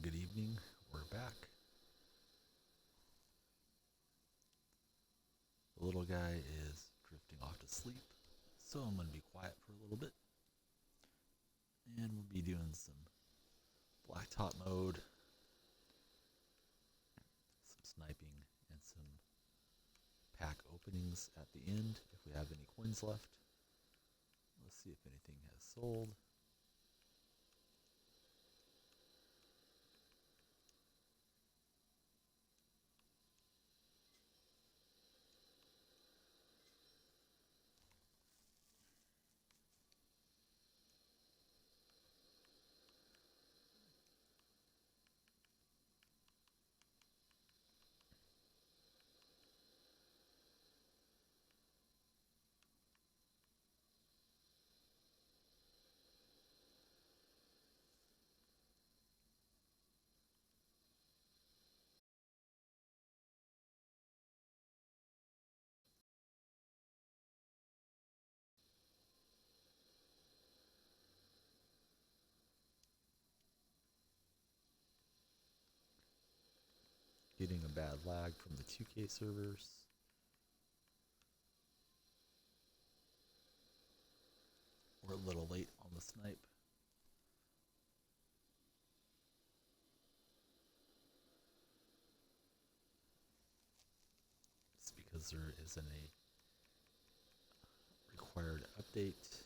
Good evening. We're back. The little guy is drifting off to sleep, so I'm going to be quiet for a little bit. And we'll be doing some blacktop mode, some sniping, and some pack openings at the end if we have any coins left. Let's see if anything has sold. Getting a bad lag from the 2K servers. We're a little late on the snipe. It's because there isn't a required update.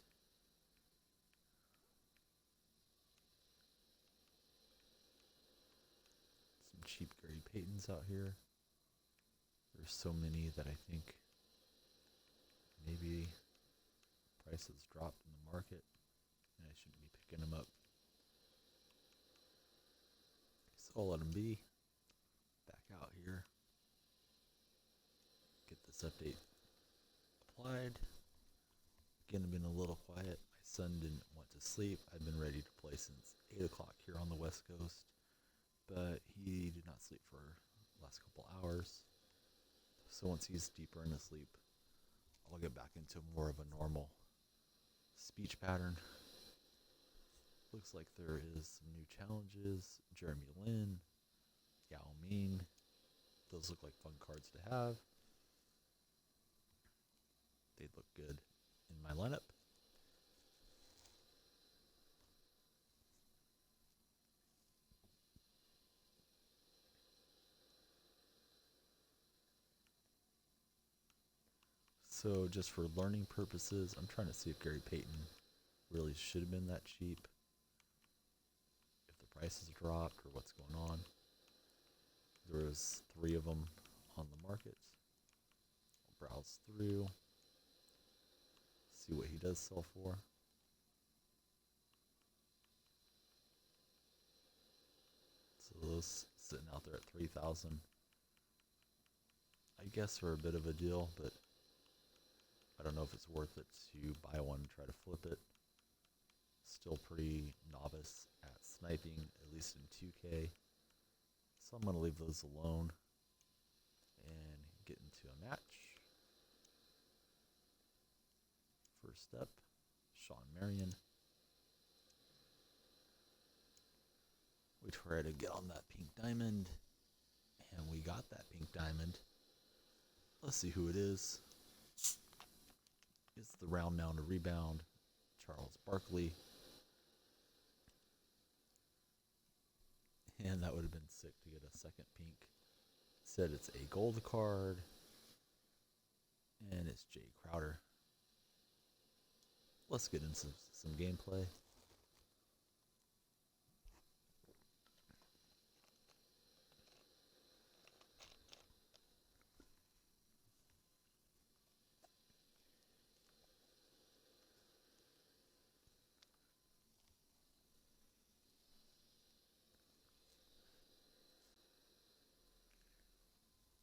Some cheap Gary Paytons out here. There's so many that I think maybe prices dropped in the market and I shouldn't be picking them up. So I'll let them be. Back out here. Get this update applied. Again, I've been a little quiet. My son didn't want to sleep. I've been ready to play since 8 o'clock here on the West Coast, but he did not sleep for the last couple hours. So once he's deeper into sleep, I'll get back into more of a normal speech pattern. Looks like there is some new challenges. Jeremy Lin, Yao Ming. Those look like fun cards to have. They'd look good in my lineup. So just for learning purposes, I'm trying to see if Gary Payton really should have been that cheap. If the prices dropped or what's going on. There was 3 of them on the market. I'll browse through. See what he does sell for. So those sitting out there at 3,000. I guess are a bit of a deal, but I don't know if it's worth it to buy one and try to flip it. Still pretty novice at sniping, at least in 2K. So I'm going to leave those alone and get into a match. First up, Sean Marion. We try to get on that pink diamond, and we got that pink diamond. Let's see who it is. It's the round mound rebound, Charles Barkley. And that would have been sick to get a second pink. Said it's a gold card, and it's Jay Crowder. Let's get into some gameplay.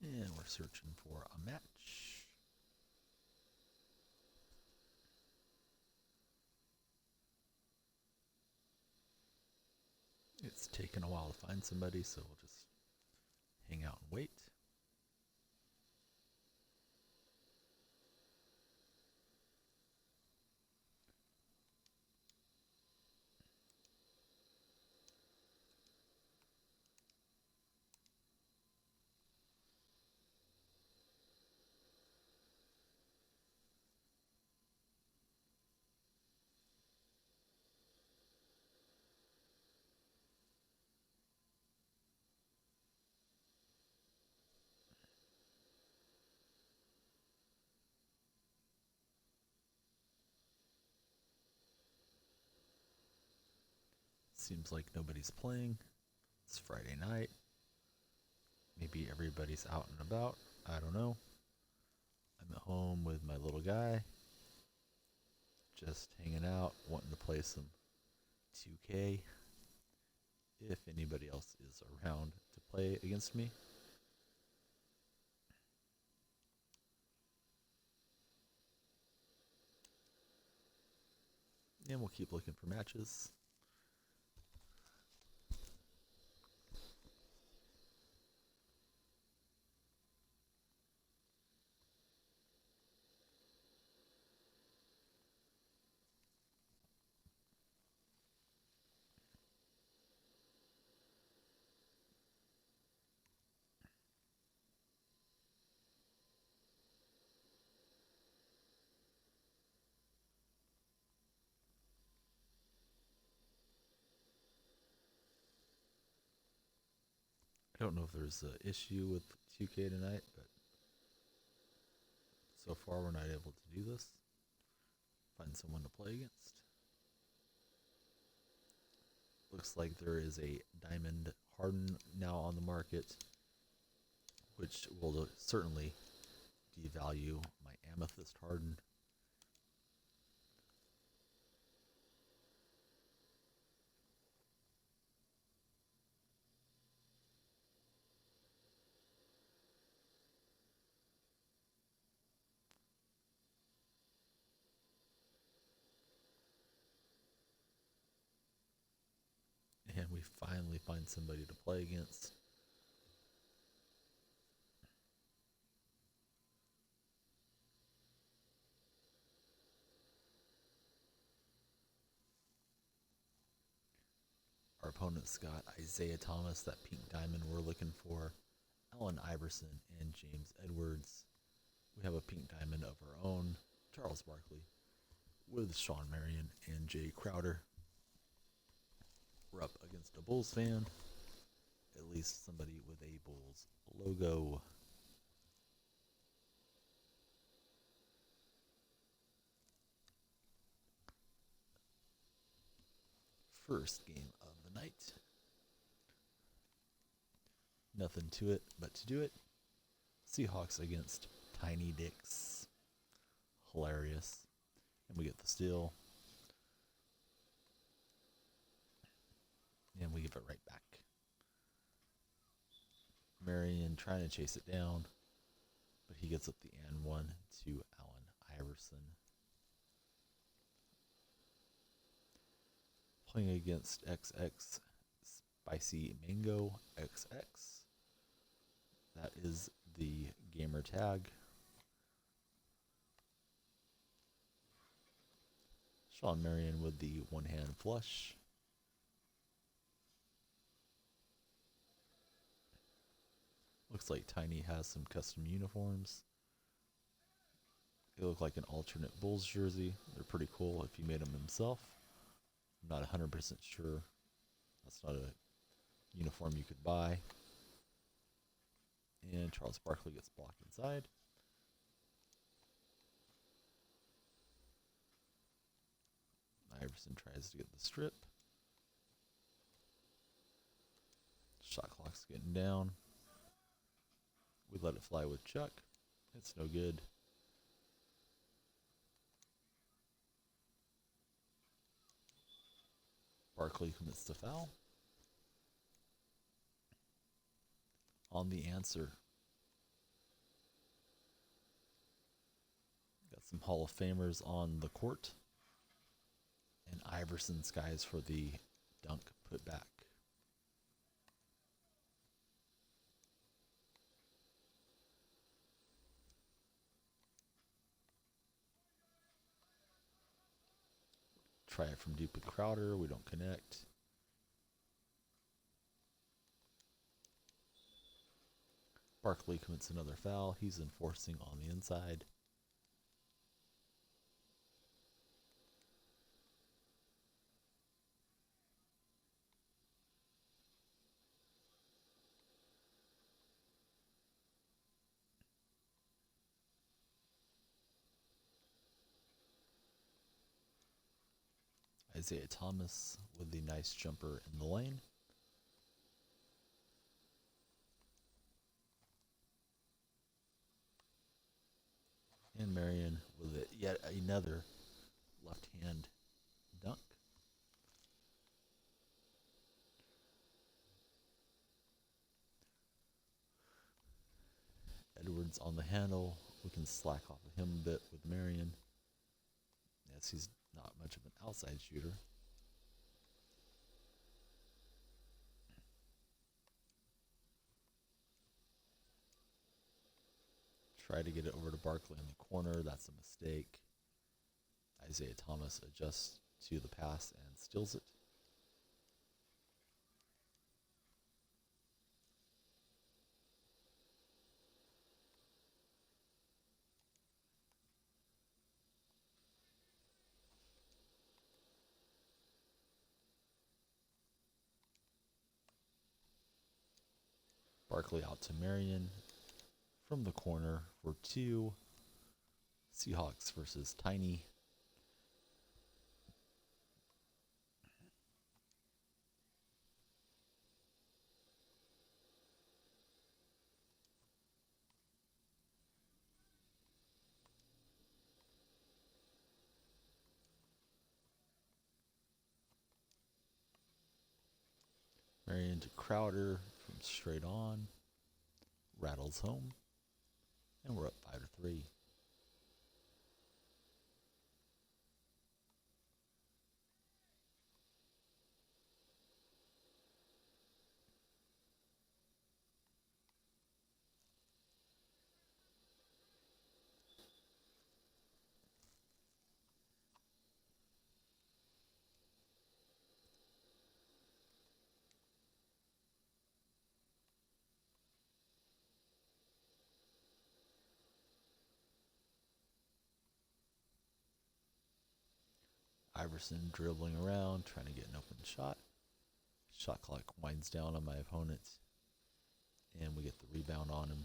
And we're searching for a match. It's taken a while to find somebody, so we'll just hang out and wait. Seems like nobody's playing. It's Friday night. Maybe everybody's out and about. I don't know. I'm at home with my little guy. Just hanging out, wanting to play some 2K. If anybody else is around to play against me. And we'll keep looking for matches. I don't know if there's an issue with 2K tonight, but so far we're not able to do this. Find someone to play against. Looks like there is a Diamond Harden now on the market, which will certainly devalue my Amethyst Harden. And we finally find somebody to play against. Our opponent's got Isaiah Thomas, that pink diamond we're looking for, Allen Iverson, and James Edwards. We have a pink diamond of our own, Charles Barkley, with Sean Marion and Jay Crowder. We're up against a Bulls fan, at least somebody with a Bulls logo. First game of the night. Nothing to it but to do it. Seahawks against Tiny Dicks. Hilarious. And we get the steal. And we give it right back. Marion trying to chase it down, but he gets up the and one to Allen Iverson. Playing against XX Spicy Mango XX. That is the gamer tag. Sean Marion with the one-hand flush. Looks like Tiny has some custom uniforms. They look like an alternate Bulls jersey. They're pretty cool if he made them himself. I'm not 100% sure. That's not a uniform you could buy. And Charles Barkley gets blocked inside. Iverson tries to get the strip. Shot clock's getting down. We let it fly with Chuck. It's no good. Barkley commits the foul. On the answer. Got some Hall of Famers on the court. And Iverson skies for the dunk put back. Try it from deep with Crowder. We don't connect. Barkley commits another foul. He's enforcing on the inside. Isaiah Thomas with the nice jumper in the lane. And Marion with yet another left hand dunk. Edwards on the handle. We can slack off of him a bit with Marion, as he's not much of an outside shooter. Try to get it over to Barkley in the corner. That's a mistake. Isaiah Thomas adjusts to the pass and steals it. Barkley out to Marion from the corner for two. Seahawks versus Tiny. Marion to Crowder from straight on. Rattles home. And we're up 5-3. Iverson dribbling around, trying to get an open shot. Shot clock winds down on my opponent, and we get the rebound on him.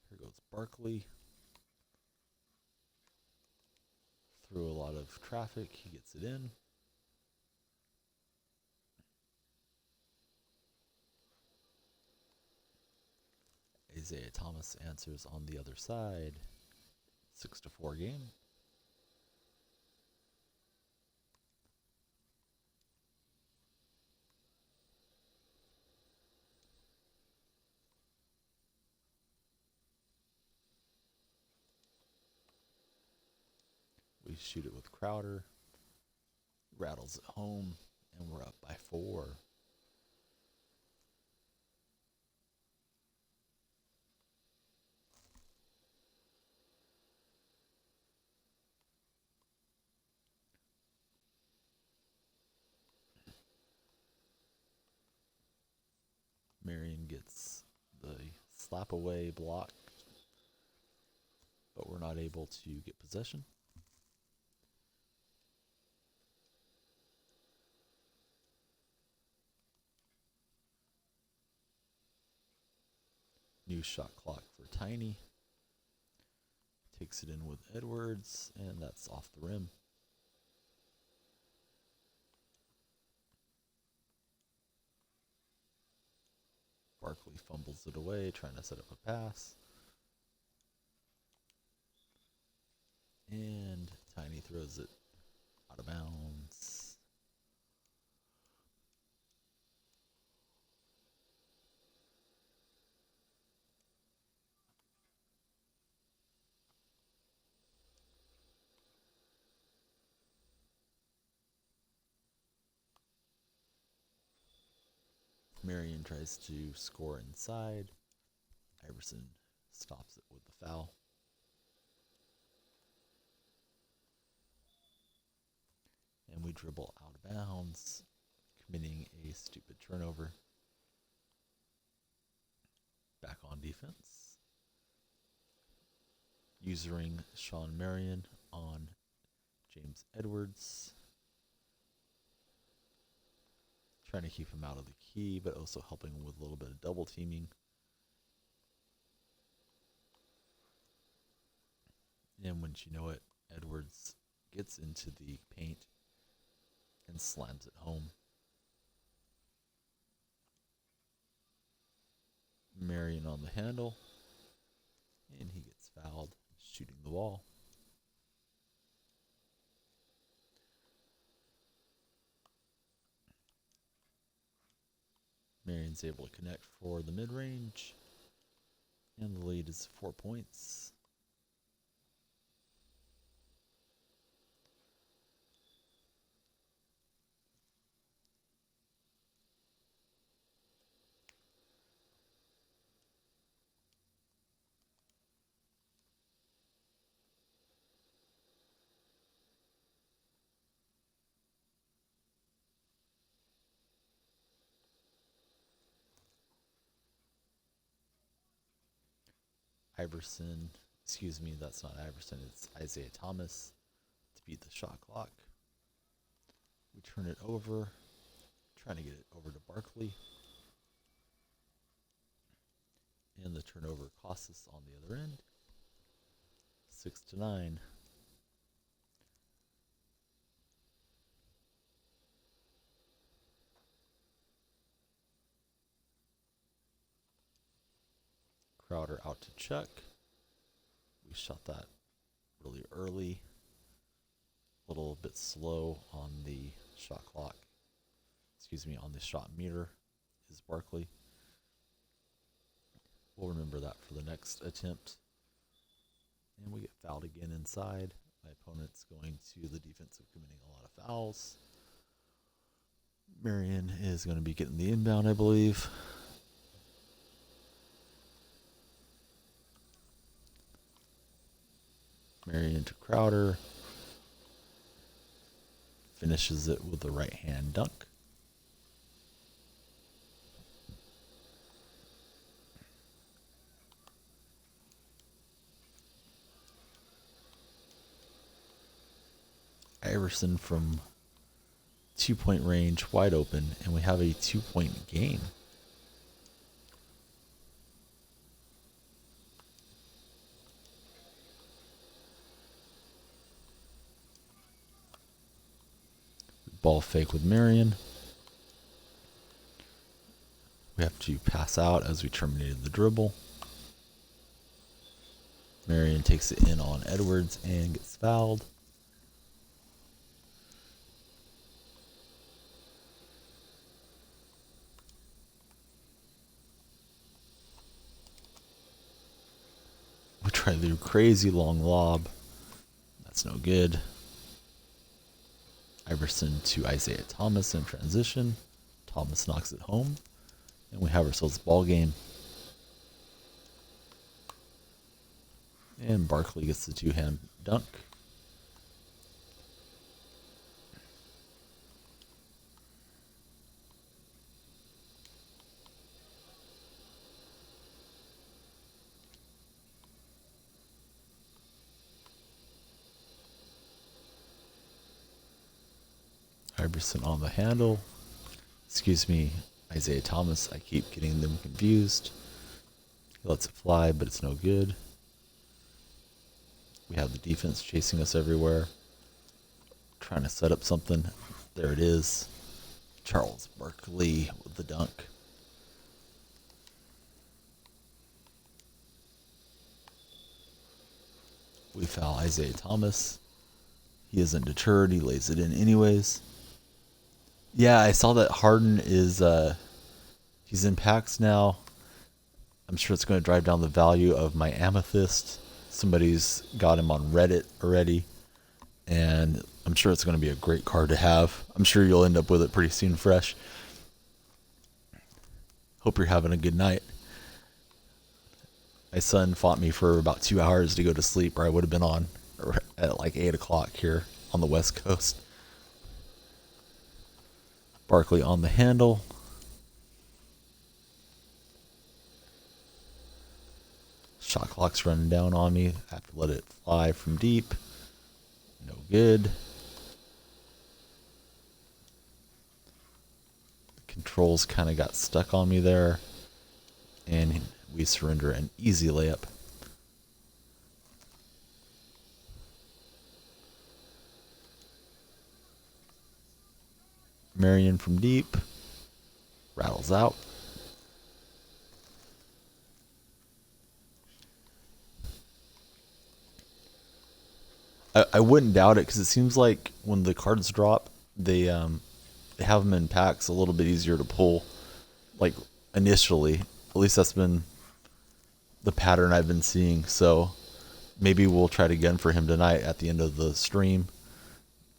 Here goes Barkley. Through a lot of traffic, he gets it in. Isaiah Thomas answers on the other side. 6-4 game. We shoot it with Crowder. Rattles it home, and we're up by 4. Marion gets the slap away block, but we're not able to get possession. New shot clock for Tiny. Takes it in with Edwards, and that's off the rim. Barkley fumbles it away, trying to set up a pass. And Tiny throws it out of bounds. Marion tries to score inside. Iverson stops it with the foul. And we dribble out of bounds, committing a stupid turnover. Back on defense. Usering Sean Marion on James Edwards. Trying to keep him out of the key, but also helping him with a little bit of double teaming. And wouldn't you know it, Edwards gets into the paint and slams it home. Marion on the handle, and he gets fouled, shooting the ball. Marion's able to connect for the mid-range, and the lead is 4 points. Iverson, excuse me, that's not Iverson, it's Isaiah Thomas to beat the shot clock. We turn it over, trying to get it over to Barkley. And the turnover costs us on the other end. 6-9. Crowder out to check. We shot that really early. A little bit slow on the shot clock. Excuse me, on the shot meter is Barkley. We'll remember that for the next attempt. And we get fouled again inside. My opponent's going to the defensive, committing a lot of fouls. Marion is going to be getting the inbound, I believe. Marion to Crowder. Finishes it with a right hand dunk. Iverson from 2-point range, wide open, and we have a 2-point game. Ball fake with Marion. We have to pass out as we terminated the dribble. Marion takes it in on Edwards and gets fouled. We try to do a crazy long lob. That's no good. Iverson to Isaiah Thomas in transition. Thomas knocks it home. And we have ourselves a ball game. And Barkley gets the two-hand dunk. Iverson on the handle. Excuse me, Isaiah Thomas. I keep getting them confused. He lets it fly, but it's no good. We have the defense chasing us everywhere. Trying to set up something. There it is. Charles Barkley with the dunk. We foul Isaiah Thomas. He isn't deterred. He lays it in anyways. Yeah, I saw that Harden is he's in packs now. I'm sure it's going to drive down the value of my amethyst. Somebody's got him on Reddit already, and I'm sure it's going to be a great card to have. I'm sure you'll end up with it pretty soon fresh. Hope you're having a good night. My son fought me for about 2 hours to go to sleep, or I would have been on at like 8 o'clock here on the West Coast. Barkley on the handle. Shot clock's running down on me. I have to let it fly from deep. No good. The controls kind of got stuck on me there. And we surrender an easy layup. Marion from deep. Rattles out. I wouldn't doubt it because it seems like when the cards drop, they have them in packs a little bit easier to pull. Like initially, at least that's been the pattern I've been seeing. So maybe we'll try it again for him tonight at the end of the stream.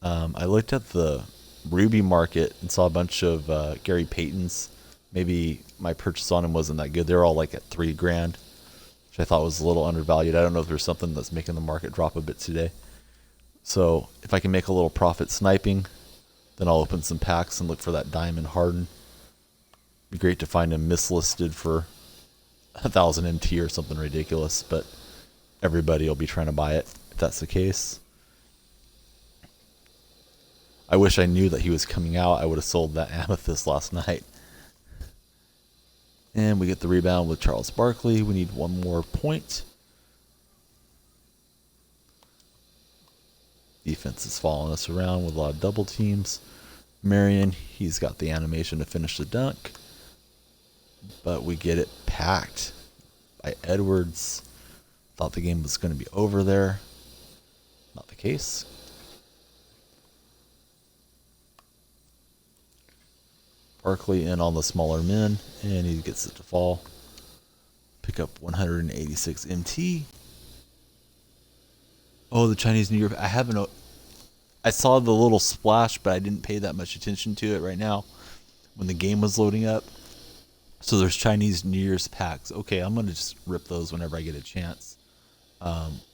I looked at the Ruby market and saw a bunch of Gary Payton's. Maybe my purchase on him wasn't that good. They're all like at $3 grand, which I thought was a little undervalued. I don't know if there's something that's making the market drop a bit today. So if I can make a little profit sniping, then I'll open some packs and look for that Diamond Harden. Be great to find him mislisted for 1,000 MT or something ridiculous, but everybody will be trying to buy it if that's the case. I wish I knew that he was coming out. I would have sold that Amethyst last night. And we get the rebound with Charles Barkley. We need one more point. Defense is following us around with a lot of double teams. Marion, he's got the animation to finish the dunk. But we get it packed by Edwards. Thought the game was going to be over there. Not the case. Barkley in on the smaller men, and he gets it to fall. Pick up 186 MT. Oh, the Chinese New Year. I saw the little splash, but I didn't pay that much attention to it right now when the game was loading up. So there's Chinese New Year's packs. Okay, I'm going to just rip those whenever I get a chance.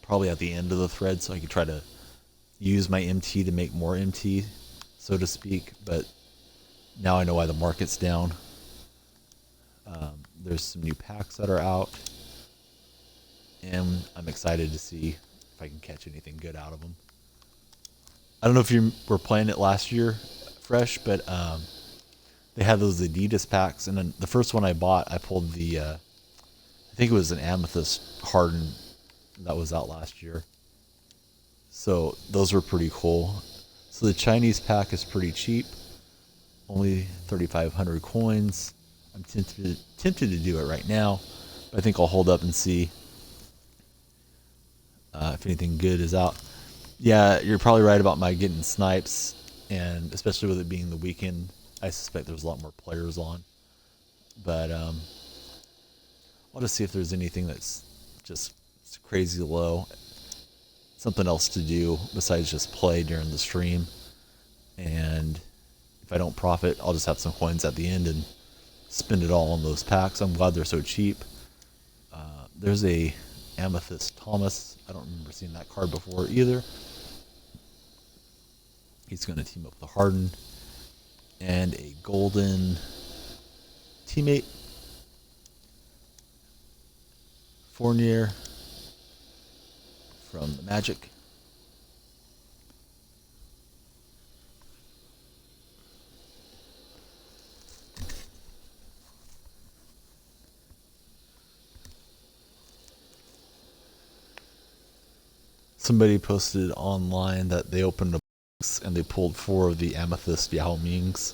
Probably at the end of the thread, so I can try to use my MT to make more MT, so to speak. But now I know why the market's down. There's some new packs that are out, and I'm excited to see if I can catch anything good out of them. I don't know if you were playing it last year, Fresh, but they had those Adidas packs, and then the first one I bought, I pulled the, I think it was an Amethyst Harden that was out last year. So those were pretty cool. So the Chinese pack is pretty cheap, only 3,500 coins. I'm tempted to do it right now, but I think I'll hold up and see if anything good is out. Yeah, you're probably right about my getting snipes, and especially with it being the weekend, I suspect there's a lot more players on. But I'll just see if there's anything that's just crazy low. Something else to do besides just play during the stream. And if I don't profit, I'll just have some coins at the end and spend it all on those packs. I'm glad they're so cheap. There's a Amethyst Thomas. I don't remember seeing that card before either. He's going to team up with Harden. And a golden teammate. Fournier from the Magic. Somebody posted online that they opened a box and they pulled 4 of the Amethyst Yao Mings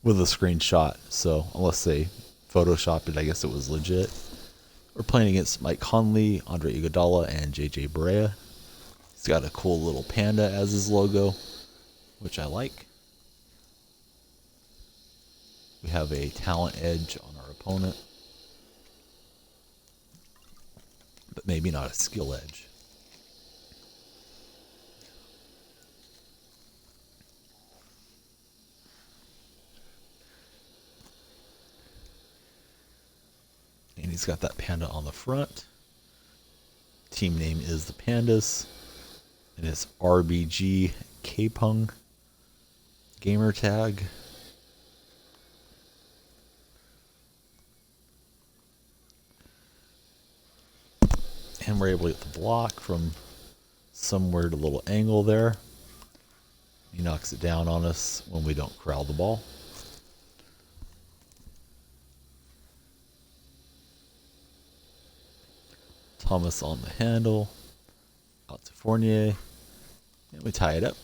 with a screenshot. So unless they photoshopped it, I guess it was legit. We're playing against Mike Conley, Andre Iguodala, and JJ Barea. He's got a cool little panda as his logo, which I like. We have a talent edge on our opponent, but maybe not a skill edge. And he's got that panda on the front. Team name is the Pandas. And it's RBG Kapung gamer tag. And we're able to get the block from somewhere to a little angle there. He knocks it down on us when we don't corral the ball. Thomas on the handle. Out to Fournier. And we tie it up.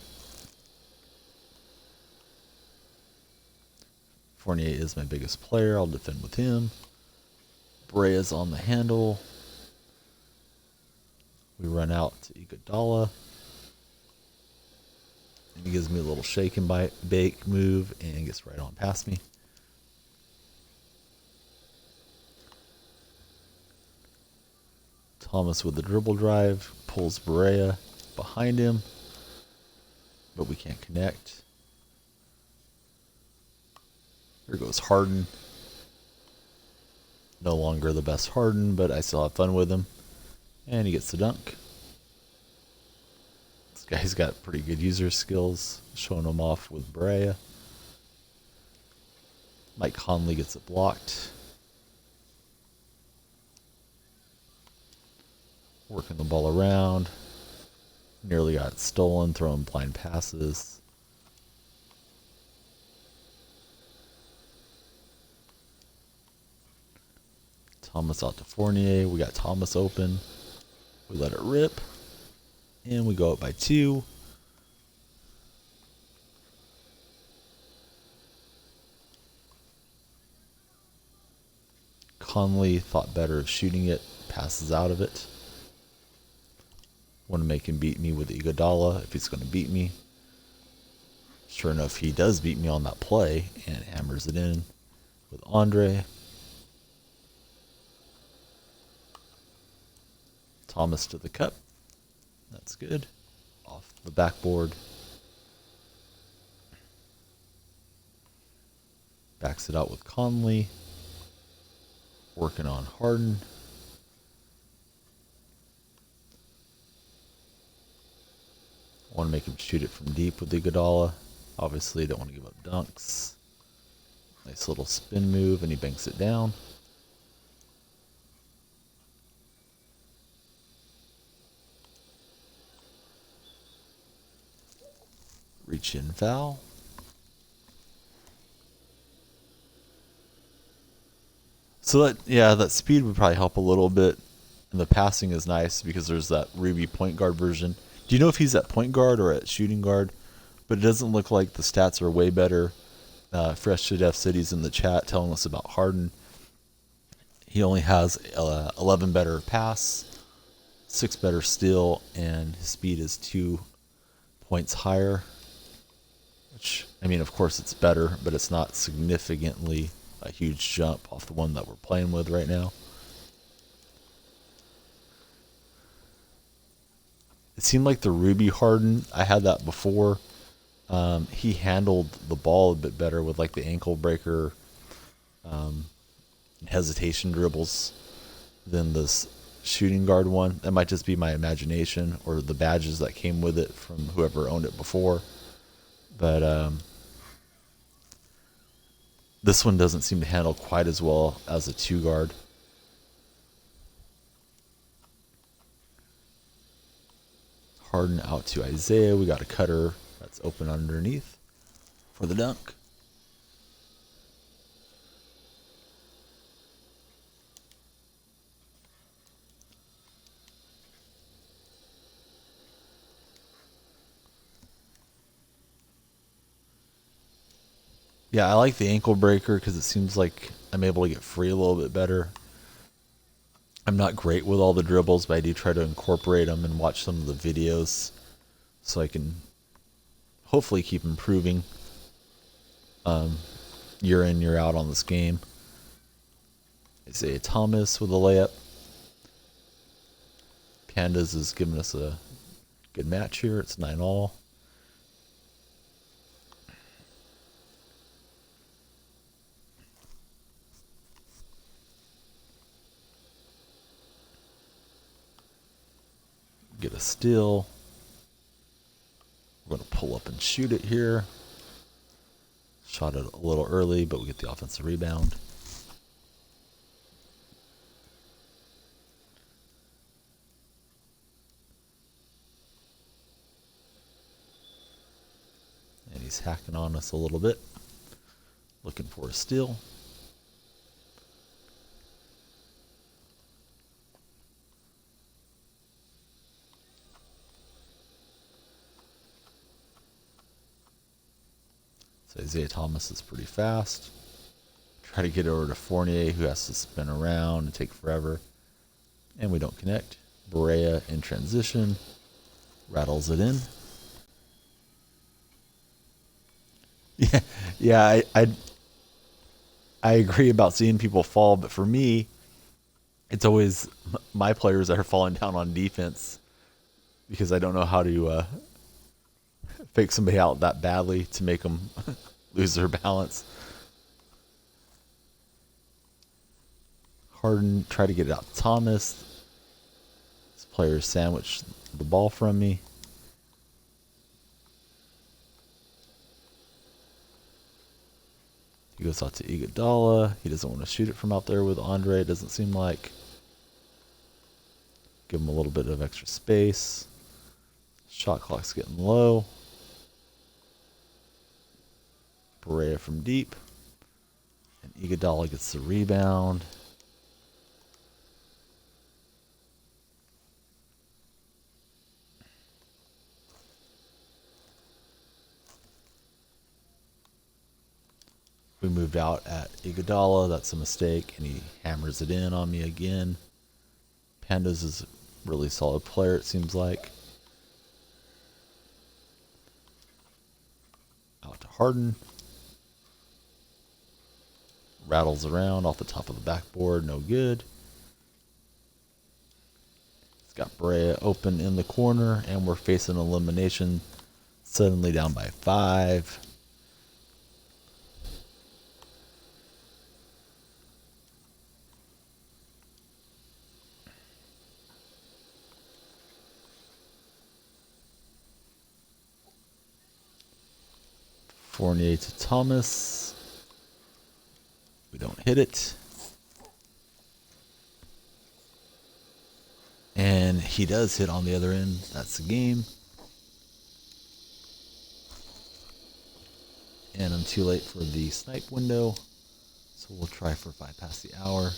Fournier is my biggest player. I'll defend with him. Brea's on the handle. We run out to Iguodala. And he gives me a little shake and bake move and gets right on past me. Thomas with the dribble drive pulls Barea behind him, but we can't connect. Here goes Harden. No longer the best Harden, but I still have fun with him. And he gets the dunk. This guy's got pretty good user skills, showing him off with Barea. Mike Conley gets it blocked. Working the ball around. Nearly got stolen, throwing blind passes. Thomas out to Fournier. We got Thomas open. We let it rip. And we go up by 2. Conley thought better of shooting it. Passes out of it. Want to make him beat me with Iguodala if he's going to beat me. Sure enough, he does beat me on that play and hammers it in with Andre. Thomas to the cup. That's good. Off the backboard. Backs it out with Conley. Working on Harden. Want to make him shoot it from deep with Iguodala. Obviously, don't want to give up dunks. Nice little spin move, and he banks it down. Reach in foul. So that speed would probably help a little bit. And the passing is nice because there's that Ruby point guard version. Do you know if he's at point guard or at shooting guard? But it doesn't look like the stats are way better. Fresh to Def City's in the chat telling us about Harden. He only has 11 better pass, 6 better steal, and his speed is 2 points higher. Which, I mean, of course it's better, but it's not significantly a huge jump off the one that we're playing with right now. It seemed like the Ruby Harden, I had that before. He handled the ball a bit better with like the ankle breaker hesitation dribbles than this shooting guard one. That might just be my imagination or the badges that came with it from whoever owned it before. But this one doesn't seem to handle quite as well as a 2 guard. Harden out to Isaiah. We got a cutter that's open underneath for the dunk. Yeah, I like the ankle breaker because it seems like I'm able to get free a little bit better. I'm not great with all the dribbles, but I do try to incorporate them and watch some of the videos so I can hopefully keep improving year in, year out on this game. Isaiah Thomas with a layup. Pandas is giving us a good match here. It's 9-all. Get a steal. We're going to pull up and shoot it here. Shot it a little early, but we get the offensive rebound. And he's hacking on us a little bit. Looking for a steal. So Isaiah Thomas is pretty fast. Try to get over to Fournier, who has to spin around and take forever. And we don't connect. Berea in transition. Rattles it in. Yeah, I agree about seeing people fall, but for me, it's always my players that are falling down on defense because I don't know how to fake somebody out that badly to make them lose their balance. Harden try to get it out to Thomas. This player sandwiched the ball from me. He goes out to Iguodala. He doesn't want to shoot it from out there with Andre, it doesn't seem like. Give him a little bit of extra space. Shot clock's getting low. Berea from deep. And Iguodala gets the rebound. We moved out at Iguodala. That's a mistake, and he hammers it in on me again. Pandas is a really solid player, it seems like. Out to Harden. Rattles around off the top of the backboard, no good. It's got Berea open in the corner, and we're facing elimination. Suddenly down by 5. Fournier to Thomas. We don't hit it. And he does hit on the other end. That's the game. And I'm too late for the snipe window. So we'll try for 5 past the hour.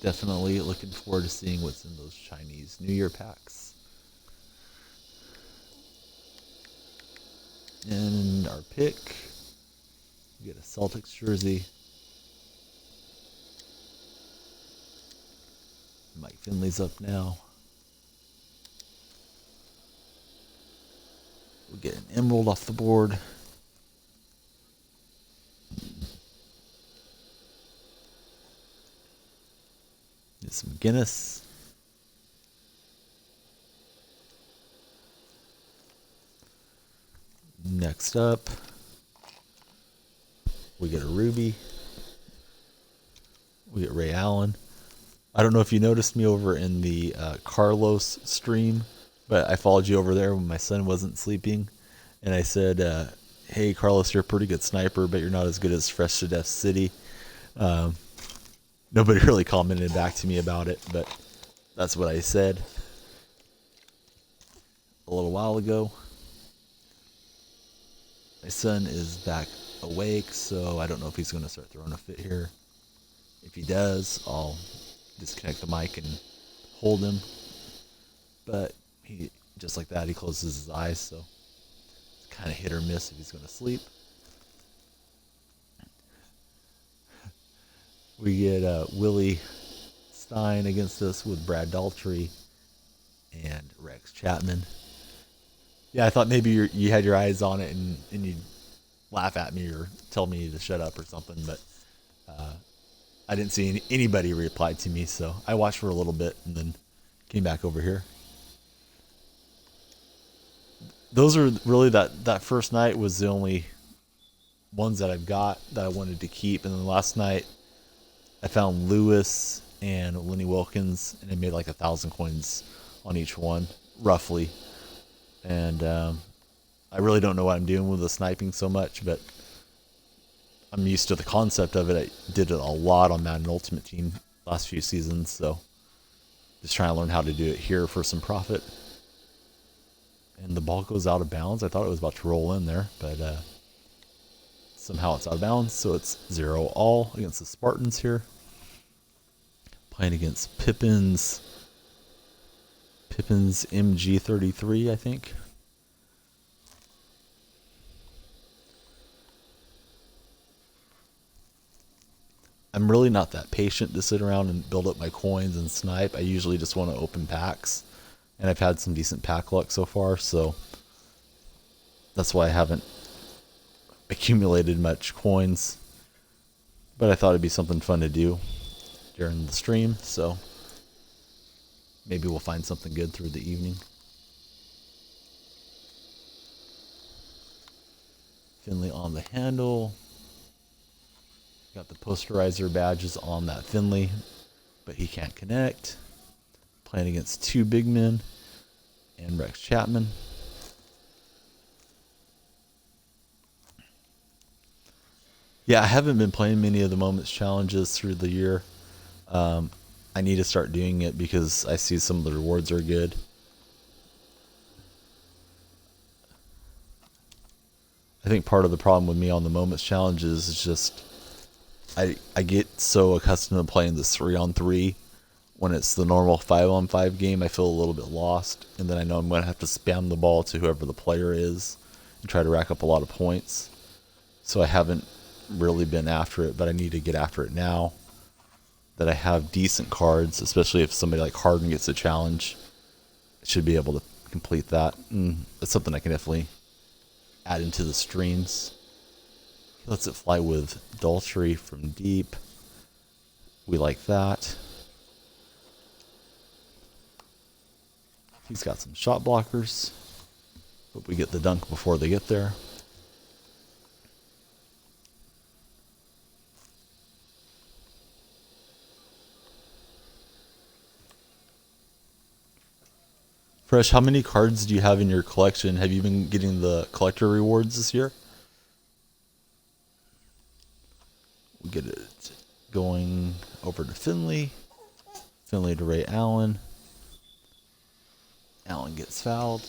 Definitely looking forward to seeing what's in those Chinese New Year packs. And our pick, we get a Celtics jersey. Mike Finley's up now. We'll get an emerald off the board. Get some Guinness. Next up, we get a ruby. We get Ray Allen. I don't know if you noticed me over in the Carlos stream, but I followed you over there when my son wasn't sleeping, and I said, "Hey, Carlos, you're a pretty good sniper, but you're not as good as Fresh to Death City." Nobody really commented back to me about it, but that's what I said a little while ago. My son is back awake, so I don't know if he's going to start throwing a fit here. If he does, I'll disconnect the mic and hold him. But he, just like that, he closes his eyes, so it's kind of hit or miss if he's going to sleep. We get Willie Stein against us with Brad Daltrey and Rex Chapman. Yeah, I thought maybe you had your eyes on it and you'd laugh at me or tell me to shut up or something, but I didn't see anybody reply to me, so I watched for a little bit and then came back over here. Those are really, that first night was the only ones that I've got that I wanted to keep, and then last night I found Lewis and Lenny Wilkins, and I made like 1,000 coins on each one, roughly. And I really don't know what I'm doing with the sniping so much, but I'm used to the concept of it. I did it a lot on Madden Ultimate Team last few seasons, so just trying to learn how to do it here for some profit. And the ball goes out of bounds. I thought it was about to roll in there, but somehow it's out of bounds, so it's 0-all against the Spartans here. Playing against Pippins, Pippin's MG33, I think. I'm really not that patient to sit around and build up my coins and snipe. I usually just want to open packs. And I've had some decent pack luck so far, so that's why I haven't accumulated much coins. But I thought it'd be something fun to do during the stream, so maybe we'll find something good through the evening. Finley on the handle. Got the posterizer badges on that Finley, but he can't connect. Playing against two big men and Rex Chapman. Yeah, I haven't been playing many of the Moments challenges through the year. I need to start doing it because I see some of the rewards are good. I think part of the problem with me on the Moments challenges is just I get so accustomed to playing this 3-on-3. When it's the normal 5-on-5 game, I feel a little bit lost, and then I know I'm going to have to spam the ball to whoever the player is and try to rack up a lot of points. So I haven't really been after it, but I need to get after it now that I have decent cards, especially if somebody like Harden gets a challenge. I should be able to complete that. And that's something I can definitely add into the streams. He lets it fly with Adultery from deep. We like that. He's got some shot blockers, but we get the dunk before they get there. Fresh, how many cards do you have in your collection? Have you been getting the collector rewards this year? We get it going over to Finley. Finley to Ray Allen. Allen gets fouled.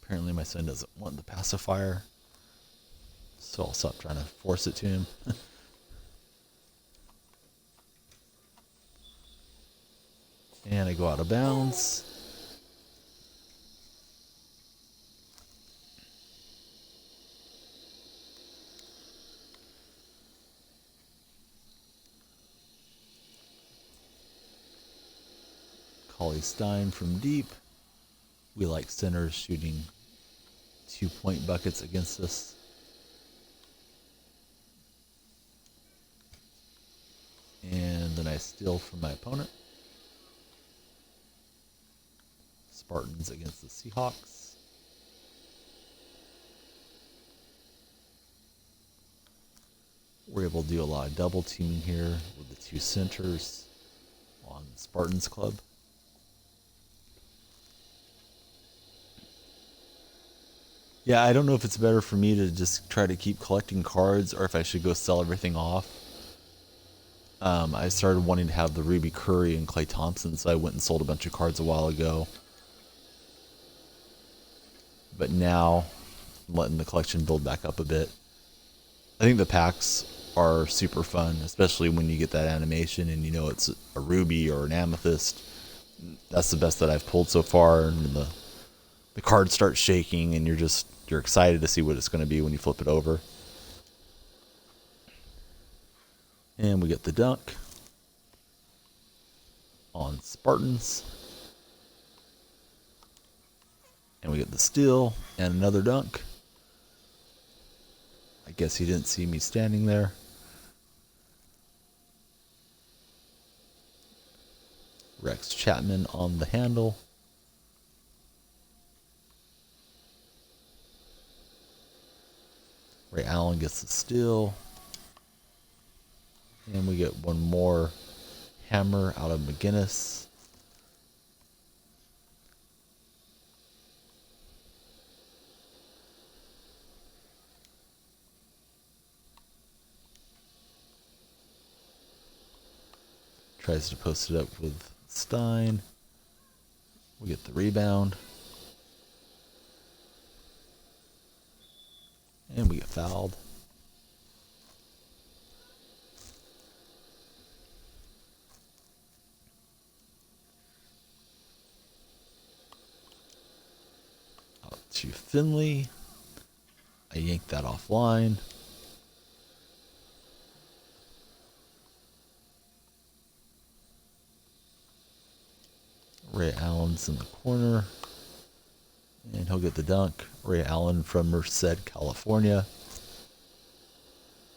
Apparently my son doesn't want the pacifier, so I'll stop trying to force it to him. And I go out of bounds. Collie Stein from deep. We like centers shooting 2-point buckets against us. And then I steal from my opponent. Spartans against the Seahawks. We're able to do a lot of double teaming here with the two centers on Spartans Club. Yeah, I don't know if it's better for me to just try to keep collecting cards or if I should go sell everything off. I started wanting to have the Ruby Curry and Klay Thompson, so I went and sold a bunch of cards a while ago. But now, I'm letting the collection build back up a bit. I think the packs are super fun, especially when you get that animation and you know it's a Ruby or an Amethyst. That's the best that I've pulled so far, and the card starts shaking and you're excited to see what it's going to be when you flip it over. And we get the dunk on Spartans. And we get the steal and another dunk. I guess he didn't see me standing there. Rex Chapman on the handle. Ray Allen gets the steal. And we get one more hammer out of McGinnis. Tries to post it up with Stein. We get the rebound. And we get fouled. to Finley. I yanked that offline. Ray Allen's in the corner. And he'll get the dunk. Ray Allen from Merced, California.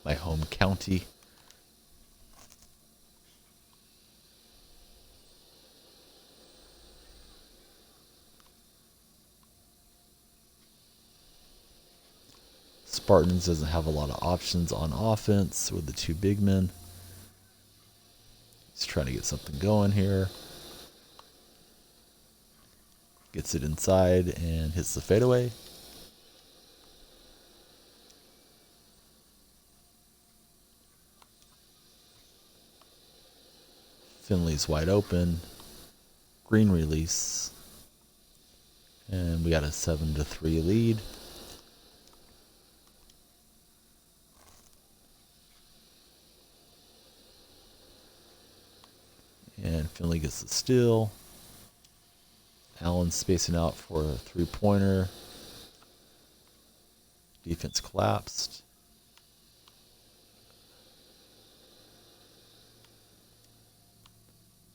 My home county. Spartans doesn't have a lot of options on offense with the two big men. He's trying to get something going here. Gets it inside and hits the fadeaway. Finley's wide open. Green release. And we got a 7-3 lead. And Finley gets the steal. Allen spacing out for a three-pointer. Defense collapsed.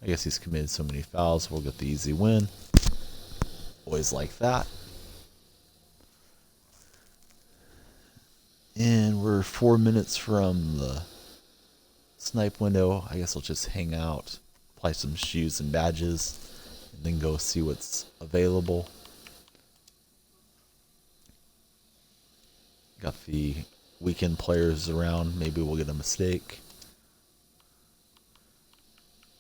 I guess he's committed so many fouls, we'll get the easy win. Always like that. And we're 4 minutes from the snipe window. I guess I'll just hang out, apply some shoes and badges, and then go see what's available. Got the weekend players around. Maybe we'll get a mistake.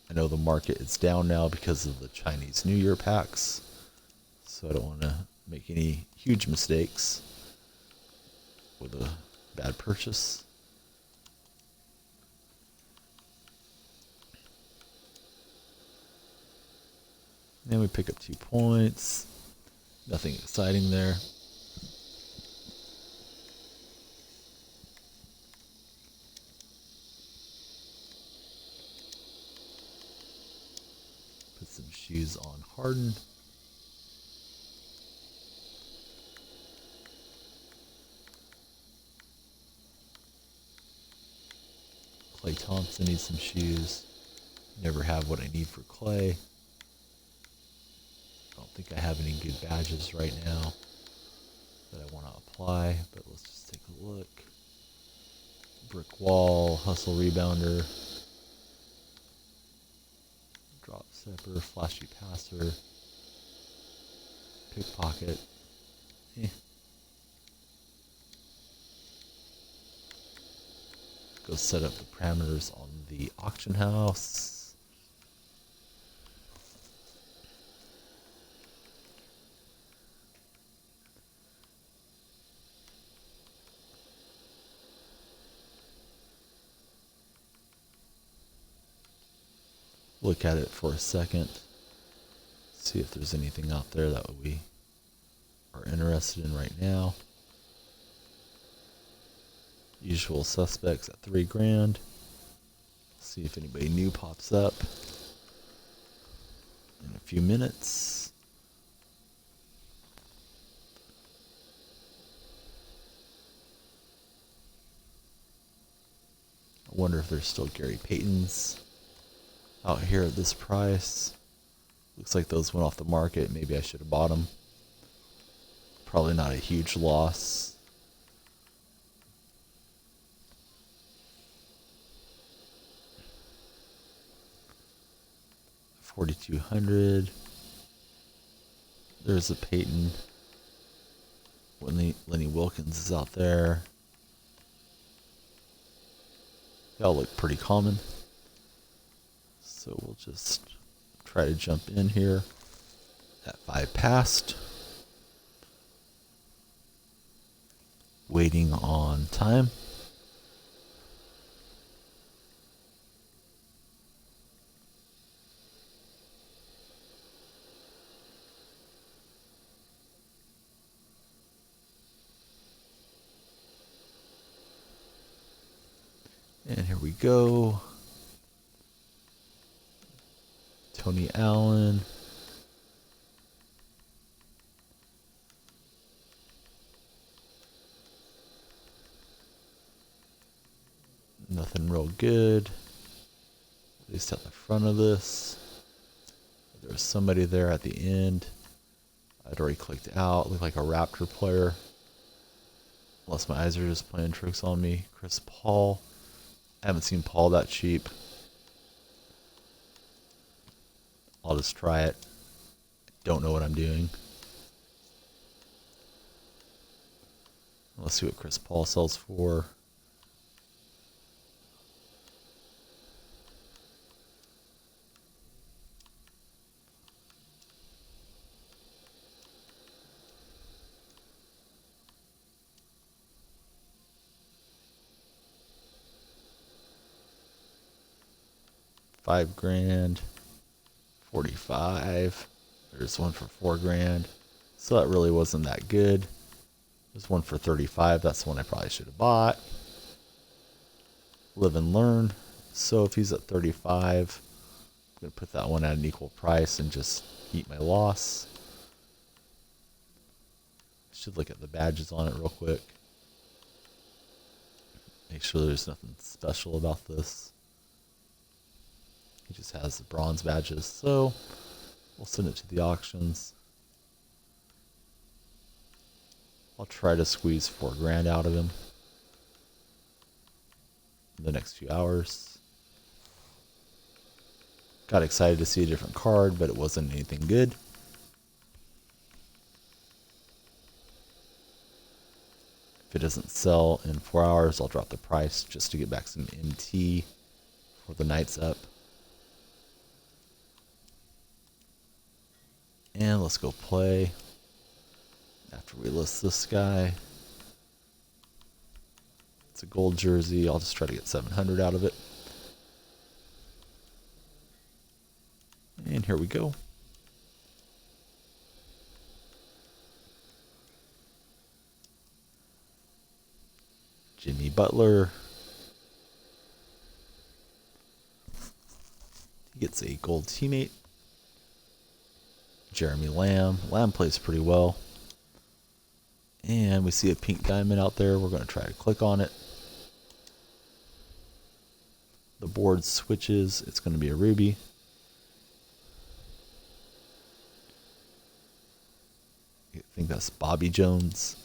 I know the market is down now because of the Chinese New Year packs, so I don't want to make any huge mistakes with a bad purchase. Then we pick up 2 points. Nothing exciting there. Put some shoes on Harden. Klay Thompson needs some shoes. Never have what I need for Klay. I don't think I have any good badges right now that I want to apply, but let's just take a look. Brick wall, hustle rebounder, drop stepper, flashy passer, pickpocket. Go set up the parameters on the auction house. Look at it for a second. See if there's anything out there that we are interested in right now. Usual suspects at $3,000. See if anybody new pops up in a few minutes. I wonder if there's still Gary Paytons out here at this price. Looks like those went off the market. Maybe I should have bought them. Probably not a huge loss. $4,200. There's a Payton. Lenny Wilkins is out there. They all look pretty common. So we'll just try to jump in here at 5 past. Waiting on time. And here we go. Tony Allen. Nothing real good. At least at the front of this. There was somebody there at the end. I'd already clicked out. Looked like a Raptor player. Unless my eyes are just playing tricks on me. Chris Paul. I haven't seen Paul that cheap. I'll just try it. Don't know what I'm doing. Let's see what Chris Paul sells for. $5,000, 45. There's one for $4,000. So that really wasn't that good. There's one for 35. That's the one I probably should have bought. Live and learn. So if he's at 35, I'm going to put that one at an equal price and just eat my loss. Should look at the badges on it real quick. Make sure there's nothing special about this. He just has the bronze badges, so we'll send it to the auctions. I'll try to squeeze $4,000 out of him in the next few hours. Got excited to see a different card, but it wasn't anything good. If it doesn't sell in 4 hours, I'll drop the price just to get back some MT before the night's up. And let's go play. After we list this guy. It's a gold jersey. I'll just try to get 700 out of it. And here we go. Jimmy Butler. He gets a gold teammate. Jeremy Lamb. Lamb plays pretty well. And we see a pink diamond out there. We're going to try to click on it. The board switches. It's going to be a ruby. I think that's Bobby Jones.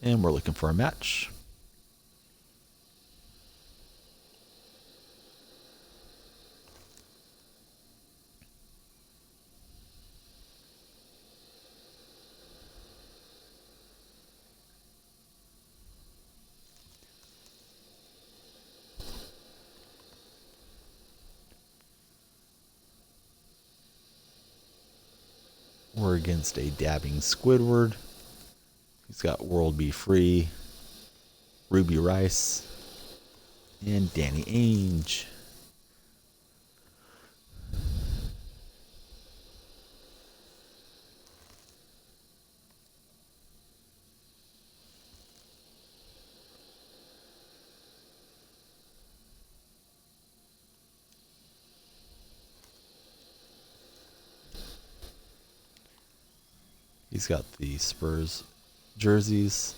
And we're looking for a match. We're against a dabbing Squidward. He's got World Be Free, Ruby Rice, and Danny Ainge. He's got the Spurs jerseys.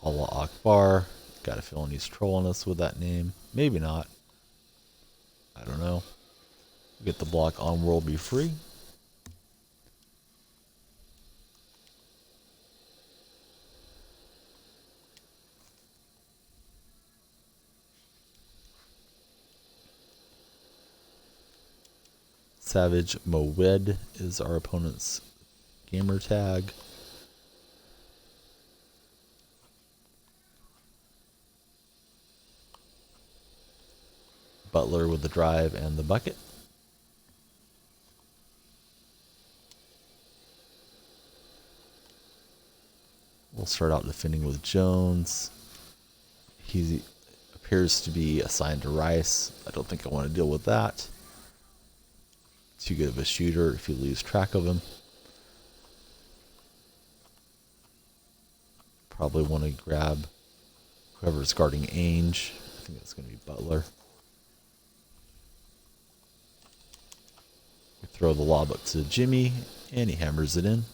Allah Akbar. Got a feeling he's trolling us with that name. Maybe not. I don't know. Get the block on World Be Free. Savage Moed is our opponent's gamer tag. Butler with the drive and the bucket. We'll start out defending with Jones. He appears to be assigned to Rice. I don't think I want to deal with that. Too good of a shooter if you lose track of him. Probably want to grab whoever's guarding Ainge. I think that's going to be Butler. We throw the lob up to Jimmy, and he hammers it in.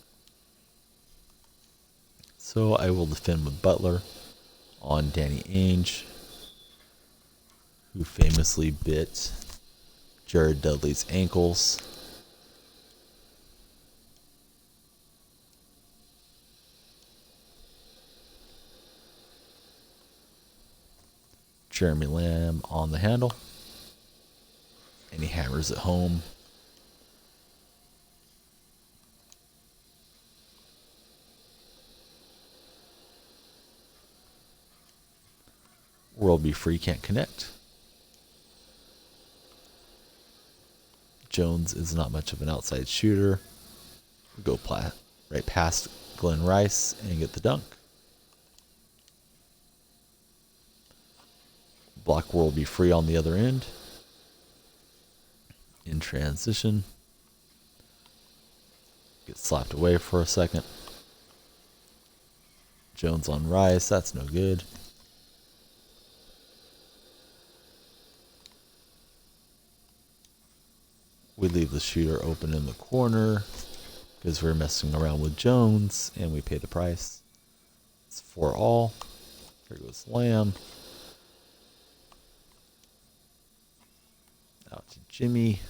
So I will defend with Butler. on Danny Ainge, who famously bit Jared Dudley's ankles. Jeremy Lamb on the handle, and he hammers it home. World Be Free can't connect. Jones is not much of an outside shooter. We go right past Glenn Rice and get the dunk. Block World Be Free on the other end. In transition. Gets slapped away for a second. Jones on Rice, that's no good. We leave the shooter open in the corner because we're messing around with Jones, and we pay the price. It's 4-all. Here goes Lamb. Out to Jimmy.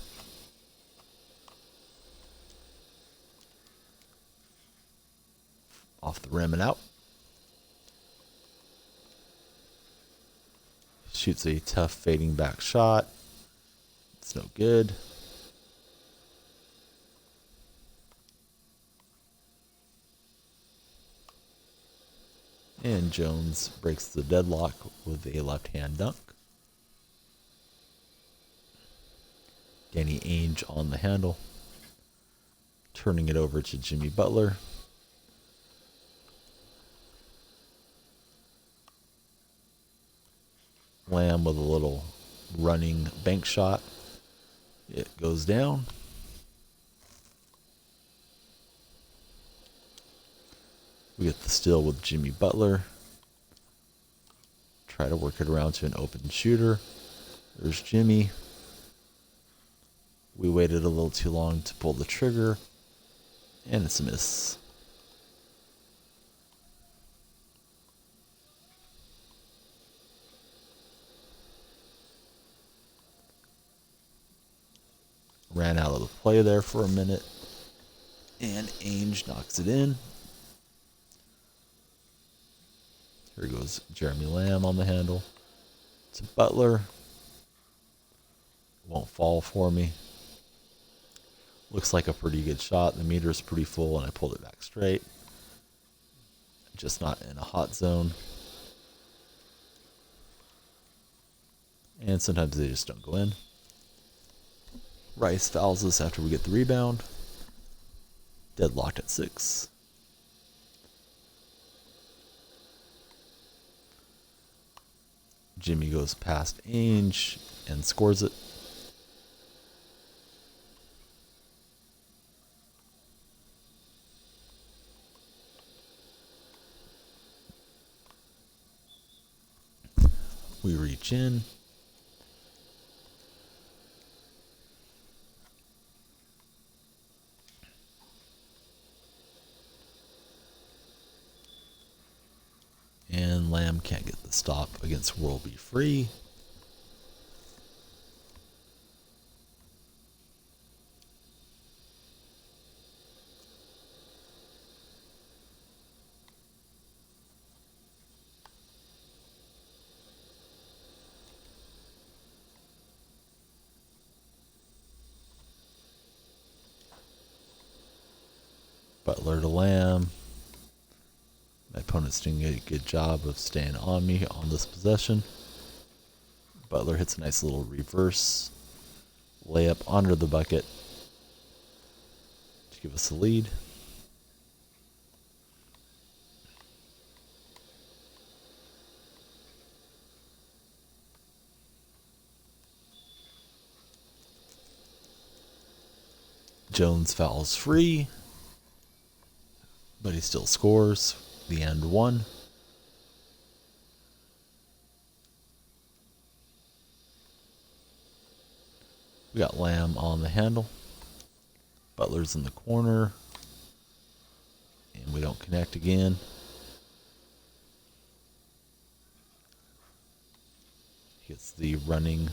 Off the rim and out. Shoots a tough fading back shot. It's no good. And Jones breaks the deadlock with a left-hand dunk. Danny Ainge on the handle. Turning it over to Jimmy Butler. Lamb with a little running bank shot. It goes down. We get the steal with Jimmy Butler. Try to work it around to an open shooter. There's Jimmy. We waited a little too long to pull the trigger, and it's a miss. Ran out of the play there for a minute, and Ainge knocks it in. Here goes Jeremy Lamb on the handle. To Butler. Won't fall for me. Looks like a pretty good shot. The meter's pretty full, and I pulled it back straight. Just not in a hot zone. And sometimes they just don't go in. Rice fouls us after we get the rebound. Deadlocked at 6. Jimmy goes past Ainge and scores it. We reach in. And Lamb can't get the stop against World Be Free. Butler to Lamb. My opponent's doing a good job of staying on me on this possession. Butler hits a nice little reverse layup under the bucket to give us the lead. Jones fouls free, but he still scores. The end 1. We got Lamb on the handle. Butler's in the corner. And we don't connect again. Gets the running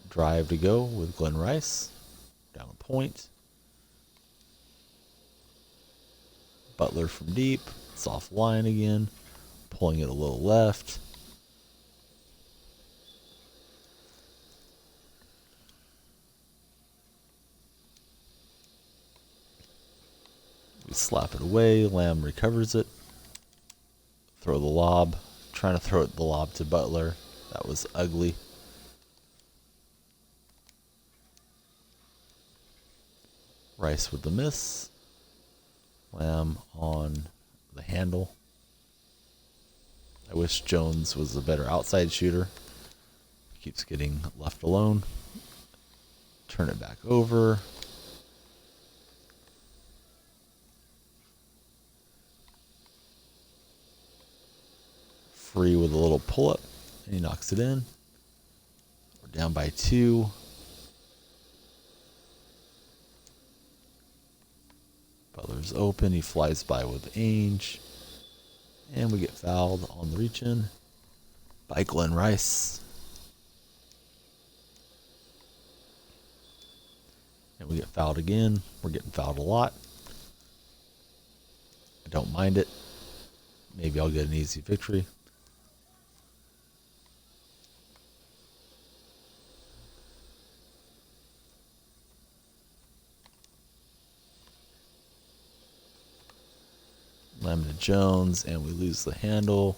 drive to go with Glenn Rice. Down a point. Butler from deep. It's offline again. Pulling it a little left. We slap it away. Lamb recovers it. Throw the lob. Trying to throw the lob to Butler. That was ugly. Rice with the miss. Lamb on the handle. I wish Jones was a better outside shooter. Keeps getting left alone. Turn it back over. Free with a little pull-up, and he knocks it in. We're down by 2. Butler's open. He flies by with Ainge. And we get fouled on the reach-in by Glenn Rice. And we get fouled again. We're getting fouled a lot. I don't mind it. Maybe I'll get an easy victory. Lamb to Jones, and we lose the handle.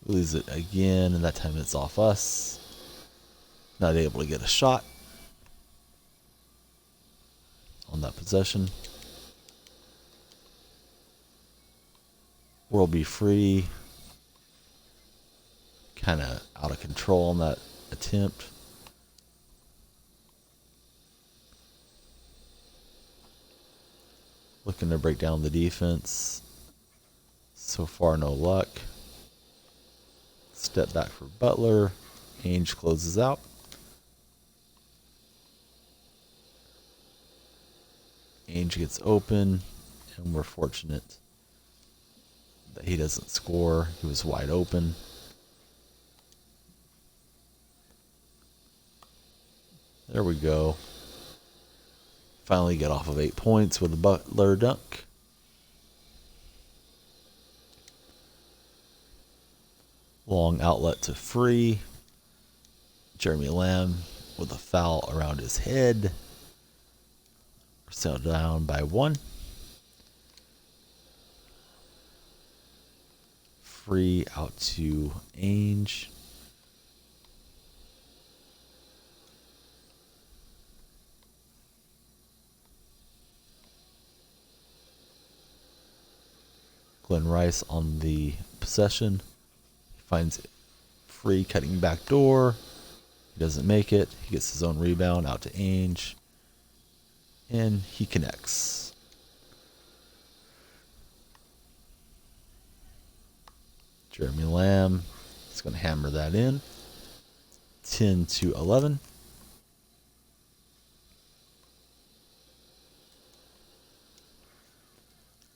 We lose it again, and that time it's off us. Not able to get a shot on that possession. We'll be free. Kind of out of control on that attempt. Looking to break down the defense. So far, no luck. Step back for Butler. Ainge closes out. Ainge gets open, and we're fortunate that he doesn't score. He was wide open. There we go. Finally get off of 8 points with a Butler dunk. Long outlet to Free. Jeremy Lamb with a foul around his head. We're still down by 1. Free out to Ainge. Glenn Rice on the possession. Finds Free cutting back door. He doesn't make it. He gets his own rebound out to Ainge. And he connects. Jeremy Lamb is going to hammer that in. 10-11.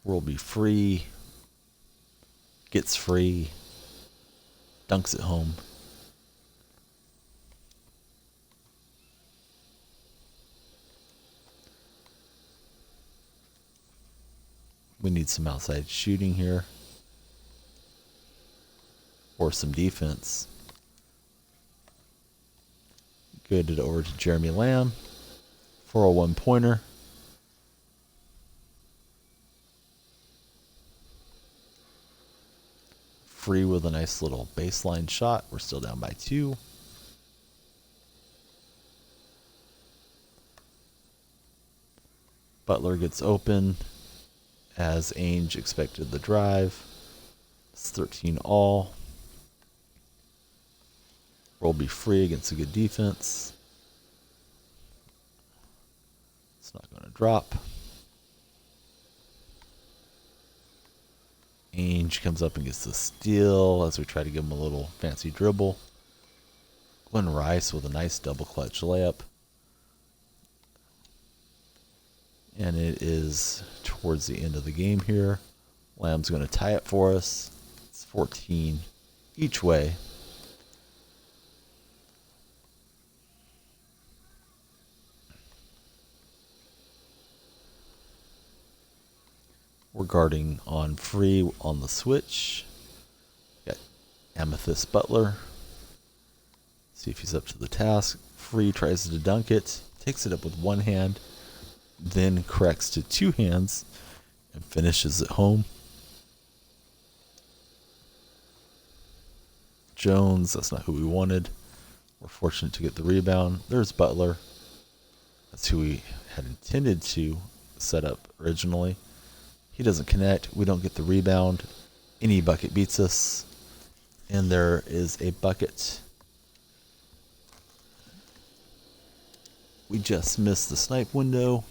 We'll be free. Gets free. Dunks it home. We need some outside shooting here. Or some defense. Good it over to Jeremy Lamb for a 1-pointer. Free with a nice little baseline shot. We're still down by 2. Butler gets open as Ainge expected the drive. It's 13 all. We'll be free against a good defense. It's not going to drop. Ainge comes up and gets the steal as we try to give him a little fancy dribble. Glenn Rice with a nice double clutch layup. And it is towards the end of the game here. Lamb's going to tie it for us. It's 14 each way. We're guarding on free on the switch. Got Amethyst Butler. See if he's up to the task. Free tries to dunk it. Takes it up with one hand. Then corrects to two hands. And finishes it home. Jones, that's not who we wanted. We're fortunate to get the rebound. There's Butler. That's who we had intended to set up originally. He doesn't connect. We don't get the rebound. Any bucket beats us. And there is a bucket. We just missed the snipe window.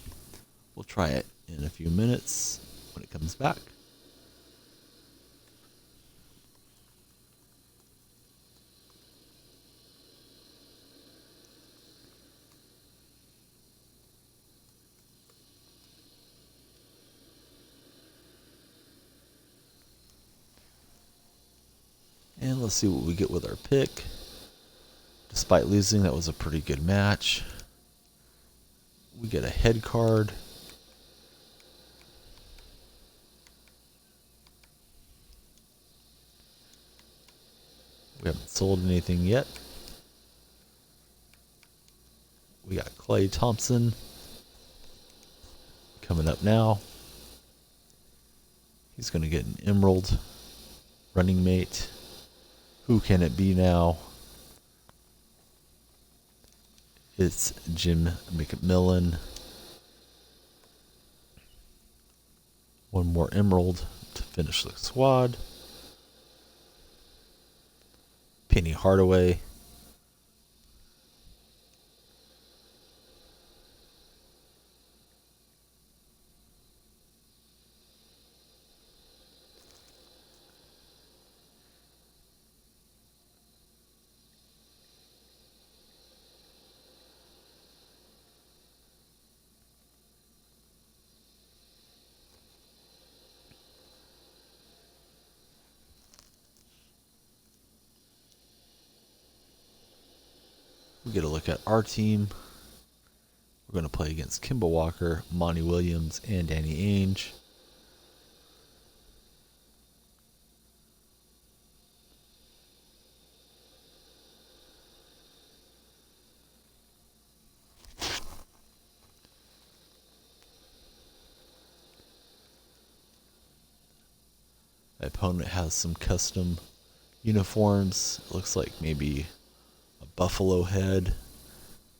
We'll try it in a few minutes when it comes back. And let's see what we get with our pick. Despite losing, that was a pretty good match. We get a head card. We haven't sold anything yet. We got Klay Thompson coming up now. He's going to get an emerald running mate. Who can it be now? It's Jim McMillan. One more emerald to finish the squad. Penny Hardaway. We get a look at our team. We're going to play against Kemba Walker, Monty Williams, and Danny Ainge. My opponent has some custom uniforms. It looks like maybe a buffalo head.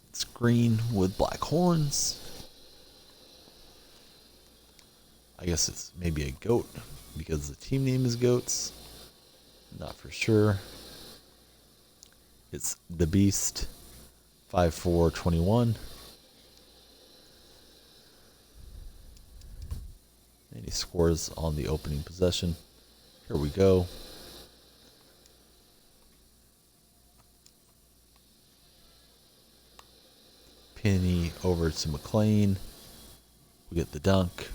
It's green with black horns. I guess it's maybe a goat because the team name is Goats. Not for sure. It's the Beast, 5'4", 21. And he scores on the opening possession. Here we go. Penny over to McLean. We get the dunk.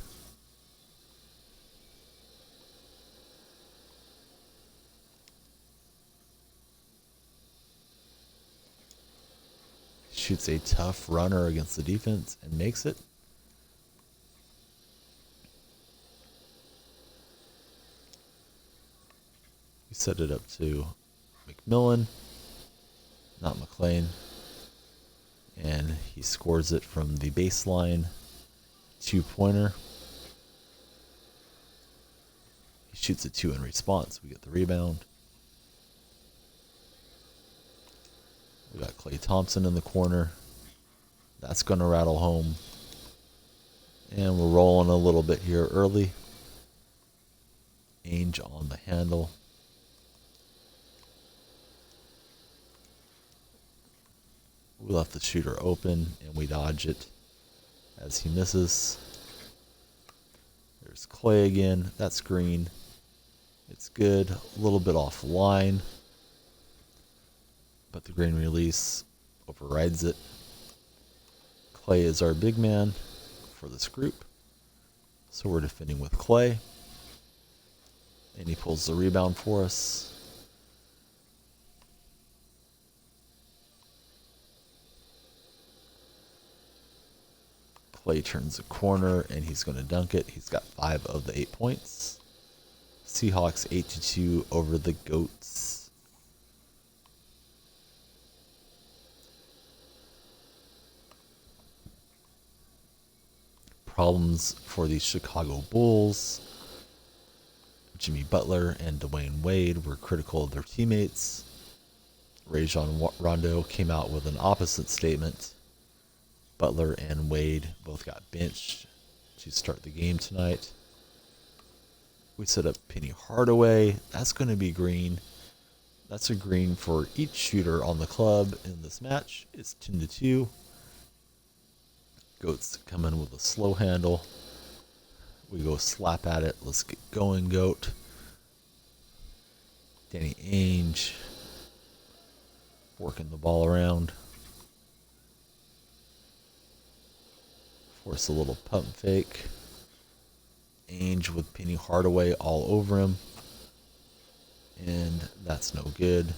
Shoots a tough runner against the defense and makes it. We set it up to McMillan, not McLean. And he scores it from the baseline, 2-pointer. He shoots a 2 in response. We get the rebound. We got Klay Thompson in the corner. That's going to rattle home. And we're rolling a little bit here early. Ainge on the handle. We left the shooter open, and we dodge it as he misses. There's Klay again. That's green. It's good. A little bit off line, but the green release overrides it. Klay is our big man for this group, so we're defending with Klay. And he pulls the rebound for us. Clay turns the corner and he's going to dunk it. He's got 5 of the 8 points. Seahawks 8-2 over the Goats. Problems for the Chicago Bulls. Jimmy Butler and Dwayne Wade were critical of their teammates. Rajon Rondo came out with an opposite statement. Butler and Wade both got benched to start the game tonight. We set up Penny Hardaway. That's going to be green. That's a green for each shooter on the club in this match. It's 10-2. Goats come in with a slow handle. We go slap at it. Let's get going, Goat. Danny Ainge working the ball around. Force a little pump fake. Ainge with Penny Hardaway all over him. And that's no good.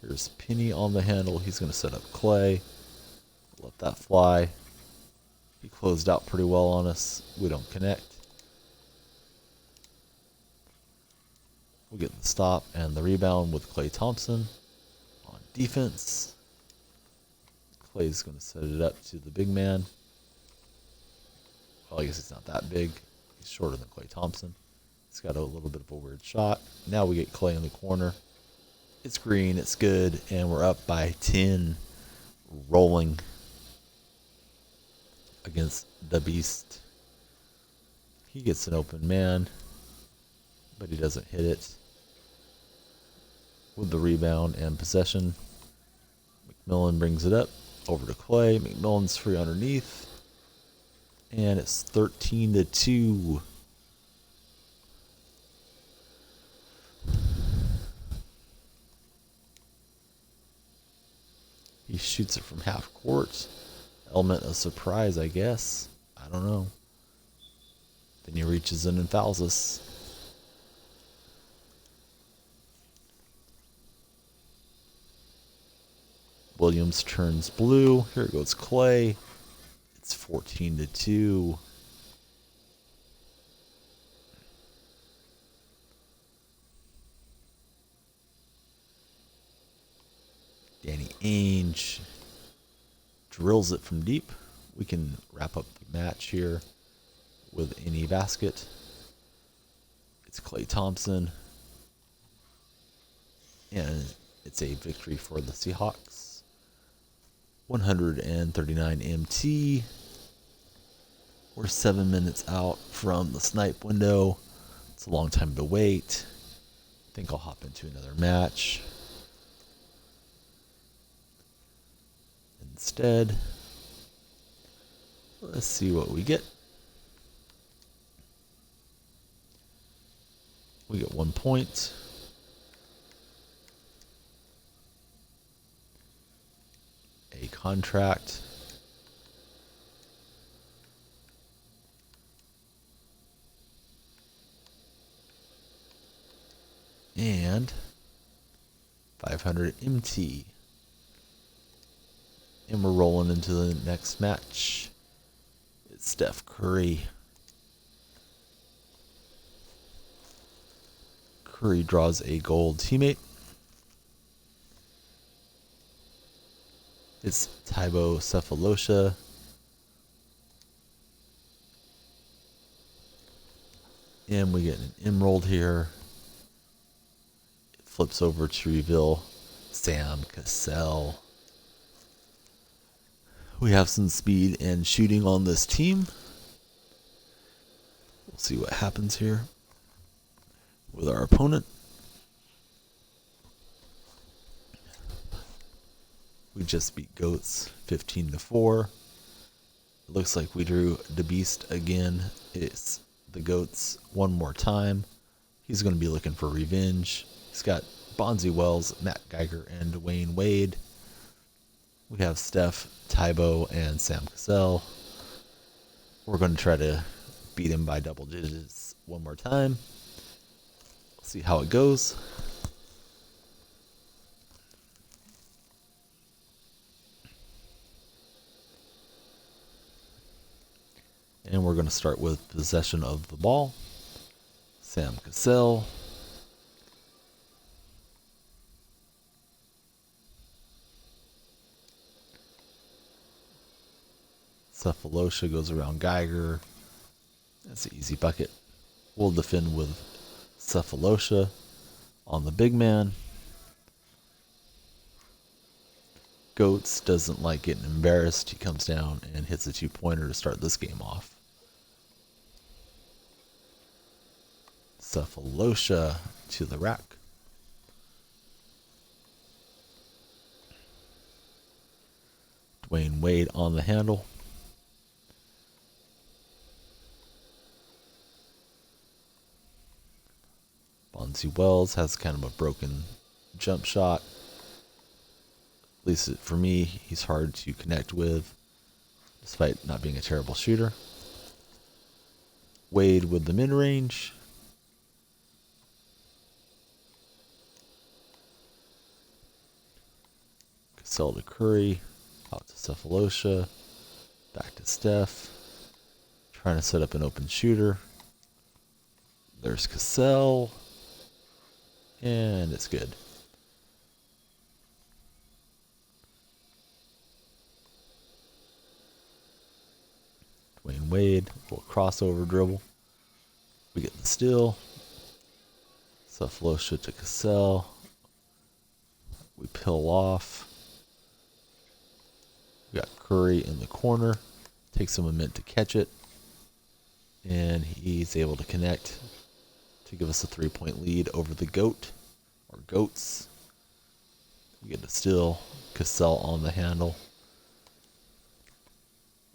Here's Penny on the handle. He's going to set up Clay. Let that fly. He closed out pretty well on us. We don't connect. We get the stop and the rebound with Klay Thompson on defense. Clay's going to set it up to the big man. Well, I guess he's not that big. He's shorter than Klay Thompson. He's got a little bit of a weird shot. Now we get Clay in the corner. It's green, it's good, and we're up by 10, rolling against the Beast. He gets an open man, but he doesn't hit it. With the rebound and possession, McMillan brings it up over to Clay. McMillan's free underneath, and it's 13-2. He shoots it from half court. Element of surprise, I guess. I don't know. Then he reaches in and fouls us. Williams turns blue. Here goes Clay. It's 14-2. Danny Ainge drills it from deep. We can wrap up the match here with any basket. It's Klay Thompson. And it's a victory for the Seahawks. 139 MT. We're 7 minutes out from the snipe window. It's a long time to wait. I think I'll hop into another match. Instead, let's see what we get. We get 1 point. A contract. And 500 MT. And we're rolling into the next match. It's Steph Curry. Curry draws a gold teammate. It's Tybo Cephalosha. And we get an emerald here. It flips over to reveal Sam Cassell. We have some speed and shooting on this team. We'll see what happens here with our opponent. We just beat Goats 15-4. It looks like we drew the Beast again. It's the Goats one more time. He's going to be looking for revenge. He's got Bonzi Wells, Matt Geiger, and Dwayne Wade. We have Steph, Tybo, and Sam Cassell. We're going to try to beat him by double digits one more time. We'll see how it goes. And we're going to start with possession of the ball. Sam Cassell. Cephalosha goes around Geiger. That's an easy bucket. We'll defend with Cephalosha on the big man. Goats doesn't like getting embarrassed. He comes down and hits a 2-pointer to start this game off. Cephalosha to the rack. Dwayne Wade on the handle. Bonzi Wells has kind of a broken jump shot. At least for me, he's hard to connect with, despite not being a terrible shooter. Wade with the mid-range. Cassell to Curry. Out to Cephalosha. Back to Steph. Trying to set up an open shooter. There's Cassell. And it's good. Dwayne Wade, a little crossover dribble. We get the steal. Cephalosha to Cassell. We peel off. We got Curry in the corner. Takes him a minute to catch it. And he's able to connect to give us a 3-point lead over the goat, or goats. We get a steal. Cassell on the handle.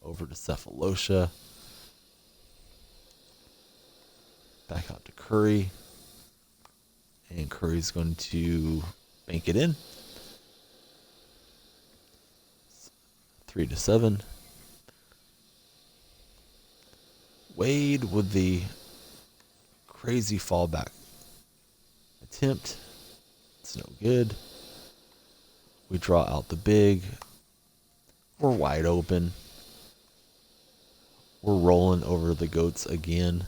Over to Cephalosha. Back out to Curry. And Curry's going to bank it in. 3-7. Wade with the crazy fallback attempt. It's no good. We draw out the big. We're wide open. We're rolling over the goats again.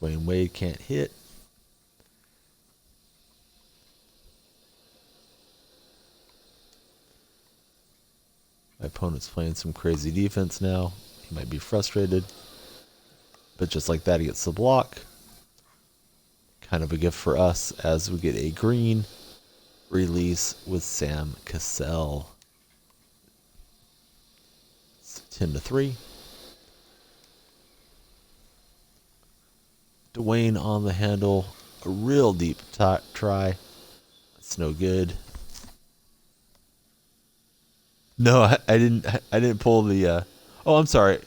Dwayne Wade can't hit. My opponent's playing some crazy defense now. He might be frustrated. But just like that, he gets the block. Kind of a gift for us as we get a green release with Sam Cassell. It's 10-3. Dwayne on the handle. A real deep try. It's no good. No, I didn't pull the. Oh, I'm sorry.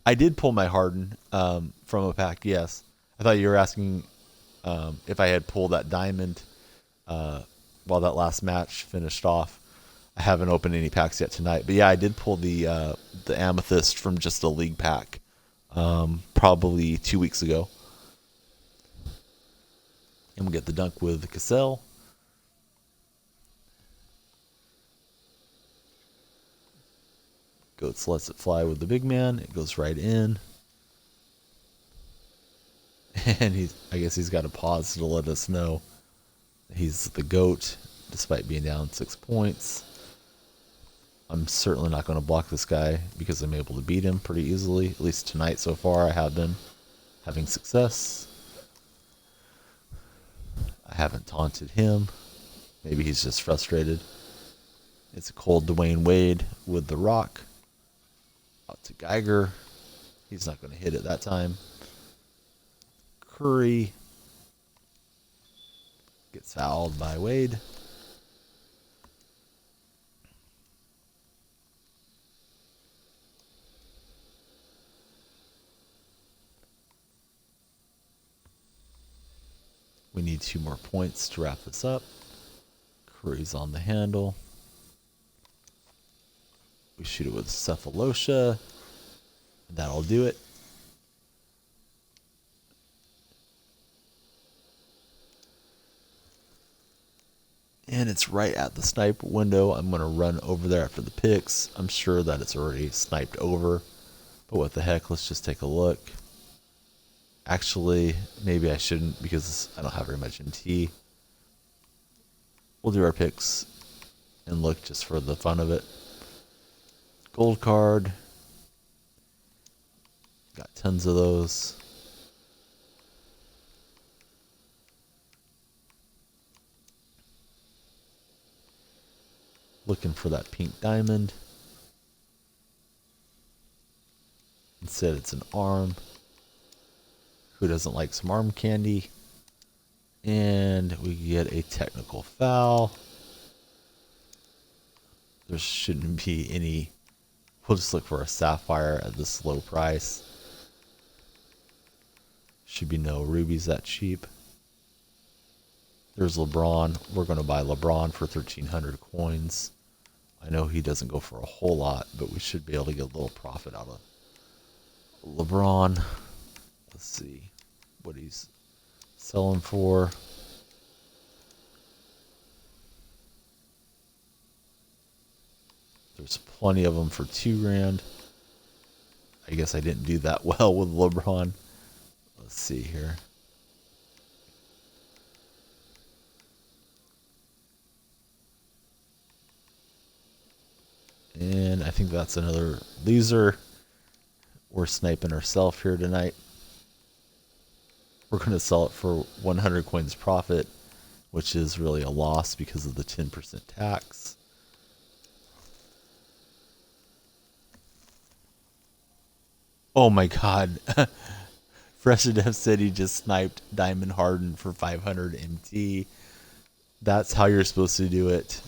I did pull my Harden from a pack. Yes, I thought you were asking if I had pulled that diamond while that last match finished off. I haven't opened any packs yet tonight, but yeah, I did pull the amethyst from just a league pack, probably 2 weeks ago. And we get the dunk with Cassell. Goats lets it fly with the big man. It goes right in. And I guess he's got a pause to let us know he's the GOAT, despite being down 6 points. I'm certainly not going to block this guy because I'm able to beat him pretty easily. At least tonight so far I have been having success. I haven't taunted him. Maybe he's just frustrated. It's a cold Dwayne Wade with the rock. Out to Geiger. He's not going to hit it that time. Curry gets fouled by Wade. We need 2 more points to wrap this up. Curry's on the handle. We shoot it with Cephalosha. That'll do it. And it's right at the snipe window. I'm going to run over there after the picks. I'm sure that it's already sniped over. But what the heck, let's just take a look. Actually, maybe I shouldn't because I don't have very much MT. We'll do our picks and look just for the fun of it. Gold card. Got tons of those. Looking for that pink diamond. Instead it's an arm. Who doesn't like some arm candy? And we get a technical foul. There shouldn't be any. We'll just look for a sapphire at this low price. Should be no rubies that cheap. There's LeBron. We're going to buy LeBron for 1,300 coins. I know he doesn't go for a whole lot, but we should be able to get a little profit out of LeBron. Let's see what he's selling for. There's plenty of them for $2,000. I guess I didn't do that well with LeBron. Let's see here. And I think that's another loser. We're sniping ourselves here tonight. We're going to sell it for 100 coins profit, which is really a loss because of the 10% tax. Oh my god. Freshedev said he just sniped Diamond Harden for 500 MT. That's how you're supposed to do it.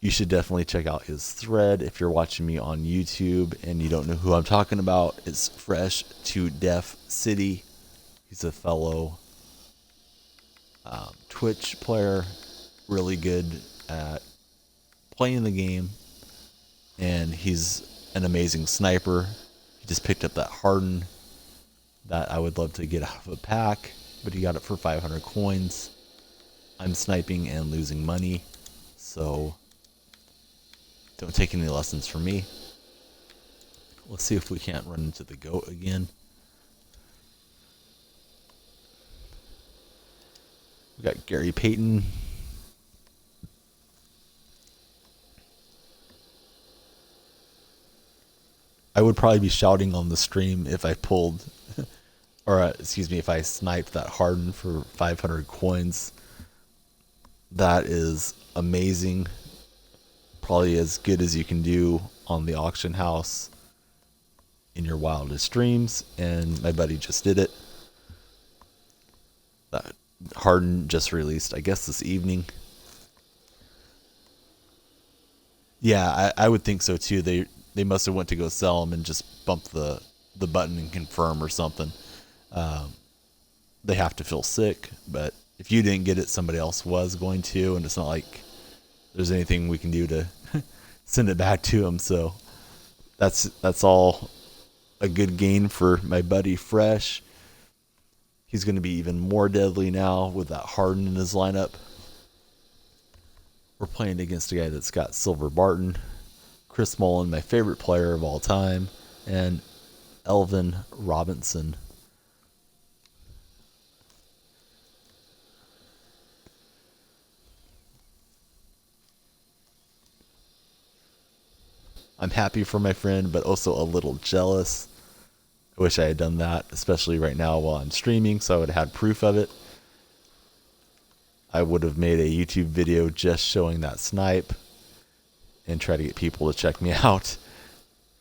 You should definitely check out his thread if you're watching me on YouTube and you don't know who I'm talking about. It's Fresh to Def City. He's a fellow Twitch player, really good at playing the game, and he's an amazing sniper. He just picked up that Harden that I would love to get out of a pack, but he got it for 500 coins. I'm sniping and losing money, so don't take any lessons from me. Let's see if we can't run into the goat again. We got Gary Payton. I would probably be shouting on the stream if I pulled, or excuse me, if I sniped that Harden for 500 coins. That is amazing. Probably as good as you can do on the auction house in your wildest dreams, and my buddy just did it. That Harden just released, I guess, this evening. Yeah, I would think so too. They must have went to go sell them and just bumped the button and confirm or something. They have to feel sick, but if you didn't get it, somebody else was going to, and it's not like there's anything we can do to send it back to them. So that's all a good gain for my buddy Fresh. He's going to be even more deadly now with that Harden in his lineup. We're playing against a guy that's got Silver Barton, Chris Mullen, my favorite player of all time, and Elvin Robinson. I'm happy for my friend, but also a little jealous. I wish I had done that, especially right now while I'm streaming, so I would have had proof of it. I would have made a YouTube video just showing that snipe and try to get people to check me out.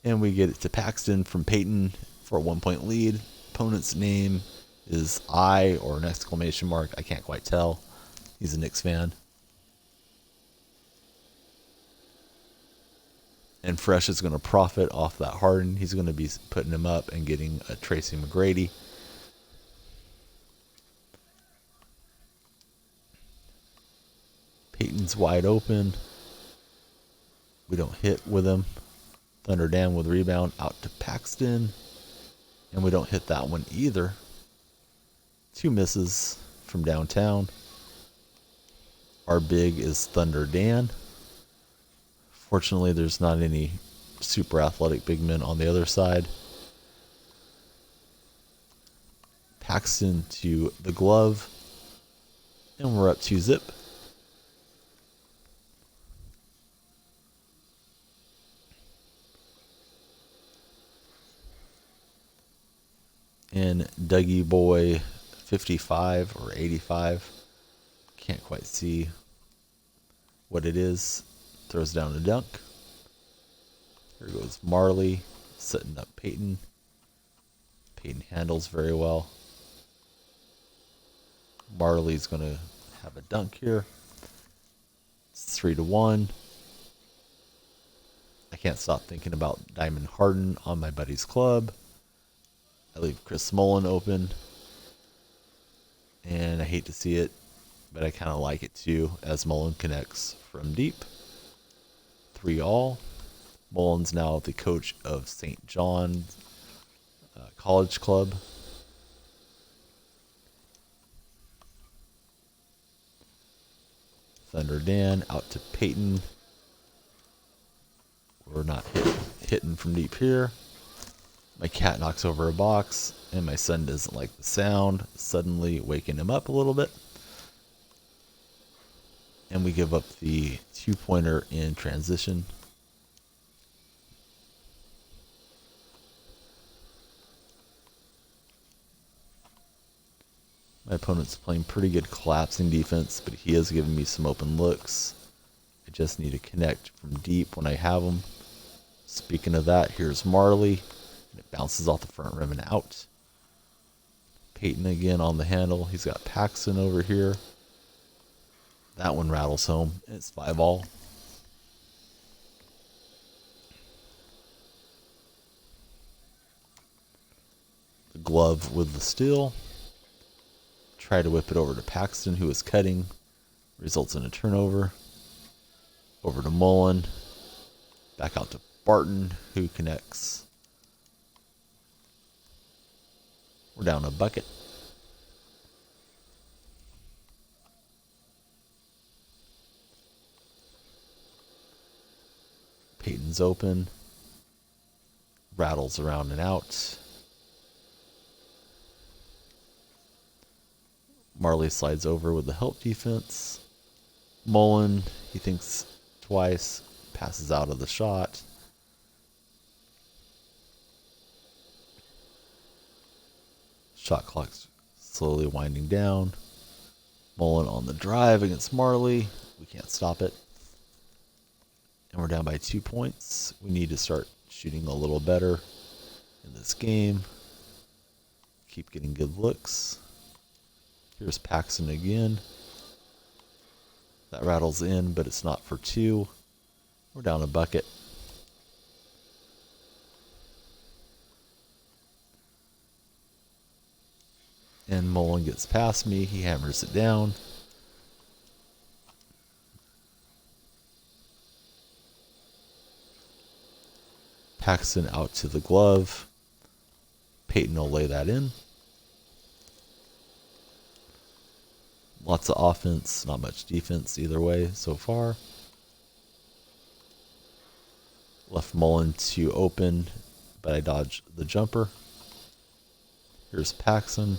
And we get it to Paxton from Peyton for a 1-point lead. Opponent's name is I or an exclamation mark. I can't quite tell. He's a Knicks fan. And Fresh is going to profit off that Harden. He's going to be putting him up and getting a Tracy McGrady. Peyton's wide open. We don't hit with him. Thunder Dan with rebound out to Paxton. And we don't hit that one either. 2 misses from downtown. Our big is Thunder Dan. Fortunately, there's not any super athletic big men on the other side. Paxton to the glove, and we're up 2-zip. And Dougie Boy 55 or 85, can't quite see what it is, throws down a dunk. Here goes Marley, setting up Peyton. Peyton handles very well. Marley's going to have a dunk here. It's 3-1. I can't stop thinking about Diamond Harden on my buddy's club. I leave Chris Mullen open. And I hate to see it, but I kind of like it too, as Mullen connects from deep. 3-all. Mullen's now the coach of St. John College Club. Thunder Dan out to Peyton. We're not hitting from deep here. My cat knocks over a box, and my son doesn't like the sound, suddenly waking him up a little bit. And we give up the 2-pointer in transition. My opponent's playing pretty good collapsing defense, but he has given me some open looks. I just need to connect from deep when I have them. Speaking of that, here's Marley. And it bounces off the front rim and out. Peyton again on the handle. He's got Paxton over here. That one rattles home. It's 5-all. The glove with the steal. Try to whip it over to Paxton, who is cutting. Results in a turnover. Over to Mullen. Back out to Barton, who connects. We're down a bucket. Peyton's open. Rattles around and out. Marley slides over with the help defense. Mullen, he thinks twice, passes out of the shot. Shot clock's slowly winding down. Mullen on the drive against Marley. We can't stop it. And we're down by 2 points. We need to start shooting a little better in this game. Keep getting good looks. Here's Paxton again. That rattles in, but it's not for 2. We're down a bucket. And Mullen gets past me. He hammers it down. Paxton out to the glove. Peyton will lay that in. Lots of offense, not much defense either way so far. Left Mullen to open, but I dodge the jumper. Here's Paxton.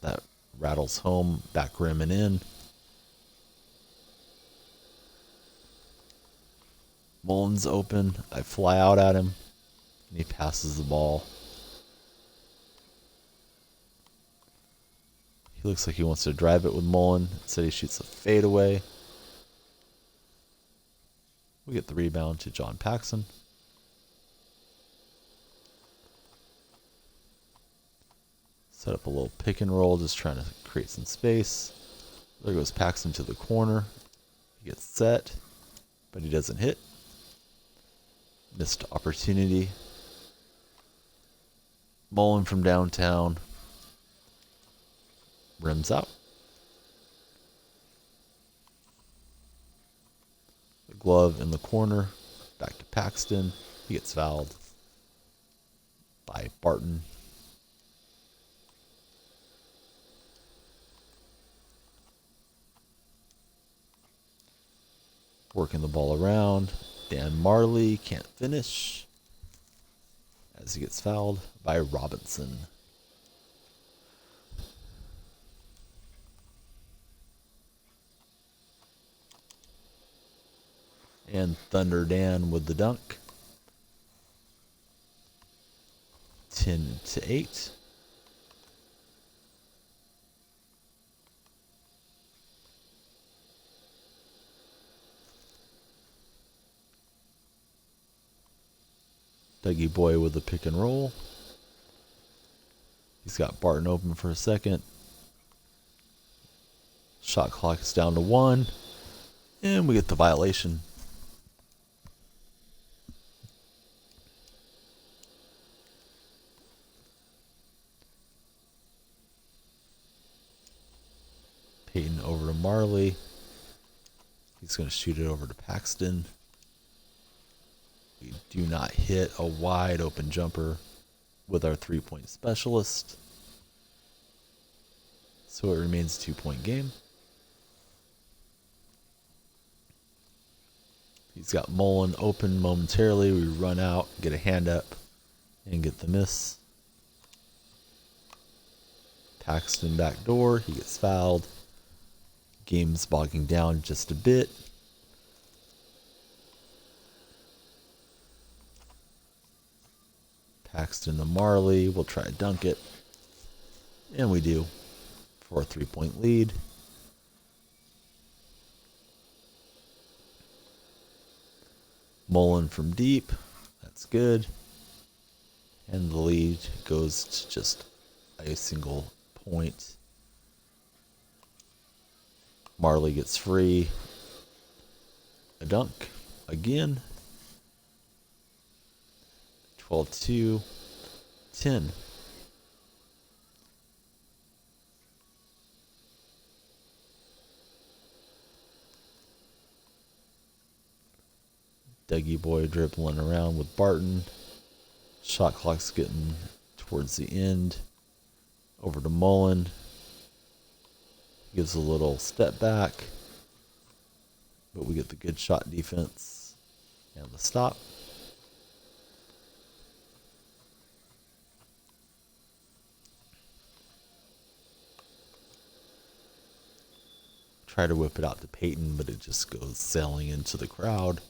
That rattles home, back rim and in. Mullen's open. I fly out at him, and he passes the ball. He looks like he wants to drive it with Mullen. Instead, he shoots a fadeaway. We get the rebound to John Paxson. Set up a little pick and roll, just trying to create some space. There goes Paxson to the corner. He gets set, but he doesn't hit. Missed opportunity. Mullen from downtown. Rims out. The glove in the corner. Back to Paxton. He gets fouled by Barton. Working the ball around. Dan Marley can't finish as he gets fouled by Robinson. And Thunder Dan with the dunk. 10-8. Dougie Boy with the pick and roll. He's got Barton open for a second. Shot clock is down to 1. And we get the violation. Peyton over to Marley. He's going to shoot it over to Paxton. We do not hit a wide open jumper with our 3-point specialist. So it remains a 2-point game. He's got Mullen open momentarily. We run out, get a hand up, and get the miss. Paxton back door. He gets fouled. Game's bogging down just a bit. Paxton to Marley. We'll try to dunk it. And we do. For a 3-point lead. Mullen from deep. That's good. And the lead goes to just a single point. Marley gets free. A dunk again. 12-2. 10. Dougie Boy dribbling around with Barton. Shot clock's getting towards the end. Over to Mullen. Gives a little step back. But we get the good shot defense and the stop. Try to whip it out to Peyton, but it just goes sailing into the crowd.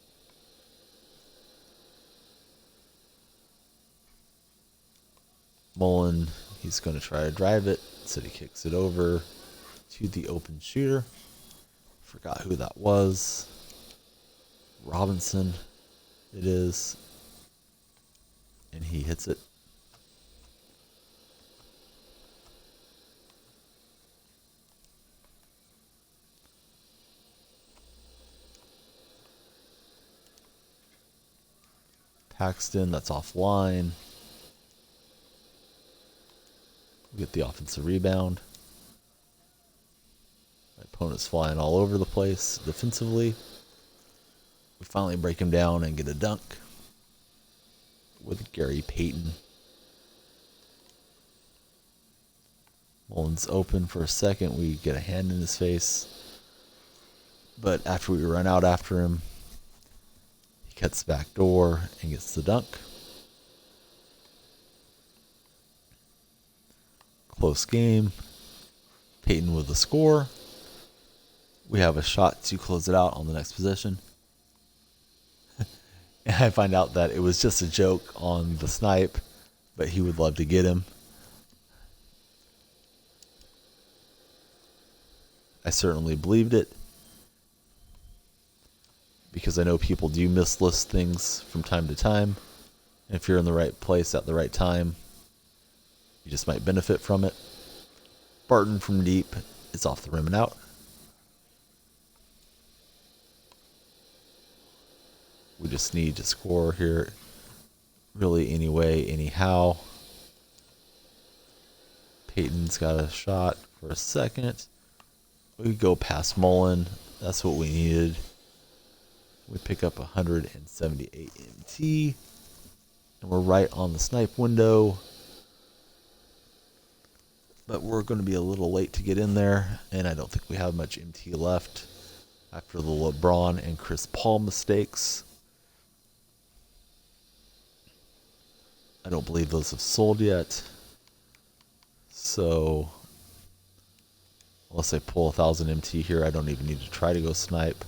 Mullen, he's going to try to drive it, so he kicks it over to the open shooter. Forgot who that was. Robinson, it is. And he hits it. Paxton, that's offline. We get the offensive rebound. My opponent's flying all over the place defensively. We finally break him down and get a dunk with Gary Payton. Mullen's open for a second. We get a hand in his face. But after we run out after him, he cuts back door and gets the dunk. Close game. Peyton with the score. We have a shot to close it out on the next possession. And I find out that it was just a joke on the snipe, but he would love to get him. I certainly believed it, because I know people do mislist things from time to time. And if you're in the right place at the right time, you just might benefit from it. Barton from deep. It's off the rim and out. We just need to score here really anyway, anyhow. Peyton's got a shot for a second. We go past Mullen. That's what we needed. We pick up 178 MT. And we're right on the snipe window. But we're going to be a little late to get in there, and I don't think we have much MT left. after the LeBron and Chris Paul mistakes. I don't believe those have sold yet. So, unless I pull 1,000 MT here, I don't even need to try to go snipe.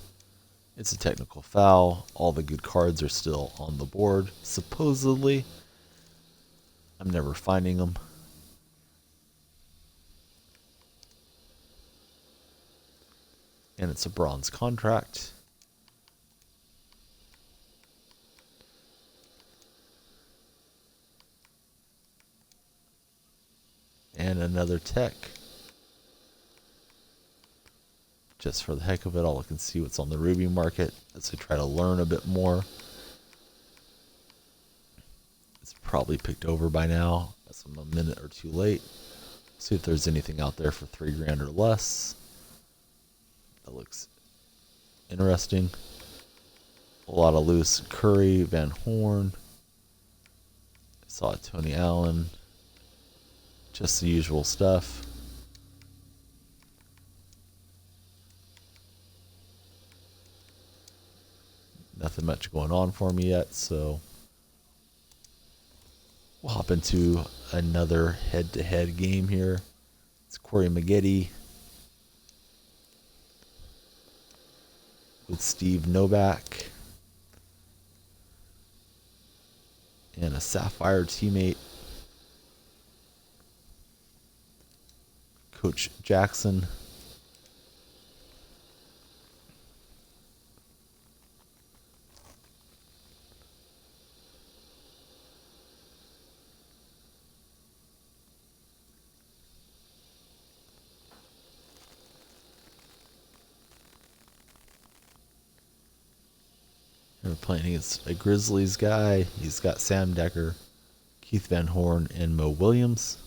It's a technical foul. All the good cards are still on the board, supposedly. I'm never finding them. And it's a bronze contract. And another tech. Just for the heck of it, I'll look and see what's on the ruby market as I try to learn a bit more. It's probably picked over by now, as I'm a minute or two late. See if there's anything out there for $3,000 or less. That looks interesting. A lot of loose Curry, Van Horn. I saw Tony Allen. Just the usual stuff. Nothing much going on for me yet, so we'll hop into another head-to-head game here. It's Corey Maggette with Steve Novak and a Sapphire teammate, Coach Jackson. We're playing against a Grizzlies guy. He's got Sam Decker, Keith Van Horn, and Mo Williams.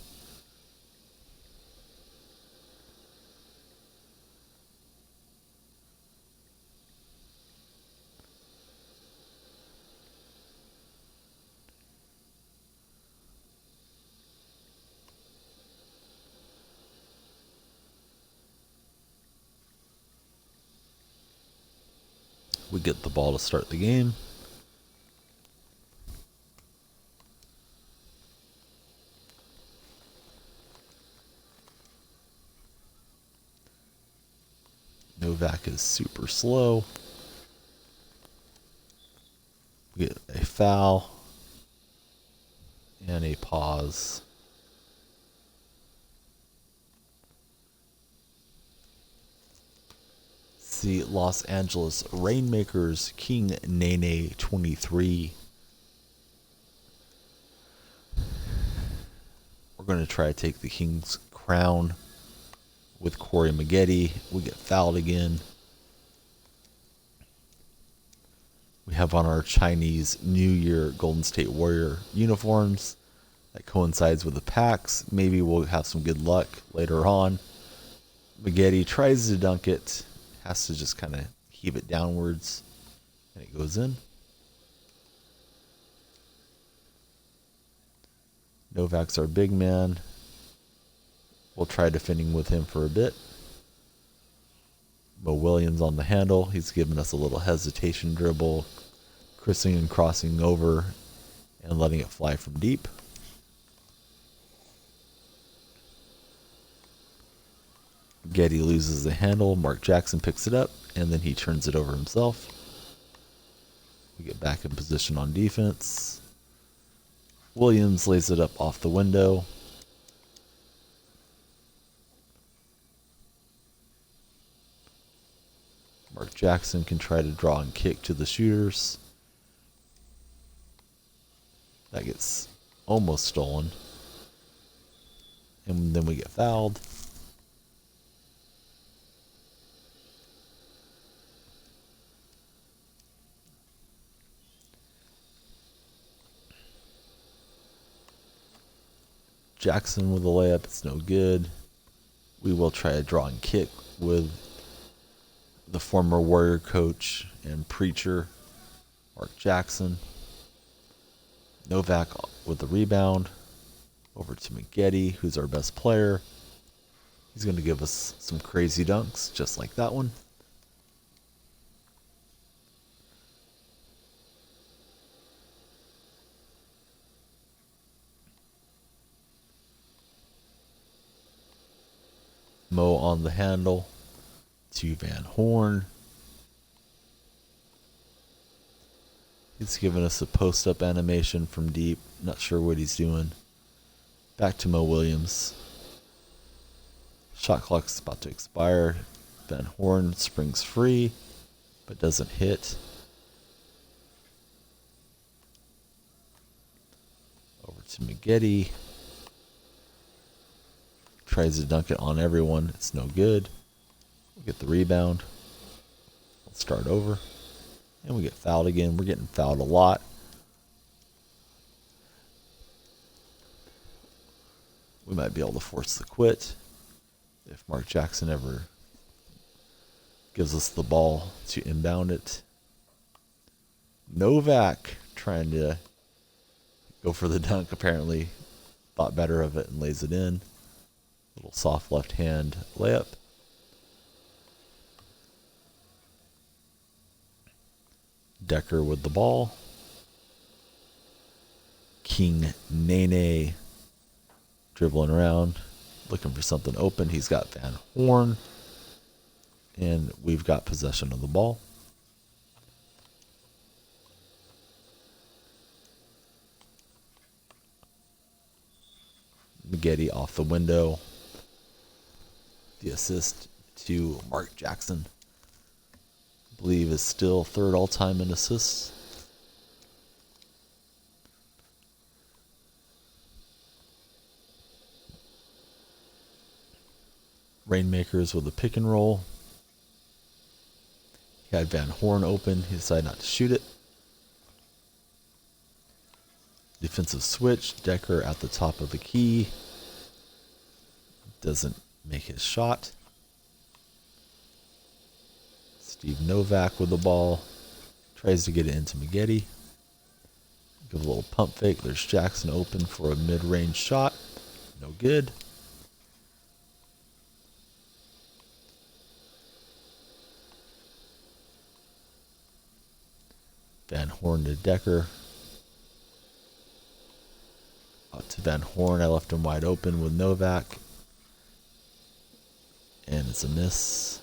We get the ball to start the game. Novak is super slow. We get a foul and a pause. The Los Angeles Rainmakers, King Nene 23. We're going to try to take the King's crown with Corey Maggette. We get fouled again. We have on our Chinese New Year Golden State Warrior uniforms. That coincides with the packs. Maybe we'll have some good luck later on. Maggette tries to dunk it. Has to just kind of heave it downwards, and it goes in. Novak's our big man. We'll try defending with him for a bit. Mo Williams on the handle. He's given us a little hesitation dribble, crissing and crossing over and letting it fly from deep. Getty loses the handle. Mark Jackson picks it up, and then he turns it over himself. We get back in position on defense. Williams lays it up off the window. Mark Jackson can try to draw and kick to the shooters. That gets almost stolen. And then we get fouled. Jackson with a layup, it's no good. We will try a draw and kick with the former Warrior coach and preacher, Mark Jackson. Novak with the rebound. Over to Maggette, who's our best player. He's going to give us some crazy dunks, just like that one. Mo on the handle to Van Horn. He's giving us a post-up animation from deep. Not sure what he's doing. Back to Mo Williams. Shot clock's about to expire. Van Horn springs free, but doesn't hit. Over to Maggette. Tries to dunk it on everyone. It's no good. We get the rebound. Let's start over. And we get fouled again. We're getting fouled a lot. We might be able to force the quit if Mark Jackson ever gives us the ball to inbound it. Novak trying to go for the dunk, apparently thought better of it and lays it in. Little soft left hand layup. Decker with the ball. King Nene dribbling around, looking for something open. He's got Van Horn. And we've got possession of the ball. Maggette off the window. The assist to Mark Jackson. I believe is still third all-time in assists. Rainmakers with a pick and roll. He had Van Horn open. He decided not to shoot it. Defensive switch. Decker at the top of the key. Doesn't make his shot. Steve Novak with the ball. Tries to get it into Maggette. Give a little pump fake. There's Jackson open for a mid-range shot. No good. Van Horn to Decker. Out to Van Horn. I left him wide open with Novak. And it's a miss.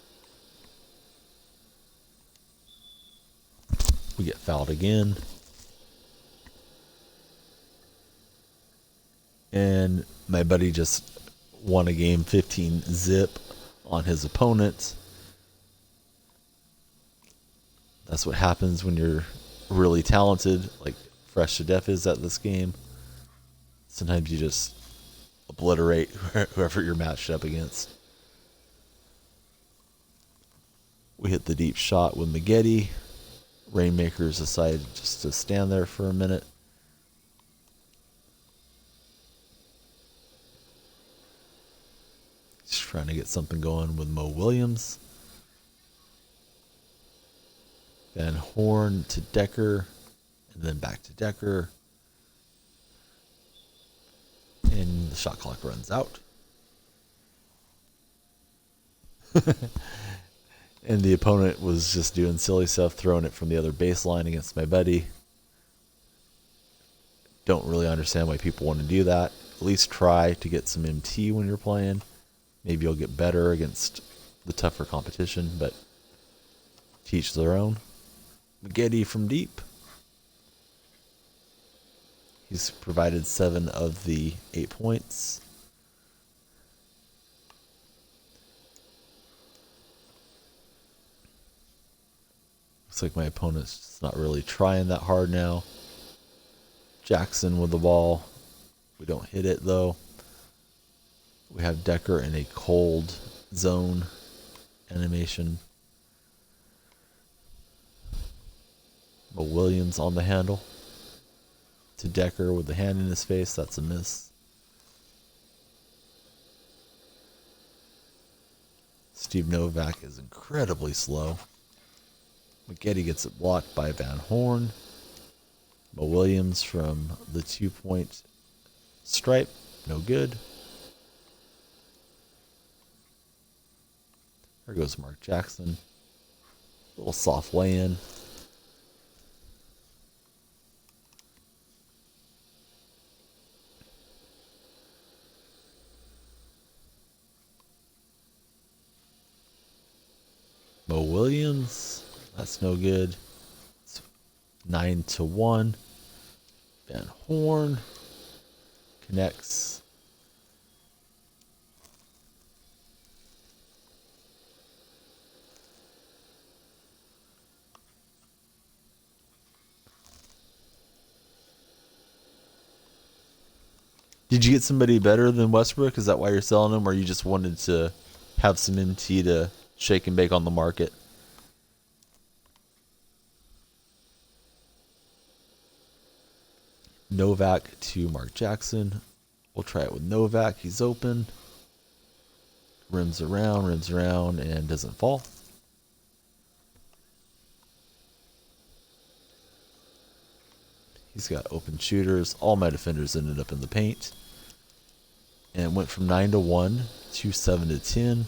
We get fouled again. And my buddy just won a game 15 zip on his opponent. That's what happens when you're really talented, like Fresh to Death is at this game. Sometimes you just obliterate whoever you're matched up against. We hit the deep shot with Maggette. Rainmakers decided just to stand there for a minute. Just trying to get something going with Mo Williams. Van Horn to Decker, and then back to Decker. And the shot clock runs out. And the opponent was just doing silly stuff, throwing it from the other baseline against my buddy. Don't really understand why people want to do that. At least try to get some MT when you're playing. Maybe you'll get better against the tougher competition, but teach their own. Maggette from deep. He's provided 7 of the 8 points. Looks like my opponent's just not really trying that hard now. Jackson with the ball. We don't hit it though. We have Decker in a cold zone animation. Mo Williams on the handle. To Decker with the hand in his face. That's a miss. Steve Novak is incredibly slow. Maggette gets it blocked by Van Horn. Mo Williams from the 2-point stripe. No good. There goes Mark Jackson. Little soft lay-in. Mo Williams. That's no good. It's 9-1. Van Horn connects. Did you get somebody better than Westbrook? Is that why you're selling him, or you just wanted to have some MT to shake and bake on the market? Novak to Mark Jackson. We'll try it with Novak. He's open. Rims around, and doesn't fall. He's got open shooters. All my defenders ended up in the paint. And it went from 9-1 to 7-10.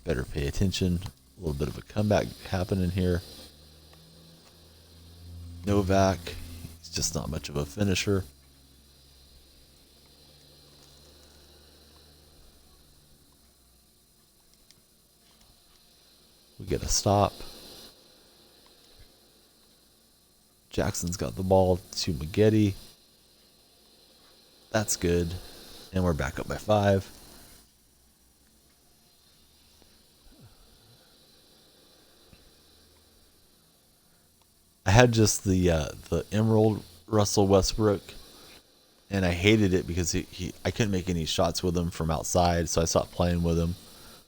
Better pay attention. A little bit of a comeback happening here. Novak, he's just not much of a finisher. We get a stop. Jackson's got the ball to Maggette. That's good. And we're back up by 5. I had just the Emerald Russell Westbrook, and I hated it because I couldn't make any shots with him from outside, so I stopped playing with him.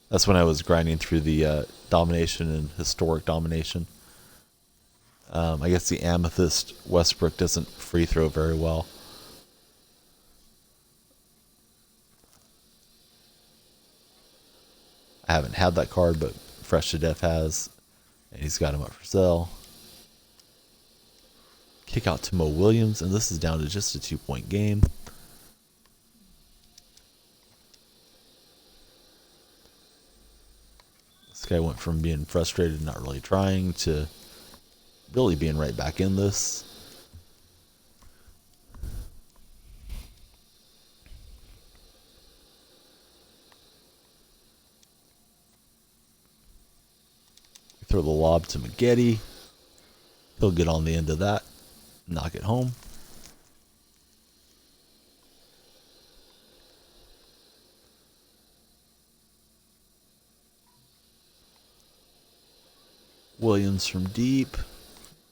That's when I was grinding through the domination and historic domination. I guess the Amethyst Westbrook doesn't free throw very well. I haven't had that card, but Fresh to Death has, and he's got him up for sale. Kick out to Mo Williams, and this is down to just a 2-point game. This guy went from being frustrated, not really trying, to really being right back in this. Throw the lob to Maggette. He'll get on the end of that, knock it home. Williams from deep.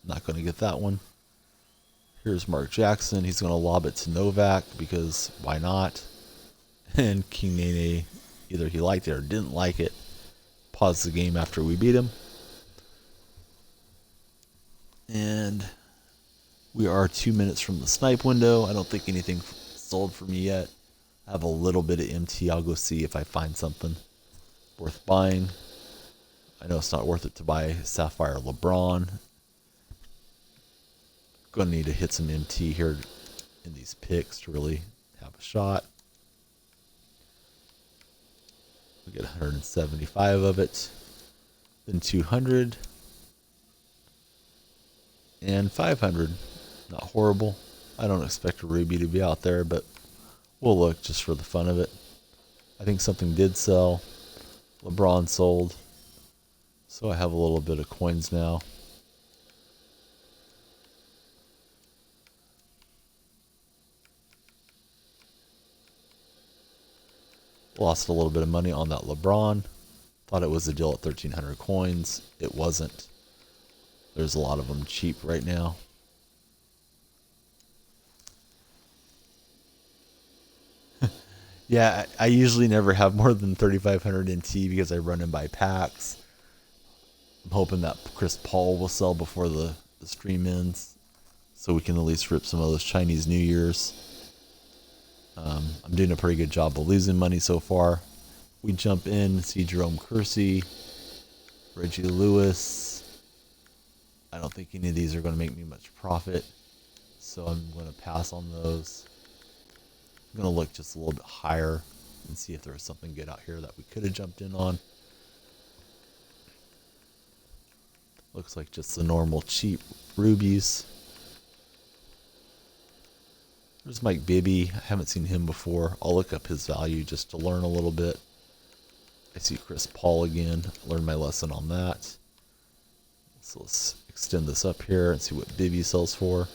Not going to get that one. Here's Mark Jackson. He's going to lob it to Novak because why not? And King Nene, either he liked it or didn't like it. Paused the game after we beat him. And we are 2 minutes from the snipe window. I don't think anything sold for me yet. I have a little bit of MT. I'll go see if I find something worth buying. I know it's not worth it to buy Sapphire LeBron. Gonna need to hit some MT here in these picks to really have a shot. We get 175 of it. Then 200. And 500. Not horrible. I don't expect a Ruby to be out there, but we'll look just for the fun of it. I think something did sell. LeBron sold. So I have a little bit of coins now. Lost a little bit of money on that LeBron. Thought it was a deal at 1,300 coins. It wasn't. There's a lot of them cheap right now. Yeah, I usually never have more than 3,500 in T because I run in by packs. I'm hoping that Chris Paul will sell before the stream ends, so we can at least rip some of those Chinese New Year's. I'm doing a pretty good job of losing money so far. We jump in, see Jerome Kersey, Reggie Lewis. I don't think any of these are going to make me much profit, so I'm going to pass on those. I'm going to look just a little bit higher and see if there's something good out here that we could have jumped in on. Looks like just the normal cheap rubies. There's Mike Bibby. I haven't seen him before. I'll look up his value just to learn a little bit. I see Chris Paul again. I learned my lesson on that. So let's extend this up here and see what Bibby sells for.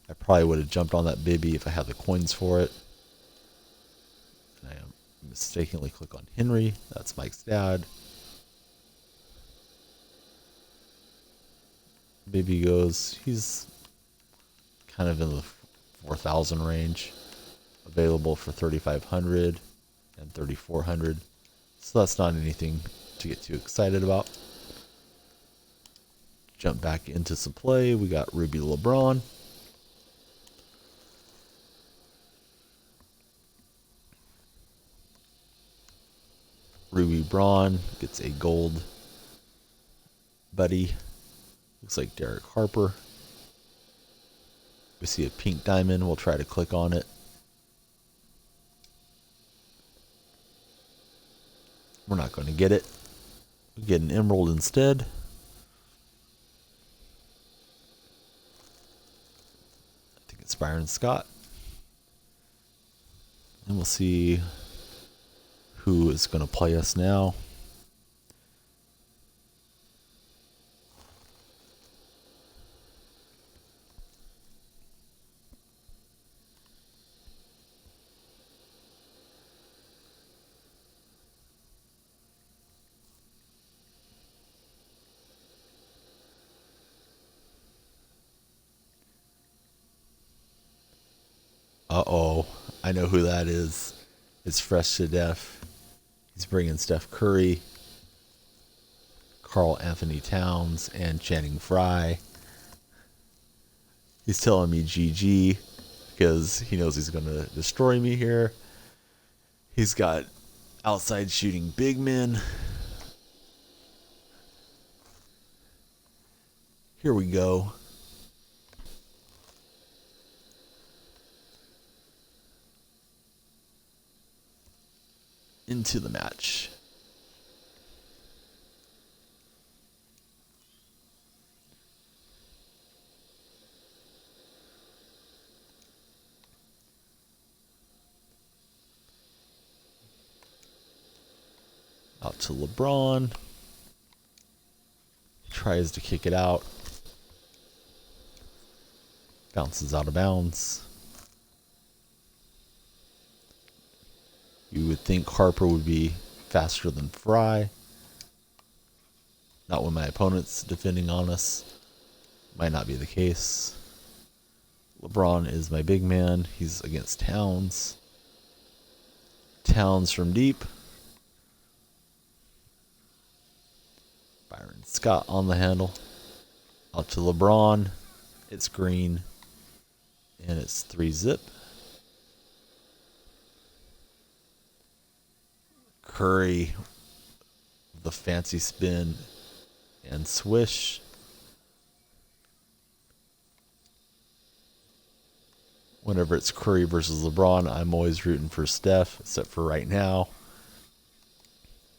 I probably would have jumped on that Bibby if I had the coins for it. And I mistakenly click on Henry. That's Mike's dad. Bibby goes, he's kind of in the 4,000 range. Available for 3,500 and 3,400. So that's not anything to get too excited about. Jump back into some play. We got Ruby LeBron. Ruby Braun gets a gold buddy. Looks like Derek Harper. We see a pink diamond. We'll try to click on it. We're not going to get it. We get an emerald instead. I think it's Byron Scott. And we'll see who is going to play us now. Uh-oh, I know who that is. It's Fresh to Death. He's bringing Steph Curry, Karl Anthony Towns, and Channing Frye. He's telling me GG because he knows he's going to destroy me here. He's got outside shooting big men. Here we go. Into the match. Out to LeBron. Tries to kick it out. Bounces out of bounds. You would think Harper would be faster than Fry. Not when my opponent's defending on us. Might not be the case. LeBron is my big man. He's against Towns. Towns from deep. Byron Scott on the handle. Out to LeBron. It's green. And it's 3-zip. Curry, the fancy spin and swish. Whenever it's Curry versus LeBron, I'm always rooting for Steph, except for right now.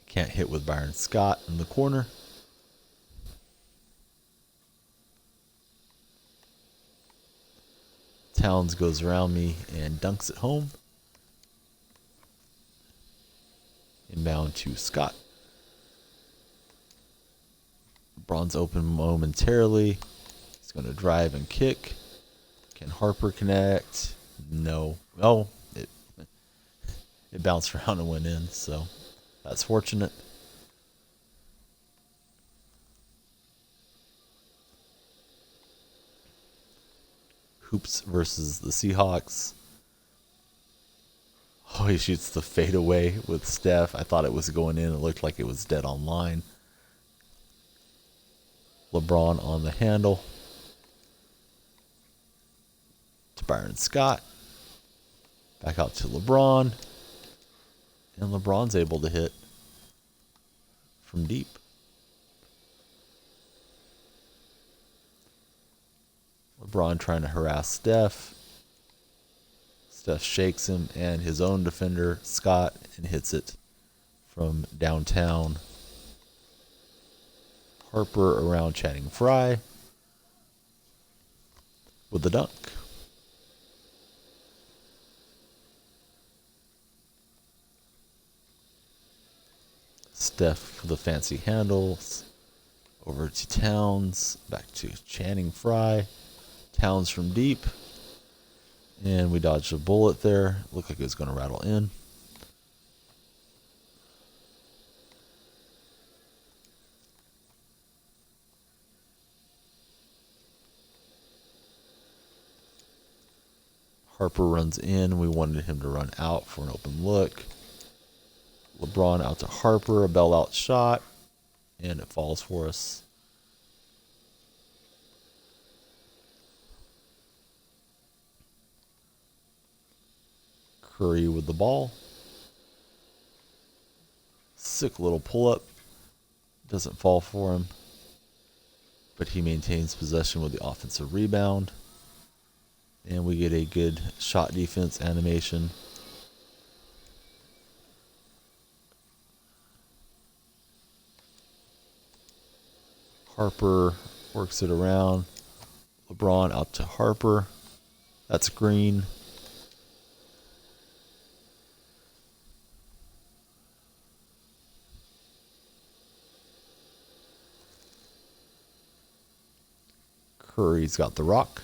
Can't hit with Byron Scott in the corner. Towns goes around me and dunks it home. Inbound to Scott. LeBron's open momentarily. He's going to drive and kick. Can Harper connect? No. Oh, it bounced around and went in, so that's fortunate. Hoops versus the Seahawks. Oh, he shoots the fadeaway with Steph. I thought it was going in. It looked like it was dead on line. LeBron on the handle. To Byron Scott. Back out to LeBron. And LeBron's able to hit from deep. LeBron trying to harass Steph. Steph shakes him and his own defender, Scott, and hits it from downtown. Harper around Channing Frye with the dunk. Steph for the fancy handles. Over to Towns. Back to Channing Frye. Towns from deep. And we dodged a bullet there. Looked like it was going to rattle in. Harper runs in. We wanted him to run out for an open look. LeBron out to Harper. A bell out shot. And it falls for us. Curry with the ball. Sick little pull-up. Doesn't fall for him. But he maintains possession with the offensive rebound. And we get a good shot defense animation. Harper works it around. LeBron out to Harper. That's Green. Curry's got the rock.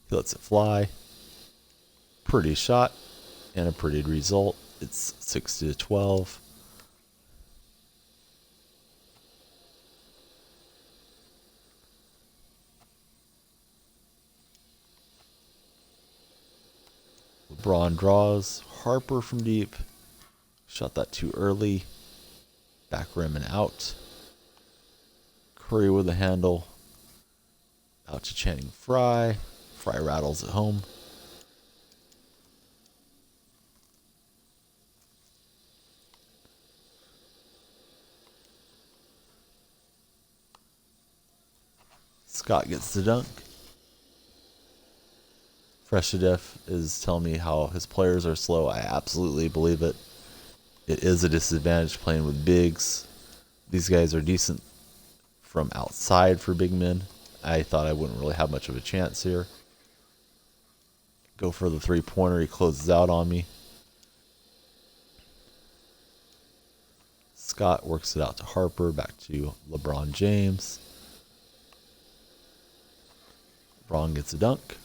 He lets it fly. Pretty shot and a pretty result. It's 6-12. LeBron draws. Harper from deep. Shot that too early. Back rim and out. Curry with the handle. Out to Channing Frye. Frye rattles it home. Scott gets the dunk. Fresh to Death is telling me how his players are slow. I absolutely believe it. It is a disadvantage playing with bigs. These guys are decent from outside for big men. I thought I wouldn't really have much of a chance here. Go for the three-pointer. He closes out on me. Scott works it out to Harper. Back to LeBron James. LeBron gets a dunk.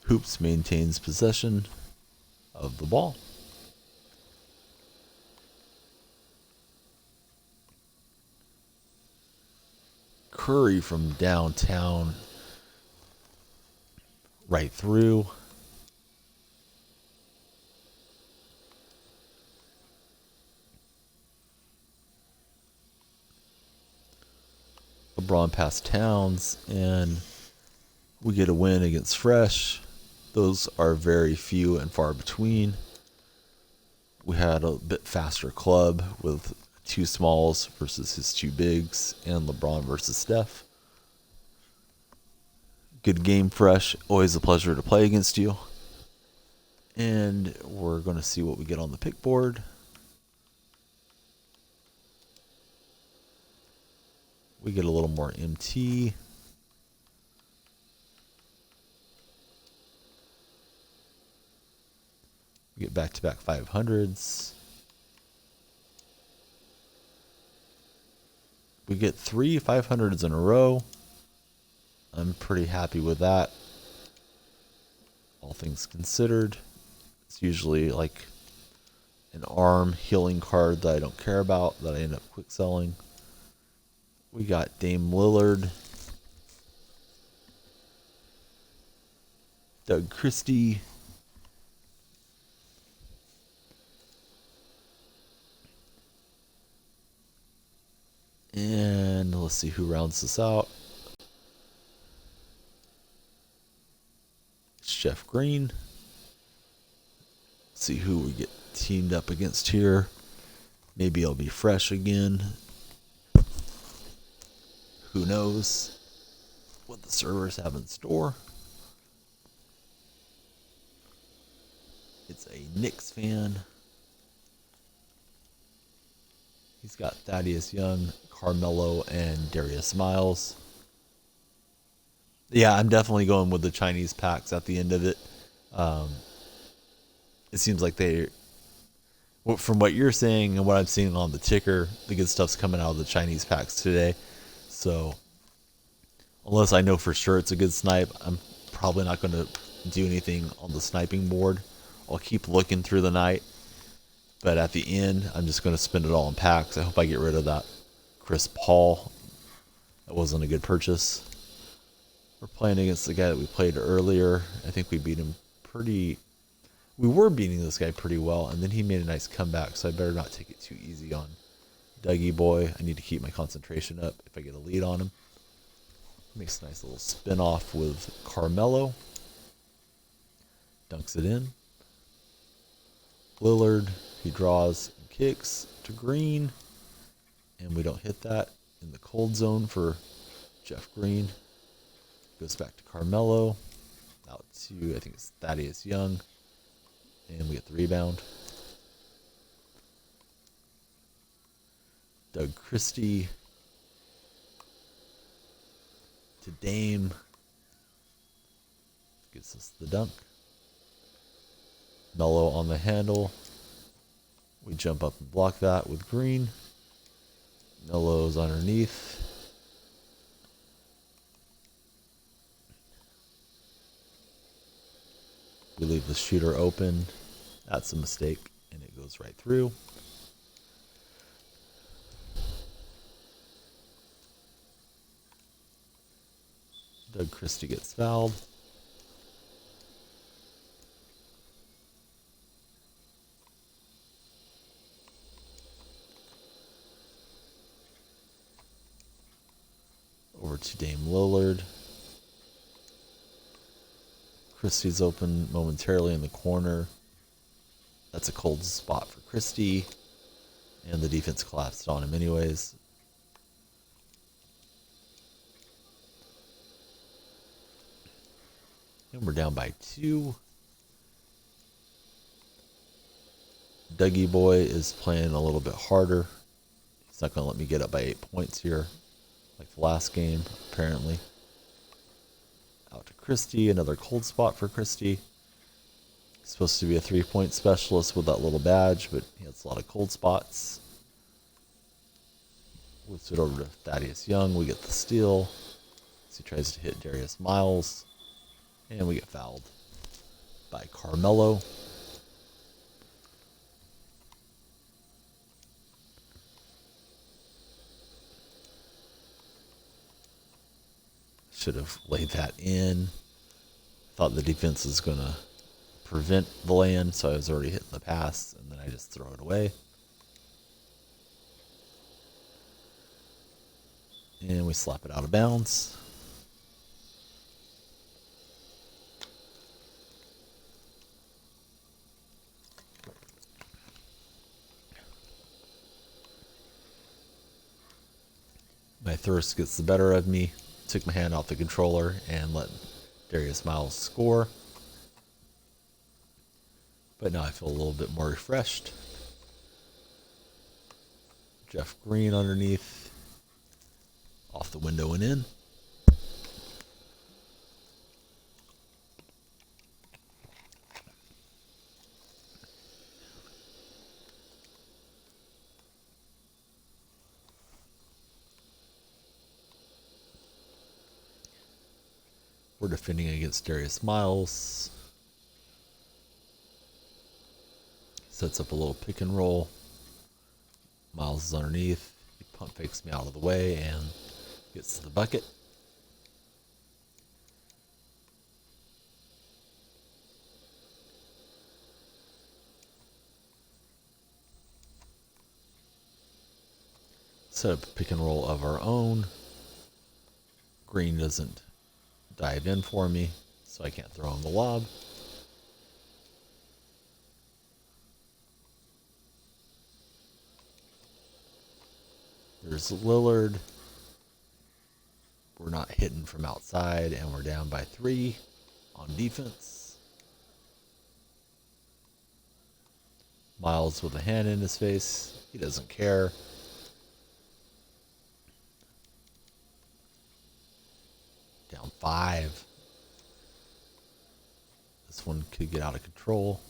Hoops maintains possession of the ball. Curry from downtown, right through. LeBron past Towns, and we get a win against Fresh. Those are very few and far between. We had a bit faster club with two smalls versus his two bigs, and LeBron versus Steph. Good game, Fresh. Always a pleasure to play against you. And we're going to see what we get on the pick board. We get a little more MT. We get back-to-back 500s. We get 3 500s in a row. I'm pretty happy with that. All things considered. It's usually like an arm healing card that I don't care about, that I end up quick selling. We got Dame Lillard. Doug Christie. And let's see who rounds this out. It's Jeff Green. Let's see who we get teamed up against here. Maybe I'll be Fresh again. Who knows what the servers have in store. It's a Knicks fan. He's got Thaddeus Young, Carmelo, and Darius Miles. Yeah, I'm definitely going with the Chinese packs at the end of it. Um, it seems like from what you're saying and what I'm seeing on the ticker, the good stuff's coming out of the Chinese packs today. So unless I know for sure it's a good snipe, I'm probably not going to do anything on the sniping board. I'll keep looking through the night, but at the end, I'm just going to spend it all in packs. I hope I get rid of that Chris Paul. That wasn't a good purchase. We're playing against the guy that we played earlier. I think we beat him pretty... We were beating this guy pretty well, and then he made a nice comeback, so I better not take it too easy on Dougie Boy. I need to keep my concentration up if I get a lead on him. Makes a nice little spin off with Carmelo. Dunks it in. Lillard, he draws and kicks to Green, and we don't hit that in the cold zone for Jeff Green. Goes back to Carmelo, out to, I think it's Thaddeus Young, and we get the rebound. Doug Christie to Dame, gets us the dunk. Melo on the handle. We jump up and block that with Green. Melo's underneath. We leave the shooter open. That's a mistake, and it goes right through. Doug Christie gets fouled. Over to Dame Lillard. Christie's open momentarily in the corner. That's a cold spot for Christie. And the defense collapsed on him anyways. And we're down by 2. Dougie Boy is playing a little bit harder. He's not going to let me get up by 8 points here, like the last game, apparently. Out to Christie, another cold spot for Christie. He's supposed to be a 3-point specialist with that little badge, but he has a lot of cold spots. Whips it over to Thaddeus Young. We get the steal. As he tries to hit Darius Miles. And we get fouled by Carmelo. Should have laid that in. Thought the defense was going to prevent the land, so I was already hitting the pass, and then I just throw it away. And we slap it out of bounds. My thirst gets the better of me. Took my hand off the controller and let Darius Miles score. But now I feel a little bit more refreshed. Jeff Green underneath. Off the window and in. We're defending against Darius Miles. Sets up a little pick and roll. Miles is underneath. He pump fakes me out of the way and gets to the bucket. Set up a pick and roll of our own. Green doesn't dive in for me, so I can't throw him the lob. There's Lillard. We're not hitting from outside, and we're down by 3 on defense. Miles with a hand in his face. He doesn't care. Down 5. This one could get out of control.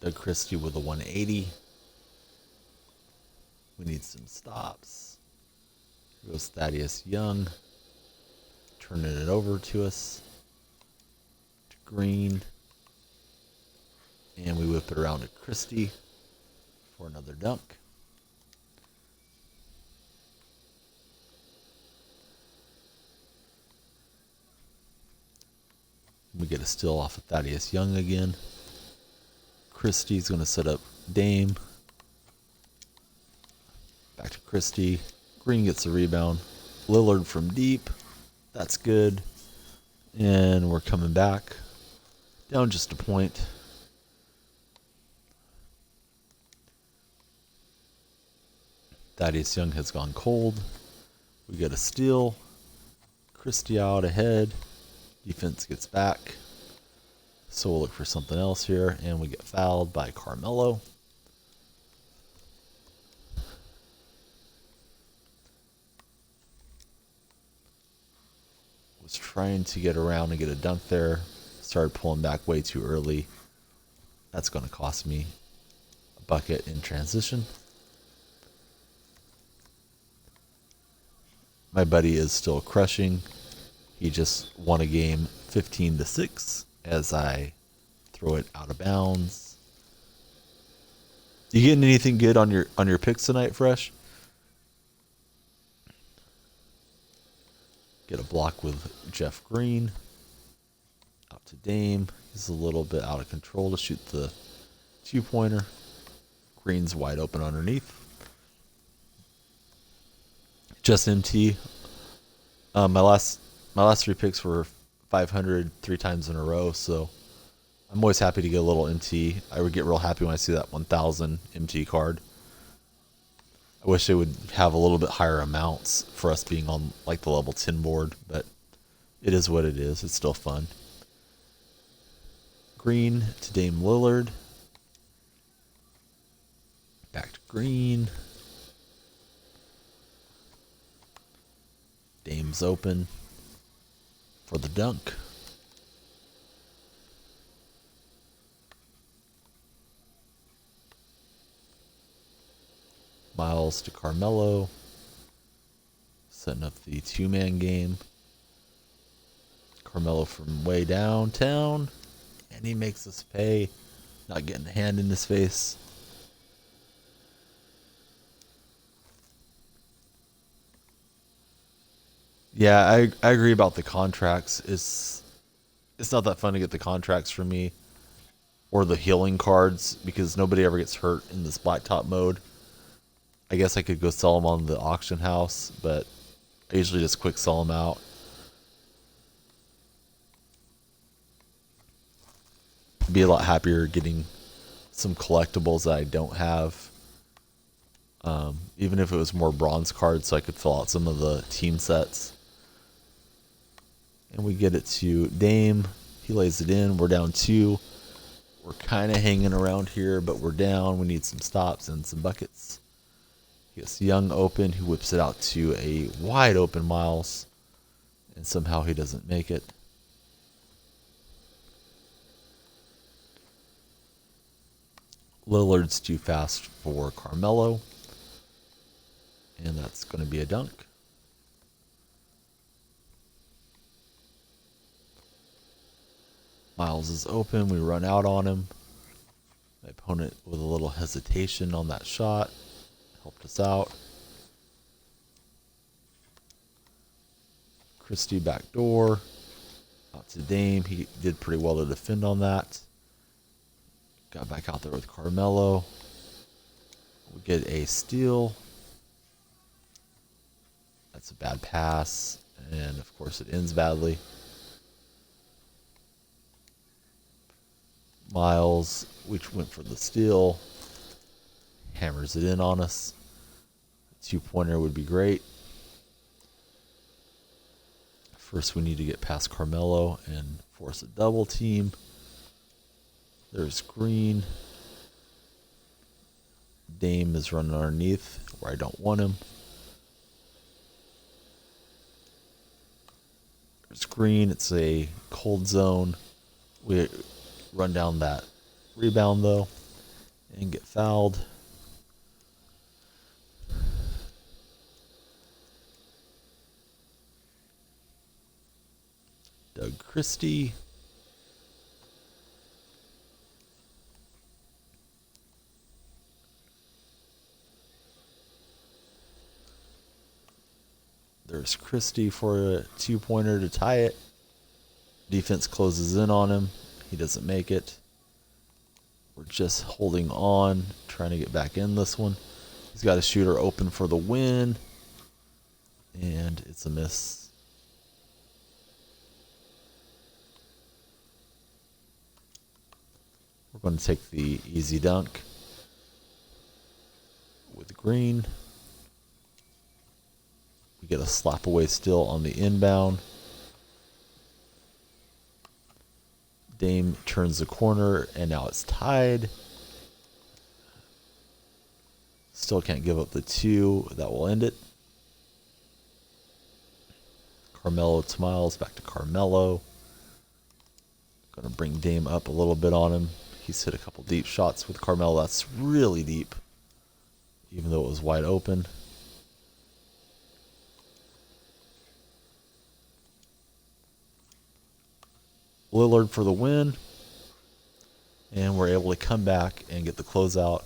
Doug Christie with a 180. We need some stops. Here goes Thaddeus Young. Turning it over to us. To Green. And we whip it around to Christie for another dunk. We get a steal off of Thaddeus Young again. Christie's going to set up Dame. Back to Christie. Green gets the rebound. Lillard from deep. That's good. And we're coming back. Down just a point. Thaddeus Young has gone cold. We get a steal. Christie out ahead. Defense gets back. So we'll look for something else here. And we get fouled by Carmelo. Was trying to get around and get a dunk there. Started pulling back way too early. That's going to cost me a bucket in transition. My buddy is still crushing. He just won a game 15-6 as I throw it out of bounds. You getting anything good on your picks tonight, Fresh? Get a block with Jeff Green. Out to Dame. He's a little bit out of control to shoot the 2-pointer. Green's wide open underneath. Just MT. My last 3 picks were 500 3 times in a row, so I'm always happy to get a little MT. I would get real happy when I see that 1000 MT card. I wish they would have a little bit higher amounts for us being on like the level 10 board, but it is what it is. It's still fun. Green to Dame Lillard. Back to Green. Dame's open for the dunk. Miles to Carmelo. Setting up the 2-man game. Carmelo from way downtown. And he makes us pay. Not getting a hand in his face. Yeah, I agree about the contracts. It's not that fun to get the contracts for me. Or the healing cards. Because nobody ever gets hurt in this blacktop mode. I guess I could go sell them on the auction house. But I usually just quick sell them out. Be a lot happier getting some collectibles that I don't have. Even if it was more bronze cards so I could fill out some of the team sets. And we get it to Dame. He lays it in. We're down 2. We're kind of hanging around here, but we're down. We need some stops and some buckets. He gets Young open, who whips it out to a wide open Miles. And somehow he doesn't make it. Lillard's too fast for Carmelo. And that's going to be a dunk. Miles is open. We run out on him. My opponent with a little hesitation on that shot. Helped us out. Christie back door. Out to Dame. He did pretty well to defend on that. Got back out there with Carmelo. We get a steal. That's a bad pass. And of course it ends badly. Miles, which went for the steal. Hammers it in on us. A 2-pointer would be great. First we need to get past Carmelo and force a double team. There's Green. Dame is running underneath where I don't want him. There's green. It's a cold zone. We run down that rebound though and get fouled. Doug Christie. There's Christie for a two-pointer to tie it. Defense closes in on him. He doesn't make it. We're just holding on, trying to get back in this one. He's got a shooter open for the win. And it's a miss. We're going to take the easy dunk with green. We get a slap away still on the inbound. Dame turns the corner, and now it's tied. Still can't give up the two. That will end it. Carmelo to Miles, back to Carmelo. Going to bring Dame up a little bit on him. He's hit a couple deep shots with Carmelo. That's really deep, even though it was wide open. Lillard for the win. And we're able to come back and get the closeout.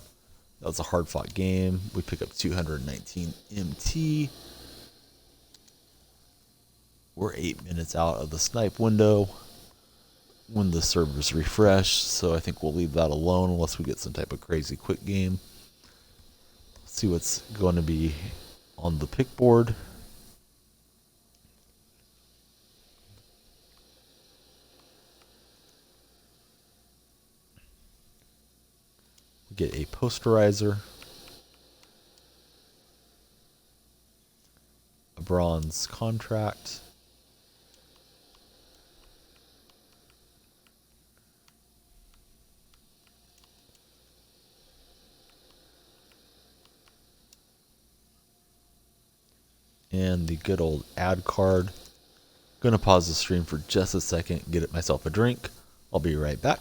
That was a hard-fought game. We pick up 219 MT. We're 8 minutes out of the snipe window when the servers refresh, so I think we'll leave that alone unless we get some type of crazy quick game. Let's see what's going to be on the pick board. We get a posterizer, a bronze contract, and the good old ad card. Gonna pause the stream for just a second, get myself a drink. I'll be right back.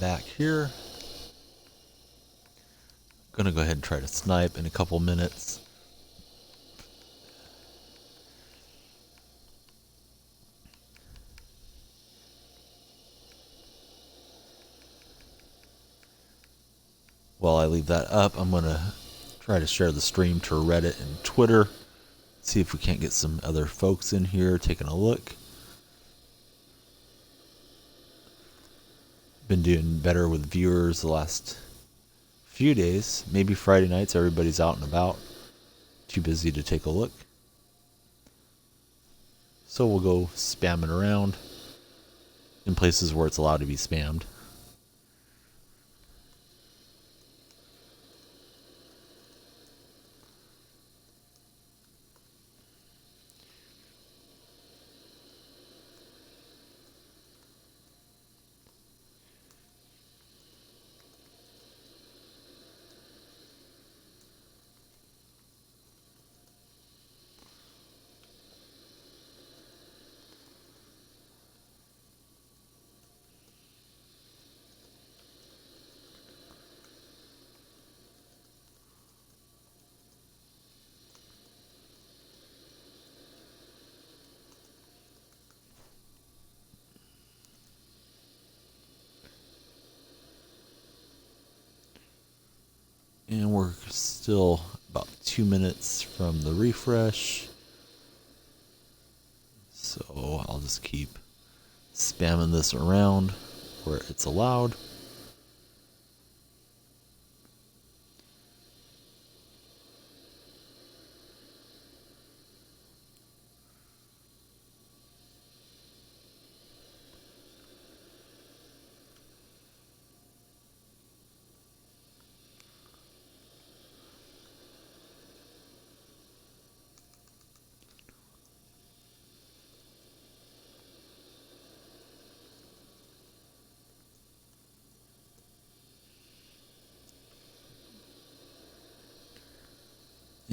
back here. Gonna go ahead and try to snipe in a couple minutes. While I leave that up, I'm gonna try to share the stream to Reddit and Twitter. See if we can't get some other folks in here taking a look. Been doing better with viewers the last few days. Maybe Friday nights everybody's out and about. Too busy to take a look. So we'll go spamming around in places where it's allowed to be spammed. And we're still about 2 minutes from the refresh. So I'll just keep spamming this around where it's allowed.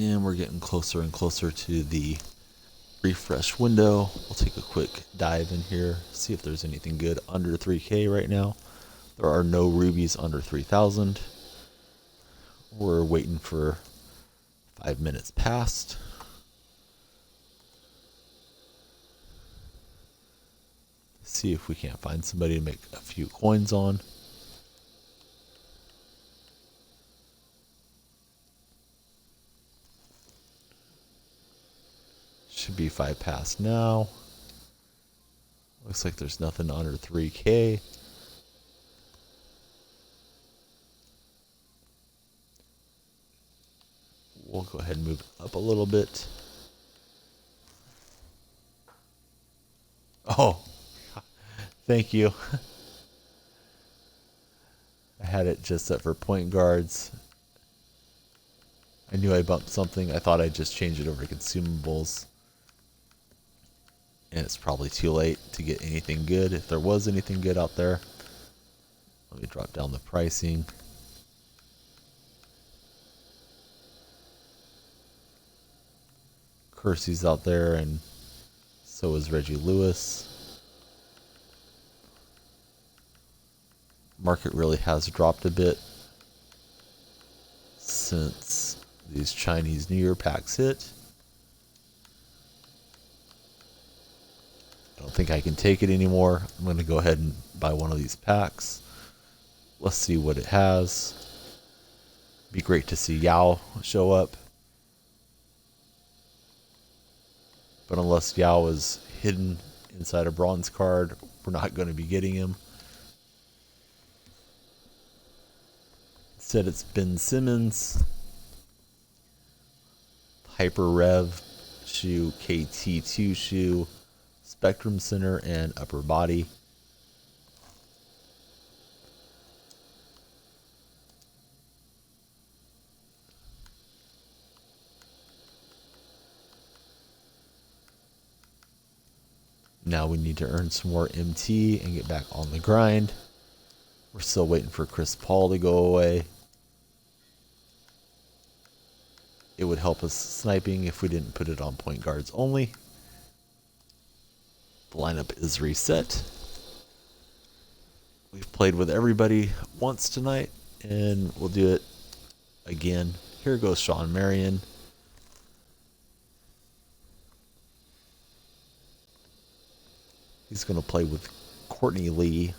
And we're getting closer and closer to the refresh window. We'll take a quick dive in here, see if there's anything good under 3K right now. There are no rubies under 3,000. We're waiting for 5 minutes past. See if we can't find somebody to make a few coins on. Should be 5 past now. Looks like there's nothing under 3K. We'll go ahead and move up a little bit. Oh, thank you. I had it just set for point guards. I knew I bumped something. I thought I'd just change it over to consumables. And it's probably too late to get anything good. If there was anything good out there. Let me drop down the pricing. Kersey's out there, and so is Reggie Lewis. Market really has dropped a bit since these Chinese New Year packs hit. I don't think I can take it anymore. I'm going to go ahead and buy one of these packs. Let's see what it has. Be great to see Yao show up. But unless Yao is hidden inside a bronze card, we're not going to be getting him. Instead, it's Ben Simmons, Hyper Rev shoe, KT2 shoe, Spectrum Center, and upper body. Now we need to earn some more MT and get back on the grind. We're still waiting for Chris Paul to go away. It would help us sniping if we didn't put it on point guards only. The lineup is reset. We've played with everybody once tonight, and we'll do it again. Here goes Sean Marion. He's going to play with Courtney Lee.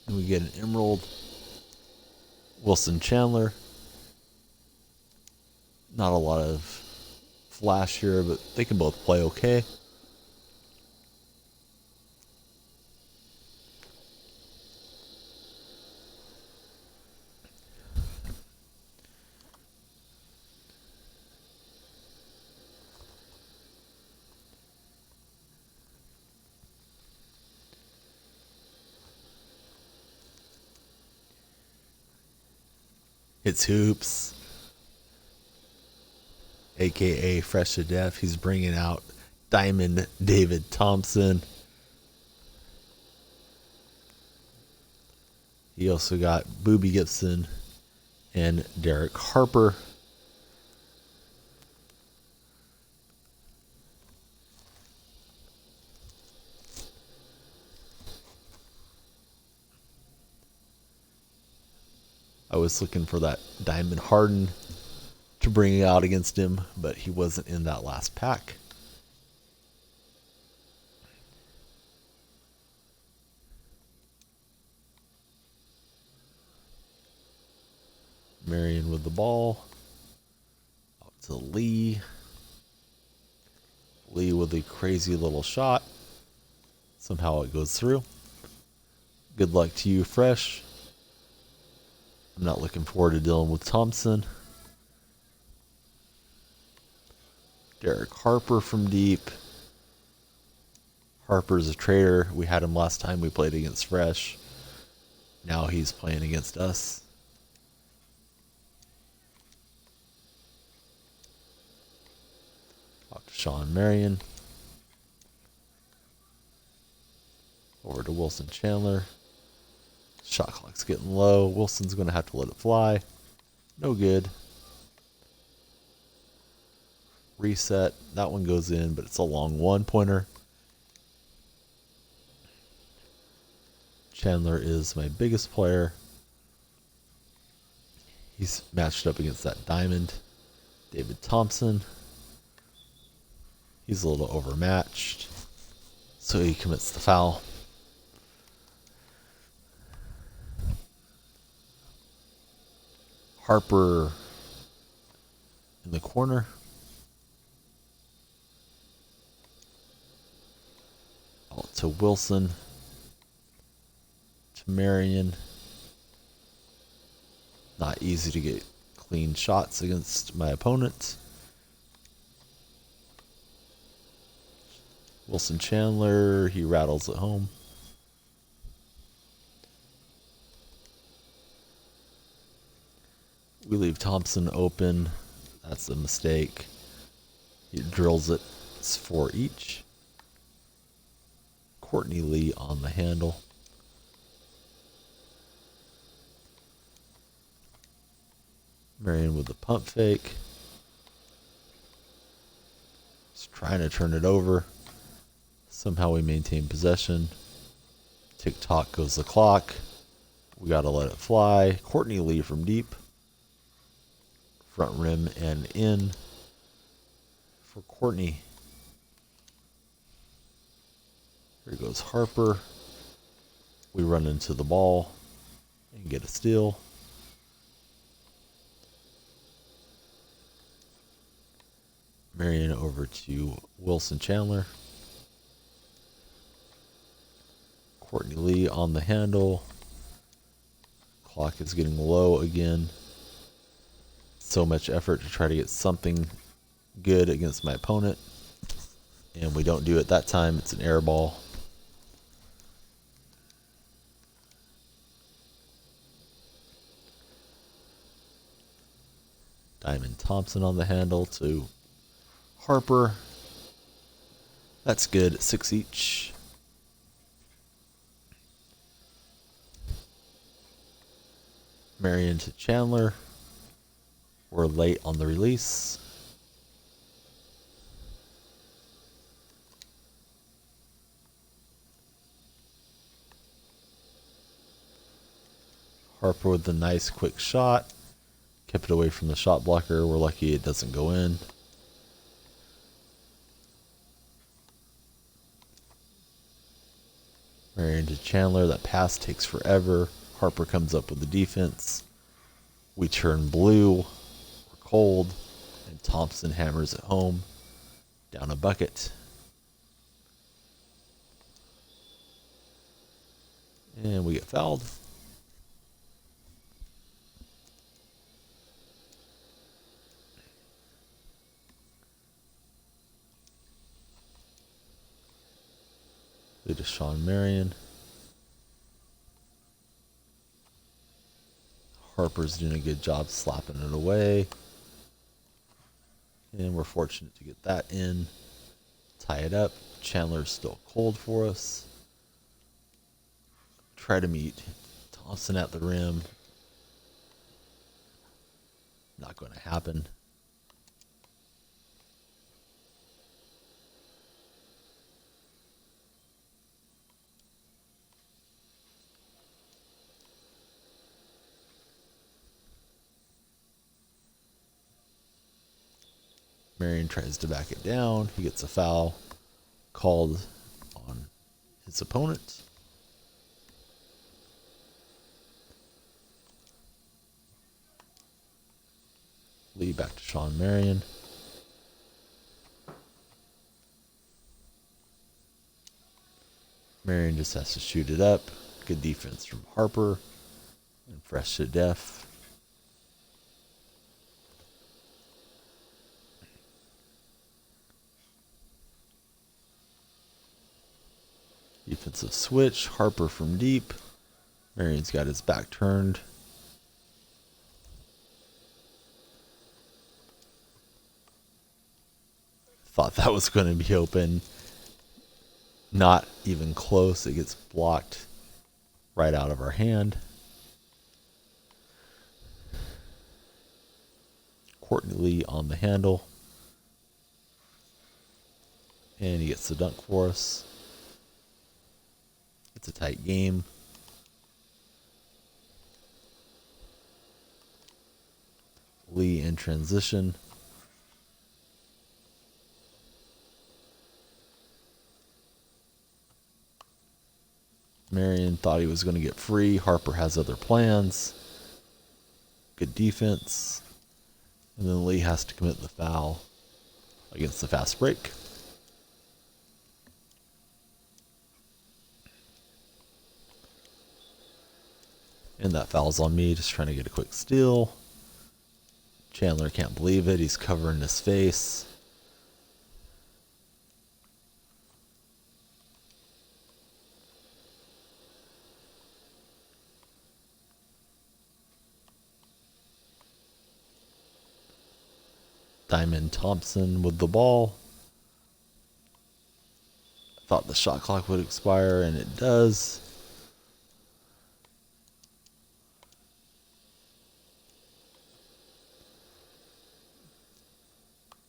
And we get an Emerald. Wilson Chandler. Not a lot of flash here, but they can both play okay. It's Hoops, aka Fresh to Death. He's bringing out Diamond David Thompson. He also got Booby Gibson and Derek Harper. I was looking for that Diamond Harden to bring out against him, but he wasn't in that last pack. Marion with the ball. Out to Lee. Lee with a crazy little shot. Somehow it goes through. Good luck to you, Fresh. I'm not looking forward to dealing with Thompson. Derek Harper from deep. Harper's a traitor. We had him last time we played against Fresh. Now he's playing against us. Out to Sean Marion. Over to Wilson Chandler. Shot clock's getting low. Wilson's going to have to let it fly. No good. Reset. That one goes in, but it's a long one-pointer. Chandler is my biggest player. He's matched up against that Diamond. David Thompson. He's a little overmatched, so he commits the foul. Harper in the corner. Out to Wilson. To Marion. Not easy to get clean shots against my opponent. Wilson Chandler, he rattles it home. We leave Thompson open. That's a mistake. He drills it. It's 4 each. Courtney Lee on the handle. Marion with the pump fake. Just trying to turn it over. Somehow we maintain possession. Tick-tock goes the clock. We got to let it fly. Courtney Lee from deep. Front rim and in for Courtney. Here goes Harper. We run into the ball and get a steal. Marion over to Wilson Chandler. Courtney Lee on the handle. Clock is getting low again. So much effort to try to get something good against my opponent. And we don't do it that time. It's an air ball. Diamond Thompson on the handle to Harper. That's good. 6 each. Marion to Chandler. We're late on the release. Harper with the nice quick shot. Kept it away from the shot blocker. We're lucky it doesn't go in. Marion to Chandler. That pass takes forever. Harper comes up with the defense. We turn blue. We're cold. And Thompson hammers it home. Down a bucket. And we get fouled. Lead to Sean Marion. Harper's doing a good job slapping it away. And we're fortunate to get that in. Tie it up. Chandler's still cold for us. Try to meet Thompson at the rim. Not going to happen. Marion tries to back it down. He gets a foul called on his opponent. Lead back to Sean Marion. Marion just has to shoot it up. Good defense from Harper. And fresh to death. Defensive switch. Harper from deep. Marion's got his back turned. Thought that was going to be open. Not even close. It gets blocked right out of our hand. Courtney Lee on the handle. And he gets the dunk for us. It's a tight game. Lee in transition. Marion thought he was going to get free. Harper has other plans. Good defense. And then Lee has to commit the foul against the fast break. And that foul's on me, just trying to get a quick steal. Chandler can't believe it. He's covering his face. Diamond Thompson with the ball. Thought the shot clock would expire, and it does.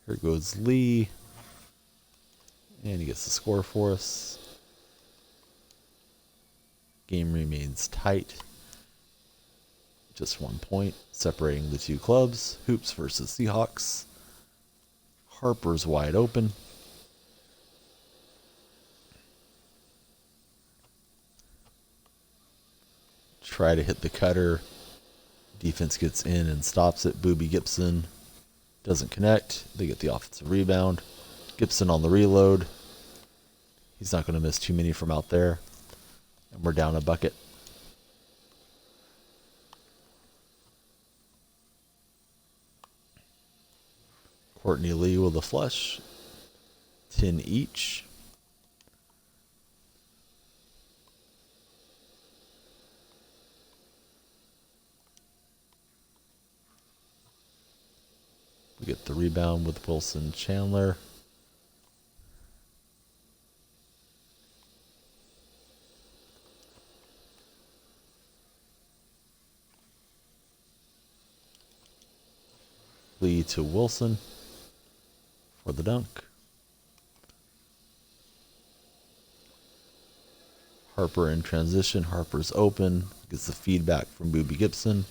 Here goes Lee. And he gets the score for us. Game remains tight. Just 1 point separating the two clubs. Hoops versus Seahawks. Harper's wide open. Try to hit the cutter. Defense gets in and stops it. Boobie Gibson doesn't connect. They get the offensive rebound. Gibson on the reload. He's not going to miss too many from out there. And we're down a bucket. Courtney Lee with a flush. 10 each. We get the rebound with Wilson Chandler. Lee to Wilson for the dunk. Harper in transition. Harper's open. Gets the feedback from Boobie Gibson.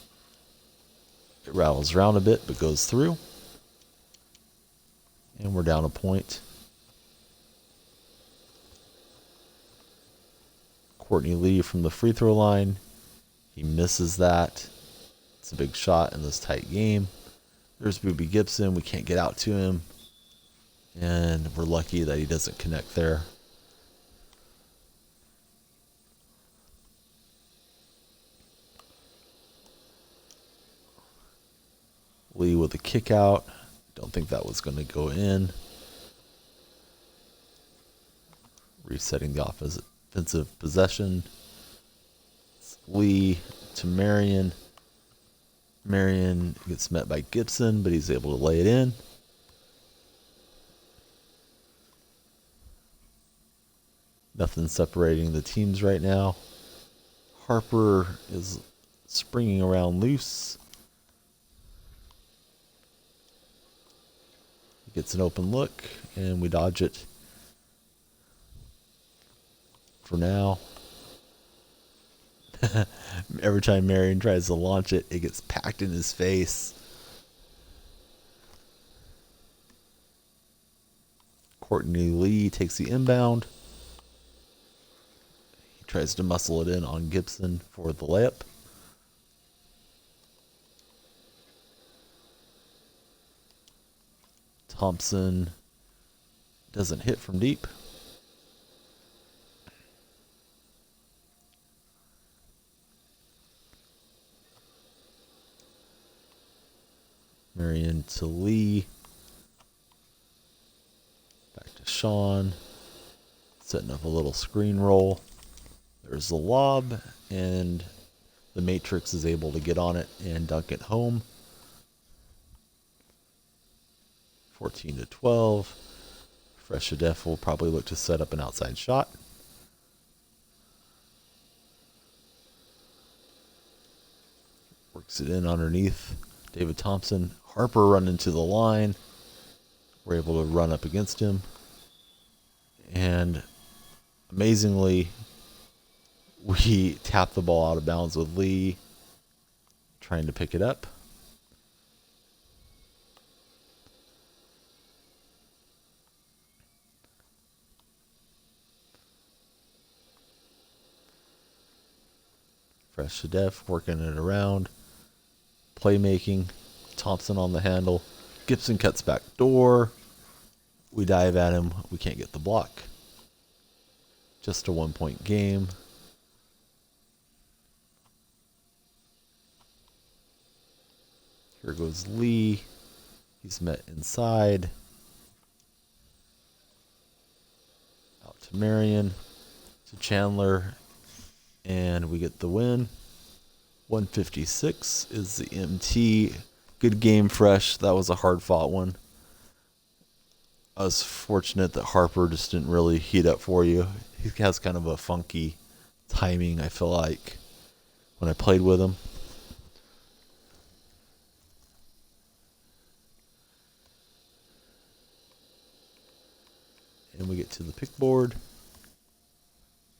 It rattles around a bit, but goes through. And we're down a point. Courtney Lee from the free throw line. He misses that. It's a big shot in this tight game. There's Boobie Gibson. We can't get out to him. And we're lucky that he doesn't connect there. Lee with a kick out. Don't think that was going to go in. Resetting the offensive possession. It's Lee to Marion. Marion gets met by Gibson, but he's able to lay it in. Nothing separating the teams right now. Harper is springing around loose. He gets an open look, and we dodge it for now. Every time Marion tries to launch it, it gets packed in his face. Courtney Lee takes the inbound. He tries to muscle it in on Gibson for the layup. Thompson doesn't hit from deep. Marion to Lee. Back to Sean. Setting up a little screen roll. There's the lob, and the Matrix is able to get on it and dunk it home. 14-12. Fresh Def will probably look to set up an outside shot. Works it in underneath. David Thompson. Harper running to the line. We're able to run up against him. And amazingly, we tap the ball out of bounds with Lee trying to pick it up. Fresh to Def working it around. Playmaking. Thompson on the handle. Gibson cuts back door. We dive at him. We can't get the block. Just a 1-point game. Here goes Lee. He's met inside. Out to Marion. To Chandler. And we get the win. 156 is the MT. Good game, Fresh. That was a hard-fought one. I was fortunate that Harper just didn't really heat up for you. He has kind of a funky timing, I feel like, when I played with him. And we get to the pick board.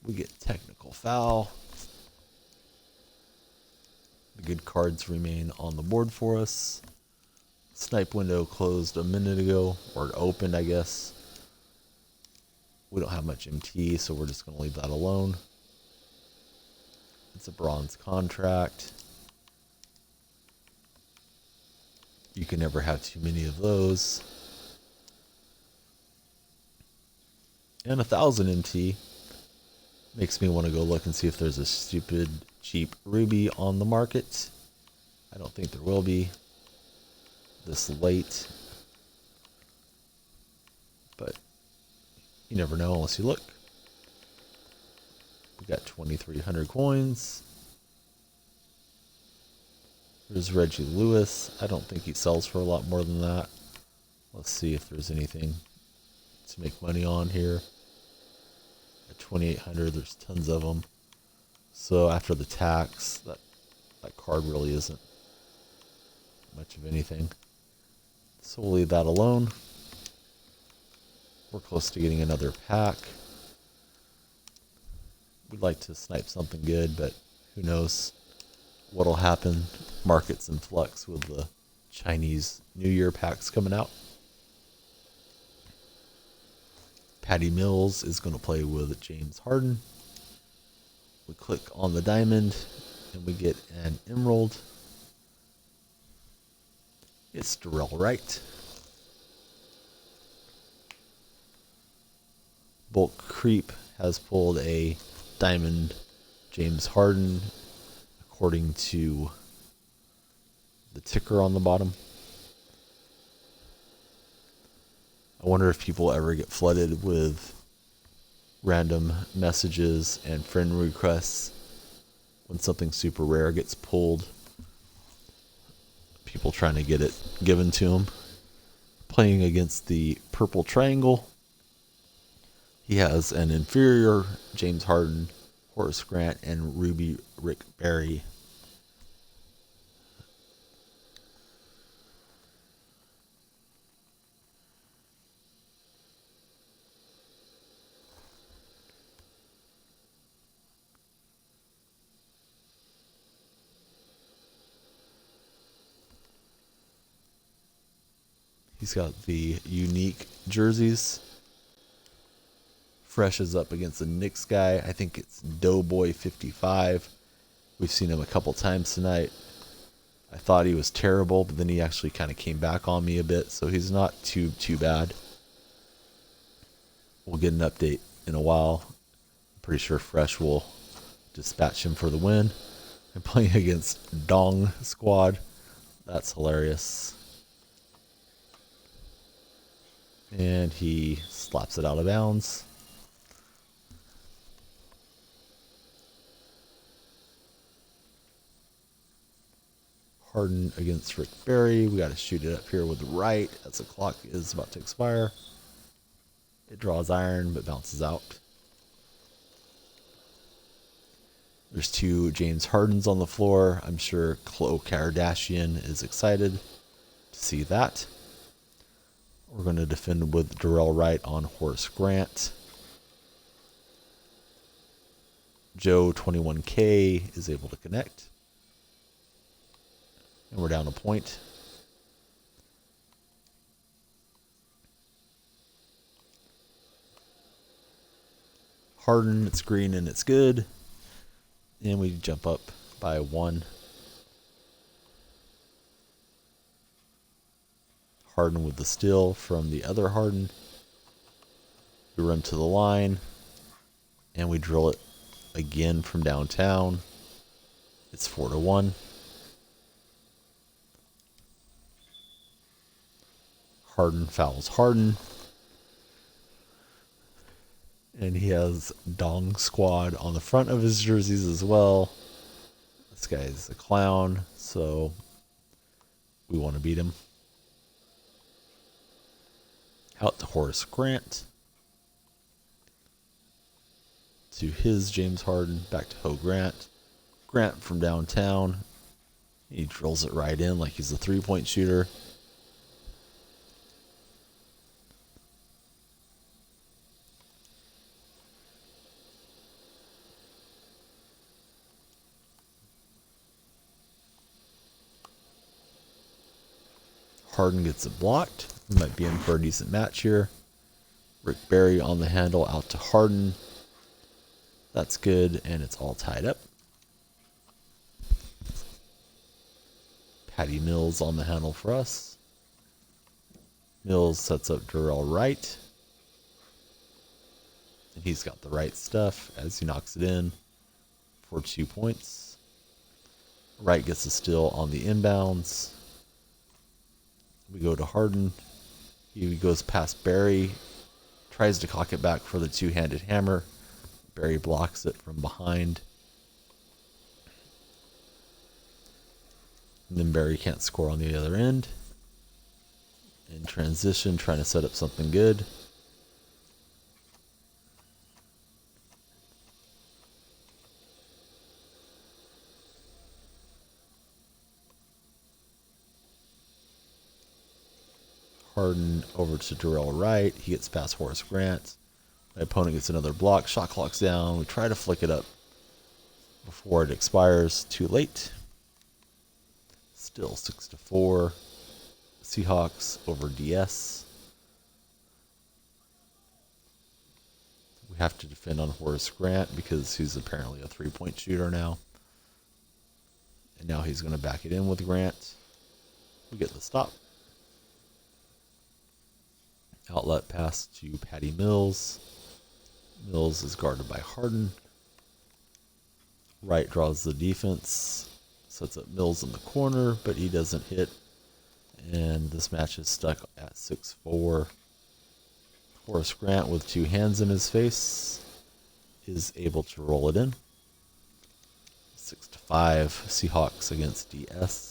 We get technical foul. The good cards remain on the board for us. Snipe window closed a minute ago, or it opened, I guess. We don't have much MT, so we're just going to leave that alone. It's a bronze contract. You can never have too many of those. And 1,000 MT makes me want to go look and see if there's a stupid cheap ruby on the market. I don't think there will be this late, but you never know unless you look. We got 2,300 coins. There's Reggie Lewis. I don't think he sells for a lot more than that. Let's see if there's anything to make money on here. At 2,800, there's tons of them. So after the tax, that card really isn't much of anything. So we'll leave that alone. We're close to getting another pack. We'd like to snipe something good, but who knows what'll happen. Market's in flux with the Chinese New Year packs coming out. Patty Mills is going to play with James Harden. We click on the diamond and we get an emerald. It's Darrell Wright. Bulk Creep has pulled a diamond James Harden according to the ticker on the bottom. I wonder if people ever get flooded with random messages and friend requests when something super rare gets pulled. People trying to get it given to them. Playing against the Purple Triangle. He has an inferior James Harden, Horace Grant, and Ruby Rick Barry. He's got the unique jerseys. Fresh is up against the Knicks guy. I think it's Doughboy 55. We've seen him a couple times tonight. I thought he was terrible, but then he actually kind of came back on me a bit, so he's not too bad. We'll get an update in a while. I'm pretty sure Fresh will dispatch him for the win. I'm playing against Dong Squad. That's hilarious. And he slaps it out of bounds. Harden against Rick Barry. We got to shoot it up here with the right as the clock is about to expire. It draws iron but bounces out. There's two James Hardens on the floor. I'm sure Khloe Kardashian is excited to see that. We're going to defend with Darrell Wright on Horace Grant. Joe 21K is able to connect. And we're down a point. Harden, it's green and it's good. And we jump up by 1. Harden with the steal from the other Harden. We run to the line. And we drill it again from downtown. It's 4-1. Harden fouls Harden. And he has Dong Squad on the front of his jerseys as well. This guy's a clown, so we want to beat him. Out to Horace Grant. To his James Harden. Back to Ho Grant. Grant from downtown. He drills it right in like he's a three-point shooter. Harden gets it blocked. We might be in for a decent match here. Rick Barry on the handle out to Harden. That's good, and it's all tied up. Patty Mills on the handle for us. Mills sets up Darrell Wright. And he's got the right stuff as he knocks it in for 2 points. Wright gets a steal on the inbounds. We go to Harden. He goes past Barry. Tries to cock it back for the two-handed hammer. Barry blocks it from behind. And then Barry can't score on the other end. In transition, trying to set up something good. Harden over to Darrell right. He gets past Horace Grant. My opponent gets another block. Shot clock's down. We try to flick it up before it expires. Too late. Still 6-4. Seahawks over DS. We have to defend on Horace Grant because he's apparently a three-point shooter now. And now he's going to back it in with Grant. We get the stop. Outlet pass to Patty Mills. Mills is guarded by Harden. Wright draws the defense. Sets up Mills in the corner, but he doesn't hit. And this match is stuck at 6-4. Horace Grant, with two hands in his face, is able to roll it in. 6-5, Seahawks against DS.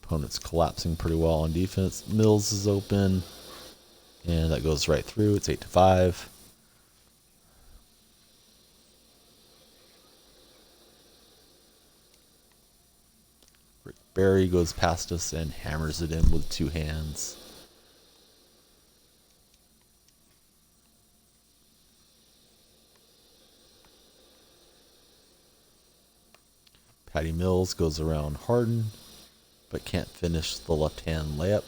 Opponent's collapsing pretty well on defense. Mills is open, and that goes right through. It's 8-5. Rick Barry goes past us and hammers it in with two hands. Patty Mills goes around Harden, but can't finish the left-hand layup.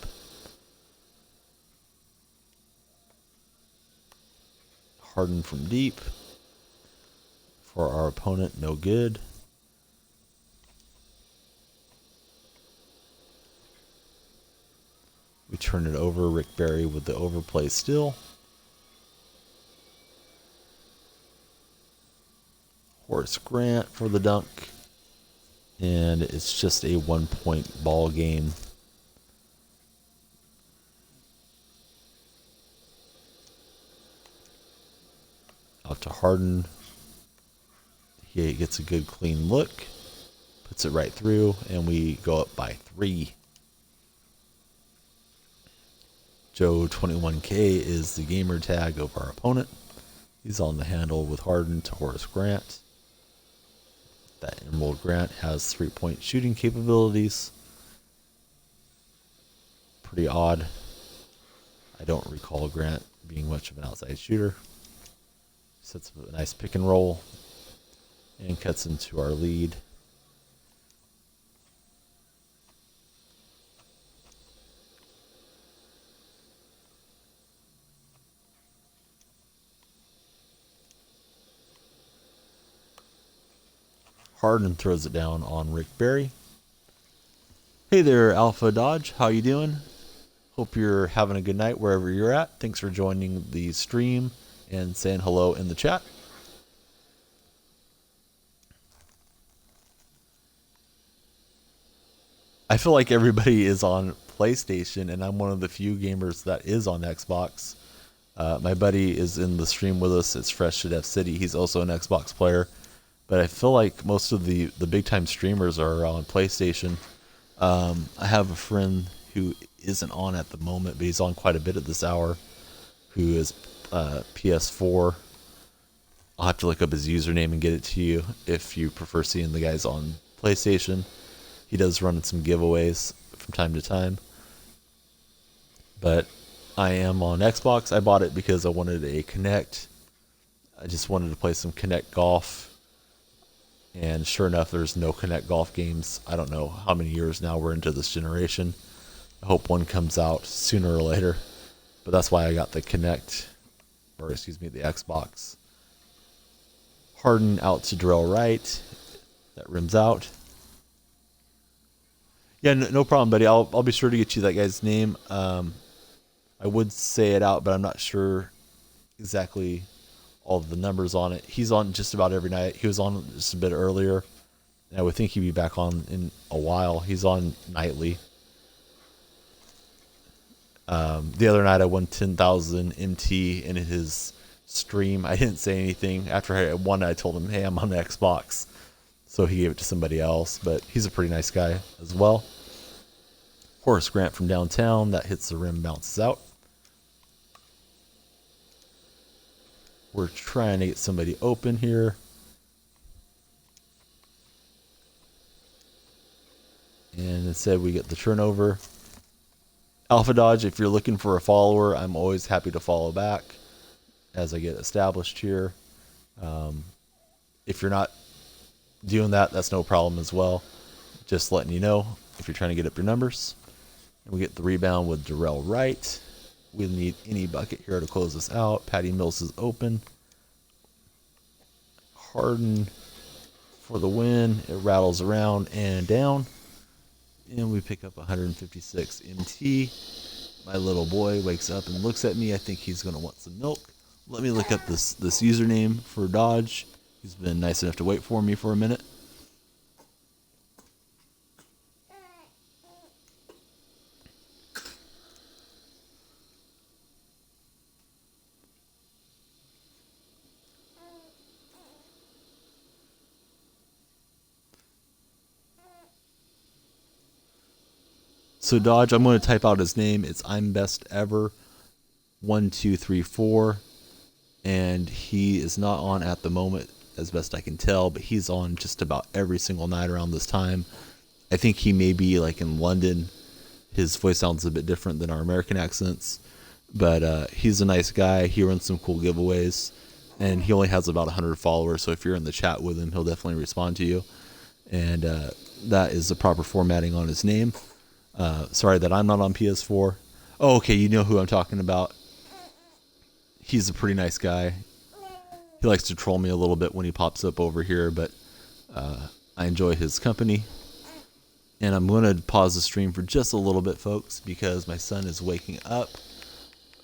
Harden from deep. For our opponent, no good. We turn it over. Rick Barry with the overplay still. Horace Grant for the dunk. And it's just a 1-point ball game. Out to Harden. He gets a good clean look. Puts it right through, and we go up by 3. Joe 21K is the gamer tag of our opponent. He's on the handle with Harden to Horace Grant. That Emerald Grant has 3-point shooting capabilities. Pretty odd. I don't recall Grant being much of an outside shooter. Sets up a nice pick and roll and cuts into our lead. Harden throws it down on Rick Barry. Hey there, Alpha Dodge. How you doing? Hope you're having a good night wherever you're at. Thanks for joining the stream and saying hello in the chat. I feel like everybody is on PlayStation, and I'm one of the few gamers that is on Xbox. My buddy is in the stream with us. It's Fresh at F City. He's also an Xbox player. But I feel like most of the big time streamers are on PlayStation. I have a friend who isn't on at the moment, but he's on quite a bit at this hour, who is PS4. I'll have to look up his username and get it to you if you prefer seeing the guys on PlayStation. He does run some giveaways from time to time. But I am on Xbox. I bought it because I wanted a Kinect. I just wanted to play some Kinect golf. And sure enough, there's no Kinect golf games. I don't know how many years now we're into this generation. I hope one comes out sooner or later. But that's why I got the Kinect, or excuse me, the Xbox. Harden out to Darrell Wright. That rims out. Yeah, no problem, buddy. I'll be sure to get you that guy's name. I would say it out, but I'm not sure exactly all of the numbers on it. He's on just about every night. He was on just a bit earlier, and I would think he'd be back on in a while. He's on nightly. The other night I won 10,000 MT in his stream. I didn't say anything. After I won, I told him, hey, I'm on the Xbox. So he gave it to somebody else, but he's a pretty nice guy as well. Horace Grant from downtown. That hits the rim, bounces out. We're trying to get somebody open here. instead we get the turnover. Alpha Dodge, if you're looking for a follower, I'm always happy to follow back as I get established here. If you're not doing that, that's no problem as well. Just letting you know if you're trying to get up your numbers. And we get the rebound with Darrell Wright. We need any bucket here to close this out. Patty Mills is open. Harden for the win. It rattles around and down. And we pick up 156 MT. My little boy wakes up and looks at me. I think he's going to want some milk. Let me look up this username for Dodge. He's been nice enough to wait for me for a minute. So Dodge, I'm going to type out his name. It's I'm Best Ever 1234, and he is not on at the moment as best I can tell, but he's on just about every single night around this time. I think he may be like in London. His voice sounds a bit different than our American accents, but he's a nice guy. He runs some cool giveaways, and he only has about 100 followers, so if you're in the chat with him, he'll definitely respond to you. And that is the proper formatting on his name. Sorry that I'm not on PS4. Oh, okay, you know who I'm talking about. He's a pretty nice guy. He likes to troll me a little bit when he pops up over here, but I enjoy his company. And I'm going to pause the stream for just a little bit, folks, because my son is waking up.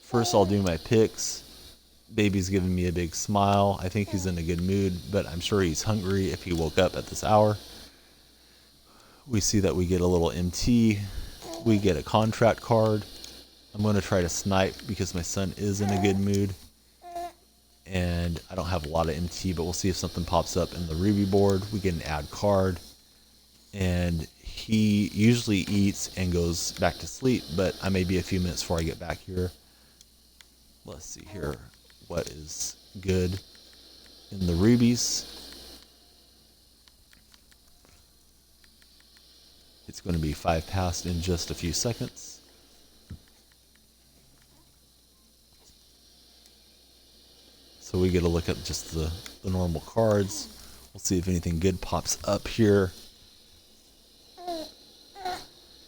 First, I'll do my picks. Baby's giving me a big smile. I think he's in a good mood, but I'm sure he's hungry if he woke up at this hour. We see that we get a little MT. We get a contract card. I'm going to try to snipe because my son is in a good mood. And I don't have a lot of MT, but we'll see if something pops up in the Ruby board. We get an add card. And he usually eats and goes back to sleep, but I may be a few minutes before I get back here. Let's see here what is good in the rubies. It's going to be 5 past in just a few seconds. So we get a look at just the normal cards. We'll see if anything good pops up here.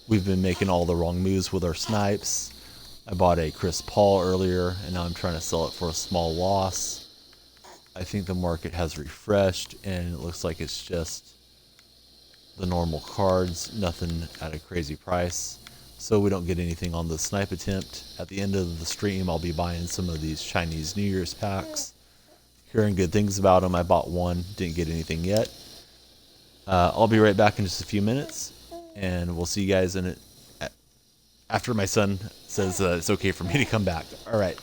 We've been making all the wrong moves with our snipes. I bought a Chris Paul earlier, and now I'm trying to sell it for a small loss. I think the market has refreshed, and it looks like it's just the normal cards, nothing at a crazy price. So we don't get anything on the snipe attempt. At the end of the stream, I'll be buying some of these Chinese New Year's packs. Hearing good things about them. I bought one, didn't get anything yet. I'll be right back in just a few minutes, and we'll see you guys in it after my son says it's okay for me to come back. All right.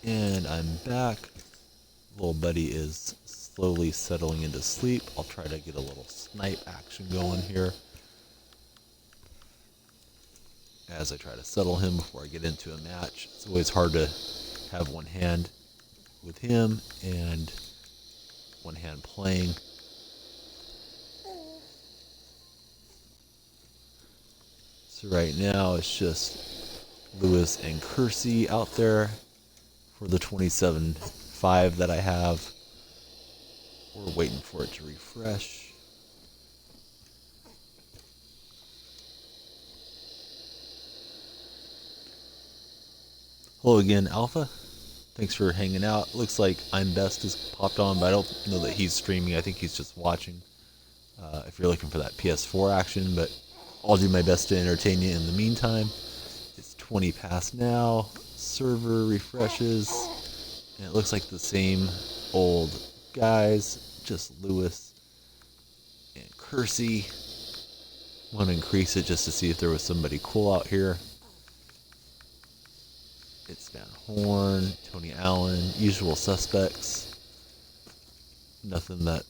And I'm back. Little buddy is slowly settling into sleep. I'll try to get a little snipe action going here as I try to settle him before I get into a match. It's always hard to have one hand with him and one hand playing. So right now it's just Lewis and Kersey out there for the 27.5 that I have. We're waiting for it to refresh. Hello again, Alpha. Thanks for hanging out. Looks like I'm Best has popped on, but I don't know that he's streaming. I think he's just watching. If you're looking for that PS4 action, but I'll do my best to entertain you in the meantime. It's 20 past now. Server refreshes, and it looks like the same old guys, just Lewis and Kersey. I'm going to increase it just to see if there was somebody cool out here. It's Van Horn, Tony Allen, usual suspects. Nothing that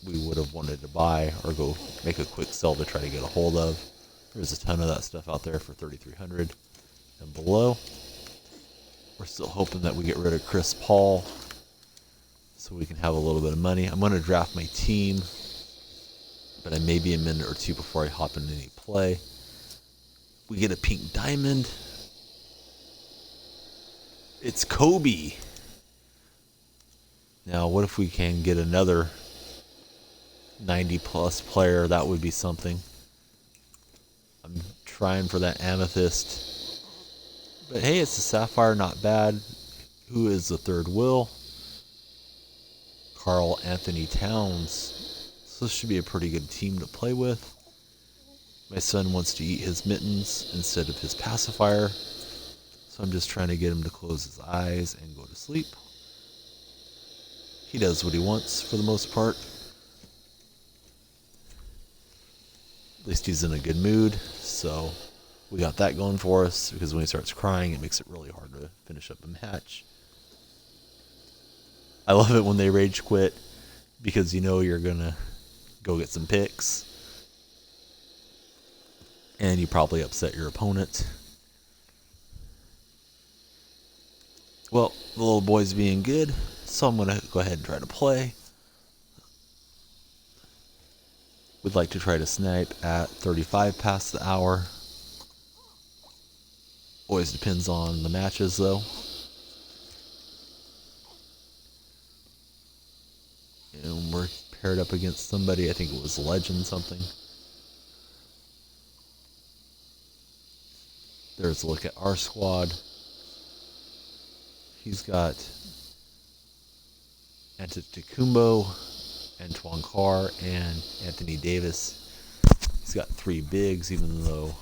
we would have wanted to buy or go make a quick sell to try to get a hold of. There's a ton of that stuff out there for 3,300 and below. We're still hoping that we get rid of Chris Paul so we can have a little bit of money. I'm going to draft my team, but I may be a minute or two before I hop into any play. We get a pink diamond. It's Kobe. Now, what if we can get another 90-plus player? That would be something. I'm trying for that amethyst. But hey, it's a sapphire, not bad. Who is the third will? Carl Anthony Towns. So this should be a pretty good team to play with. My son wants to eat his mittens instead of his pacifier. So I'm just trying to get him to close his eyes and go to sleep. He does what he wants for the most part. At least he's in a good mood. So we got that going for us, because when he starts crying, it makes it really hard to finish up a match. I love it when they rage quit, because you know you're going to go get some picks. And you probably upset your opponent. Well, the little boy's being good, so I'm going to go ahead and try to play. We'd like to try to snipe at 35 past the hour. Always depends on the matches, though. And we're paired up against somebody. I think it was Legend something. There's a look at our squad. He's got Antetokounmpo, Antoine Carr, and Anthony Davis. He's got three bigs, even though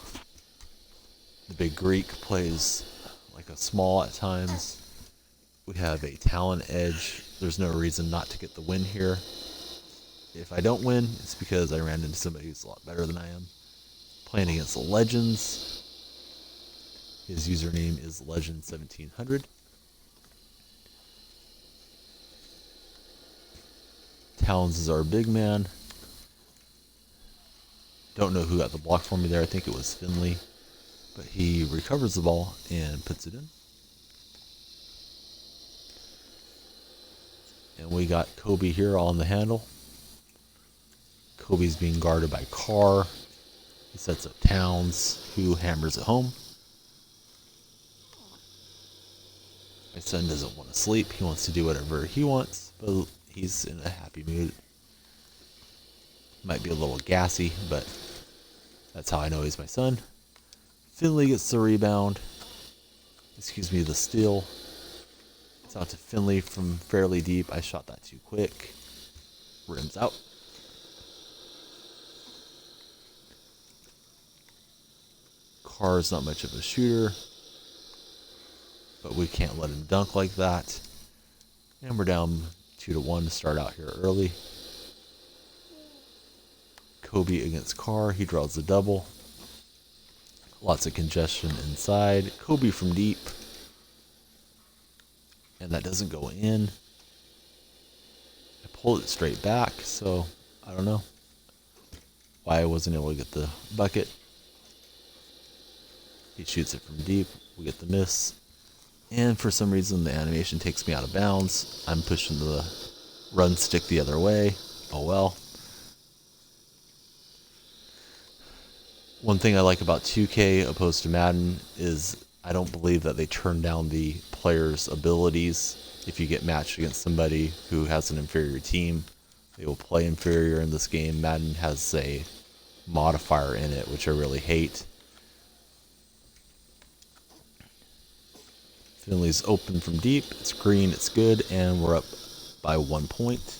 the big Greek plays like a small at times. We have a talent edge. There's no reason not to get the win here. If I don't win, it's because I ran into somebody who's a lot better than I am. Playing against the Legends. His username is Legend1700. Towns is our big man. Don't know who got the block for me there. I think it was Finley. But he recovers the ball and puts it in. And we got Kobe here on the handle. Kobe's being guarded by Carr. He sets up Towns, who hammers it home. My son doesn't want to sleep. He wants to do whatever he wants, but he's in a happy mood. Might be a little gassy, but that's how I know he's my son. Finley gets the rebound. Excuse me, the steal. It's out to Finley from fairly deep. I shot that too quick. Rims out. Carr's not much of a shooter, but we can't let him dunk like that. And we're down 2-1 to start out here early. Kobe against Carr. He draws the double. Lots of congestion inside. Kobe from deep. and that doesn't go in. I pulled it straight back, so I don't know why I wasn't able to get the bucket. He shoots it from deep. We get the miss. And for some reason, the animation takes me out of bounds. I'm pushing the run stick the other way. Oh well. One thing I like about 2K opposed to Madden is I don't believe that they turn down the player's abilities. If you get matched against somebody who has an inferior team, they will play inferior in this game. Madden has a modifier in it, which I really hate. Finley's open from deep. It's green. It's good. And we're up by 1 point.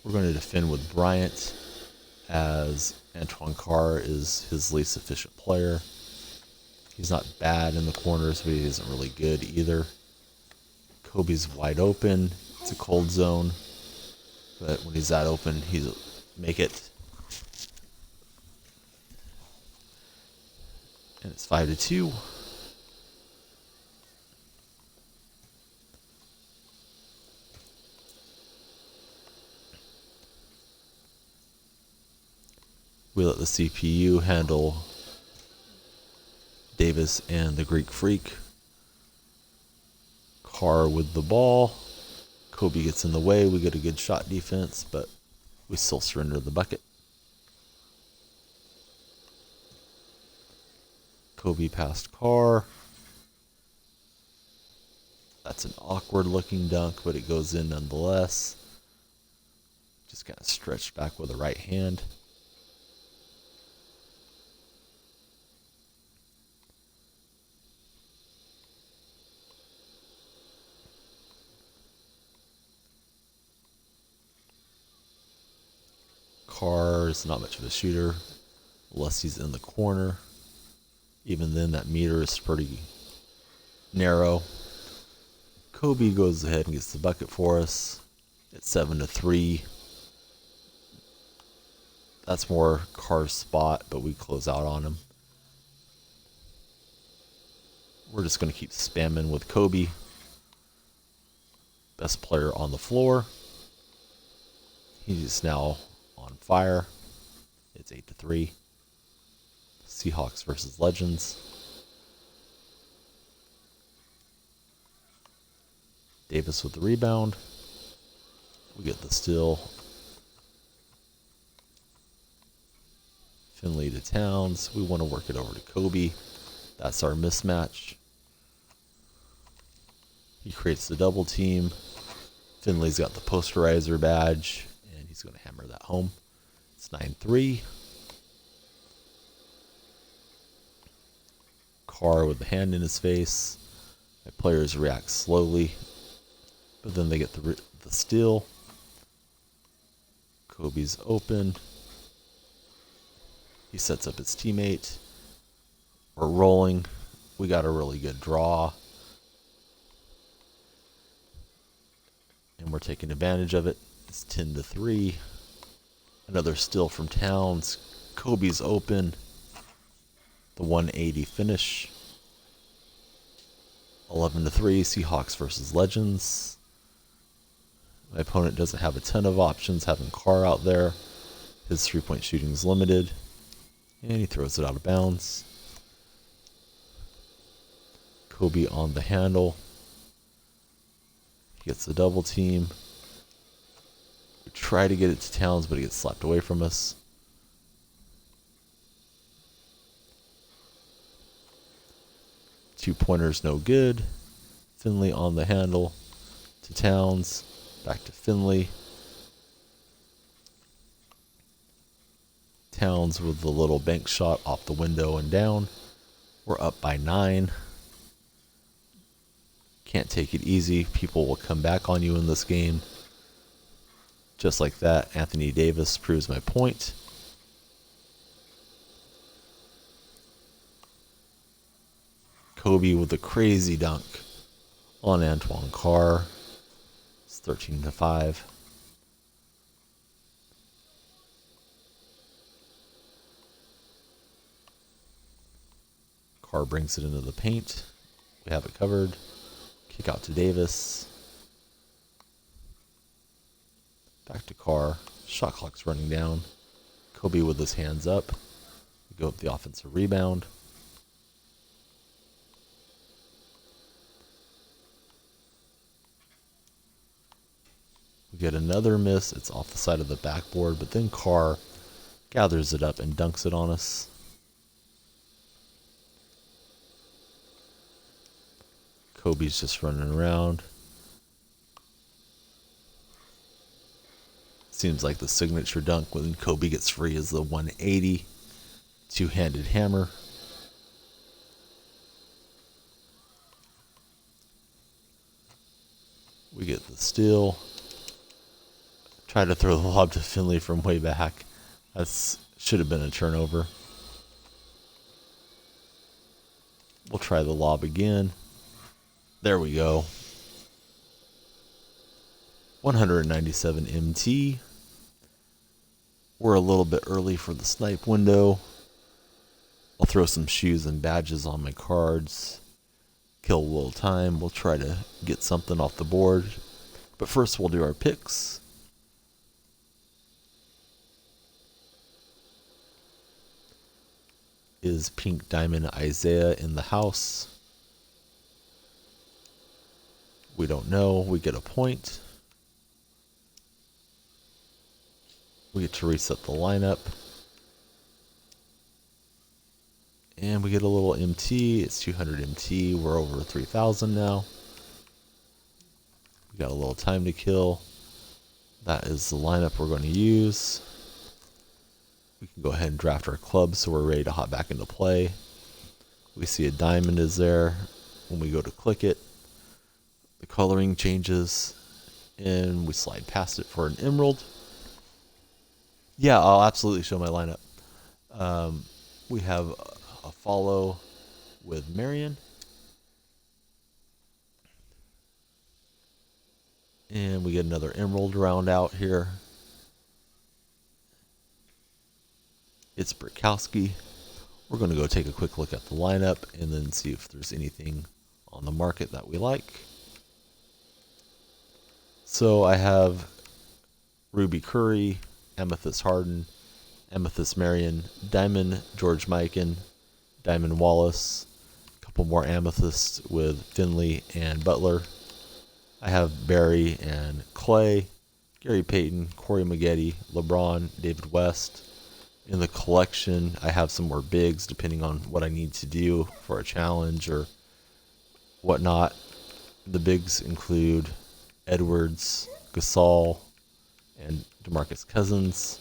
We're going to defend with Bryant, as Antoine Carr is his least efficient player. He's not bad in the corners, but he isn't really good either. Kobe's wide open. It's a cold zone. But when he's that open, he'll make it. And it's 5-2. We let the CPU handle Davis and the Greek Freak. Carr with the ball. Kobe gets in the way. We get a good shot defense, but we still surrender the bucket. Kobe past Carr. That's an awkward looking dunk, but it goes in nonetheless. Just kind of stretched back with the right hand. Carr is not much of a shooter unless he's in the corner. Even then, that meter is pretty narrow. Kobe goes ahead and gets the bucket for us. It's 7-3. That's more Carr's spot, but we close out on him. We're just going to keep spamming with Kobe. Best player on the floor. He's now on fire. It's 8-3. Seahawks versus Legends. Davis with the rebound. We get the steal. Finley to Towns. We want to work it over to Kobe. That's our mismatch. He creates the double team. Finley's got the posterizer badge, and he's going to hammer that home. It's 9-3. Carr with the hand in his face. My players react slowly, but then they get the steal. Kobe's open. He sets up his teammate. We're rolling. We got a really good draw. And we're taking advantage of it. It's 10-3. Another steal from Towns. Kobe's open. The 180 finish. 11-3. Seahawks versus Legends. My opponent doesn't have a ton of options having Carr out there. His 3-point shooting is limited. And he throws it out of bounds. Kobe on the handle. He gets the double team. We try to get it to Towns, but he gets slapped away from us. Two-pointers no good. Finley on the handle to Towns. Back to Finley. Towns with the little bank shot off the window and down. We're up by 9. Can't take it easy. People will come back on you in this game. Just like that, Anthony Davis proves my point. Kobe with a crazy dunk on Antoine Carr. It's 13-5. Carr brings it into the paint. We have it covered. Kick out to Davis. Back to Carr. Shot clock's running down. Kobe with his hands up. We go with the offensive rebound. We get another miss. It's off the side of the backboard, but then Carr gathers it up and dunks it on us. Kobe's just running around. Seems like the signature dunk when Kobe gets free is the 180 two-handed hammer. We get the steal. Try to throw the lob to Finley from way back. That's should have been a turnover. We'll try the lob again. There we go. 197 MT. We're a little bit early for the snipe window. I'll throw some shoes and badges on my cards. Kill a little time. We'll try to get something off the board. But first we'll do our picks. Is Pink Diamond Isaiah in the house? We don't know. We get a point. We get to reset the lineup. And we get a little MT. It's 200 MT. We're over 3,000 now. We got a little time to kill. That is the lineup we're going to use. We can go ahead and draft our club so we're ready to hop back into play. We see a diamond is there. When we go to click it, the coloring changes and we slide past it for an emerald. Yeah, I'll absolutely show my lineup. We have a follow with Marion. And we get another emerald round out here. It's Burkowski. We're going to go take a quick look at the lineup and then see if there's anything on the market that we like. So I have Ruby Curry, Amethyst Harden, Amethyst Marion, Diamond George Mikan, Diamond Wallace, a couple more Amethysts with Finley and Butler. I have Barry and Clay, Gary Payton, Corey Maggette, LeBron, David West. In the collection, I have some more bigs depending on what I need to do for a challenge or whatnot. The bigs include Edwards, Gasol, and DeMarcus Cousins.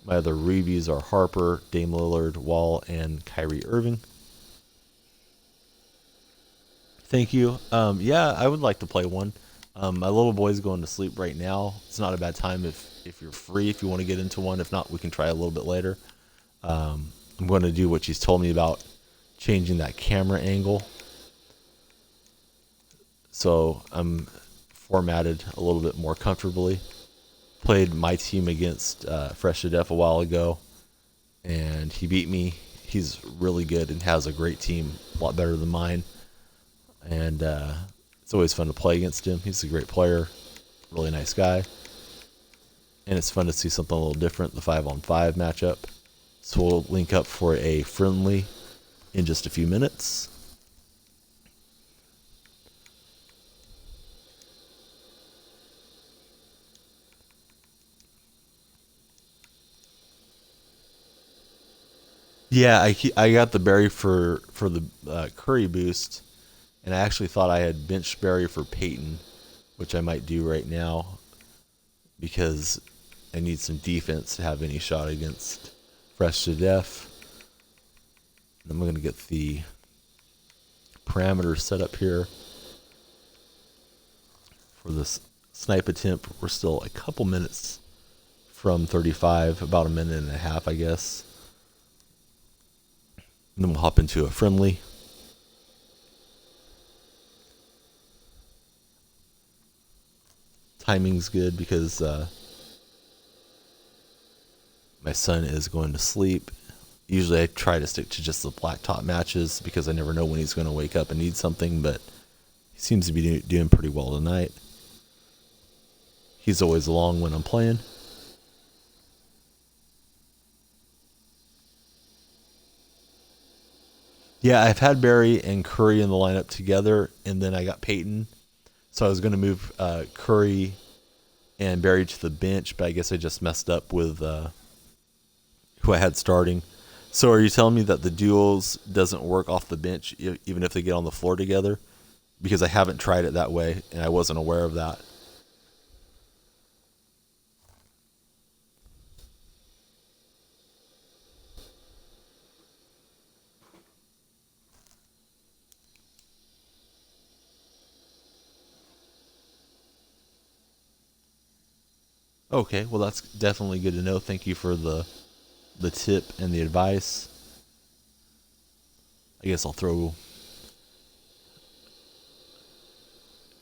My other rubies are Harper, Dame Lillard, Wall, and Kyrie Irving. Thank you. Yeah, I would like to play one. My little boy's going to sleep right now. It's not a bad time if you're free, if you want to get into one. If not, we can try a little bit later. I'm going to do what she's told me about, changing that camera angle. So I'm formatted a little bit more comfortably. Played my team against Fresh to Death a while ago, and he beat me. He's really good and has a great team, a lot better than mine. And it's always fun to play against him. He's a great player, really nice guy. And it's fun to see something a little different, the 5-on-5 matchup. So we'll link up for a friendly in just a few minutes. Yeah, I got the Barry for the Curry boost, and I actually thought I had benched Barry for Peyton, which I might do right now because I need some defense to have any shot against Fresh to Death. I'm going to get the parameters set up here for this snipe attempt. We're still a couple minutes from 35, about a minute and a half, I guess. And then we'll hop into a friendly. Timing's good because my son is going to sleep Usually I try to stick to just the blacktop matches because I never know when he's going to wake up and need something, but he seems to be doing pretty well tonight. He's always along when I'm playing. Yeah, I've had Barry and Curry in the lineup together, and then I got Peyton. So I was going to move Curry and Barry to the bench, but I guess I just messed up with who I had starting. So are you telling me that the duels doesn't work off the bench even if they get on the floor together? Because I haven't tried it that way, and I wasn't aware of that. Okay, well that's definitely good to know. Thank you for the tip and the advice. I guess I'll throw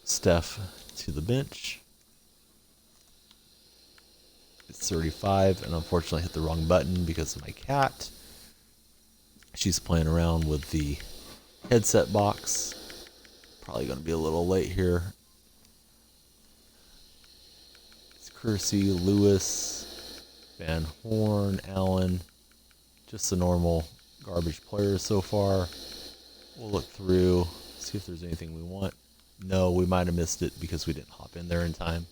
Steph to the bench. It's 35, and unfortunately I hit the wrong button because of my cat. She's playing around with the headset box. Probably going to be a little late here. It's Kersey, Lewis, Van Horn, Allen. Just the normal garbage players so far. We'll look through, see if there's anything we want. No, we might have missed it because we didn't hop in there in time.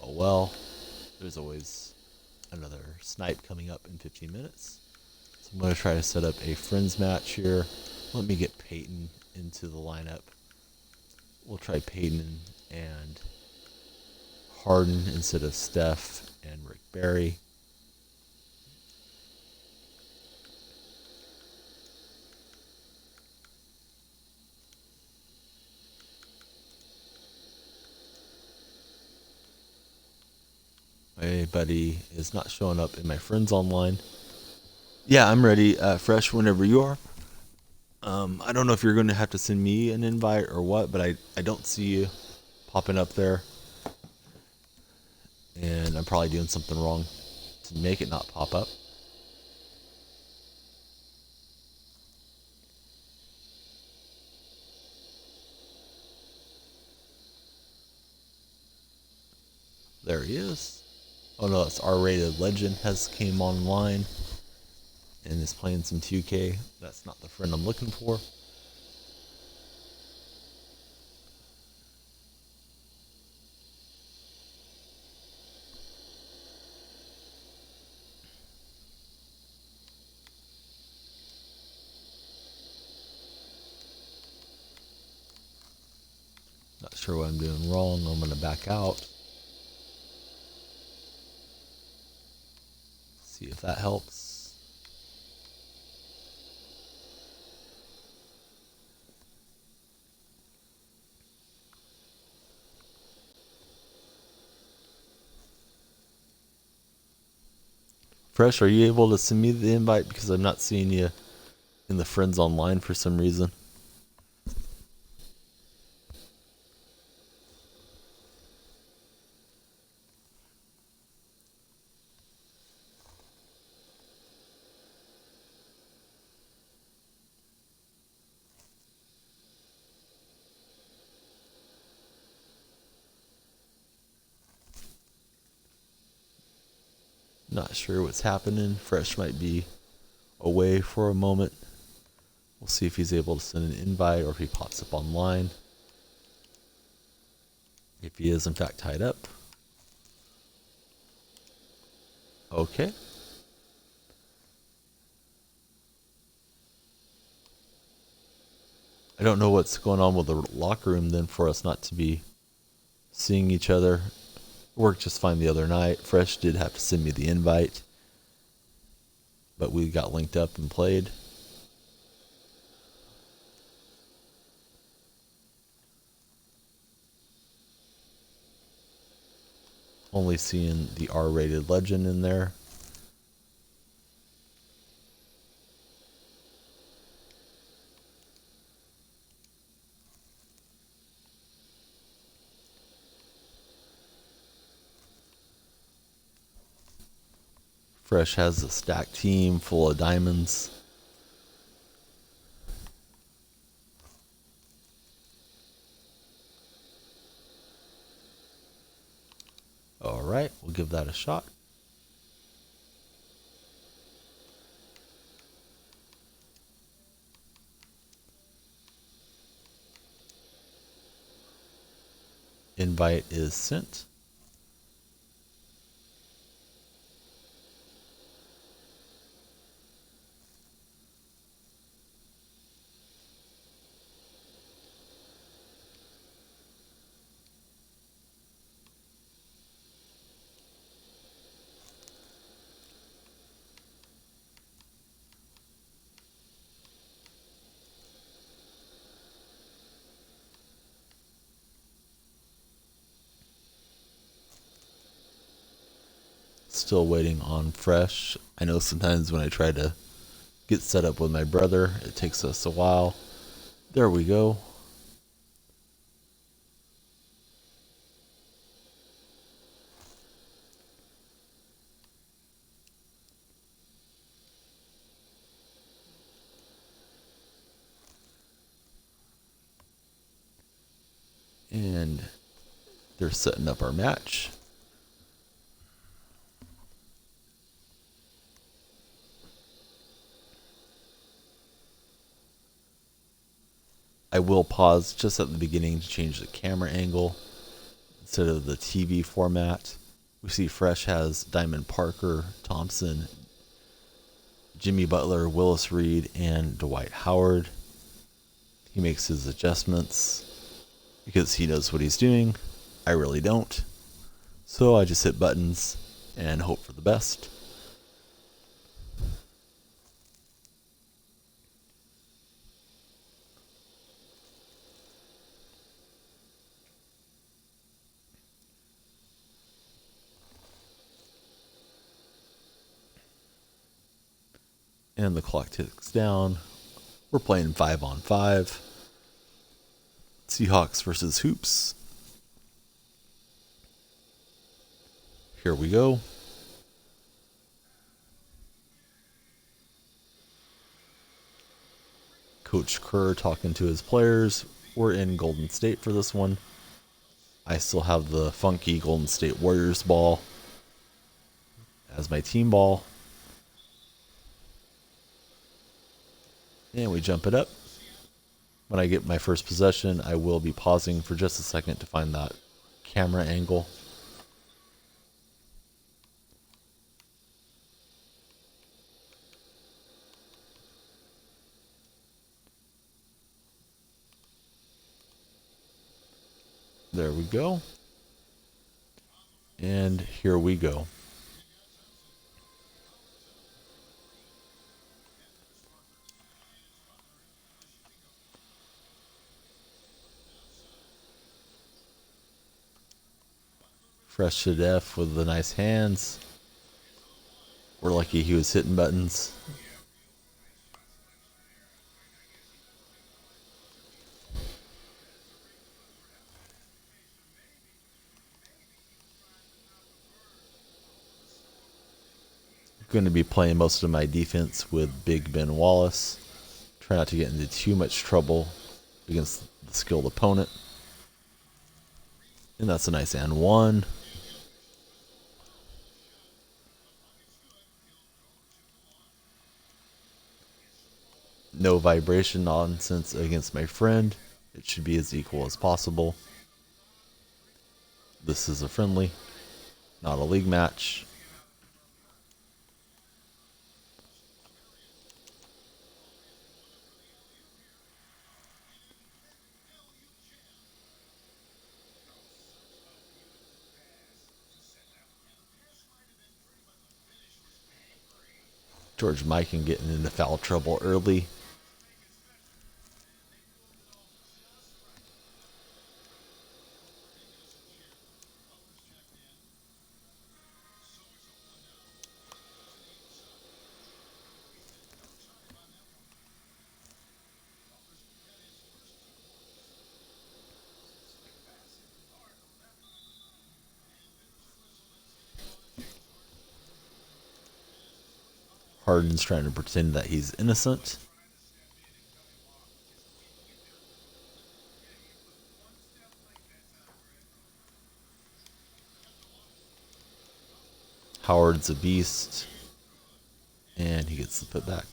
Oh well, there's always another snipe coming up in 15 minutes. So I'm going to try to set up a friends match here. Let me get Peyton into the lineup. We'll try Peyton and Harden instead of Steph and Rick Barry. My buddy is not showing up in my friends online. Yeah, I'm ready. Fresh whenever you are. I don't know if you're going to have to send me an invite or what, but I don't see you popping up there. And I'm probably doing something wrong to make it not pop up. There he is. Oh no, it's R-rated Legend has came online and is playing some 2K. That's not the friend I'm looking for. Not sure what I'm doing wrong. I'm going to back out. See if that helps. Fresh, are you able to send me the invite because I'm not seeing you in the friends online for some reason? Not sure what's happening. Fresh might be away for a moment. We'll see if he's able to send an invite or if he pops up online. If he is in fact tied up. Okay. I don't know what's going on with the locker room then for us not to be seeing each other. Worked just fine the other night. Fresh did have to send me the invite, but we got linked up and played. Only seeing the R-rated Legend in there. Fresh has a stacked team full of diamonds. Alright, we'll give that a shot. Invite is sent. Still waiting on Fresh. I know sometimes when I try to get set up with my brother, it takes us a while. There we go. And they're setting up our match. I will pause just at the beginning to change the camera angle instead of the TV format. We see Fresh has Diamond Parker, Thompson, Jimmy Butler, Willis Reed, and Dwight Howard. He makes his adjustments because he knows what he's doing. I really don't. So I just hit buttons and hope for the best. And the clock ticks down. We're playing 5-on-5. Seahawks versus Hoops. Here we go. Coach Kerr talking to his players. We're in Golden State for this one. I still have the funky Golden State Warriors ball as my team ball. And we jump it up. When I get my first possession, I will be pausing for just a second to find that camera angle. There we go. And here we go. Fresh to death with the nice hands. We're lucky he was hitting buttons. Going to be playing most of my defense with Big Ben Wallace. Try not to get into too much trouble against the skilled opponent. And that's a nice and one. No vibration nonsense against my friend. It should be as equal as possible. This is a friendly, not a league match. George Mikan getting into foul trouble early. Harden's trying to pretend that he's innocent. Howard's a beast, and he gets the putback.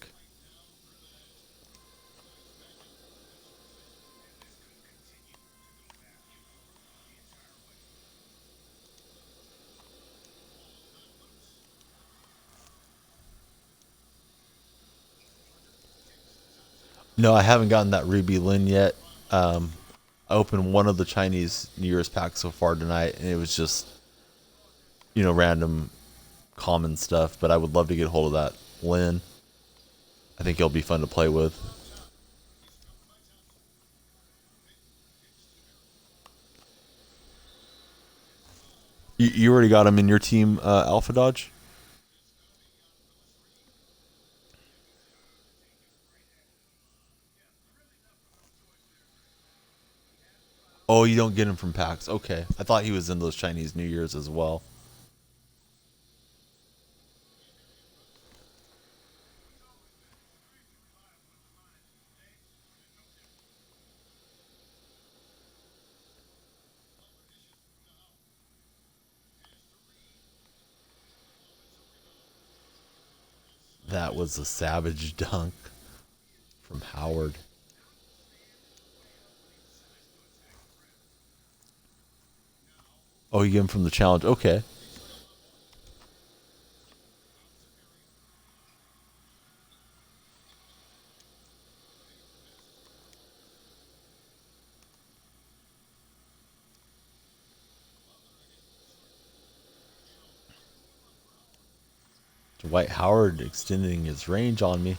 No, I haven't gotten that Ruby Lin yet. I opened one of the Chinese New Year's packs so far tonight, and it was just, random common stuff. But I would love to get a hold of that Lin. I think he'll be fun to play with. You already got him in your team, Alpha Dodge? Oh, you don't get him from packs. Okay. I thought he was in those Chinese New Year's as well. That was a savage dunk from Howard. Oh, you get him from the challenge. Okay. Dwight Howard extending his range on me.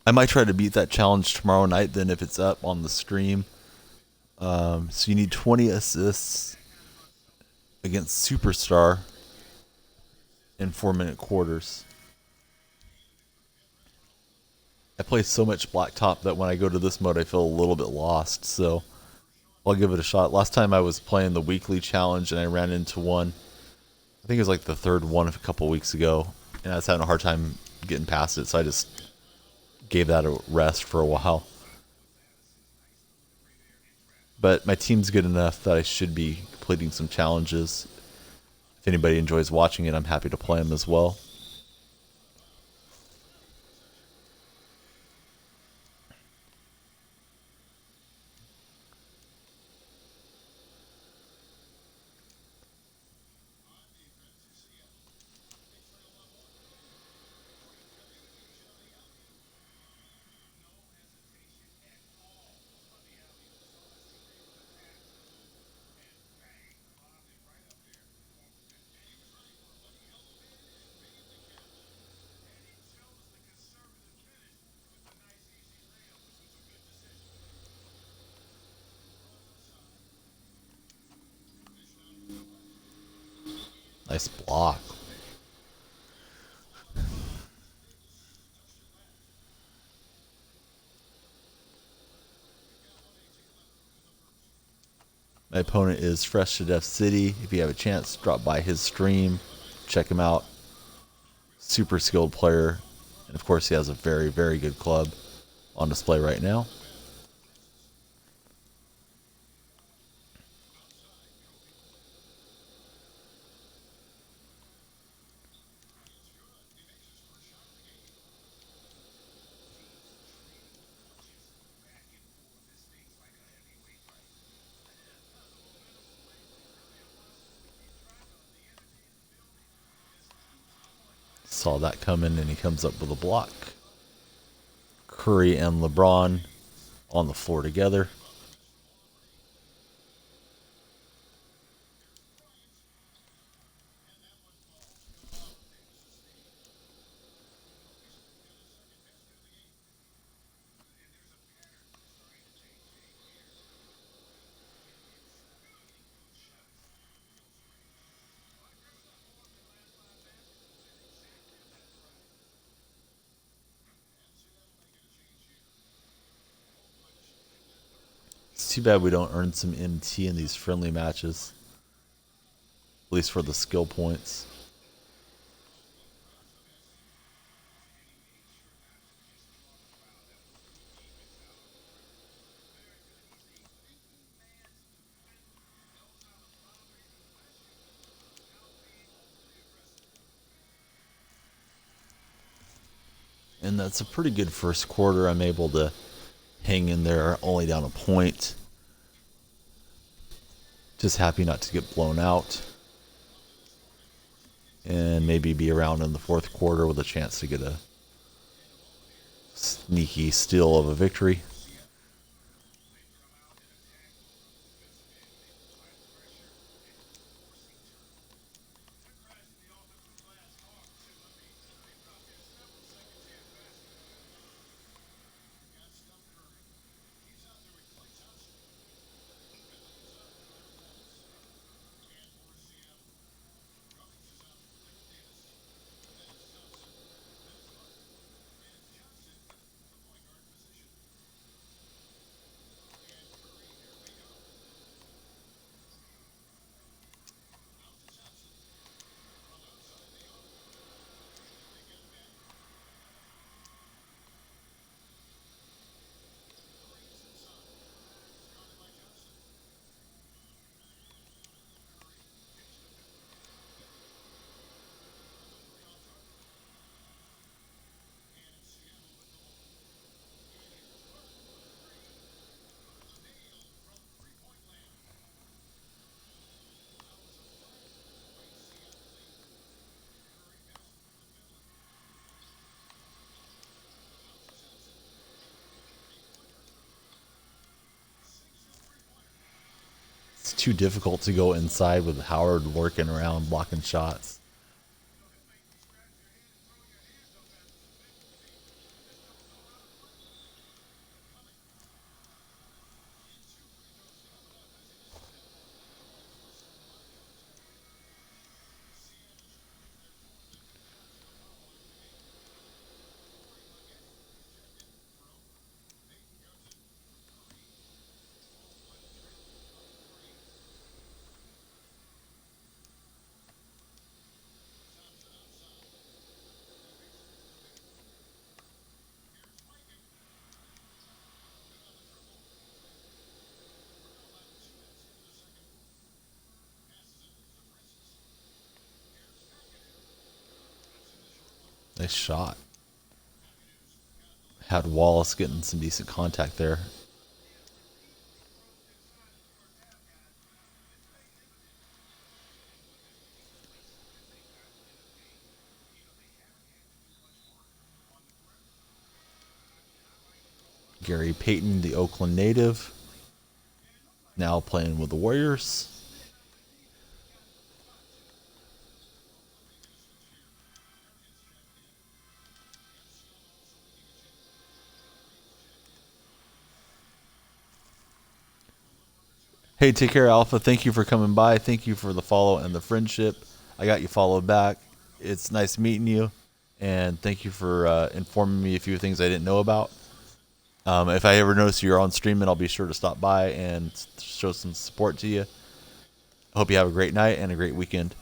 I might try to beat that challenge tomorrow night then if it's up on the stream. So you need 20 assists against Superstar in 4-minute quarters. I play so much blacktop that when I go to this mode, I feel a little bit lost. So I'll give it a shot. Last time I was playing the weekly challenge and I ran into one. I think it was like the third one a couple weeks ago, and I was having a hard time getting past it. So I just gave that a rest for a while. But my team's good enough that I should be completing some challenges. If anybody enjoys watching it, I'm happy to play them as well. Nice block. My opponent is Fresh to Death City. If you have a chance, drop by his stream. Check him out. Super skilled player. And of course, he has a very, very good club on display right now. Saw that coming, and he comes up with a block. Curry and LeBron on the floor together. It's too bad we don't earn some MT in these friendly matches, at least for the skill points. And that's a pretty good first quarter. I'm able to hang in there, only down a point. Just happy not to get blown out. And maybe be around in the fourth quarter with a chance to get a sneaky steal of a victory. It's too difficult to go inside with Howard working around blocking shots. Nice shot. Had Wallace getting some decent contact there. Gary Payton, the Oakland native, now playing with the Warriors. Hey, take care, Alpha. Thank you for coming by. Thank you for the follow and the friendship. I got you followed back. It's nice meeting you. And thank you for informing me a few things I didn't know about. If I ever notice you're on streaming, I'll be sure to stop by and show some support to you. I hope you have a great night and a great weekend.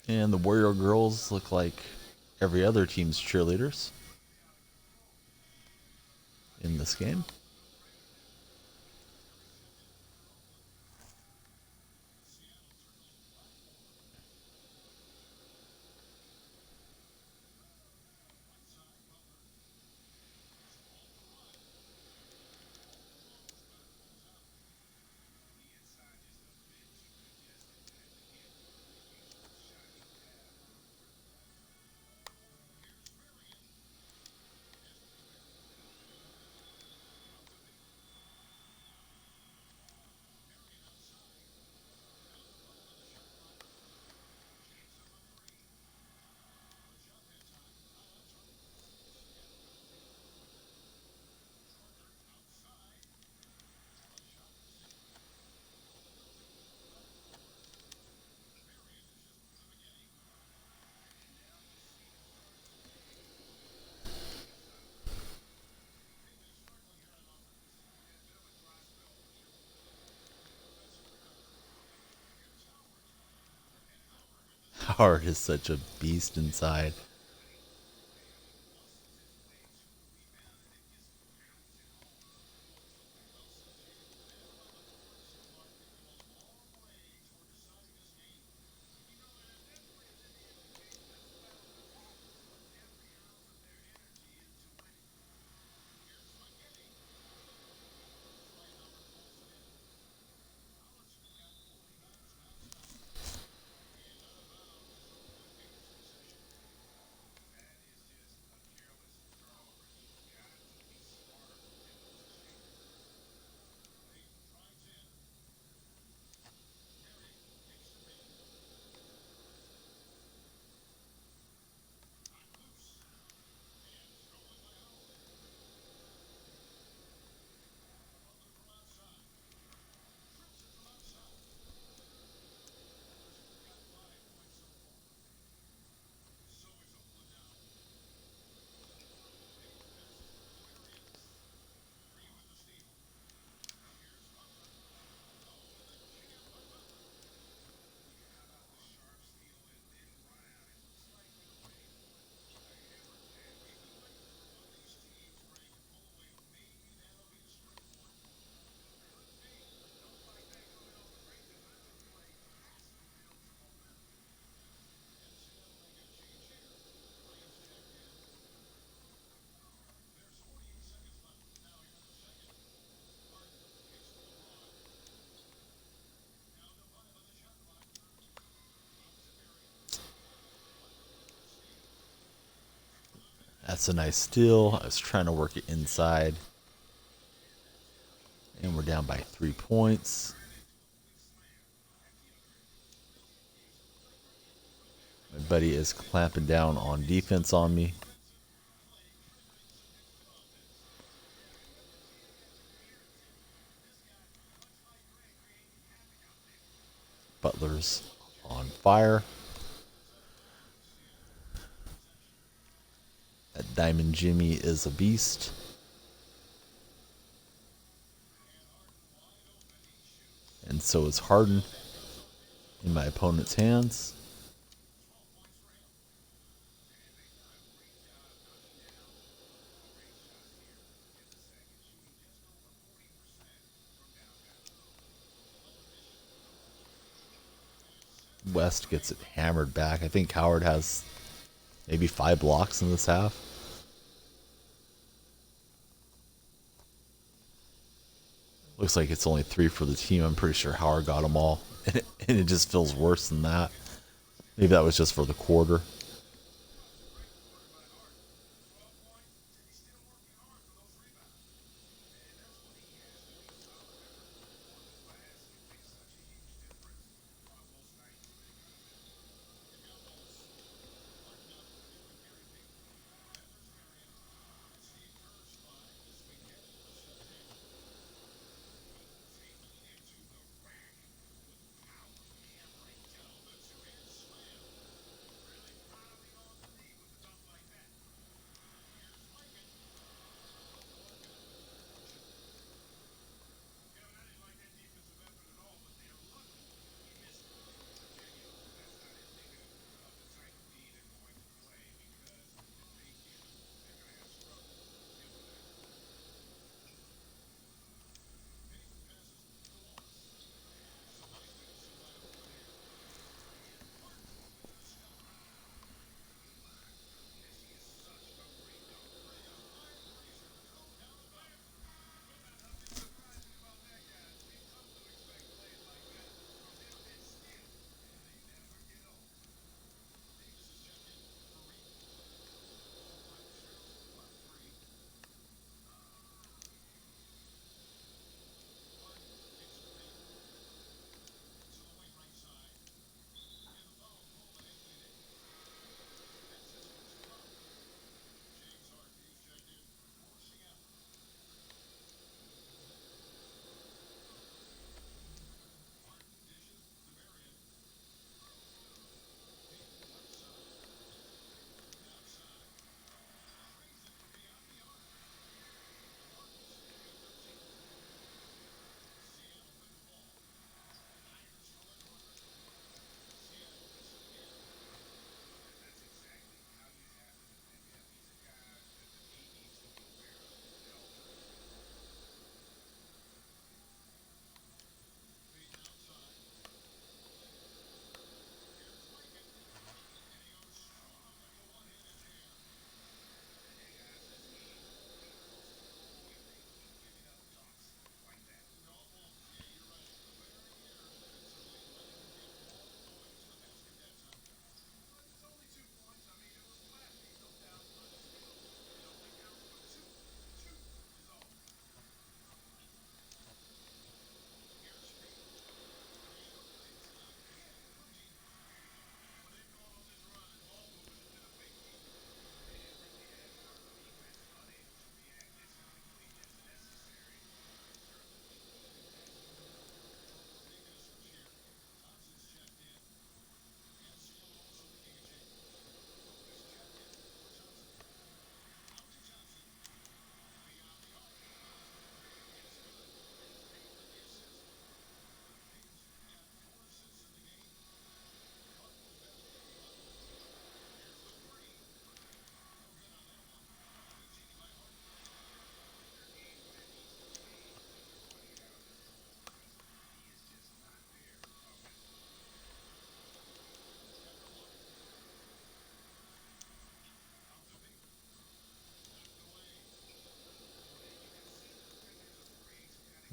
And the Warrior girls look like every other team's cheerleaders in this game. Howard is such a beast inside. That's a nice steal. I was trying to work it inside. And we're down by 3 points. My buddy is clamping down on defense on me. Butler's on fire. That Diamond Jimmy is a beast. And so is Harden in my opponent's hands. West gets it hammered back. I think Howard has maybe 5 blocks in this half. Looks like it's only 3 for the team. I'm pretty sure Howard got them all. And it just feels worse than that. Maybe that was just for the quarter.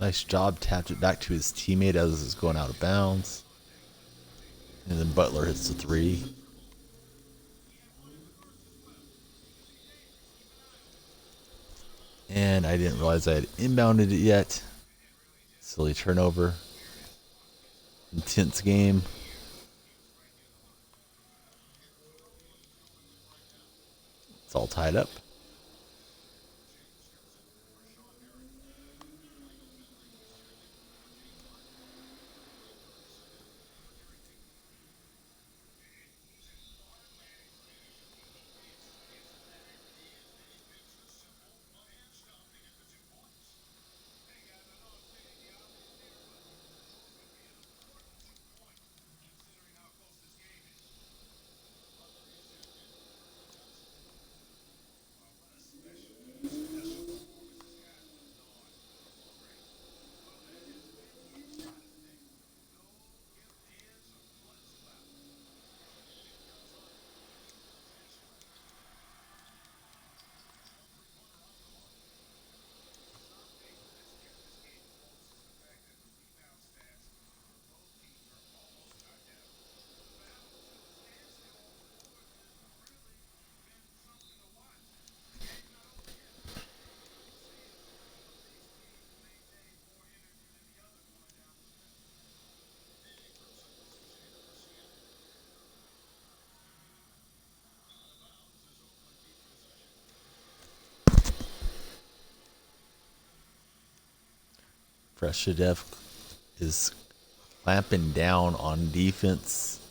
Nice job. Tapped it back to his teammate as it's going out of bounds. And then Butler hits the three. And I didn't realize I had inbounded it yet. Silly turnover. Intense game. It's all tied up. Freshadev is clamping down on defense.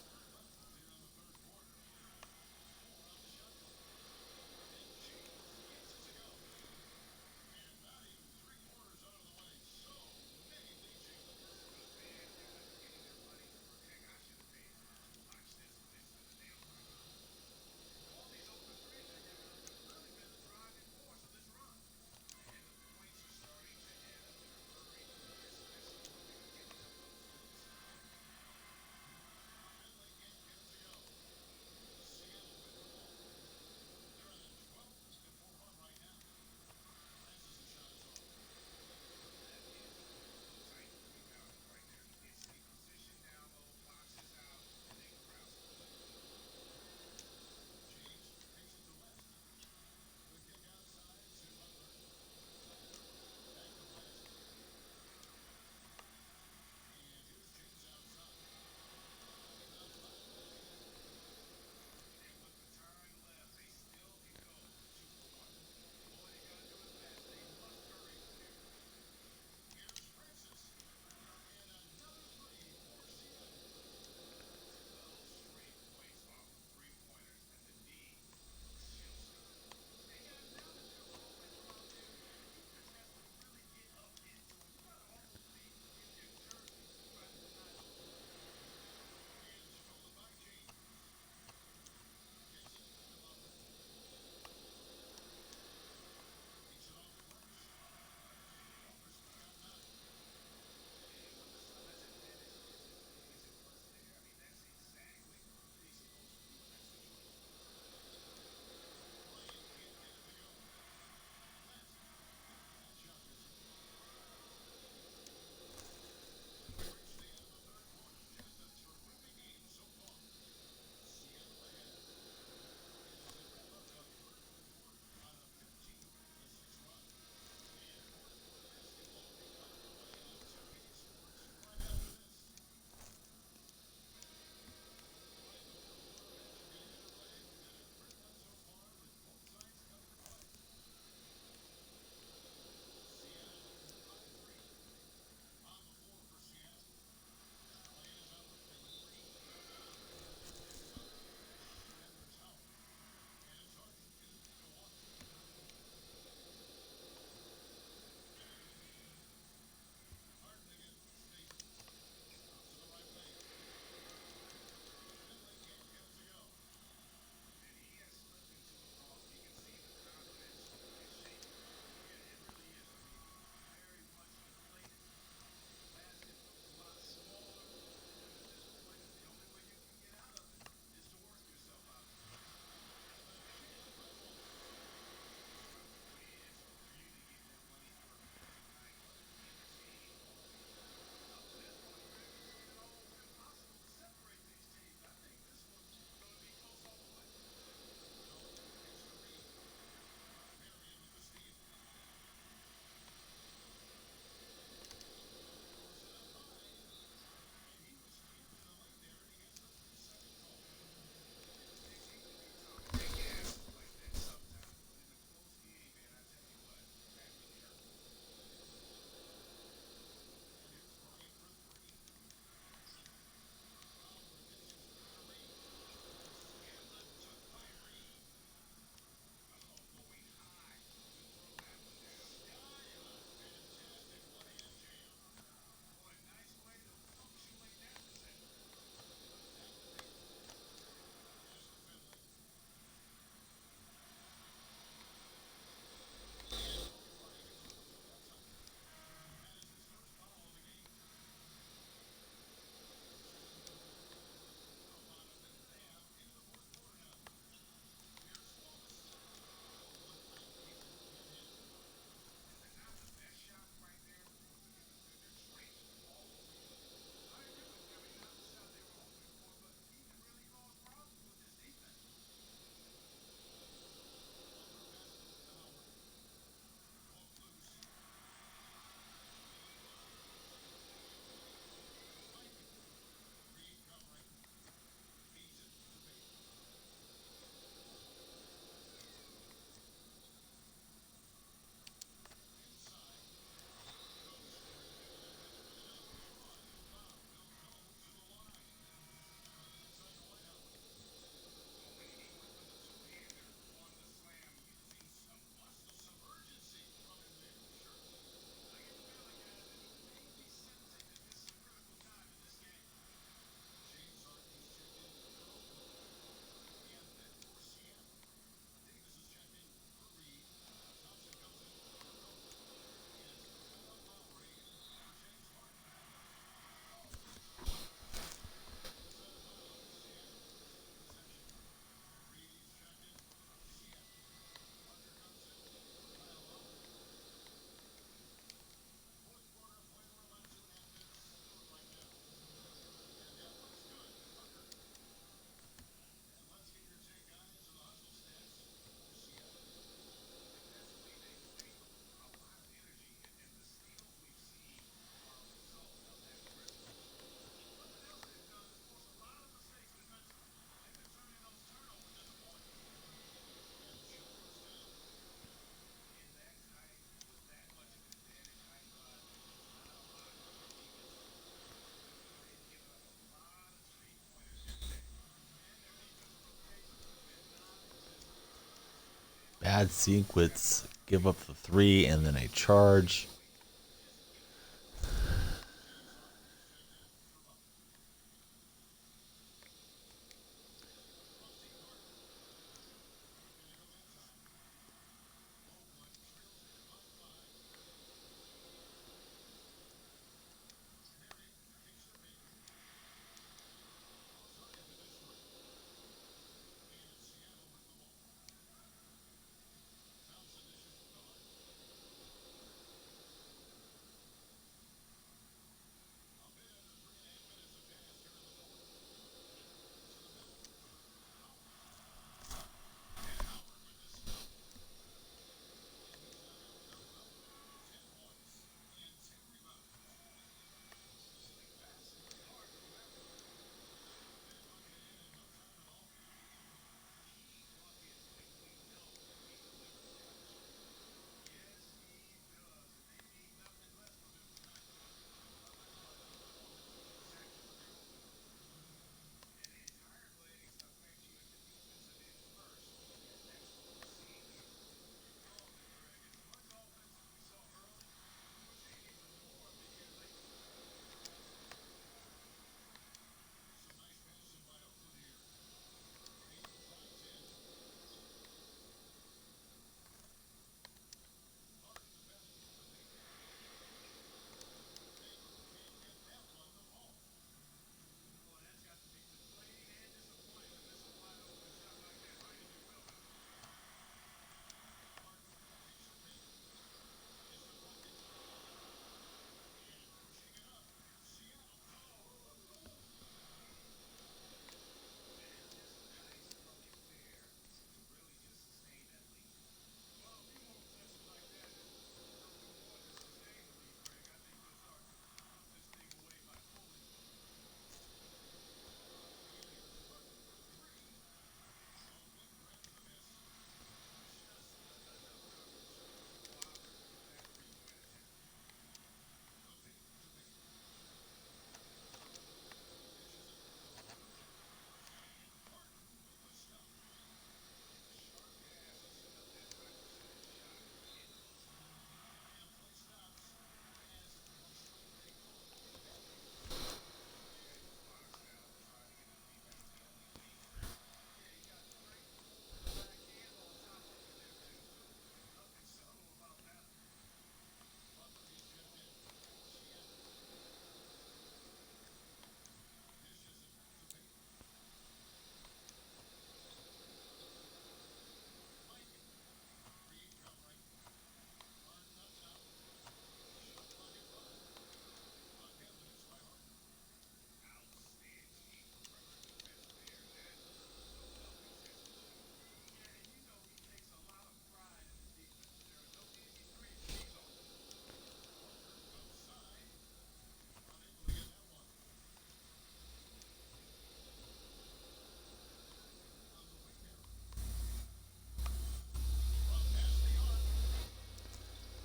bad sequence. Give up the 3 and then a charge.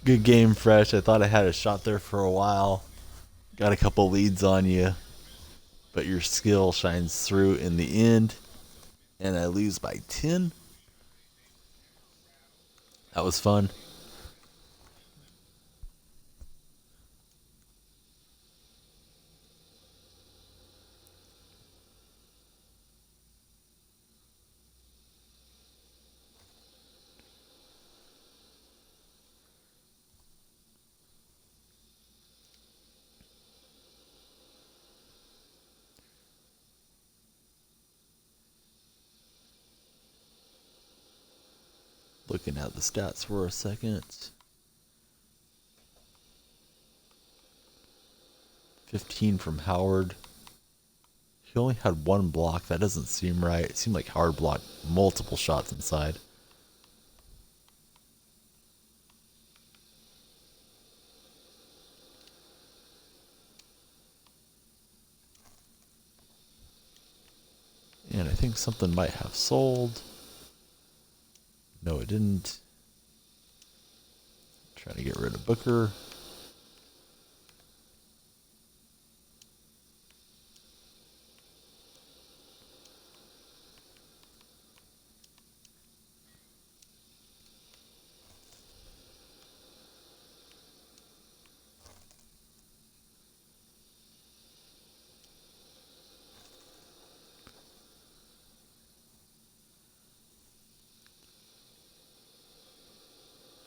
Good game, Fresh. I thought I had a shot there for a while. Got a couple leads on you, but your skill shines through in the end, and I lose by 10. That was fun. Looking at the stats for a second. 15 from Howard. He only had one block. That doesn't seem right. It seemed like Howard blocked multiple shots inside. And I think something might have sold. No, it didn't. Trying to get rid of Booker.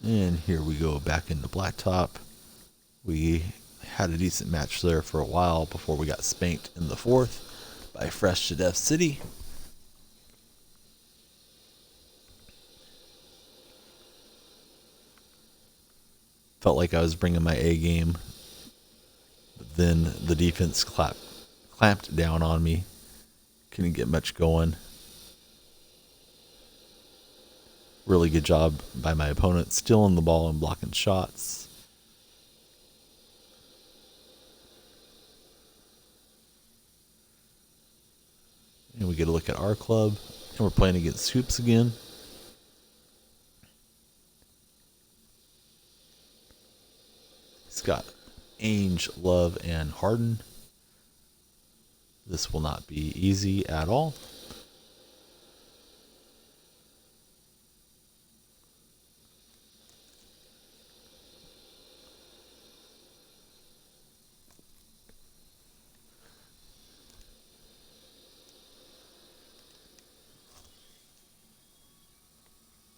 And here we go back into blacktop. We had a decent match there for a while before we got spanked in the fourth by Fresh to Death City. Felt like I was bringing my A game, but then the defense clamped down on me. Couldn't get much going. Really good job by my opponent, stealing the ball and blocking shots. And we get a look at our club, and we're playing against Hoops again. He's got Ainge, Love, and Harden. This will not be easy at all.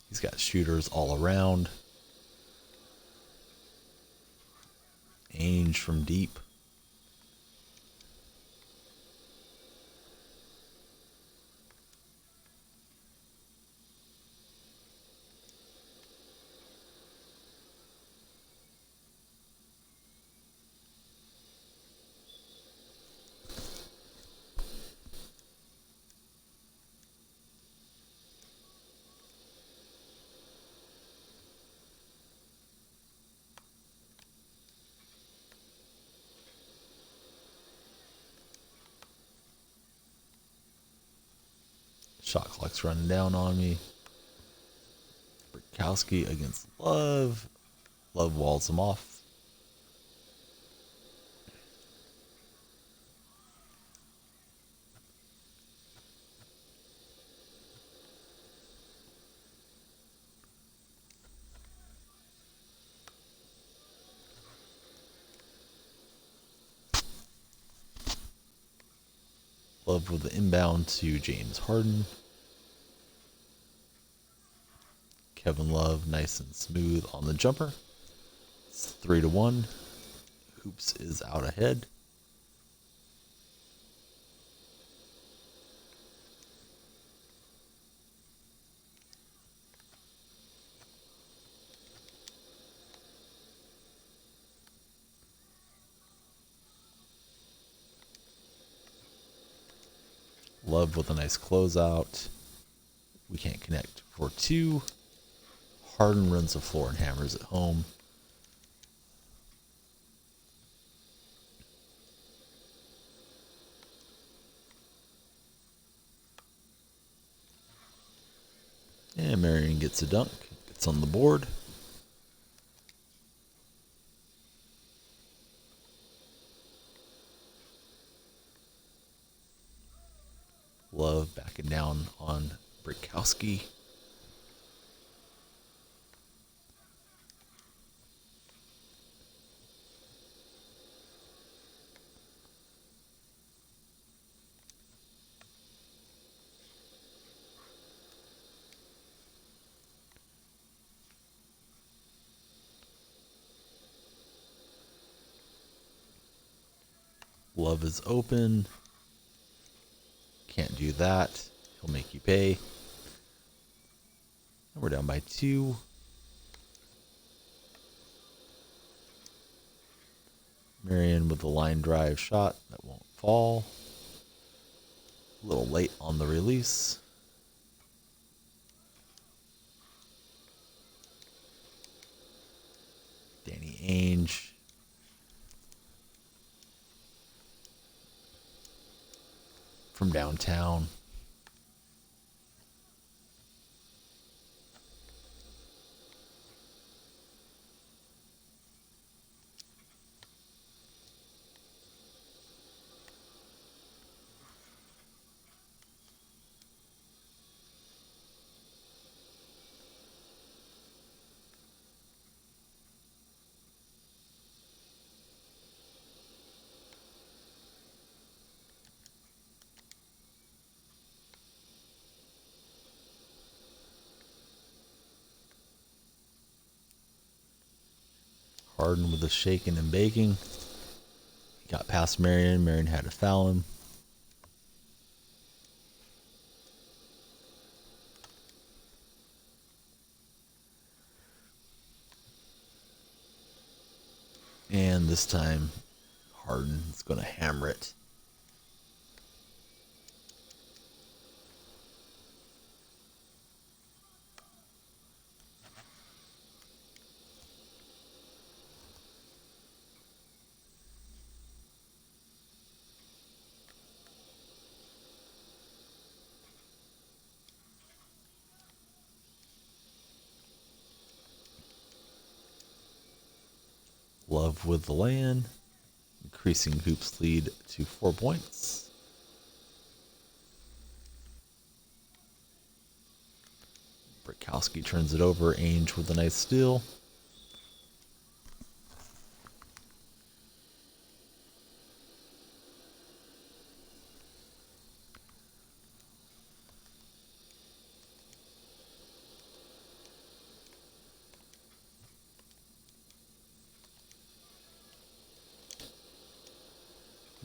He's got shooters all around. Ainge from deep. Shot clock's running down on me. Burkowski against Love. Love walls him off. Love with the inbound to James Harden. Kevin Love, nice and smooth on the jumper. It's 3-1. Hoops is out ahead. Love with a nice closeout. We can't connect for two. Harden runs the floor and hammers it home. And Marion gets a dunk. It's on the board. Love backing down on Burkowski. Love is open. Can't do that. He'll make you pay. And we're down by 2. Marion with the line drive shot that won't fall. A little late on the release. Danny Ainge. From downtown. Harden with a shaking and baking. He got past Marion. Marion had to foul him. And this time, Harden is going to hammer it. Love with the lay-in, increasing Hoop's lead to 4 points. Burkowski turns it over. Ainge with a nice steal.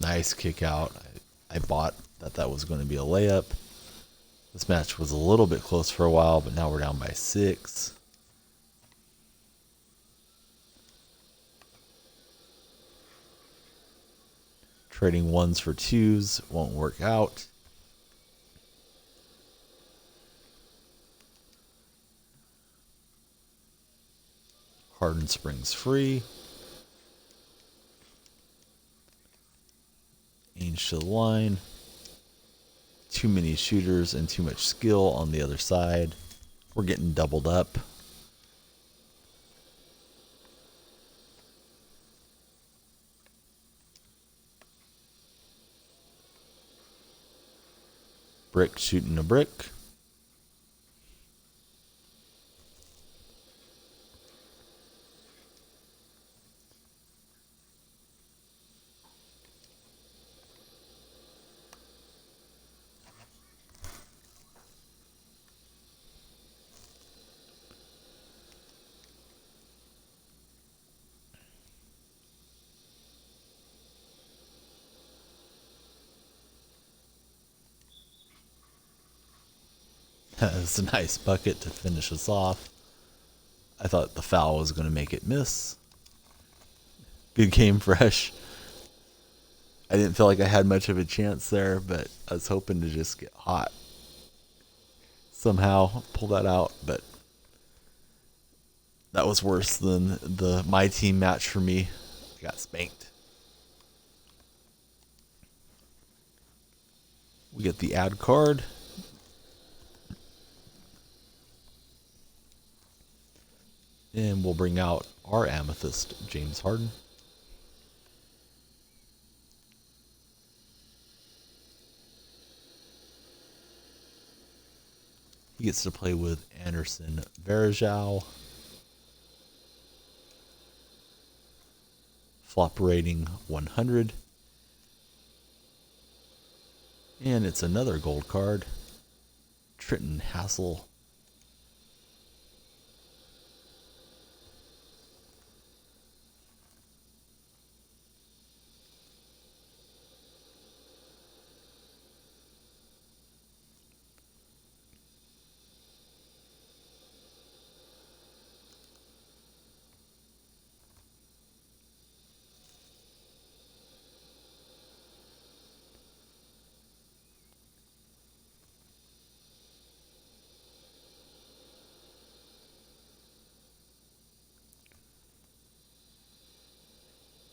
Nice kick out. I bought that was going to be a layup. This match was a little bit close for a while, but now we're down by 6. Trading 1s for 2s won't work out. Harden springs free. Ainge to the line. Too many shooters and too much skill on the other side. We're getting doubled up. Brick shooting a brick. It's a nice bucket to finish us off. I thought the foul was going to make it miss. Good game, Fresh. I didn't feel like I had much of a chance there, but I was hoping to just get hot. Somehow pull that out, but that was worse than the my team match for me. I got spanked. We get the ad card. And we'll bring out our amethyst, James Harden. He gets to play with Anderson Varejao. Flop rating 100. And it's another gold card. Trenton Hassel.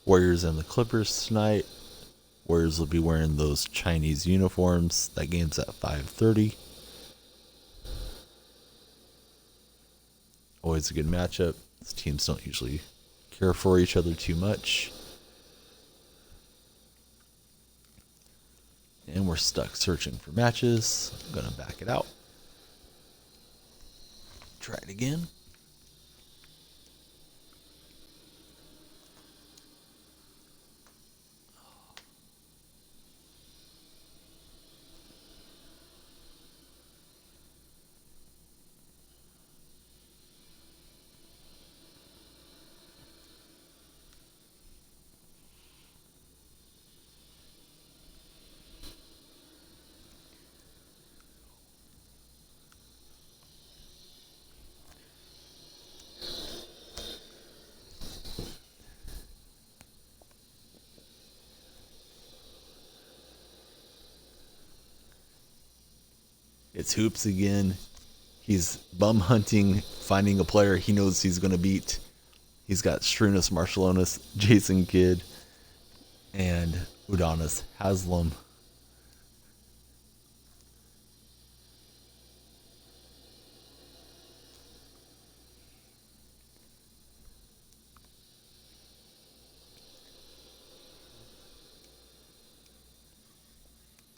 Warriors and the Clippers tonight. Warriors will be wearing those Chinese uniforms. That game's at 5:30. Always a good matchup. These teams don't usually care for each other too much. And we're stuck searching for matches. I'm going to back it out. Try it again. It's Hoops again. He's bum hunting, finding a player he knows he's going to beat. He's got Shrunus Marshallonis, Jason Kidd, and Udonis Haslam.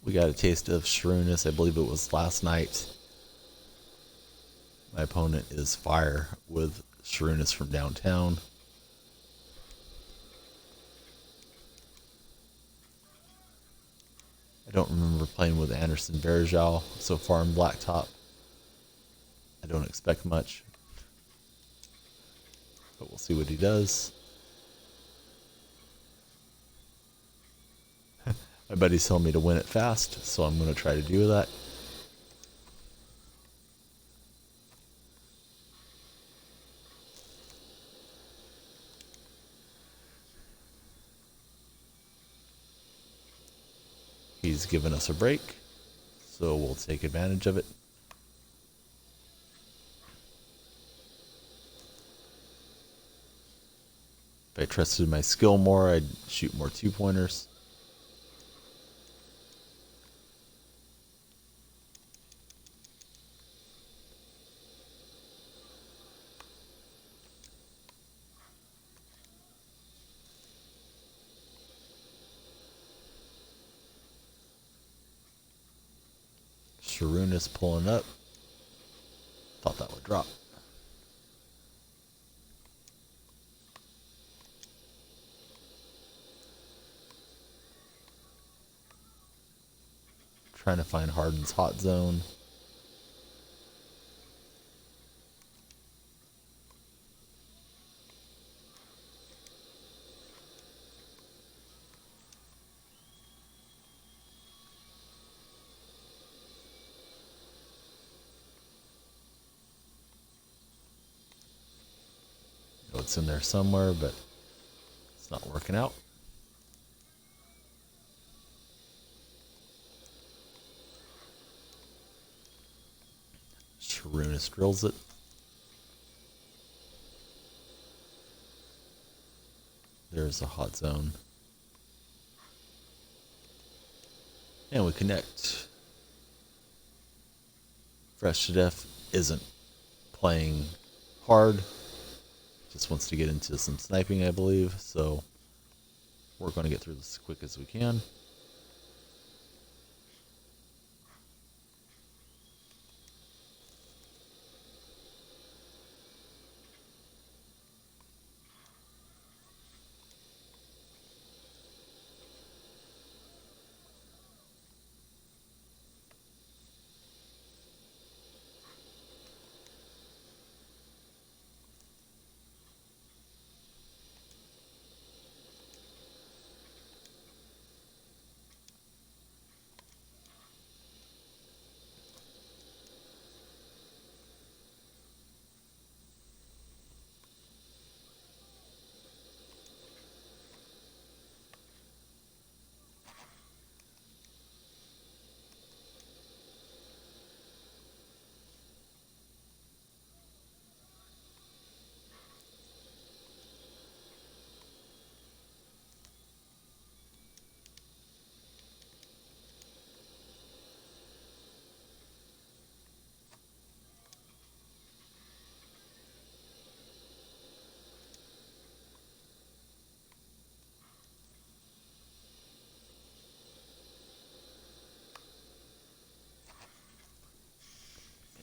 We got a taste of Shrunus. I believe it was last night. My opponent is Fire with Shrunus from downtown. I don't remember playing with Anderson Varejao so far in Blacktop. I don't expect much, but we'll see what he does. My buddy's telling me to win it fast, so I'm going to try to do that. He's given us a break, so we'll take advantage of it. If I trusted my skill more, I'd shoot more two-pointers. Shrunus pulling up. Thought that would drop. Trying to find Harden's hot zone. know it's in there somewhere, but it's not working out. Shrunus drills it. There's a hot zone. And we connect. Fresh to Death isn't playing hard. Just wants to get into some sniping, I believe. So we're going to get through this as quick as we can.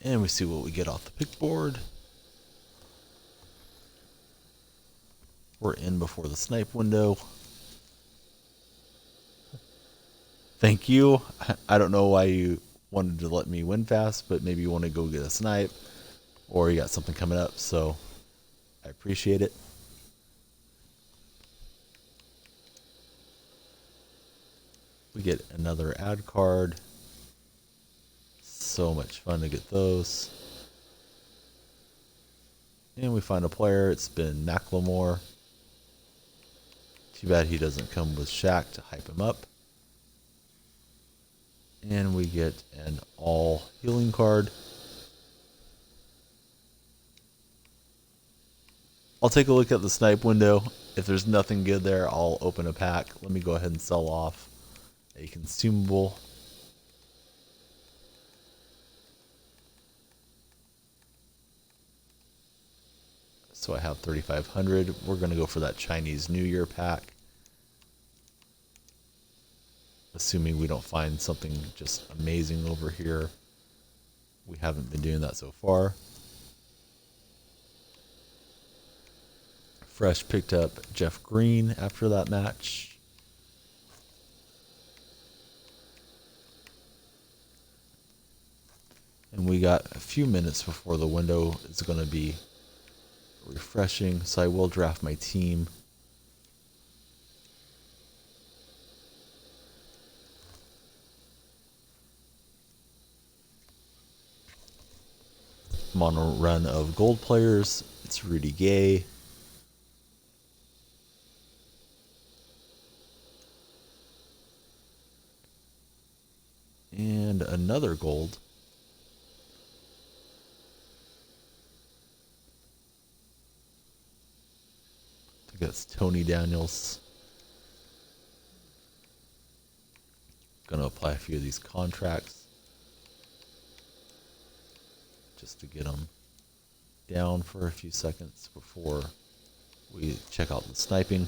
And we see what we get off the pick board. We're in before the snipe window. Thank you. I don't know why you wanted to let me win fast, but maybe you want to go get a snipe or you got something coming up, so I appreciate it. We get another ad card. So much fun to get those. And we find a player. It's been Macklemore. Too bad he doesn't come with Shaq to hype him up. And we get an all healing card. I'll take a look at the snipe window. If there's nothing good there, I'll open a pack. Let me go ahead and sell off a consumable. So I have 3,500. We're going to go for that Chinese New Year pack. Assuming we don't find something just amazing over here. We haven't been doing that so far. Fresh picked up Jeff Green after that match. And we got a few minutes before the window is going to be refreshing, so I will draft my team. I'm on a run of gold players. It's Rudy Gay. And another gold. I think it's Tony Daniels. Gonna apply a few of these contracts just to get them down for a few seconds before we check out the sniping.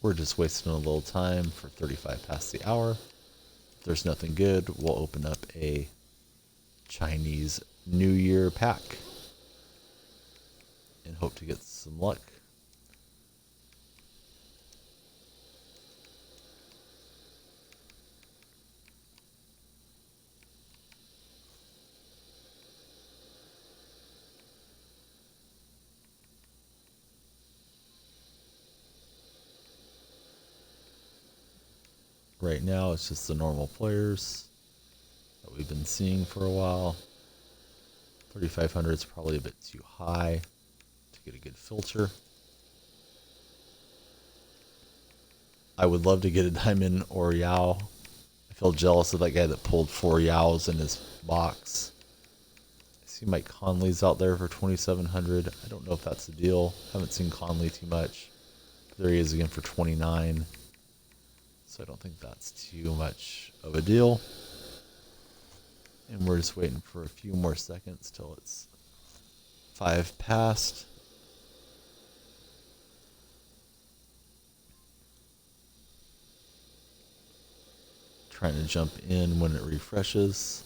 We're just wasting a little time for 35 past the hour. If there's nothing good, we'll open up a Chinese New Year pack and hope to get some luck. Right now, it's just the normal players that we've been seeing for a while. 3,500 is probably a bit too high to get a good filter. I would love to get a diamond or Yao. I feel jealous of that guy that pulled 4 Yaos in his box. I see Mike Conley's out there for 2,700. I don't know if that's the deal. Haven't seen Conley too much. But there he is again for 29. So I don't think that's too much of a deal. And we're just waiting for a few more seconds till it's 5 past. Trying to jump in when it refreshes.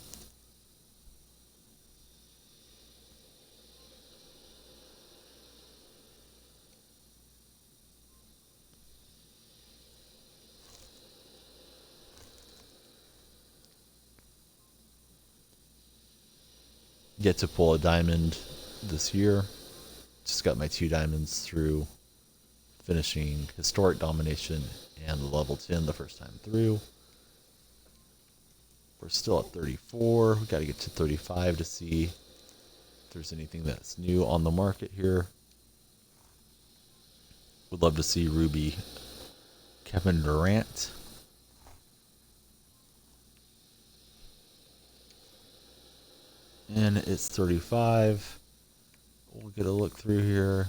Get to pull a diamond this year. Just got my 2 diamonds through finishing Historic Domination and level 10 the first time through. We're still at 34. We got to get to 35 to see if there's anything that's new on the market here. Would love to see Ruby Kevin Durant. And it's 35. We'll get a look through here.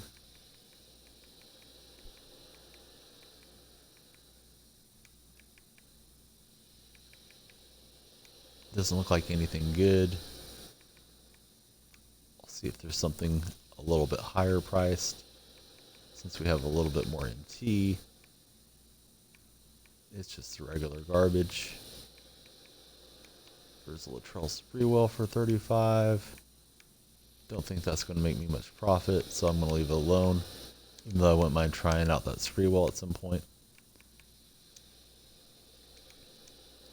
Doesn't look like anything good. I'll see if there's something a little bit higher priced, since we have a little bit more in T. It's just regular garbage. There's a Latrell Sprewell for 35. Don't think that's going to make me much profit, so I'm going to leave it alone, even though I wouldn't mind trying out that Sprewell at some point.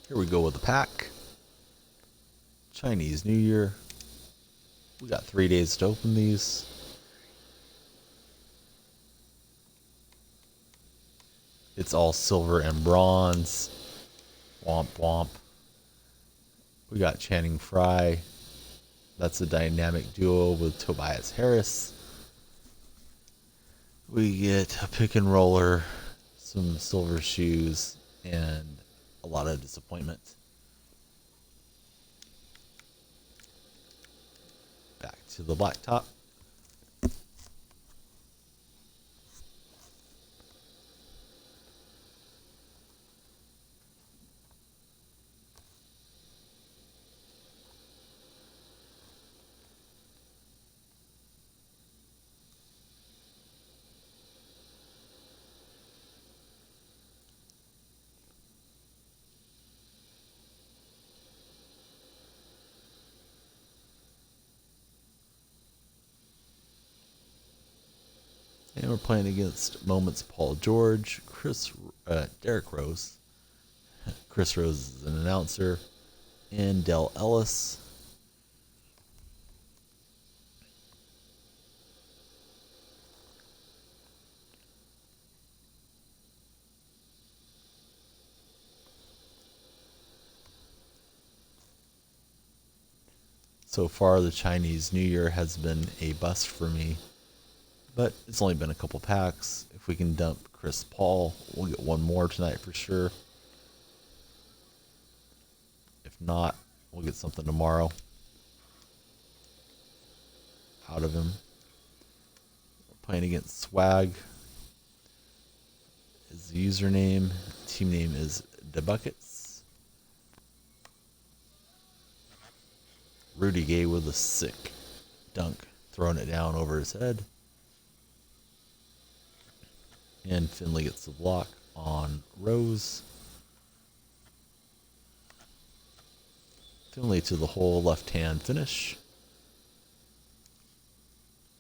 Here we go with the pack. Chinese New Year. We got 3 days to open these. It's all silver and bronze. Womp womp. We got Channing Frye. That's a dynamic duo with Tobias Harris. We get a pick and roller, some silver shoes, and a lot of disappointment. Back to the blacktop. And we're playing against Moments Paul George, Derek Rose. Chris Rose is an announcer, and Dell Ellis. So far, the Chinese New Year has been a bust for me, but it's only been a couple packs. If we can dump Chris Paul, we'll get one more tonight for sure. If not, we'll get something tomorrow out of him. We're playing against Swag. His username, team name is DeBuckets. Rudy Gay with a sick dunk, throwing it down over his head. And Finley gets the block on Rose. Finley to the hole, left hand finish.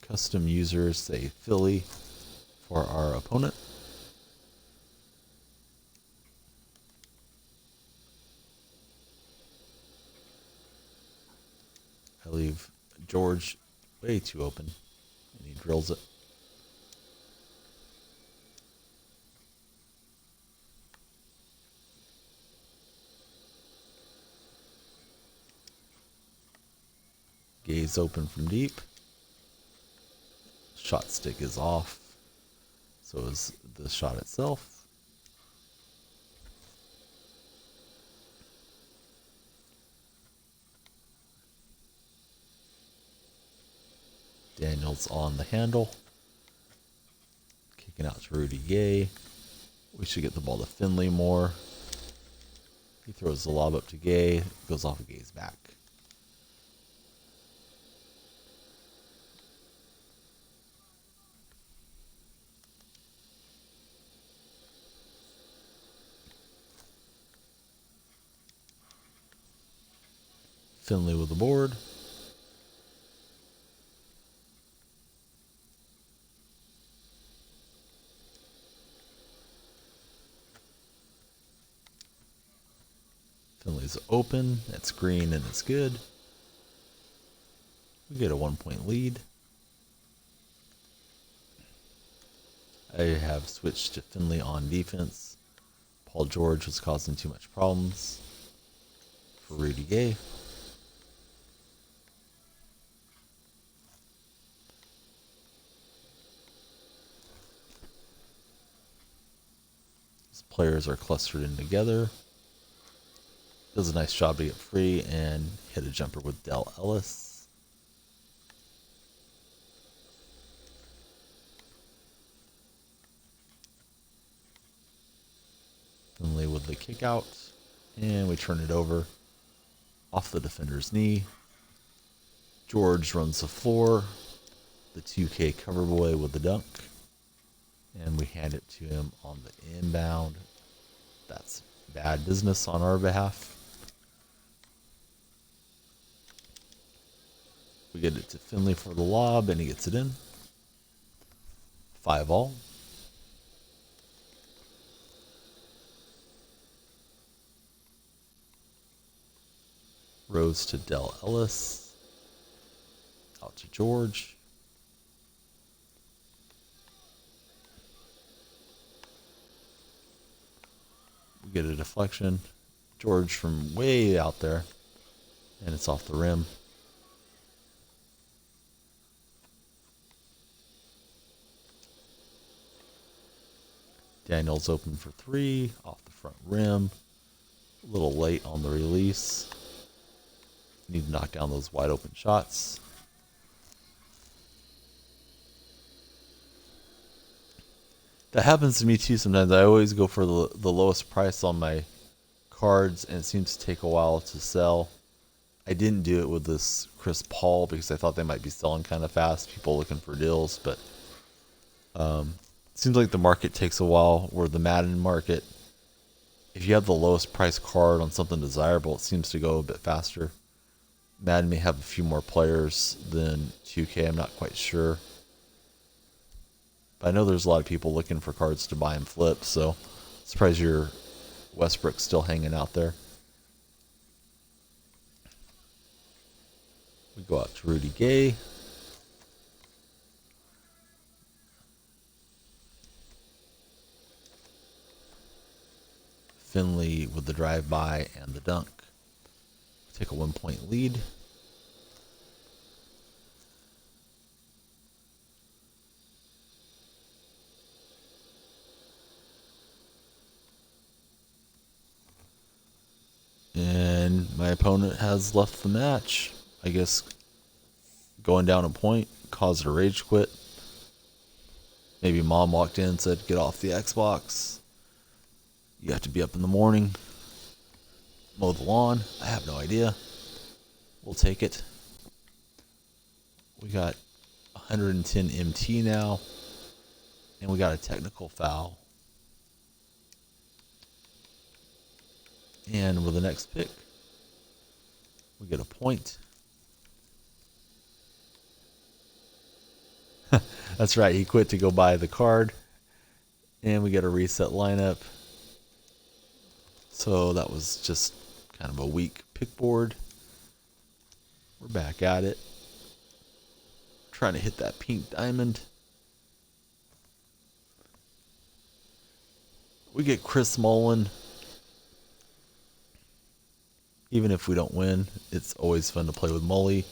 Custom users say Philly for our opponent. I leave George way too open, and he drills it. Gaze open from deep. Shot stick is off. So is the shot itself. Daniel's on the handle. Kicking out to Rudy Gay. We should get the ball to Finley more. He throws the lob up to Gay. Goes off of Gay's back. Finley with the board. Finley's open. It's green and it's good. We get a 1-point lead. I have switched to Finley on defense. Paul George was causing too much problems for Rudy Gay. Players are clustered in together. Does a nice job to get free and hit a jumper with Dell Ellis. Finley with the kick out, and we turn it over off the defender's knee. George runs the floor. The 2K cover boy with the dunk, and we hand it to him on the inbound. That's bad business on our behalf. We get it to Finley for the lob, and he gets it in. 5-all. Rose to Dell Ellis. Out to George. We get a deflection. George from way out there, and it's off the rim. Daniel's open for three, off the front rim. A little late on the release. Need to knock down those wide open shots. That happens to me too sometimes. I always go for the lowest price on my cards, and it seems to take a while to sell. I didn't do it with this Chris Paul because I thought they might be selling kind of fast, people looking for deals, but it seems like the market takes a while, where the Madden market, if you have the lowest price card on something desirable, it seems to go a bit faster. Madden may have a few more players than 2K, I'm not quite sure. But I know there's a lot of people looking for cards to buy and flip, so I'm surprised your Westbrook's still hanging out there. We go out to Rudy Gay. Finley with the drive-by and the dunk. Take a 1-point lead. And my opponent has left the match. I guess going down a point caused a rage quit. Maybe mom walked in and said, "Get off the Xbox. You have to be up in the morning. Mow the lawn." I have no idea. We'll take it. We got 110 MT now. And we got a technical foul. And with the next pick, we get a point. That's right, he quit to go buy the card. And we get a reset lineup. So that was just kind of a weak pick board. We're back at it. Trying to hit that pink diamond. We get Chris Mullin. Even if we don't win, it's always fun to play with Mully.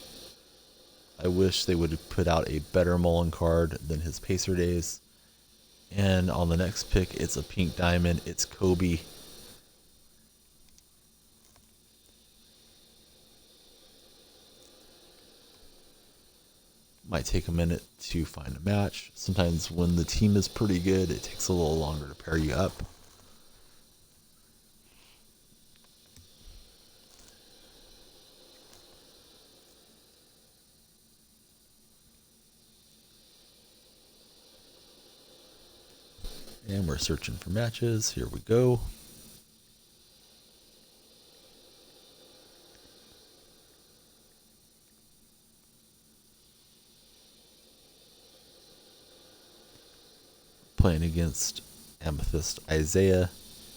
I wish they would have put out a better Mullin card than his Pacer days. And on the next pick, it's a pink diamond. It's Kobe. Might take a minute to find a match. Sometimes when the team is pretty good, it takes a little longer to pair you up. And we're searching for matches. Here we go. Playing against Amethyst Isaiah,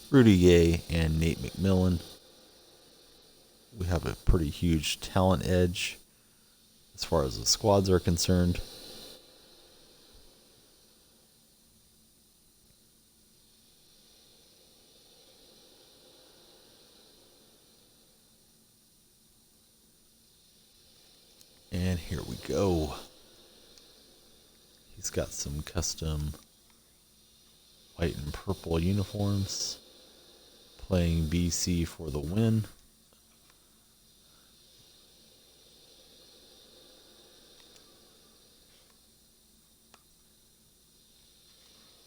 Rudy Gay, and Nate McMillan. We have a pretty huge talent edge as far as the squads are concerned. And here we go. He's got some custom white and purple uniforms. Playing BC for the win.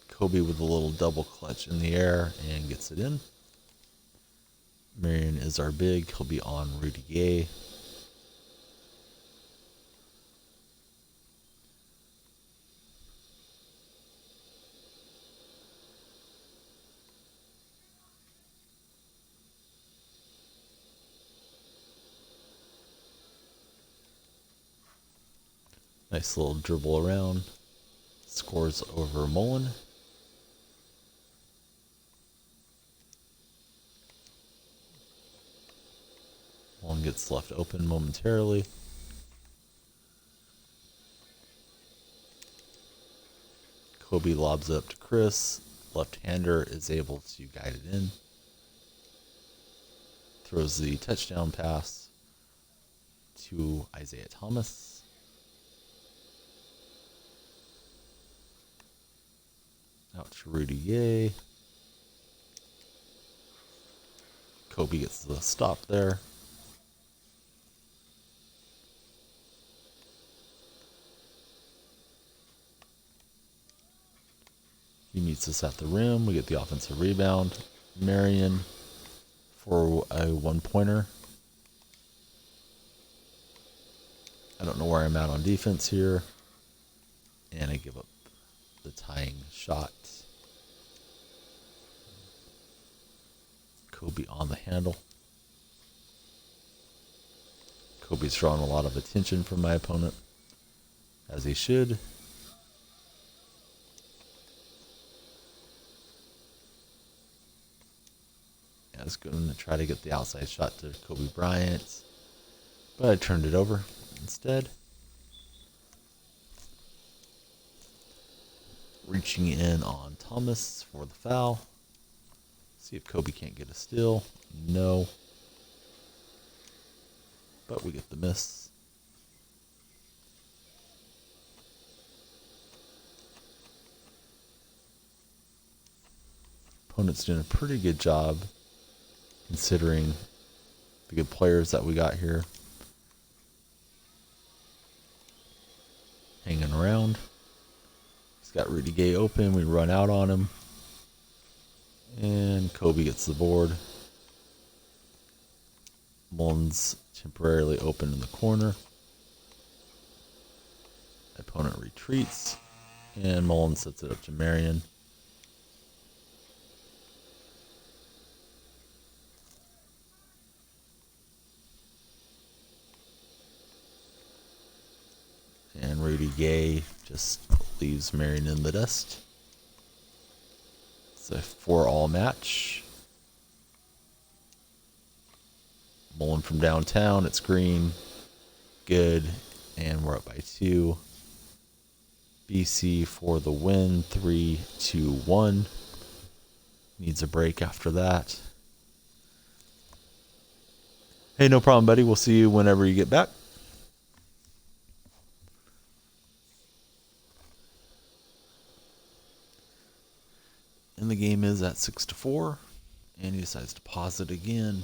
Kobe with a little double clutch in the air and gets it in. Marion is our big. He'll be on Rudy Gay. Nice little dribble around. Scores over Mullen. Mullen gets left open momentarily. Kobe lobs up to Chris. Left-hander is able to guide it in. throws the touchdown pass to Isaiah Thomas. Out to Rudy Gay. Kobe gets the stop there. He meets us at the rim. We get the offensive rebound. Marion for a one-pointer. I don't know where I'm at on defense here. And I give up the tying shot. Kobe on the handle. Kobe's drawing a lot of attention from my opponent, as he should. I was going to try to get the outside shot to Kobe Bryant, but I turned it over instead. Reaching in on Thomas for the foul. See if Kobe can't get a steal. No. But we get the miss. Opponent's doing a pretty good job considering the good players that we got here. Hanging around. He's got Rudy Gay open. We run out on him. And Kobe gets the board. Mullins temporarily open in the corner. Opponent retreats. And Mullins sets it up to Marion. And Rudy Gay just leaves Marion in the dust. It's a 4-all match. Mullen from downtown. It's green. Good. And we're up by 2. BC for the win. 3-2-1. Needs a break after that. Hey, no problem, buddy. We'll see you whenever you get back. And the game is at 6-4, and he decides to pause it again.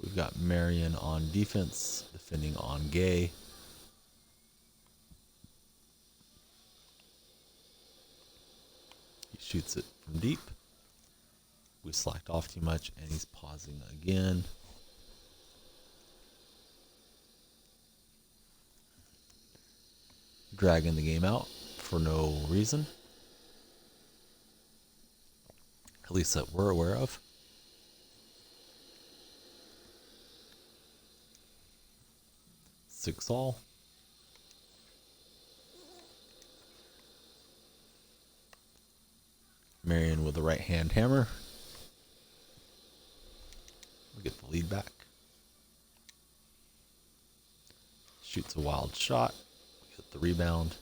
We've got Marion on defense, defending on Gay. He shoots it from deep. We slacked off too much, and he's pausing again. Dragging the game out for no reason. At least that we're aware of. Six all. Marion with a right hand hammer. We get the lead back. Shoots a wild shot. We get the rebound.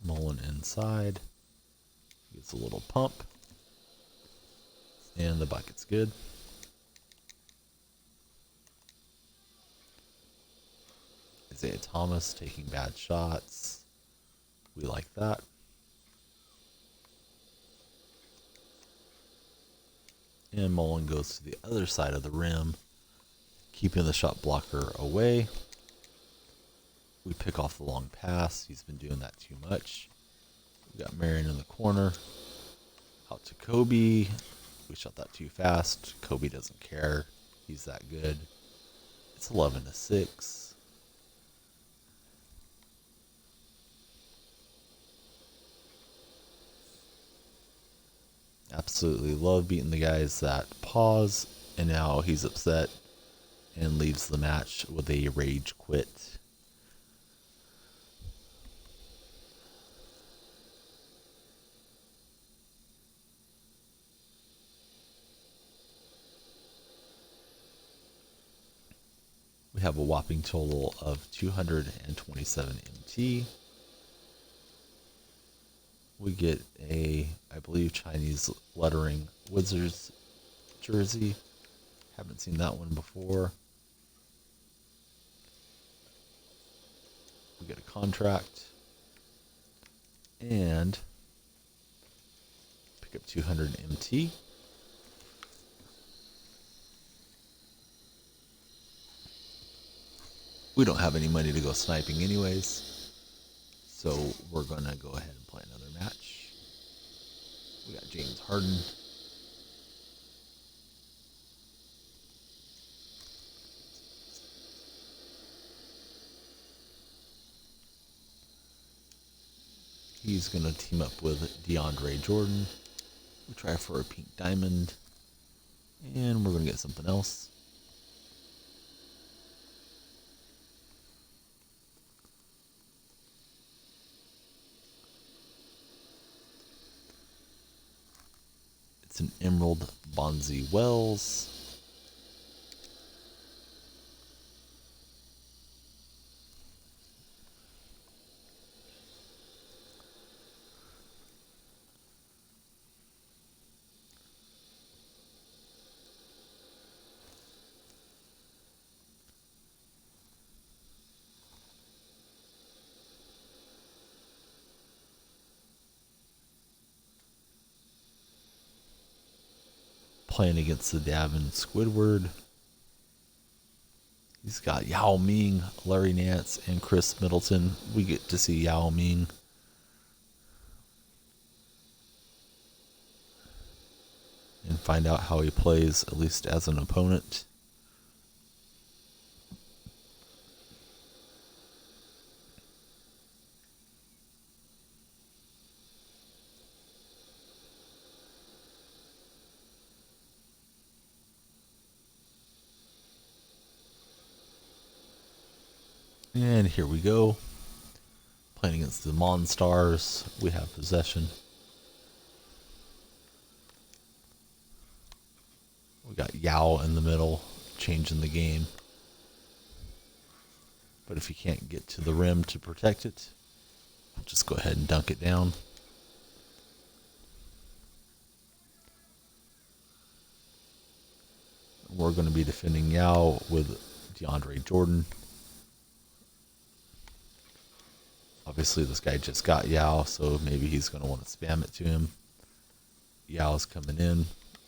Mullen inside. Gets a little pump. And the bucket's good. Isaiah Thomas taking bad shots. We like that. And Mullen goes to the other side of the rim, keeping the shot blocker away. We pick off the long pass. He's been doing that too much. We got Marion in the corner. Out to Kobe. We shot that too fast. Kobe doesn't care. He's that good. It's 11-6. Absolutely love beating the guys that pause, and now he's upset and leaves the match with a rage quit. have a whopping total of 227 MT. We get a, I believe, Chinese lettering Wizards jersey. Haven't seen that one before. We get a contract. And pick up 200 MT. We don't have any money to go sniping anyways, so we're going to go ahead and play another match. We got James Harden. He's going to team up with DeAndre Jordan. We try for a pink diamond, and we're going to get something else. It's an Emerald Bonzi Wells. Playing against the Davin Squidward. He's got Yao Ming, Larry Nance, and Chris Middleton. We get to see Yao Ming. And find out how he plays, at least as an opponent. And here we go. Playing against the Monstars. We have possession. We got Yao in the middle, changing the game. But if you can't get to the rim to protect it, just go ahead and dunk it down. We're going to be defending Yao with DeAndre Jordan. Obviously, this guy just got Yao, so maybe he's going to want to spam it to him. Yao's coming in,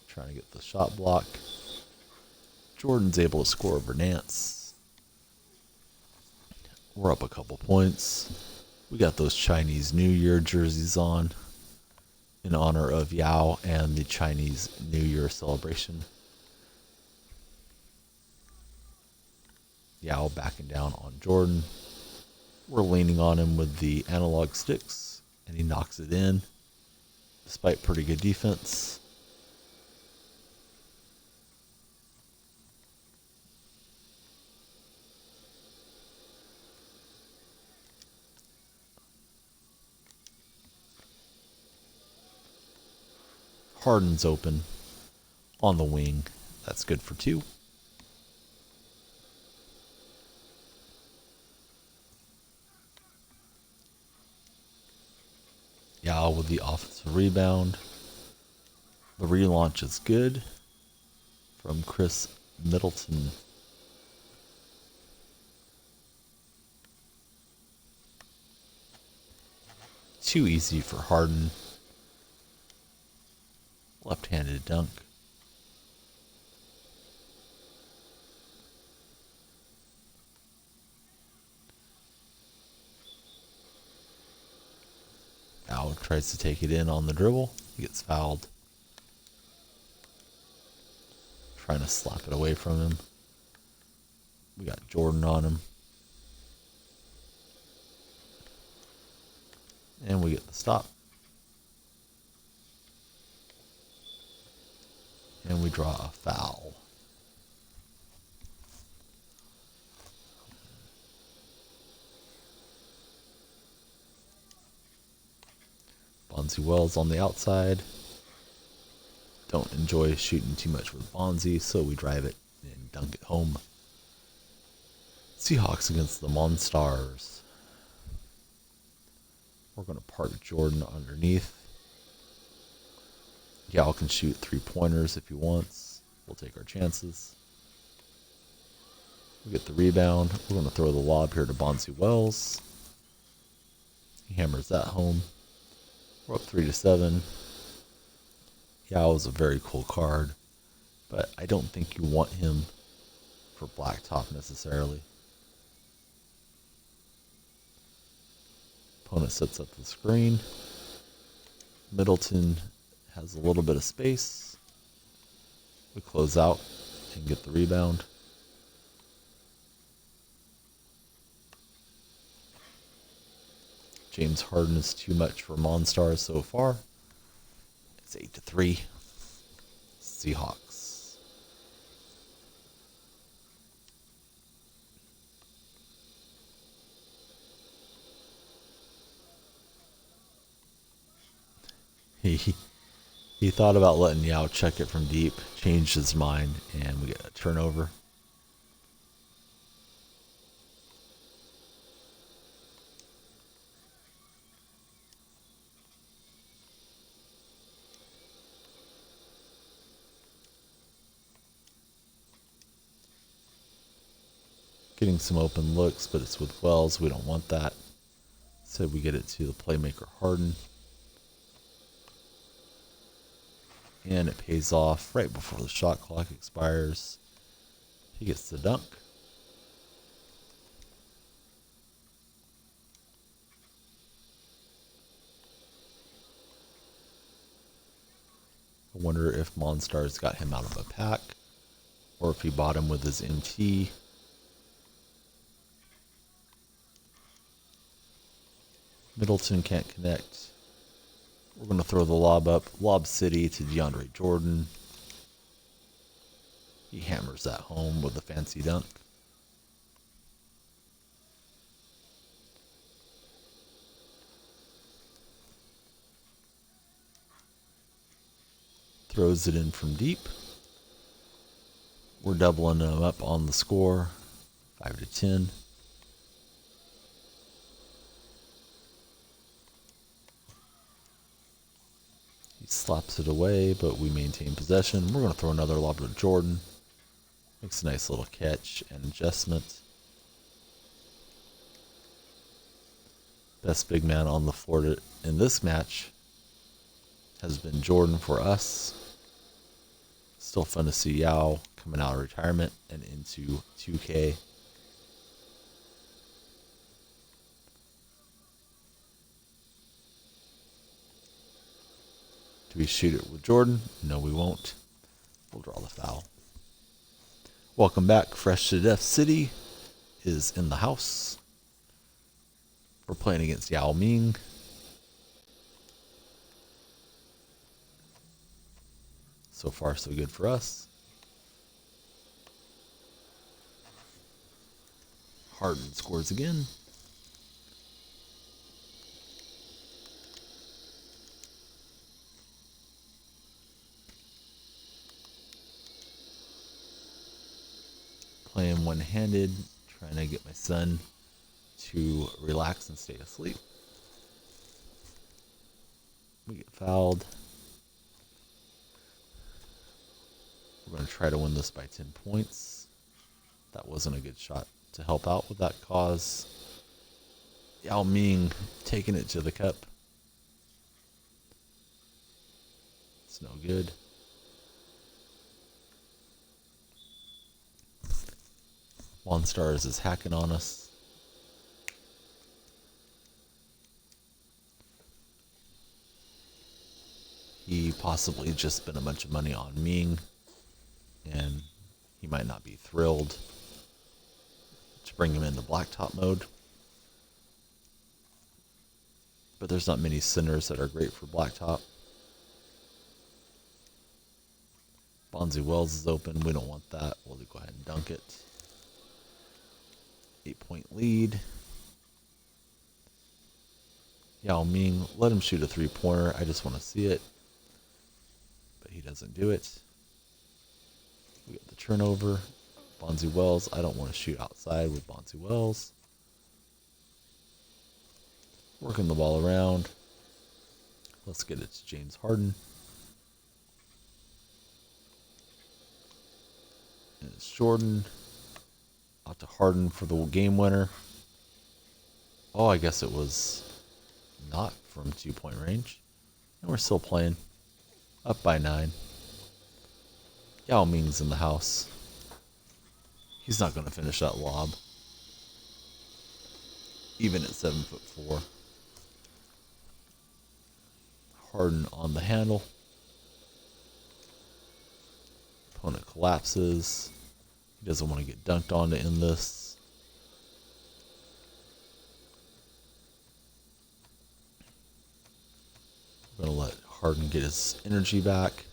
trying to get the shot block. Jordan's able to score over Nance. We're up a couple points. We got those Chinese New Year jerseys on in honor of Yao and the Chinese New Year celebration. Yao backing down on Jordan. We're leaning on him with the analog sticks, and he knocks it in, despite pretty good defense. Harden's open on the wing. That's good for 2. Yao with the offensive rebound. The relaunch is good from Chris Middleton. Too easy for Harden. Left-handed dunk. Yao tries to take it in on the dribble. He gets fouled. Trying to slap it away from him. We got Jordan on him. And we get the stop. And we draw a foul. Bonzi Wells on the outside. Don't enjoy shooting too much with Bonzi, so we drive it and dunk it home. Seahawks against the Monstars. We're going to park Jordan underneath. Yao can shoot 3-pointers if he wants. We'll take our chances. We get the rebound. We're going to throw the lob here to Bonzi Wells. He hammers that home. We're up 3-7. Yao is a very cool card, but I don't think you want him for blacktop necessarily. Opponent sets up the screen. Middleton has a little bit of space. We close out and get the rebound. James Harden is too much for Monstars so far. It's 8-3. Seahawks. He thought about letting Yao check it from deep, changed his mind, and we get a turnover. Getting some open looks, but it's with Wells. We don't want that. So we get it to the playmaker Harden. And it pays off right before the shot clock expires. He gets the dunk. I wonder if Monstars got him out of a pack, or if he bought him with his MT. Middleton can't connect. We're going to throw the lob up. Lob City to DeAndre Jordan. He hammers that home with a fancy dunk. Throws it in from deep. We're doubling them up on the score. 5-10. He slaps it away, but we maintain possession. We're going to throw another lob to Jordan. Makes a nice little catch and adjustment. Best big man on the floor in this match has been Jordan for us. Still fun to see Yao coming out of retirement and into 2K. Do we shoot it with Jordan? No, we won't. We'll draw the foul. Welcome back. Fresh to Death City is in the house. We're playing against Yao Ming. So far, so good for us. Harden scores again. Playing one-handed, trying to get my son to relax and stay asleep. We get fouled. We're going to try to win this by 10 points. That wasn't a good shot to help out with that cause. Yao Ming taking it to the cup. It's no good. Monstars is hacking on us. He possibly just spent a bunch of money on Ming, and he might not be thrilled to bring him into blacktop mode. But there's not many centers that are great for blacktop. Bonzi Wells is open. We don't want that. We'll go ahead and dunk it. 8-point lead. Yao Ming, let him shoot a 3-pointer. I just want to see it. But he doesn't do it. We get the turnover. Bonzi Wells. I don't want to shoot outside with Bonzi Wells. Working the ball around. Let's get it to James Harden. And it's Jordan. Out to Harden for the game winner. Oh, I guess it was not from 2-point range. And we're still playing. Up by 9. Yao Ming's in the house. He's not going to finish that lob. Even at 7'4". Harden on the handle. Opponent collapses. He doesn't want to get dunked on to end this. We're going to let Harden get his energy back.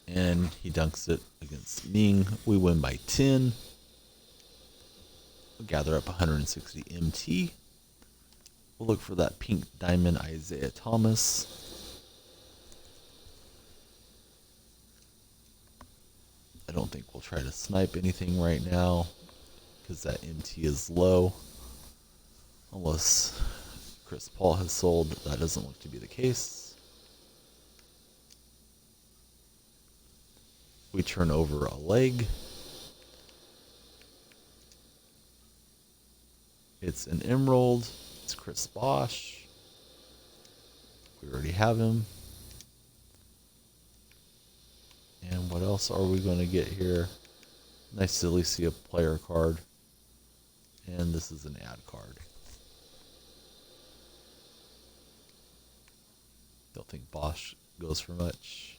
And he dunks it against Ming. We win by 10. We'll gather up 160 MT. We'll look for that pink diamond Isaiah Thomas. I don't think we'll try to snipe anything right now because that MT is low. Unless Chris Paul has sold, that doesn't look to be the case. We turn over a leg. It's an emerald. It's Chris Bosh. We already have him. And what else are we going to get here? Nice to at least see a player card. And this is an ad card. Don't think Bosch goes for much.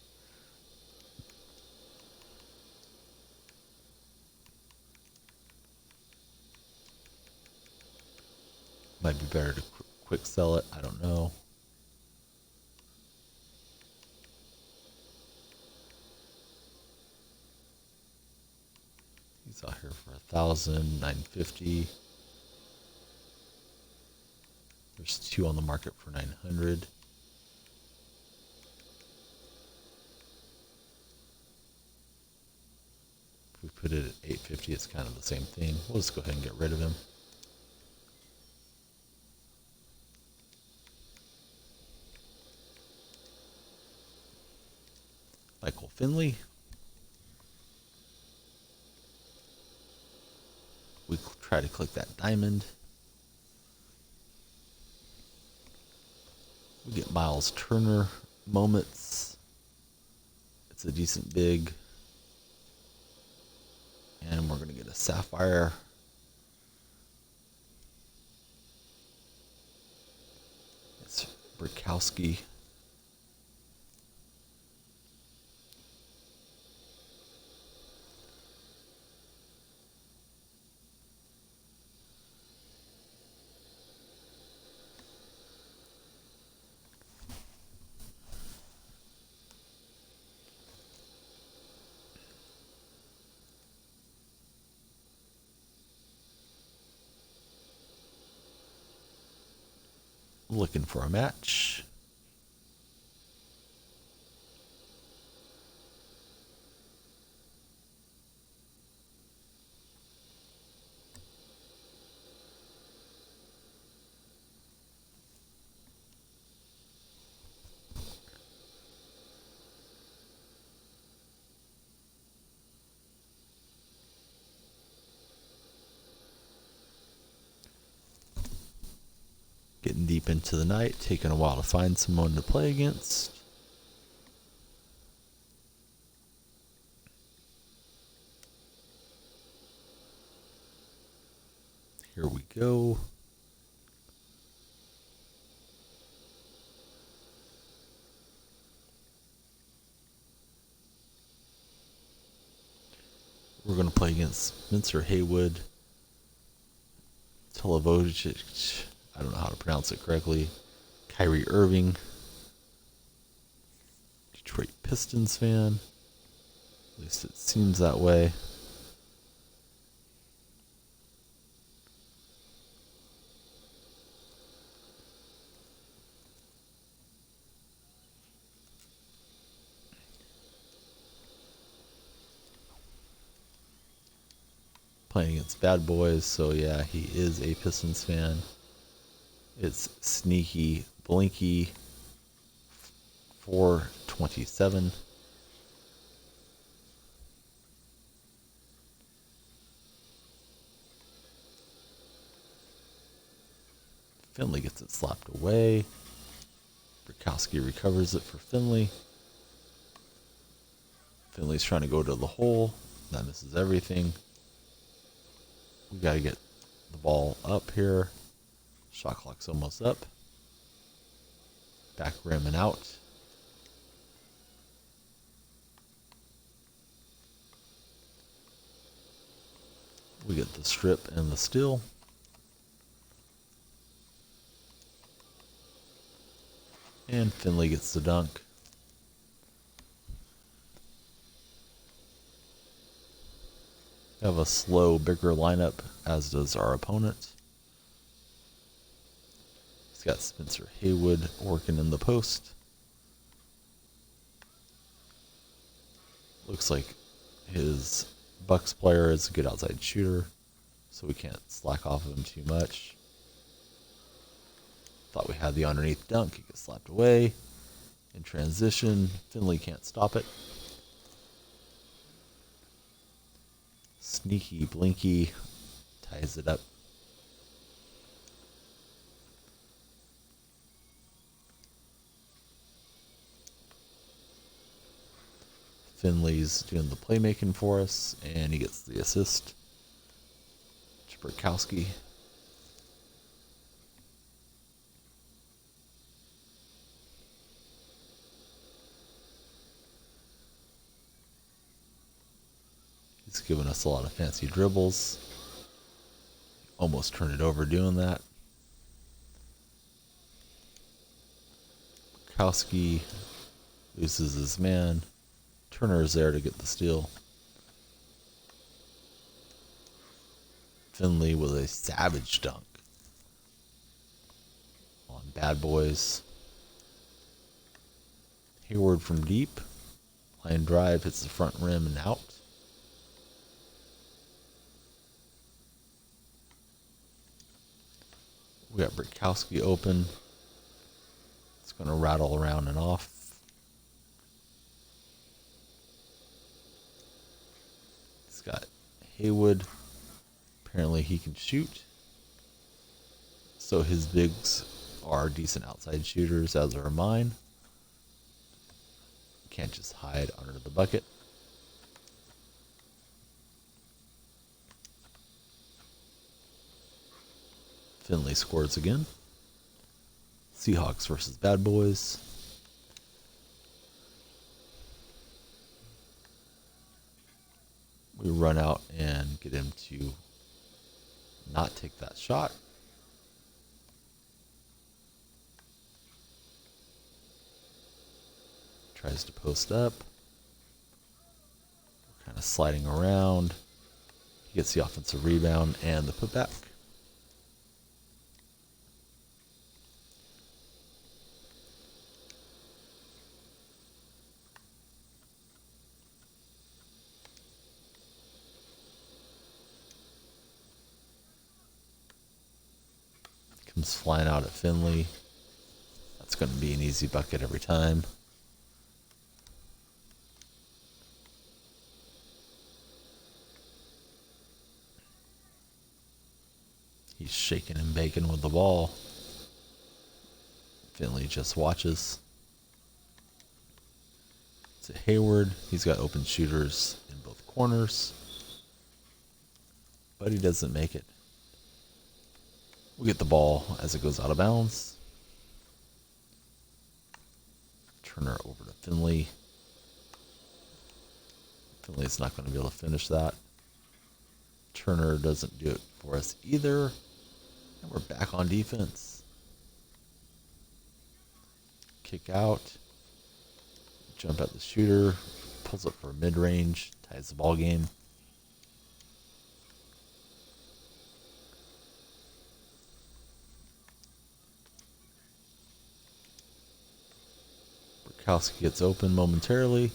Might be better to quick sell it. I don't know. He's out here for 1,000, 950. There's 2 on the market for 900. If we put it at 850, it's kind of the same thing. We'll just go ahead and get rid of him. Michael Finley. We try to click that diamond. We get Miles Turner moments. It's a decent big. And we're going to get a sapphire. It's Burkowski. Looking for a match. Getting deep into the night, taking a while to find someone to play against. Here we go. We're going to play against Spencer Haywood, Televojic, I don't know how to pronounce it correctly, Kyrie Irving, Detroit Pistons fan. At least it seems that way. playing against Bad Boys, so yeah, he is a Pistons fan. It's Sneaky Blinky 427. Finley gets it slapped away. Bukowski recovers it for Finley. Finley's trying to go to the hole. That misses everything. We got to get the ball up here. Shot clock's almost up. Back rim and out. We get the strip and the steal. And Finley gets the dunk. We have a slow, bigger lineup, as does our opponent. He's got Spencer Haywood working in the post. Looks like his Bucks player is a good outside shooter, so we can't slack off of him too much. Thought we had the underneath dunk. It gets slapped away. In transition, Finley can't stop it. Sneaky Blinky ties it up. Finley's doing the playmaking for us, and he gets the assist. Bukowski. He's given us a lot of fancy dribbles. Almost turned it over doing that. Bukowski loses his man. Turner's there to get the steal. Finley with a savage dunk on Bad Boys. Hayward from deep. Line drive hits the front rim and out. We got Bukowski open. It's going to rattle around and off. He's got Haywood. Apparently he can shoot. So his bigs are decent outside shooters, as are mine. Can't just hide under the bucket. Finley scores again. Seahawks versus Bad Boys. We run out and get him to not take that shot. Tries to post up. We're kind of sliding around. He gets the offensive rebound and the putback. Comes flying out at Finley. That's going to be an easy bucket every time. He's shaking and baking with the ball. Finley just watches. To Hayward. He's got open shooters in both corners. But he doesn't make it. We get the ball as it goes out of bounds. Turner over to Finley. Finley's not going to be able to finish that. Turner doesn't do it for us either. And we're back on defense. Kick out. Jump at the shooter. Pulls up for mid-range. Ties the ball game. Bukowski gets open momentarily.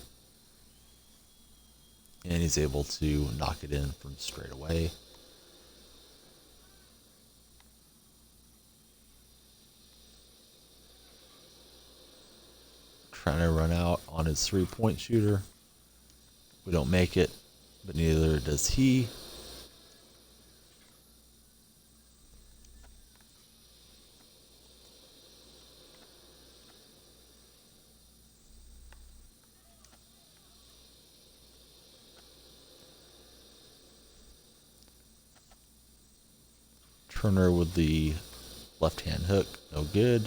And he's able to knock it in from straight away. trying to run out on his 3-point shooter. We don't make it, but neither does he. Turner with the left-hand hook, no good.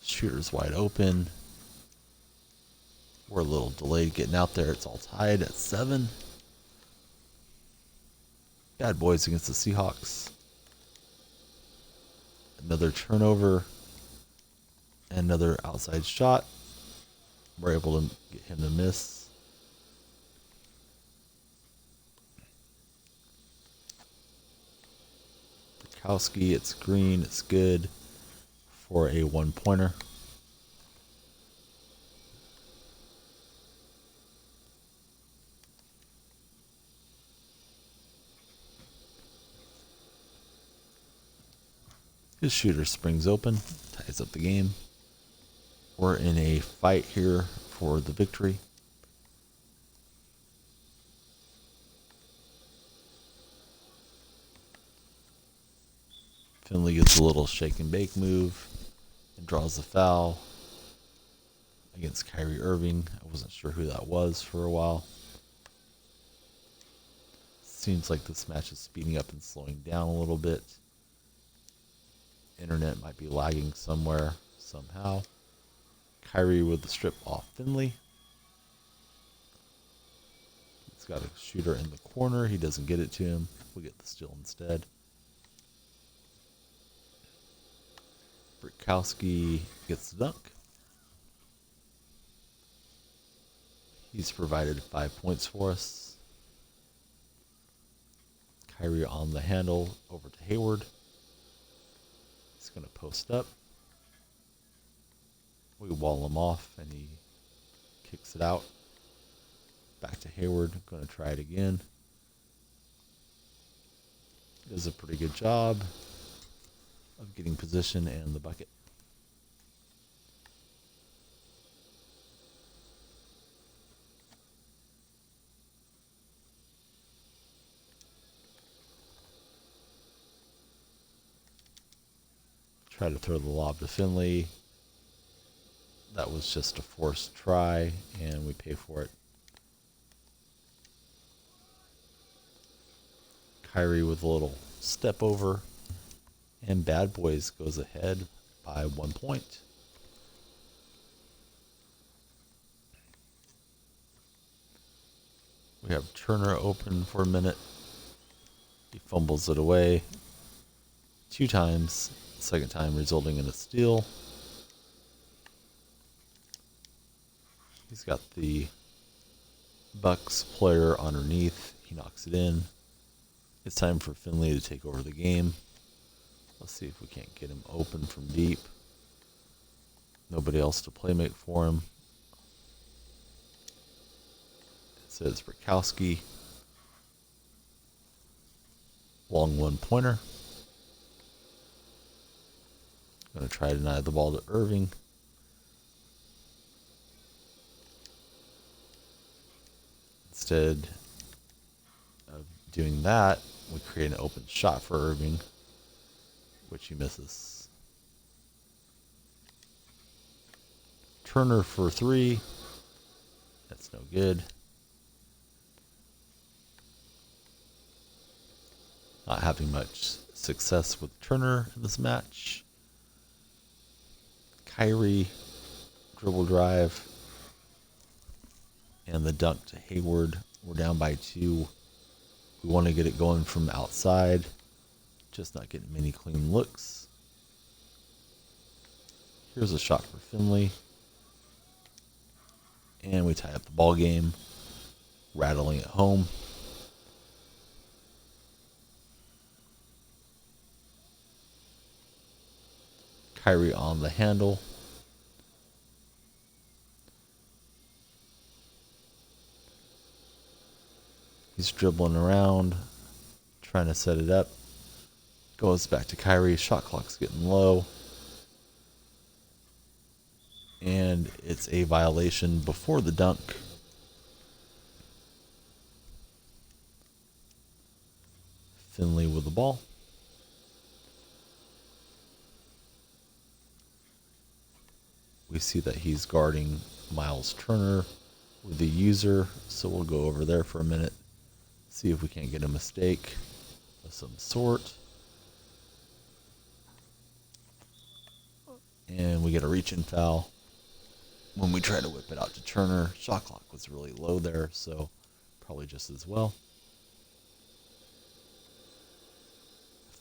Shooter's wide open. We're a little delayed getting out there. It's all tied at 7. Bad boys against the Seahawks. Another turnover. Another outside shot. We're able to get him to miss. Bukowski, it's green, it's good for a 1-pointer. His shooter springs open, ties up the game. We're in a fight here for the victory. Finley gets a little shake and bake move and draws the foul against Kyrie Irving. I wasn't sure who that was for a while. Seems like this match is speeding up and slowing down a little bit. Internet might be lagging somewhere, somehow. Kyrie with the strip off Finley. He's got a shooter in the corner. He doesn't get it to him. We get the steal instead. Bukowski gets the dunk. He's provided 5 points for us. Kyrie on the handle over to Hayward. He's going to post up. We wall him off and he kicks it out. Back to Hayward. Going to try it again. Does a pretty good job of getting position and the bucket. Try to throw the lob to Finley. That was just a forced try, and we pay for it. Kyrie with a little step over, and Bad Boys goes ahead by 1 point. We have Turner open for a minute. He fumbles it away 2 times, second time resulting in a steal. He's got the Bucks player underneath. He knocks it in. It's time for Finley to take over the game. Let's see if we can't get him open from deep. Nobody else to playmate for him. It says Bukowski. Long 1-pointer. Going to try to deny the ball to Irving. Instead of doing that, we create an open shot for Irving, which he misses. Turner for 3. That's no good. Not having much success with Turner in this match. Kyrie, dribble drive, and the dunk to Hayward. We're down by 2. We want to get it going from outside, just not getting many clean looks. Here's a shot for Finley. And we tie up the ball game, rattling it home. Kyrie on the handle. He's dribbling around, trying to set it up. Goes back to Kyrie. Shot clock's getting low. and it's a violation before the dunk. Finley with the ball. We see that he's guarding Miles Turner with the user, so we'll go over there for a minute, see if we can't get a mistake of some sort. And we get a reach-in foul. When we try to whip it out to Turner, shot clock was really low there, so probably just as well.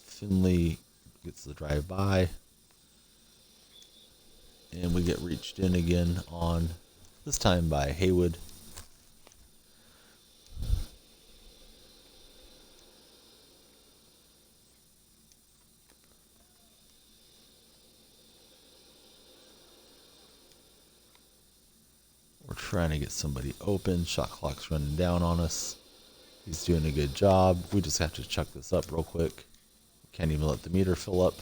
Finley gets the drive by. And we get reached in again on, this time by Haywood. We're trying to get somebody open. Shot clock's running down on us. He's doing a good job. We just have to chuck this up real quick. Can't even let the meter fill up,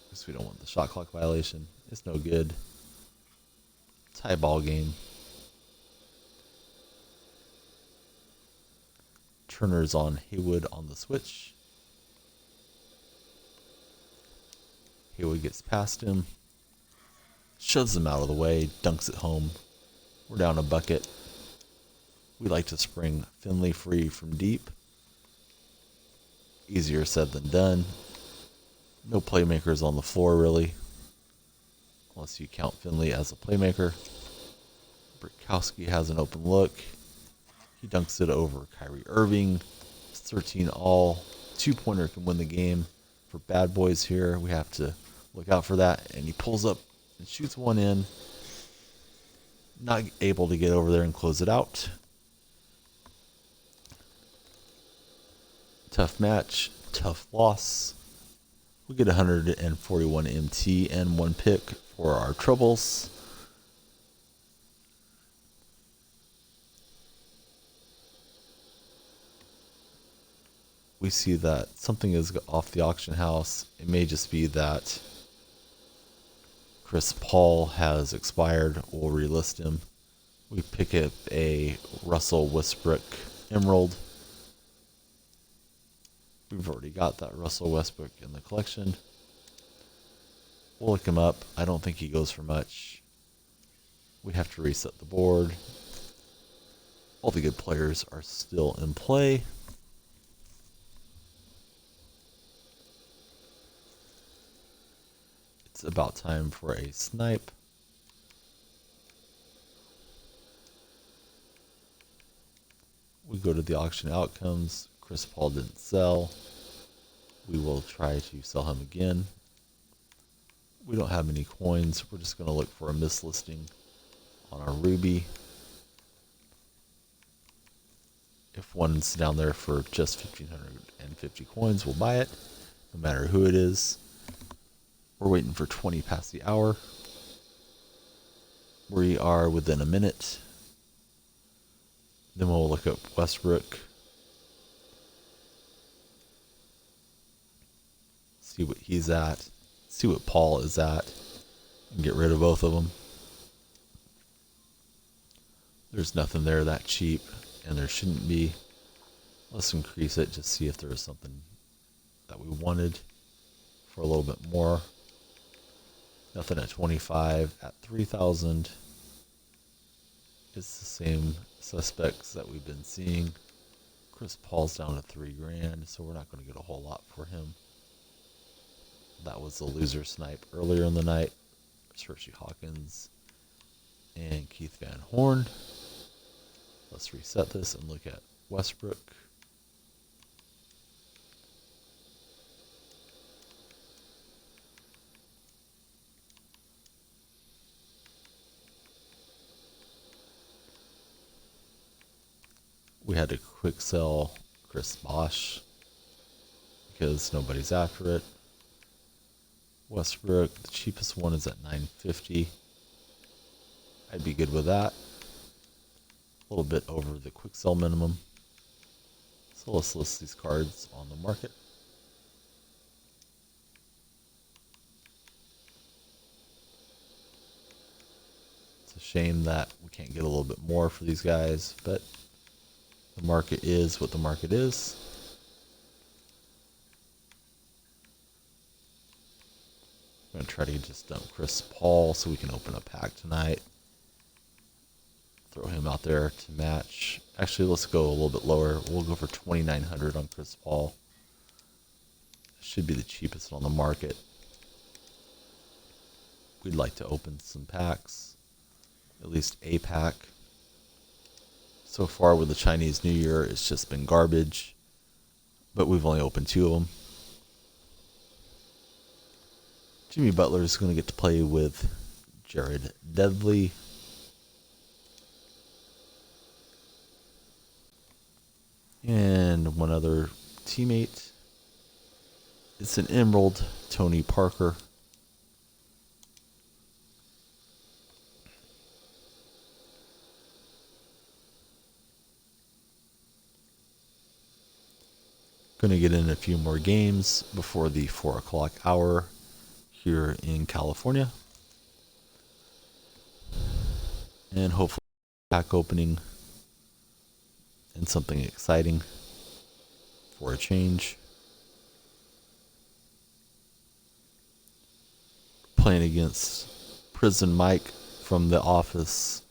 because we don't want the shot clock violation. It's no good. Tie ball game. Turner's on Haywood on the switch. Haywood gets past him, shoves him out of the way, dunks it home. We're down a bucket. We like to spring Finley free from deep. Easier said than done. No playmakers on the floor, really, unless you count Finley as a playmaker. Burkowski has an open look. He dunks it over Kyrie Irving. It's 13 all. Two-pointer can win the game. For bad boys here, we have to look out for that. And he pulls up and shoots one in. Not able to get over there and close it out. Tough match, tough loss. We get 141 MT and 1 pick for our troubles. We see that something is off the auction house. It may just be that Chris Paul has expired. We'll relist him. We pick up a Russell Westbrook Emerald. We've already got that Russell Westbrook in the collection. We'll look him up. I don't think he goes for much. We have to reset the board. All the good players are still in play. It's about time for a snipe. We go to the auction outcomes. Chris Paul didn't sell. We will try to sell him again. We don't have any coins. We're just going to look for a mislisting on our Ruby. If one's down there for just 1,550 coins, we'll buy it, no matter who it is. We're waiting for 20 past the hour. We are within a minute. Then we'll look up Westbrook. See what he's at. See what Paul is at. And get rid of both of them. There's nothing there that cheap. And there shouldn't be. Let's increase it. Just see if there is something that we wanted for a little bit more. Nothing at 25. At 3,000. It's the same suspects that we've been seeing. Chris Paul's down to $3 grand, so we're not going to get a whole lot for him. That was the loser snipe earlier in the night. Hershey Hawkins and Keith Van Horn. Let's reset this and look at Westbrook. We had to quick sell Chris Bosh because nobody's after it. Westbrook, the cheapest one is at $950. I'd be good with that. A little bit over the quick sell minimum. So let's list these cards on the market. Shame that we can't get a little bit more for these guys, but the market is what the market is. I'm going to try to just dump Chris Paul so we can open a pack tonight. Throw him out there to match. Actually, let's go a little bit lower. We'll go for 2,900 on Chris Paul. Should be the cheapest on the market. We'd like to open some packs. At least a pack. So far with the Chinese New Year, it's just been garbage. But we've only opened 2 of them. Jimmy Butler is going to get to play with Jared Dudley. And one other teammate. It's an Emerald, Tony Parker. Going to get in a few more games before the 4 o'clock hour here in California. And hopefully pack opening and something exciting for a change. Playing against Prison Mike from The Office.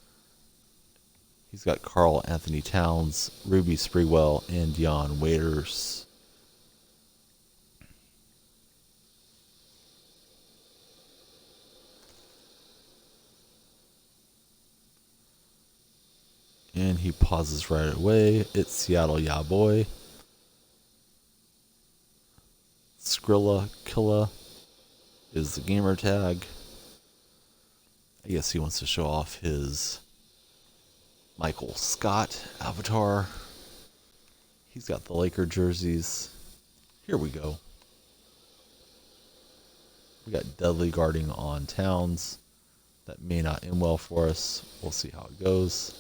He's got Carl Anthony Towns, Ruby Sprewell, and Dion Waiters. And he pauses right away. It's Seattle Ya Boy. Skrilla Killa is the gamer tag. I guess he wants to show off his Michael Scott avatar. He's got the Laker jerseys. Here we go. We got Dudley guarding on Towns. That may not end well for us. We'll see how it goes.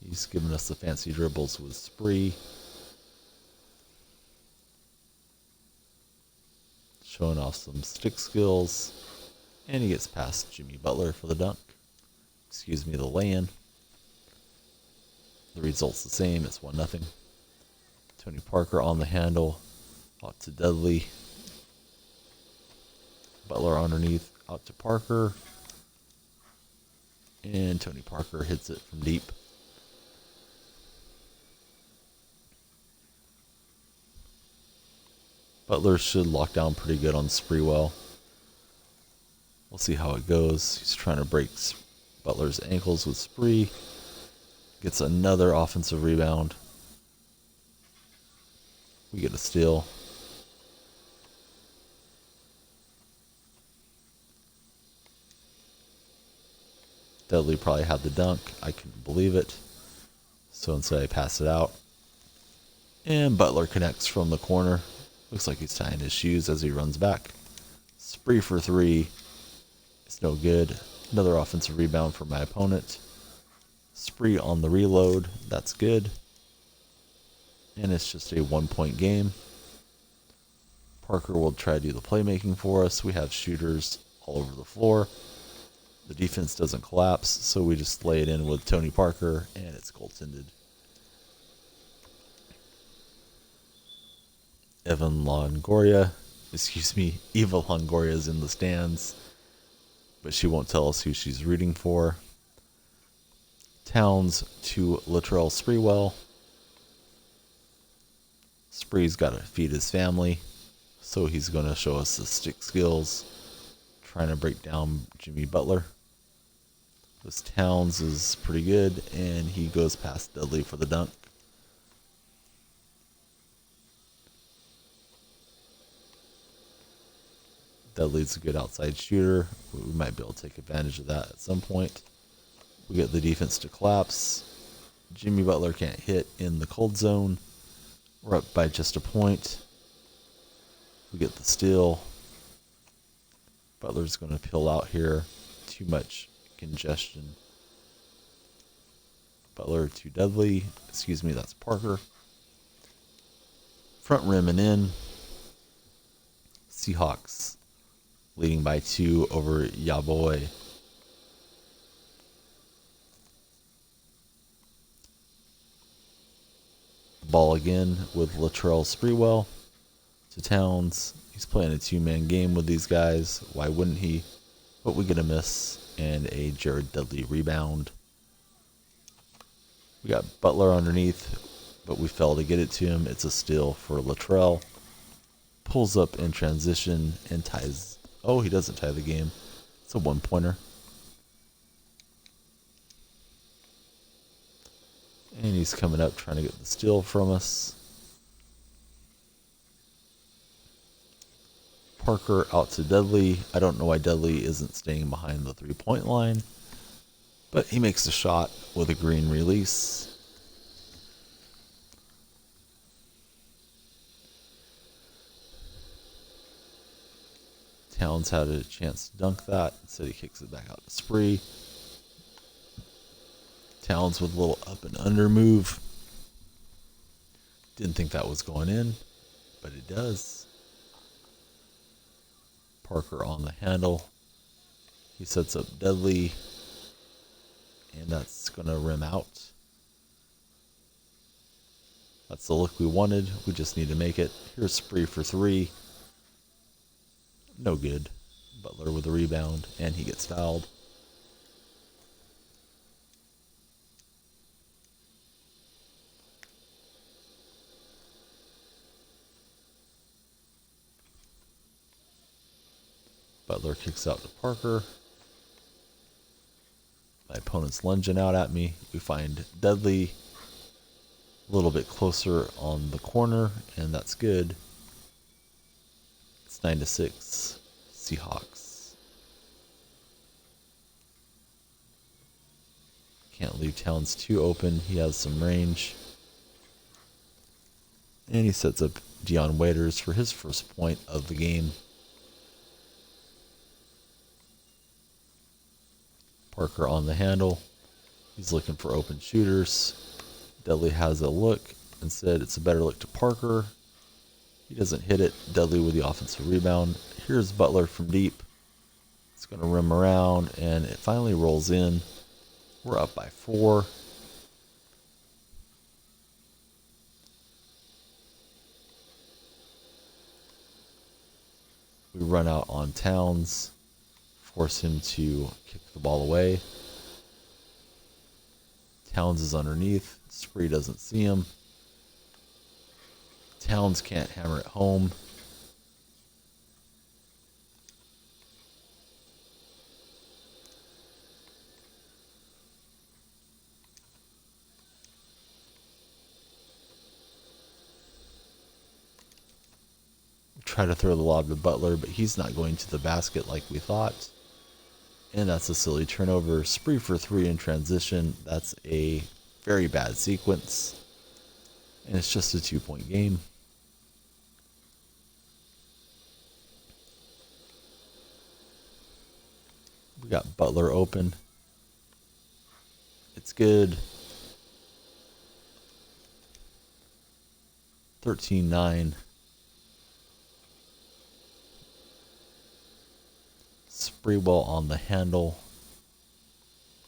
He's giving us the fancy dribbles with Spree. Showing off some stick skills. And he gets past Jimmy Butler for the dunk. Excuse me, the lay-in. The result's the same. It's 1-0. Tony Parker on the handle. Out to Dudley. Butler underneath. Out to Parker. And Tony Parker hits it from deep. Butler should lock down pretty good on Sprewell. We'll see how it goes. He's trying to break Butler's ankles with Spree. Gets another offensive rebound. We get a steal. Dudley probably had the dunk. I couldn't believe it. So instead I pass it out. And Butler connects from the corner. Looks like he's tying his shoes as he runs back. Spree for 3. It's no good. Another offensive rebound for my opponent. Spree on the reload. That's good. And it's just a 1-point game. Parker will try to do the playmaking for us. We have shooters all over the floor. The defense doesn't collapse, so we just lay it in with Tony Parker, and it's goaltended. Eva Longoria is in the stands, but she won't tell us who she's rooting for. Towns to Latrell Sprewell. Spree's got to feed his family, so he's going to show us the stick skills, trying to break down Jimmy Butler. This Towns is pretty good, and he goes past Dudley for the dunk. Dudley's a good outside shooter. We might be able to take advantage of that at some point. We get the defense to collapse. Jimmy Butler can't hit in the cold zone. We're up by just a point. We get the steal. Butler's going to peel out here. Too much congestion. Butler to Dudley. Excuse me, that's Parker. Front rim and in. Seahawks leading by 2 over Yaboy. Ball again with Latrell Sprewell to Towns. He's playing a 2-man game with these guys. Why wouldn't he? But we get a miss and a Jared Dudley rebound. We got Butler underneath, but we fail to get it to him. It's a steal for Latrell. Pulls up in transition and ties. Oh, he doesn't tie the game. It's a 1-pointer. And he's coming up trying to get the steal from us. Parker out to Dudley. I don't know why Dudley isn't staying behind the 3-point line, but he makes a shot with a green release. Towns had a chance to dunk that. Instead, he kicks it back out to Spree. Towns with a little up and under move. Didn't think that was going in, but it does. Parker on the handle. He sets up Dudley, and that's going to rim out. That's the look we wanted. We just need to make it. Here's Spree for 3. No good. Butler with a rebound, and he gets fouled. Butler kicks out to Parker. My opponent's lunging out at me. We find Dudley a little bit closer on the corner, and that's good. It's 9-6, Seahawks. Can't leave Towns too open. He has some range. And he sets up Dion Waiters for his first point of the game. Parker on the handle. He's looking for open shooters. Dudley has a look. Instead, it's a better look to Parker. He doesn't hit it. Dudley with the offensive rebound. Here's Butler from deep. It's going to rim around, and it finally rolls in. We're up by 4. We run out on Towns. Force him to kick the ball away. Towns is underneath. Spree doesn't see him. Towns can't hammer it home. Try to throw the lob to Butler, but he's not going to the basket like we thought. And that's a silly turnover. Spree for 3 in transition. That's a very bad sequence. And it's just a 2-point game. We got Butler open. It's good. 13-9. Sprewell on the handle.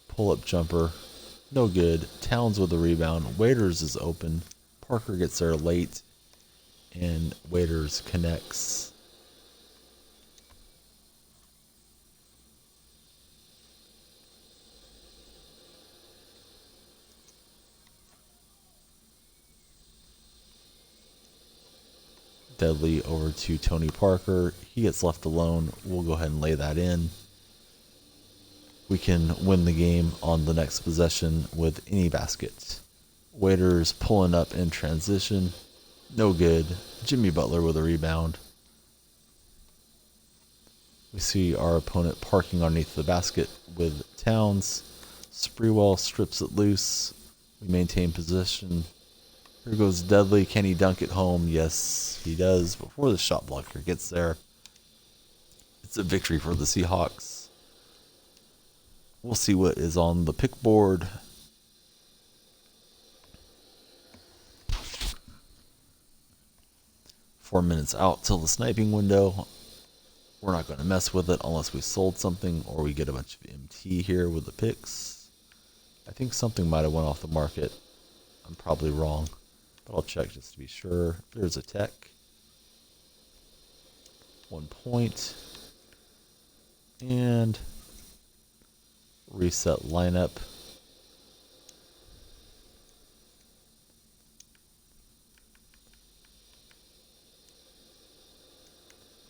Pull-up jumper. No good. Towns with the rebound. Waiters is open. Parker gets there late. And Waiters connects. Dudley over to Tony Parker. He gets left alone. We'll go ahead and lay that in. We can win the game on the next possession with any basket. Waiters pulling up in transition. No good. Jimmy Butler with a rebound. We see our opponent parking underneath the basket with Towns. Sprewell strips it loose. We maintain possession. Here goes Dudley. Can he dunk it home? Yes, he does. Before the shot blocker gets there, it's a victory for the Seahawks. We'll see what is on the pick board. Four minutes out till the sniping window. We're not going to mess with it unless we sold something or we get a bunch of MT here with the picks. I think something might have went off the market. I'm probably wrong, but I'll check just to be sure. There's a tech. 1 point. And reset lineup.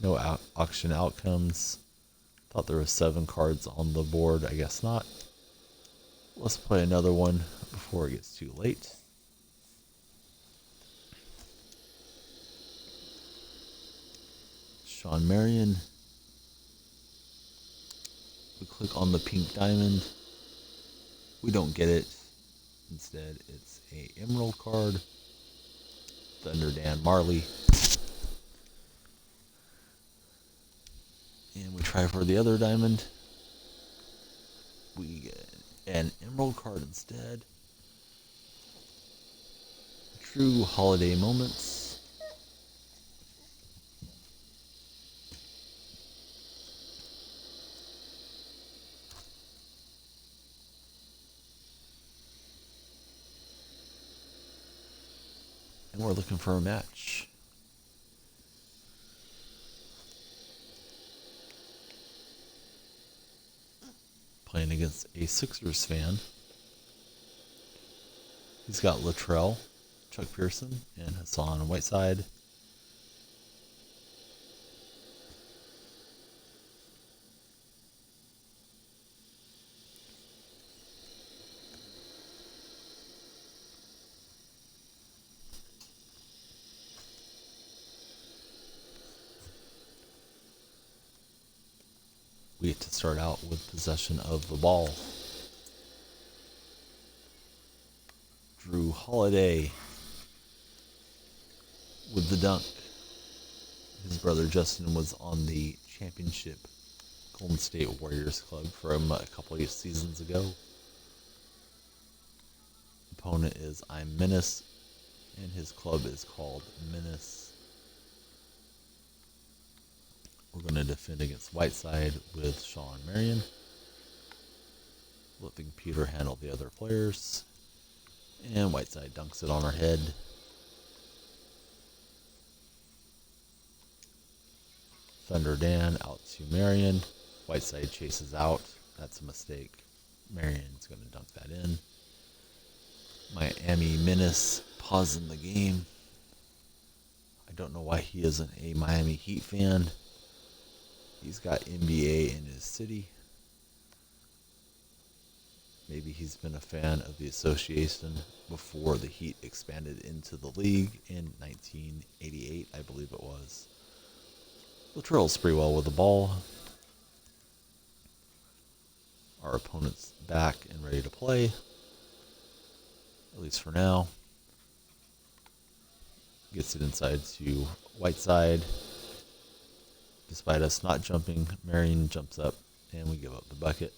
No auction outcomes. Thought there were 7 cards on the board. I guess not. Let's play another one before it gets too late. Sean Marion. We click on the pink diamond. We don't get it. Instead, it's a emerald card. Thunder Dan Marley. And we try for the other diamond. We get an emerald card instead. True holiday moments. And we're looking for a match. Playing against a Sixers fan. He's got Latrell, Chuck Pearson, and Hassan Whiteside. We get to start out with possession of the ball. Drew Holiday with the dunk. His brother Justin was on the championship Golden State Warriors club from a couple of seasons ago. Opponent is I'm Menace, and his club is called Menace. We're going to defend against Whiteside with Sean Marion. Letting Peter handle the other players. And Whiteside dunks it on our head. Thunder Dan out to Marion. Whiteside chases out. That's a mistake. Marion's going to dunk that in. Miami Menace pausing the game. I don't know why he isn't a Miami Heat fan. He's got NBA in his city. Maybe he's been a fan of the association before the Heat expanded into the league in 1988, I believe it was. Latrell Sprewell with the ball. Our opponent's back and ready to play, at least for now. Gets it inside to Whiteside. Despite us not jumping, Marion jumps up and we give up the bucket.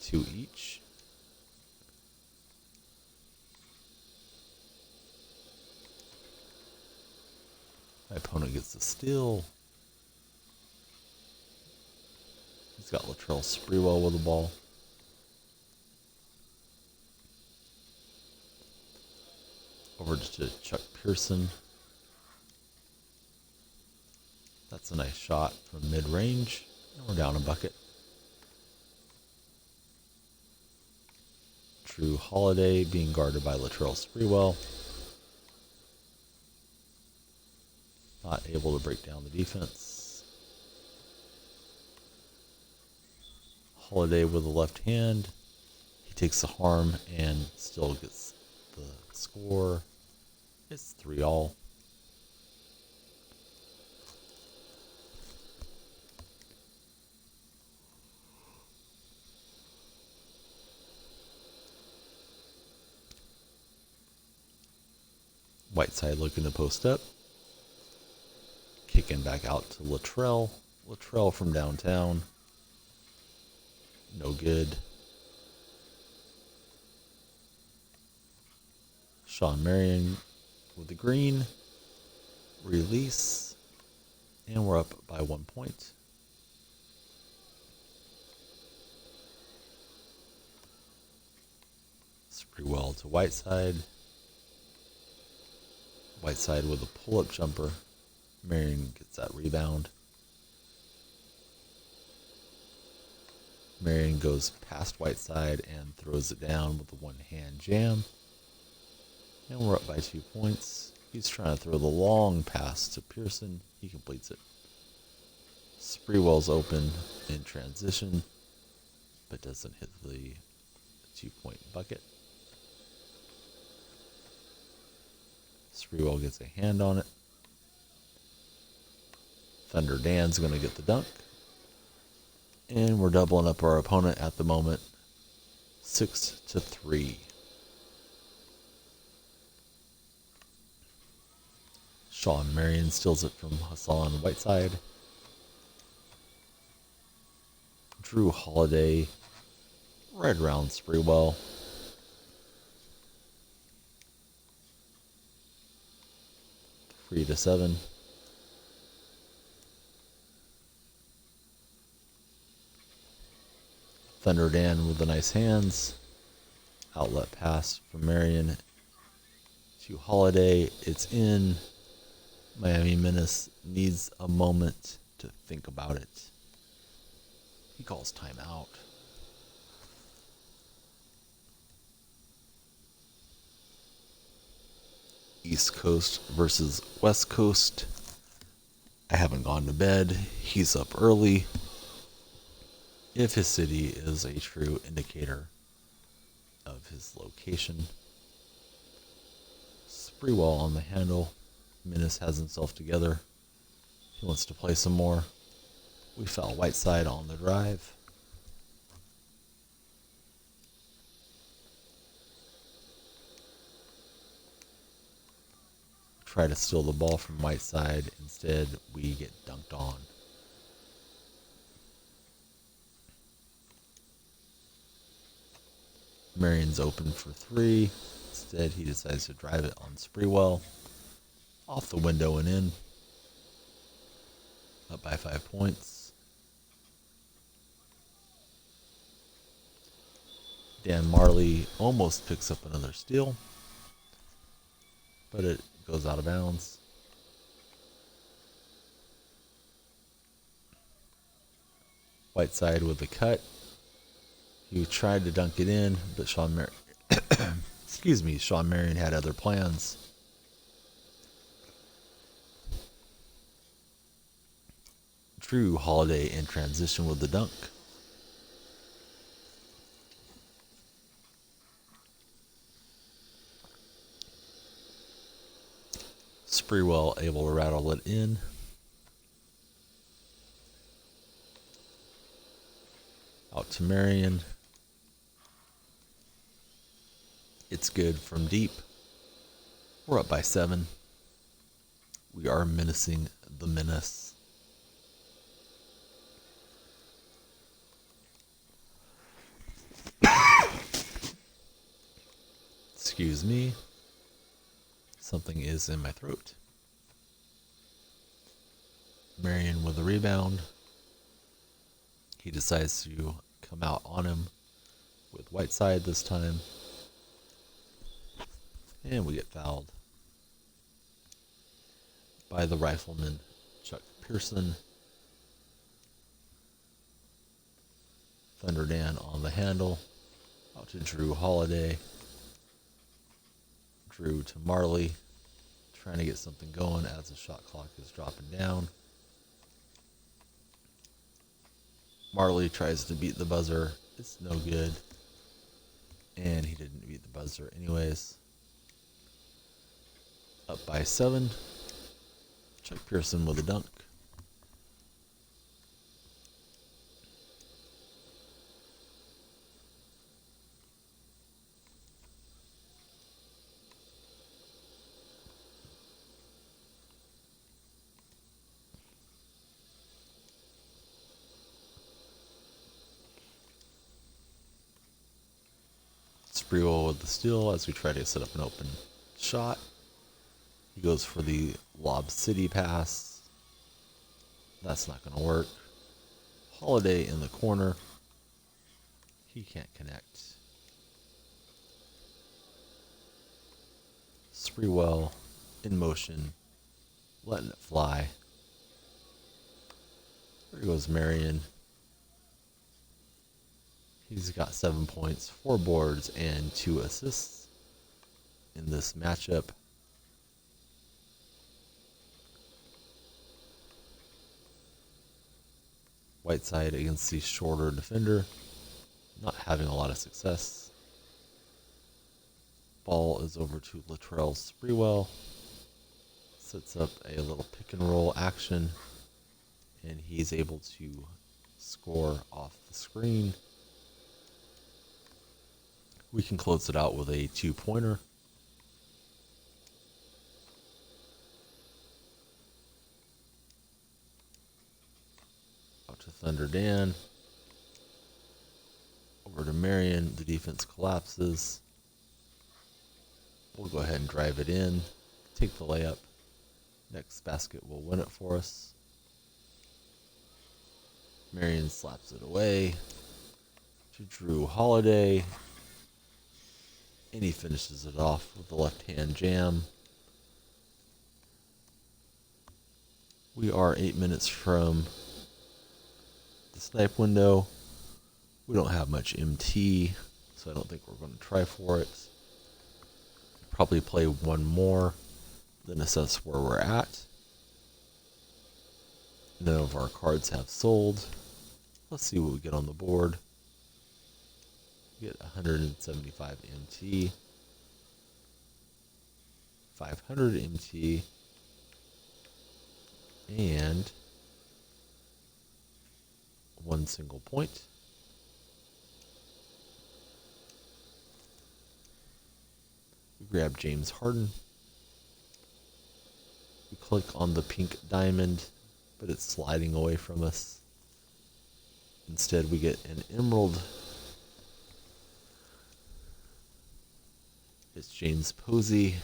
2 each. My opponent gets the steal. He's got Latrell Sprewell with the ball. Over to Chuck Pearson. That's a nice shot from mid-range. And we're down a bucket. Drew Holiday being guarded by Latrell Sprewell. Not able to break down the defense. Holiday with the left hand. He takes the harm and still gets the score. It's 3-all. Whiteside looking to post up. Kicking back out to Latrell. Latrell from downtown. No good. Sean Marion with the green. Release. And we're up by 1 point. Spree well to Whiteside. Whiteside with a pull-up jumper. Marion gets that rebound. Marion goes past Whiteside and throws it down with a one-hand jam. And we're up by 2 points. He's trying to throw the long pass to Pearson. He completes it. Spreewell's open in transition, but doesn't hit the 2-point bucket. Spreewell gets a hand on it. Thunder Dan's going to get the dunk. And we're doubling up our opponent at the moment, 6-3. Sean Marion steals it from Hassan Whiteside. Drew Holiday right around Spreewell. 3-7. Thunder Dan with the nice hands. Outlet pass from Marion to Holiday. It's in. Miami Menace needs a moment to think about it. He calls timeout. East Coast versus West Coast. I haven't gone to bed. He's up early. If his city is a true indicator of his location. Spreewell on the handle. Menace has himself together. He wants to play some more. We foul Whiteside on the drive. Try to steal the ball from Whiteside. Instead, we get dunked on. Marion's open for 3. Instead, he decides to drive it on Spreewell. Off the window and in. Up by 5 points. Dan Marley almost picks up another steal, but it goes out of bounds. Whiteside with the cut. He tried to dunk it in, but Sean Marion had other plans. Drew Holiday in transition with the dunk. Spreewell able to rattle it in. Out to Marion. It's good from deep. We're up by 7. We are menacing the menace. Excuse me. Something is in my throat. Marion with a rebound. He decides to come out on him with Whiteside this time. And we get fouled by the rifleman, Chuck Pearson. Thunder Dan on the handle. Out to Drew Holiday. Drew to Marley. Trying to get something going as the shot clock is dropping down. Marley tries to beat the buzzer. It's no good. And he didn't beat the buzzer anyways. Up by 7. Chuck Pearson with a dunk. Spreewell with the steal as we try to set up an open shot. He goes for the Lob City pass. That's not going to work. Holiday in the corner. He can't connect. Spreewell in motion, letting it fly. There goes Marion. He's got 7 points, 4 boards, and 2 assists in this matchup. Whiteside against the shorter defender, not having a lot of success. Ball is over to Latrell Spreewell. Sets up a little pick and roll action, and he's able to score off the screen. We can close it out with a 2-pointer. Out to Thunder Dan. Over to Marion. The defense collapses. We'll go ahead and drive it in. Take the layup. Next basket will win it for us. Marion slaps it away to Drew Holiday. And he finishes it off with the left-hand jam. We are 8 minutes from the snipe window. We don't have much MT, so I don't think we're going to try for it. Probably play one more, then assess where we're at. None of our cards have sold. Let's see what we get on the board. We get 175 MT, 500 MT, and 1 single point. We grab James Harden. We click on the pink diamond, but it's sliding away from us. Instead, we get an emerald. It's James Posey.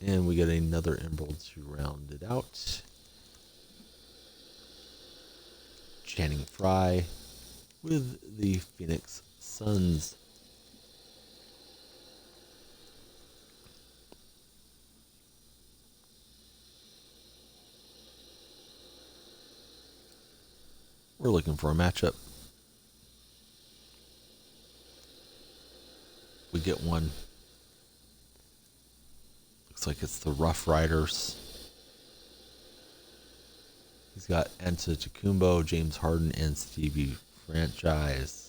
And we get another emerald to round it out. Channing Frye with the Phoenix Suns. We're looking for a matchup. We get one. Looks like it's the Rough Riders. He's got Antetokounmpo, James Harden, and Stevie Franchise.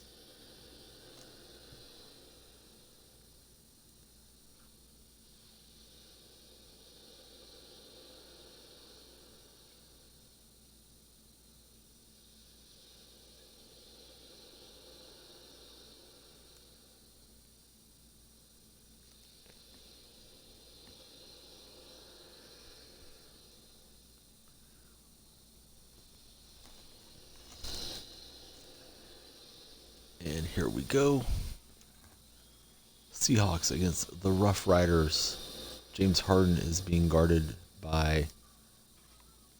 And here we go. Seahawks against the Rough Riders. James Harden is being guarded by,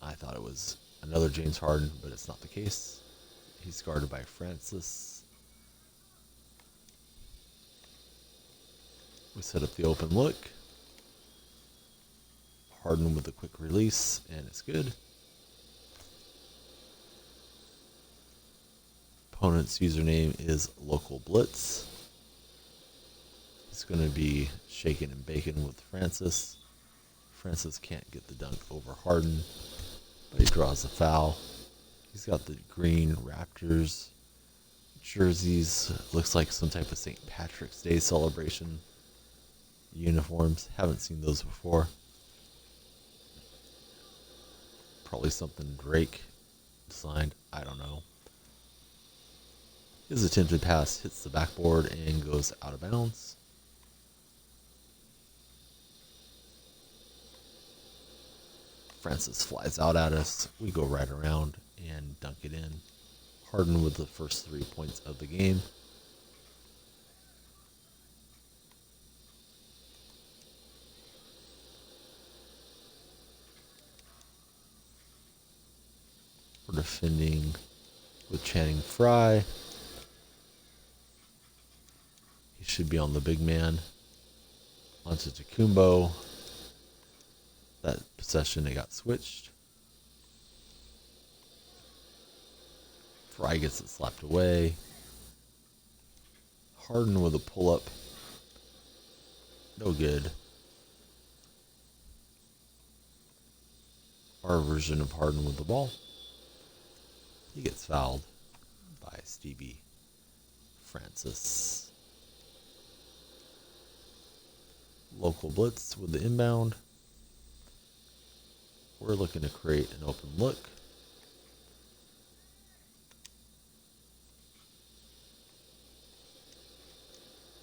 I thought it was another James Harden, but it's not the case. He's guarded by Francis. We set up the open look. Harden with a quick release, and it's good. Opponent's username is Local Blitz. He's going to be shaking and baking with Francis. Francis can't get the dunk over Harden, but he draws a foul. He's got the green Raptors jerseys. Looks like some type of St. Patrick's Day celebration uniforms. Haven't seen those before. Probably something Drake designed. I don't know. His attempted pass hits the backboard and goes out of bounds. Francis flies out at us. We go right around and dunk it in. Harden with the first 3 points of the game. defending with Channing Frye. He should be on the big man. Onto Takumbo. That possession, it got switched. Frye gets it slapped away. Harden with a pull-up. No good. Our version of Harden with the ball. He gets fouled by Stevie Francis. Local blitz with the inbound. We're looking to create an open look.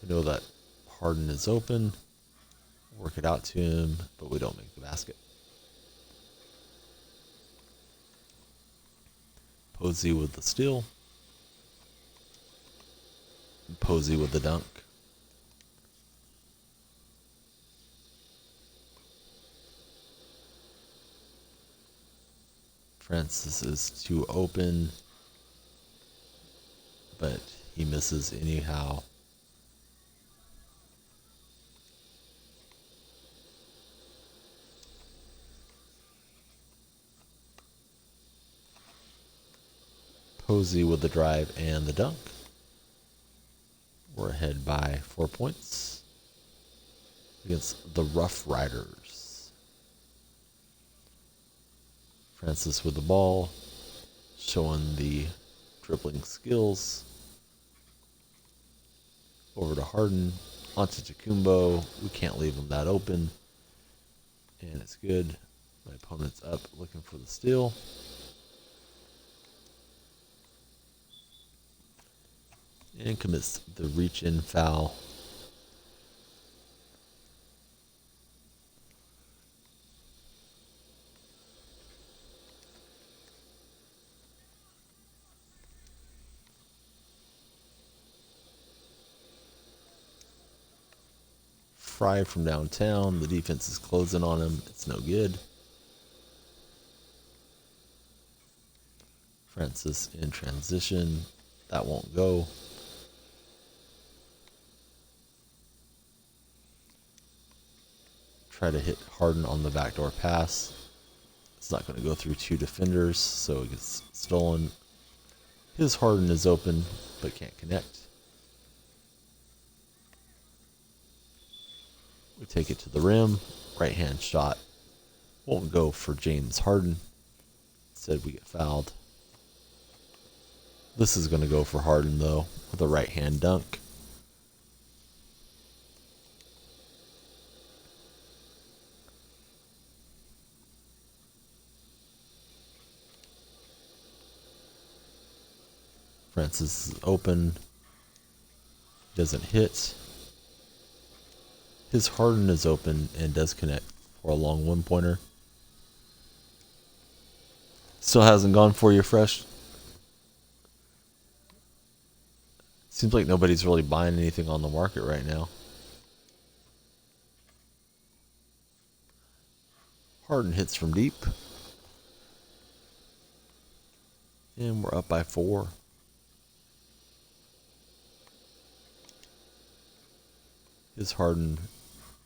We know that Harden is open. Work it out to him, but we don't make the basket. Posey with the steal. Posey with the dunk. Francis is too open, but he misses anyhow. Posey with the drive and the dunk. We're ahead by 4 points against the Rough Riders. Francis with the ball, showing the dribbling skills. Over to Harden, onto Takumbo. We can't leave him that open. And it's good. My opponent's up looking for the steal. And commits the reach-in foul. Frye from downtown. The defense is closing on him. It's no good. Francis in transition. That won't go. Try to hit Harden on the backdoor pass. It's not going to go through two defenders, so it gets stolen. His Harden is open, but can't connect. We take it to the rim. Right hand shot. Won't go for James Harden. Instead, we get fouled. This is going to go for Harden, though, with a right hand dunk. Francis is open. Doesn't hit. His Harden is open and does connect for a long one-pointer. Still hasn't gone for you, Fresh. Seems like nobody's really buying anything on the market right now. Harden hits from deep. And we're up by 4. His Harden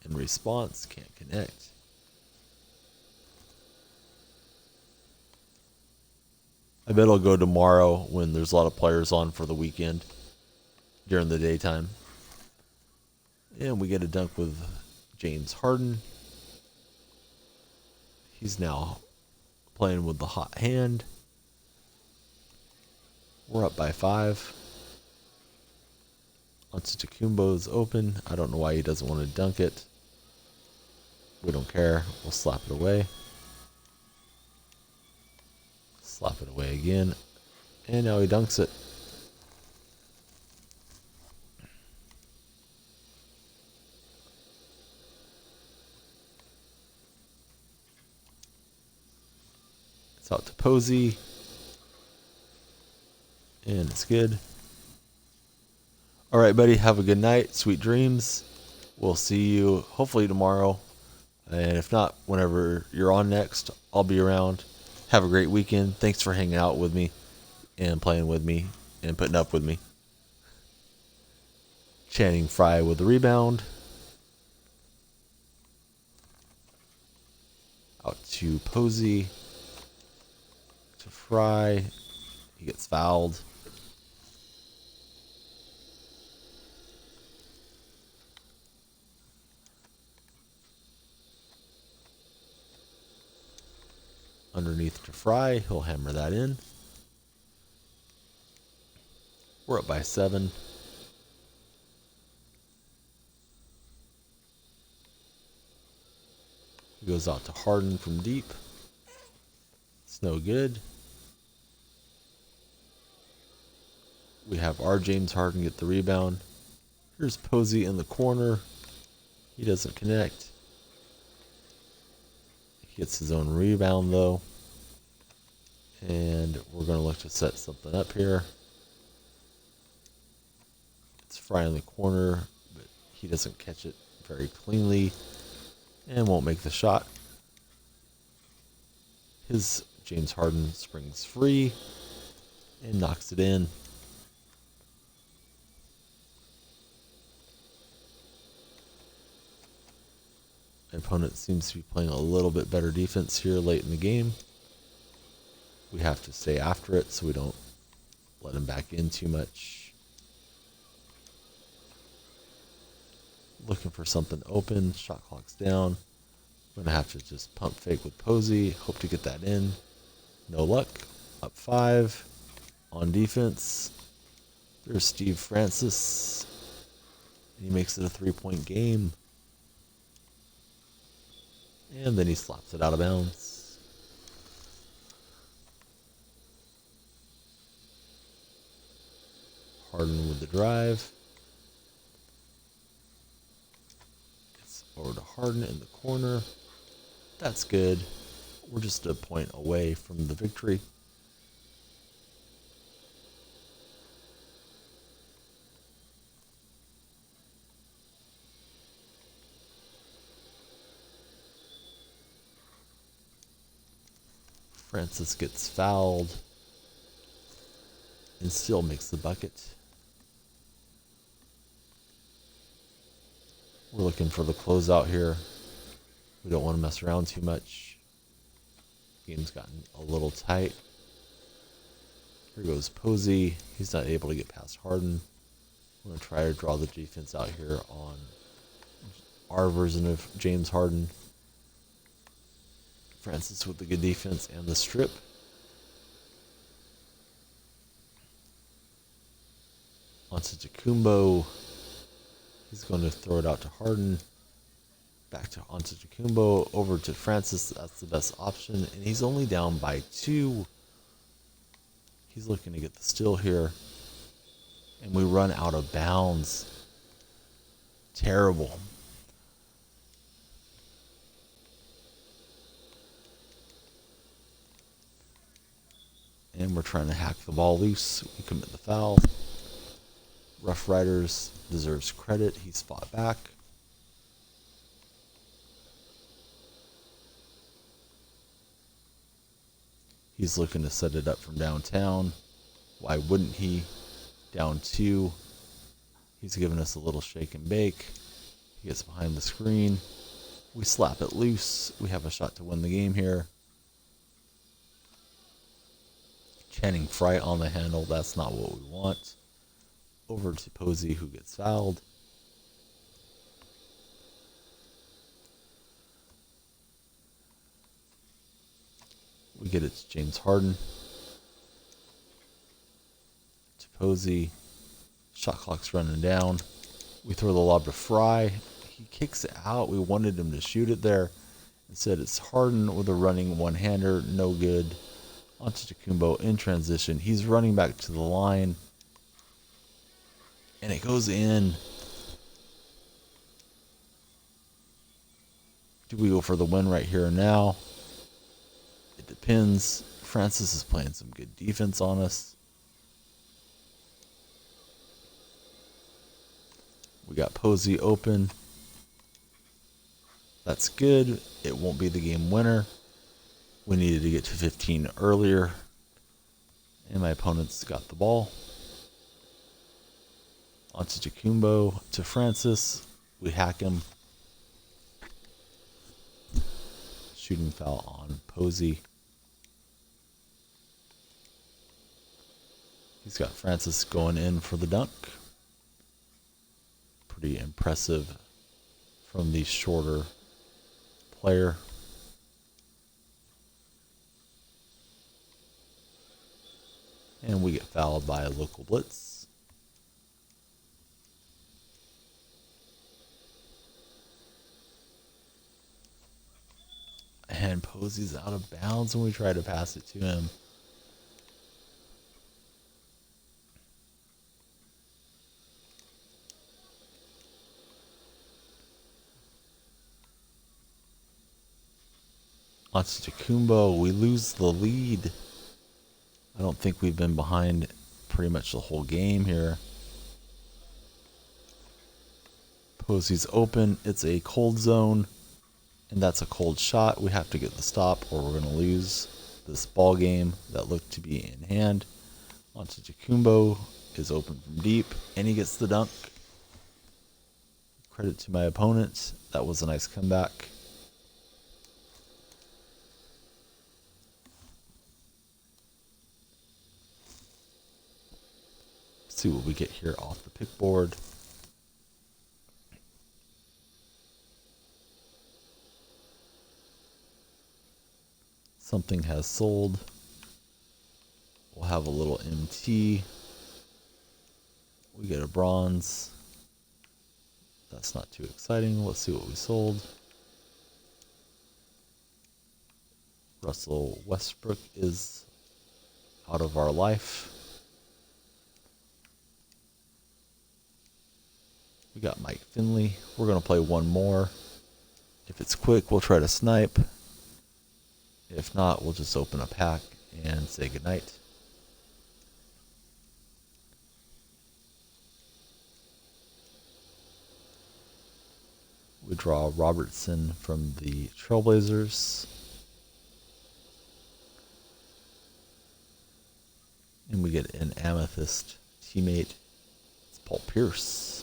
in response can't connect. I bet I'll go tomorrow when there's a lot of players on for the weekend during the daytime. And we get a dunk with James Harden. He's now playing with the hot hand. We're up by 5. Antetokounmpo's open. I don't know why he doesn't want to dunk it. We don't care. We'll slap it away. Slap it away again. And now he dunks it. It's out to Posey. And it's good. All right, buddy. Have a good night. Sweet dreams. We'll see you hopefully tomorrow. And if not, whenever you're on next, I'll be around. Have a great weekend. Thanks for hanging out with me and playing with me and putting up with me. Channing Frye with the rebound. Out to Posey. To Frye. He gets fouled. Underneath to Frye. He'll hammer that in. We're up by 7. He goes out to Harden from deep. It's no good. We have our James Harden get the rebound. Here's Posey in the corner. He doesn't connect. He gets his own rebound though. And we're going to look to set something up here. It's Frye in the corner, but he doesn't catch it very cleanly and won't make the shot. His James Harden springs free and knocks it in. My opponent seems to be playing a little bit better defense here late in the game. We have to stay after it so we don't let him back in too much. Looking for something open. Shot clock's down. I'm going to have to just pump fake with Posey. Hope to get that in. No luck. Up 5. On defense. There's Steve Francis. He makes it a 3-point game. And then he slaps it out of bounds. Harden with the drive. It's over to Harden in the corner. That's good. We're just a point away from the victory. Francis gets fouled and still makes the bucket. We're looking for the closeout here. We don't want to mess around too much. Game's gotten a little tight. Here goes Posey. He's not able to get past Harden. I'm going to try to draw the defense out here on our version of James Harden. Francis with the good defense and the strip. Onto Tacumbo. He's going to throw it out to Harden. Back to onto Tacumbo. Over to Francis. That's the best option. And he's only down by 2. He's looking to get the steal here. And we run out of bounds. Terrible. And we're trying to hack the ball loose. We commit the foul. Rough Riders deserves credit. He's fought back. He's looking to set it up from downtown. Why wouldn't he? Down 2. He's giving us a little shake and bake. He gets behind the screen. We slap it loose. We have a shot to win the game here. Channing Frye on the handle. That's not what we want. Over to Posey, who gets fouled. We get it to James Harden. To Posey. Shot clock's running down. We throw the lob to Frye. He kicks it out. We wanted him to shoot it there. Instead, it's Harden with a running one-hander. No good. Onto Tacumbo in transition. He's running back to the line. And it goes in. Do we go for the win right here and now? It depends. Francis is playing some good defense on us. We got Posey open. That's good. It won't be the game winner. We needed to get to 15 earlier, and my opponents got the ball. Onto Jacumbo, to Francis. We hack him. Shooting foul on Posey. He's got Francis going in for the dunk. Pretty impressive from the shorter player. And we get fouled by a local blitz. And Posey's out of bounds when we try to pass it to him. Onto Jacumbo. We lose the lead. I don't think we've been behind pretty much the whole game here. Posey's open. It's a cold zone, and that's a cold shot. We have to get the stop or we're going to lose this ball game that looked to be in hand. Onto Jacumbo, is open from deep, and he gets the dunk. Credit to my opponent. That was a nice comeback. See what we get here off the pick board. Something has sold. We'll have a little MT. We get a bronze. That's not too exciting. Let's see what we sold. Russell Westbrook is out of our life. We got Mike Finley. We're going to play one more. If it's quick, we'll try to snipe. If not, we'll just open a pack and say goodnight. We draw Robertson from the Trailblazers. And we get an Amethyst teammate. It's Paul Pierce.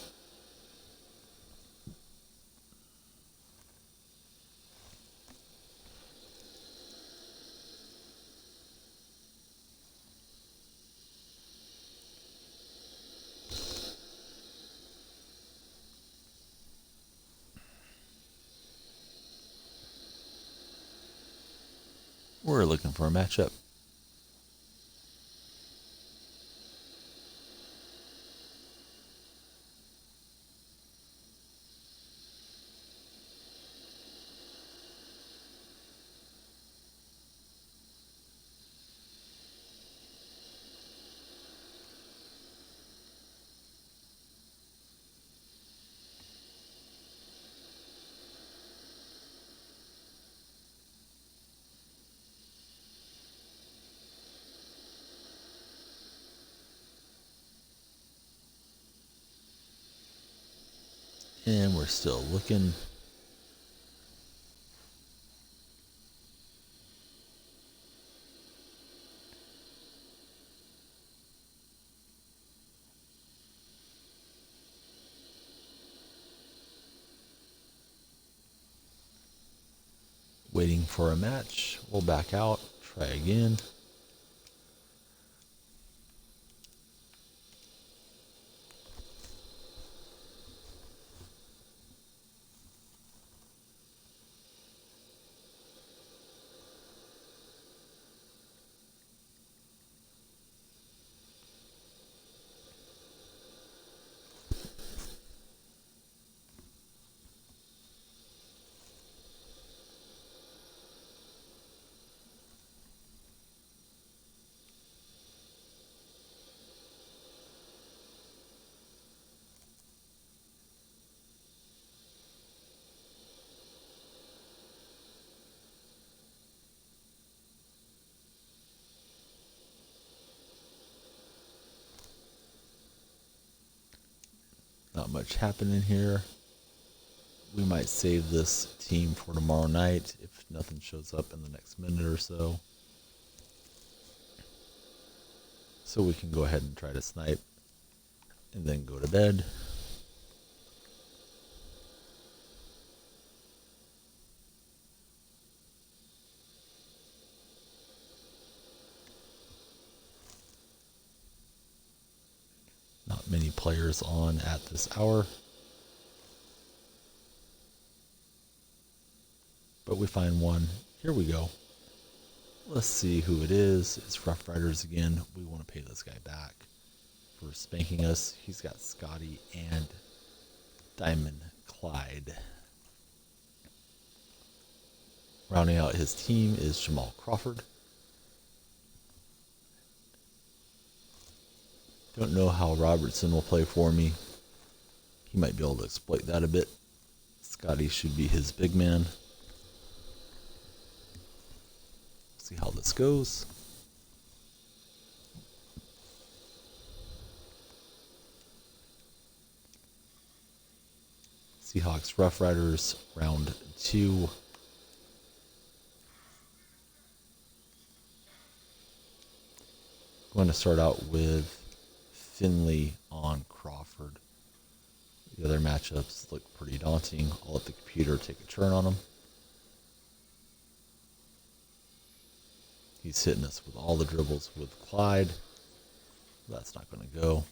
We're looking for a matchup. And we're still looking. Waiting for a match. We'll back out. Try again. Not much happening here. we might save this team for tomorrow night if nothing shows up in the next minute or so. So we can go ahead and try to snipe and then go to bed. Not many players on at this hour. But we find one. Here we go. Let's see who it is. It's Rough Riders again. We want to pay this guy back for spanking us. He's got Scotty and Diamond Clyde. Rounding out his team is Jamal Crawford. Don't know how Robertson will play for me. He might be able to exploit that a bit. Scotty should be his big man. See how this goes. Seahawks Rough Riders round 2. I'm going to start out with Finley on Crawford. The other matchups look pretty daunting. I'll let the computer take a turn on them. He's hitting us with all the dribbles with Clyde. That's not going to go.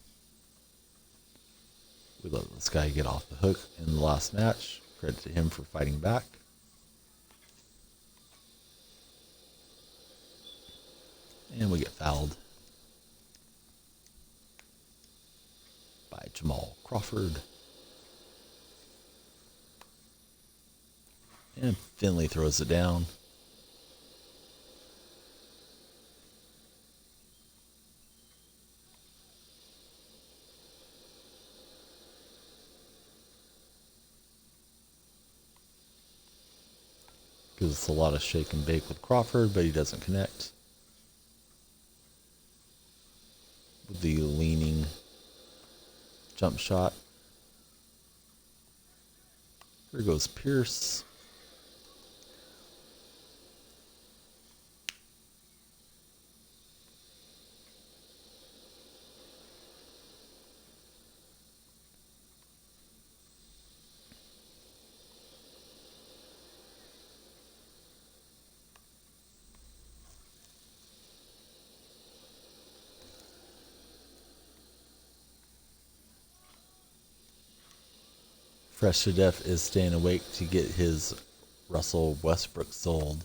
We let this guy get off the hook in the last match. Credit to him for fighting back. And we get fouled by Jamal Crawford. And Finley throws it down. Gives us a lot of shake and bake with Crawford, but he doesn't connect. With the leaning jump shot. Here goes Pierce. Fresh to Death is staying awake to get his Russell Westbrook sold.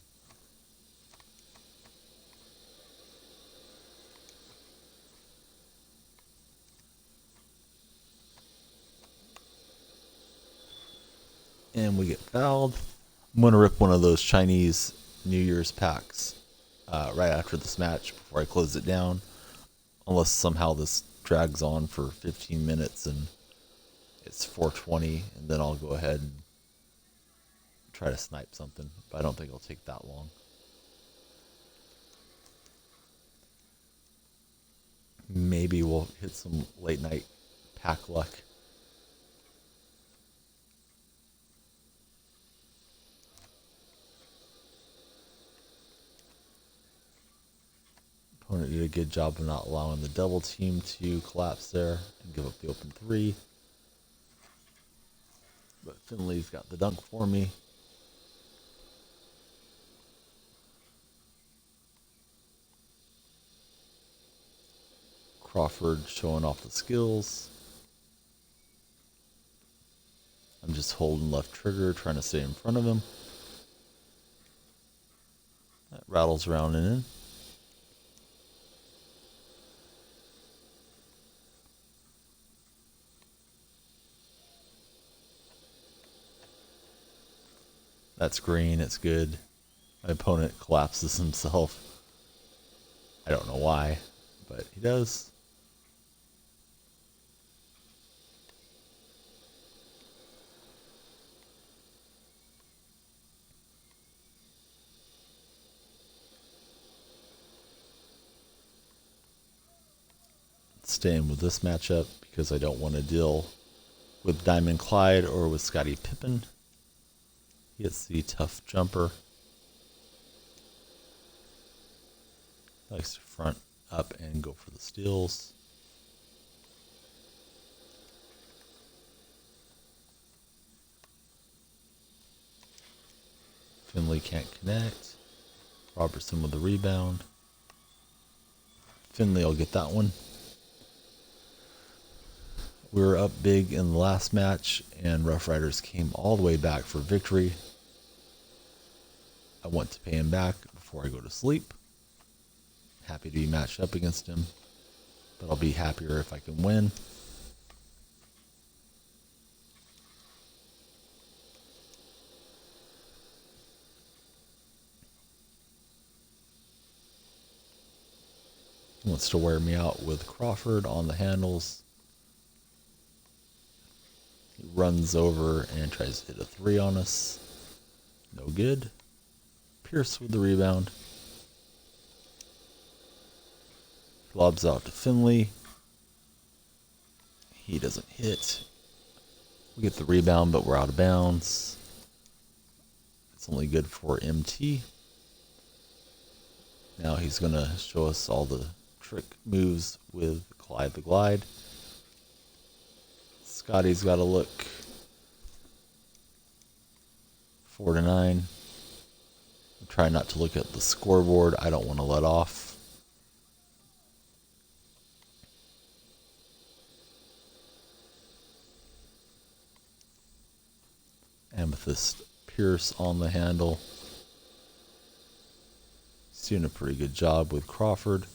And we get fouled. I'm going to rip one of those Chinese New Year's packs right after this match before I close it down. Unless somehow this drags on for 15 minutes and it's 4:20, and then I'll go ahead and try to snipe something, but I don't think it'll take that long. Maybe we'll hit some late night pack luck. Opponent did a good job of not allowing the double team to collapse there and give up the open 3. But Finley's got the dunk for me. Crawford showing off the skills. I'm just holding left trigger, trying to stay in front of him. That rattles around and in. That's green, it's good. My opponent collapses himself. I don't know why, but he does. Staying with this matchup because I don't want to deal with Diamond Clyde or with Scottie Pippen. Gets the tough jumper. Likes to front up and go for the steals. Finley can't connect. Robertson with the rebound. Finley will get that one. We were up big in the last match, and Rough Riders came all the way back for victory. I want to pay him back before I go to sleep. Happy to be matched up against him, but I'll be happier if I can win. He wants to wear me out with Crawford on the handles. He runs over and tries to hit a 3 on us. No good. Pierce with the rebound. Lobs out to Finley. He doesn't hit. We get the rebound, but we're out of bounds. It's only good for MT. Now he's going to show us all the trick moves with Clyde the Glide. Scotty's got to look. 4-9. I'm trying not to look at the scoreboard. I don't want to let off. Amethyst Pierce on the handle. He's doing a pretty good job with Crawford.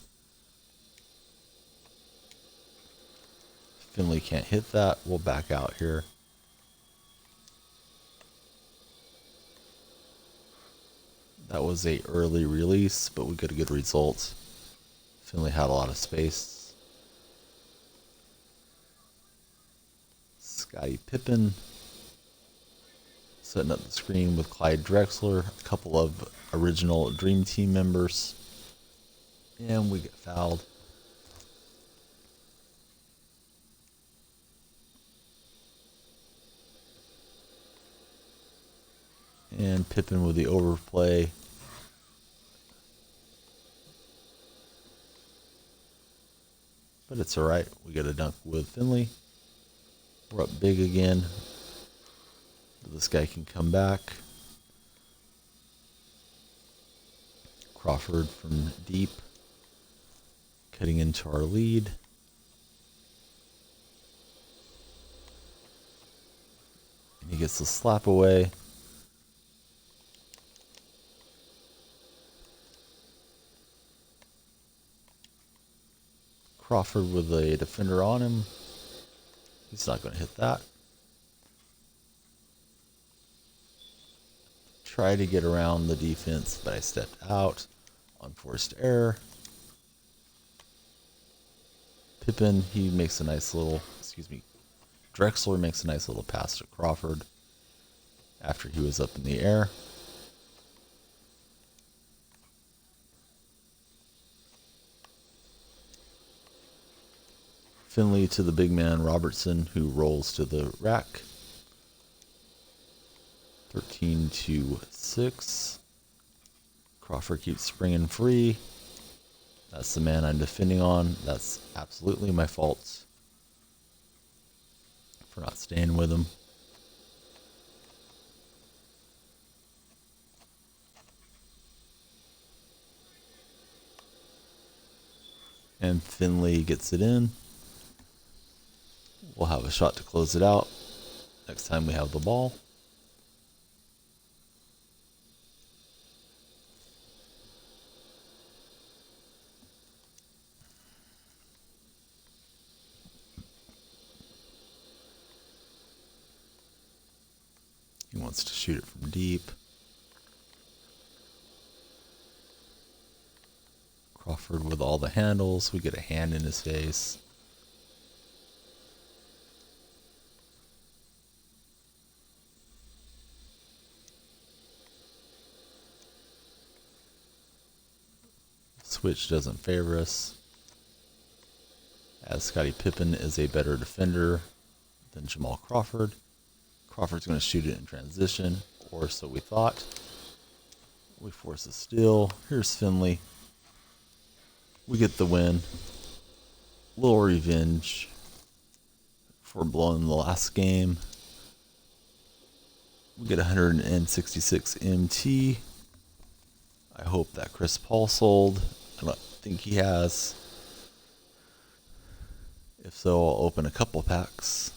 Finley can't hit that. We'll back out here. That was a early release, but we got a good result. Finley had a lot of space. Scottie Pippen setting up the screen with Clyde Drexler, a couple of original Dream Team members, and we get fouled. And Pippen with the overplay. But it's alright. We get a dunk with Finley. We're up big again. But this guy can come back. Crawford from deep. Cutting into our lead. And he gets the slap away. Crawford with a defender on him. He's not going to hit that. Try to get around the defense, but I stepped out. Unforced error. Pippen, he makes a nice little, Drexler makes a nice little pass to Crawford after he was up in the air. Finley to the big man Robertson, who rolls to the rack. 13-6. Crawford keeps springing free. That's the man I'm defending on. That's absolutely my fault for not staying with him. And Finley gets it in. We'll have a shot to close it out next time we have the ball. He wants to shoot it from deep. Crawford with all the handles. We get a hand in his face. Switch doesn't favor us, as Scottie Pippen is a better defender than Jamal Crawford. Crawford's going to shoot it in transition, or so we thought. We force a steal. Here's Finley. We get the win. Little revenge for blowing the last game. We get 166 MT. I hope that Chris Paul sold. I don't think he has. If so, I'll open a couple packs.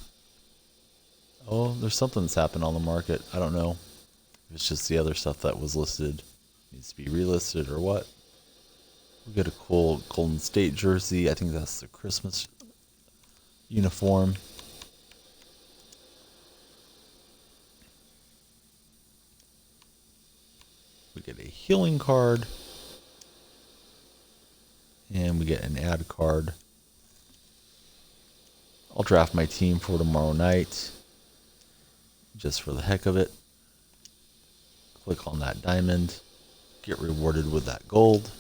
Oh, there's something that's happened on the market. I don't know if it's just the other stuff that was listed needs to be relisted or what. We get a cool Golden State jersey. I think that's the Christmas uniform. We get a healing card. And we get an ad card. I'll draft my team for tomorrow night. Just for the heck of it. Click on that diamond. Get rewarded with that gold.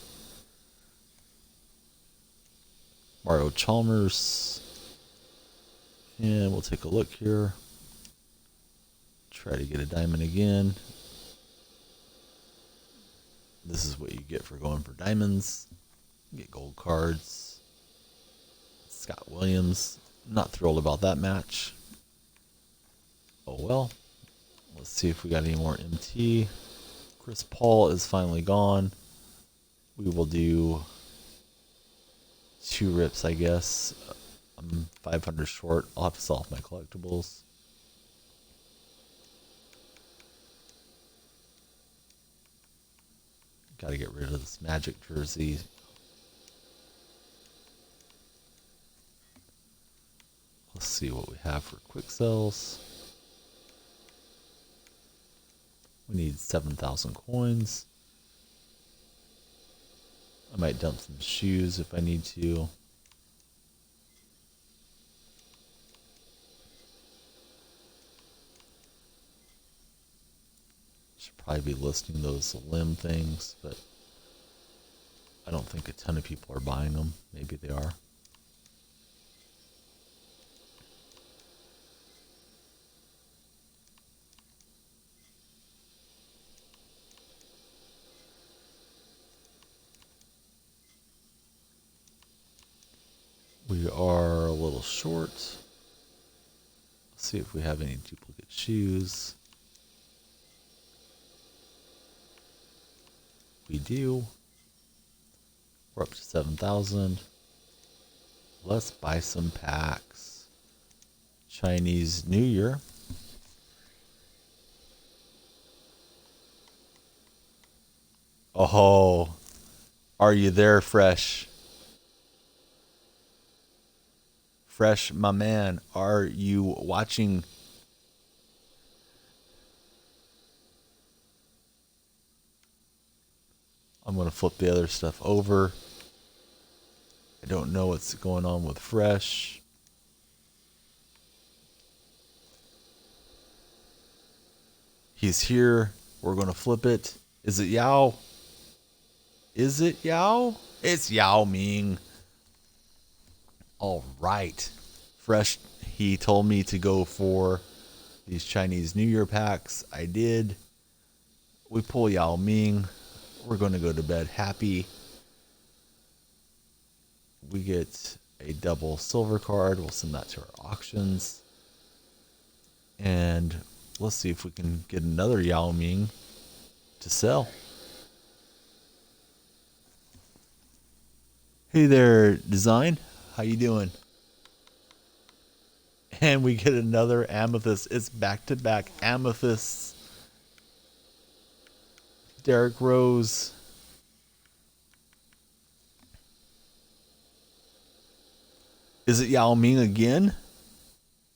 Mario Chalmers. And we'll take a look here. Try to get a diamond again. This is what you get for going for diamonds. You get gold cards. Scott Williams. Not thrilled about that match. Oh well. Let's see if we got any more MT. Chris Paul is finally gone. We will do 2 rips, I guess. I'm 500 short. I'll have to sell off my collectibles. Got to get rid of this Magic jersey. Let's see what we have for quick sells. We need 7,000 coins. I might dump some shoes if I need to. Should probably be listing those limb things, but I don't think a ton of people are buying them. Maybe they are. We are a little short. Let's see if we have any duplicate shoes. We do. We're up to 7,000. Let's buy some packs. Chinese New Year. Oh, are you there, Fresh? Fresh, my man, are you watching? I'm going to flip the other stuff over. I don't know what's going on with Fresh. He's here. We're going to flip it. Is it Yao? Is it Yao? It's Yao Ming. All right. Fresh, he told me to go for these Chinese New Year packs. I did. We pull Yao Ming. We're going to go to bed happy. We get a double silver card. We'll send that to our auctions. And let's see if we can get another Yao Ming to sell. Hey there, Design. How you doing? And we get another amethyst. It's back-to-back amethysts. Derrick Rose. Is it Yao Ming again?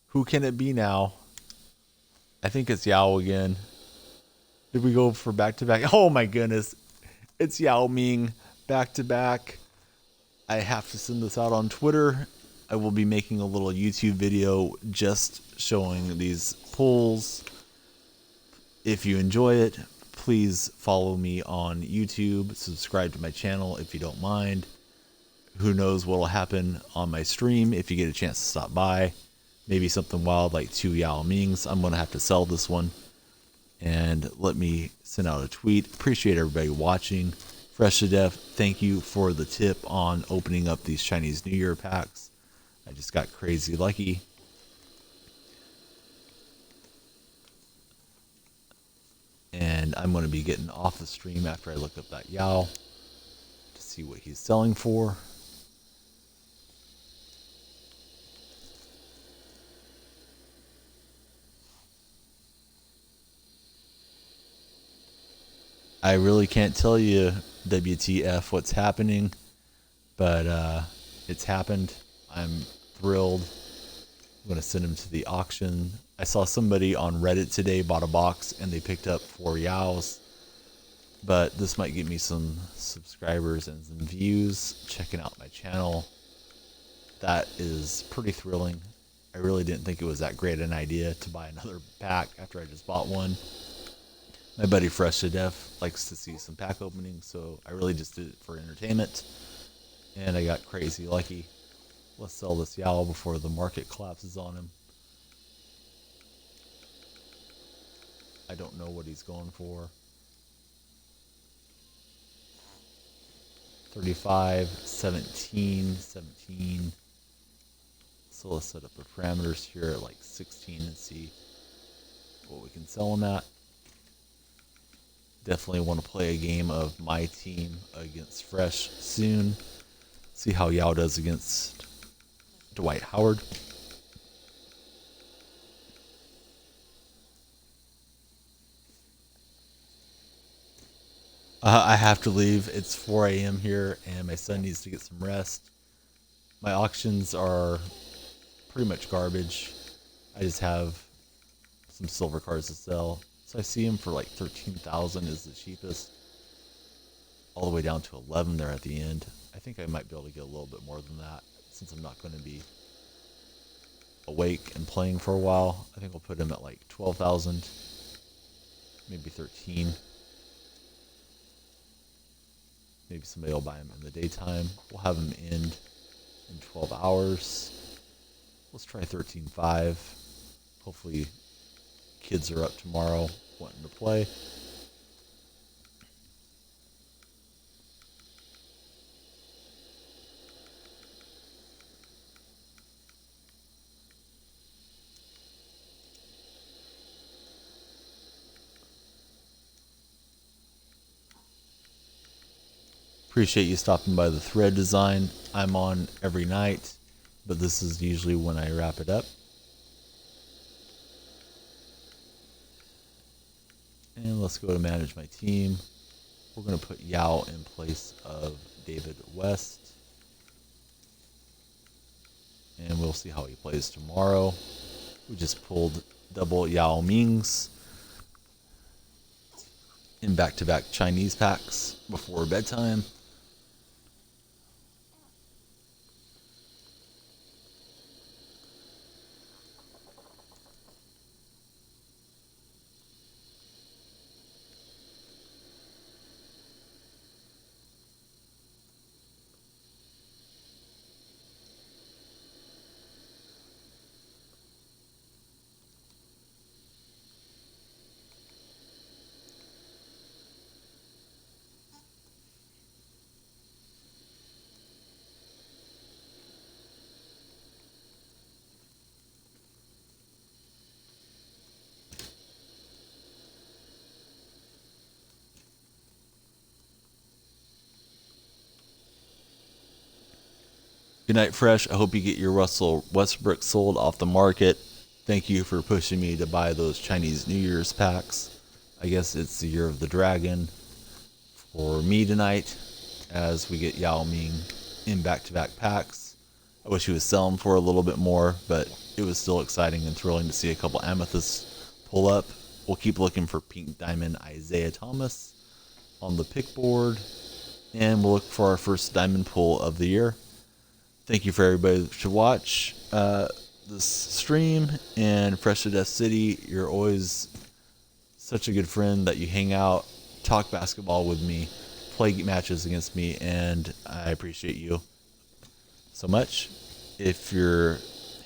Who can it be now? I think it's Yao again. Did we go for back-to-back? Oh my goodness. It's Yao Ming back-to-back. I have to send this out on Twitter. I will be making a little YouTube video just showing these pulls. If you enjoy it, please follow me on YouTube. Subscribe to my channel if you don't mind. Who knows what will happen on my stream if you get a chance to stop by. maybe something wild like 2 Yao Mings. I'm going to have to sell this one. And let me send out a tweet. Appreciate everybody watching. Fresh to Death, thank you for the tip on opening up these Chinese New Year packs. I just got crazy lucky. And I'm going to be getting off the stream after I look up that Yao to see what he's selling for. I really can't tell you WTF what's happening, but it's happened. I'm thrilled. I'm going to send him to the auction. I saw somebody on Reddit today bought a box and they picked up 4 Yaos, but this might get me some subscribers and some views checking out my channel. That is pretty thrilling. I really didn't think it was that great an idea to buy another pack after I just bought one. My buddy Fresh to Death likes to see some pack openings, so I really just did it for entertainment, and I got crazy lucky. Let's sell this Yao before the market collapses on him. I don't know what he's going for. 35, 17, 17. So let's set up the parameters here at like 16 and see what we can sell him at. Definitely want to play a game of my team against Fresh soon. See how Yao does against Dwight Howard. I have to leave. It's 4 a.m. here and my son needs to get some rest. My auctions are pretty much garbage. I just have some silver cards to sell. So I see him for like 13,000 is the cheapest. All the way down to 11 there at the end. I think I might be able to get a little bit more than that since I'm not going to be awake and playing for a while. I think I'll put him at like 12,000, maybe 13. Maybe somebody will buy him in the daytime. We'll have him end in 12 hours. Let's try 13.5. Hopefully kids are up tomorrow wanting to play. Appreciate you stopping by the thread design. I'm on every night, but this is usually when I wrap it up. And let's go to manage my team. We're going to put Yao in place of David West. And we'll see how he plays tomorrow. We just pulled double Yao Mings in back-to-back Chinese packs before bedtime. Good night, Fresh. I hope you get your Russell Westbrook sold off the market. Thank you for pushing me to buy those Chinese New Year's packs. I guess it's the Year of the Dragon for me tonight as we get Yao Ming in back-to-back packs. I wish he was selling for a little bit more, but it was still exciting and thrilling to see a couple amethysts pull up. We'll keep looking for Pink Diamond Isaiah Thomas on the pick board, and we'll look for our first diamond pull of the year. Thank you for everybody to watch this stream, and Fresh to Death City, you're always such a good friend that you hang out, talk basketball with me, play matches against me, and I appreciate you so much. If you're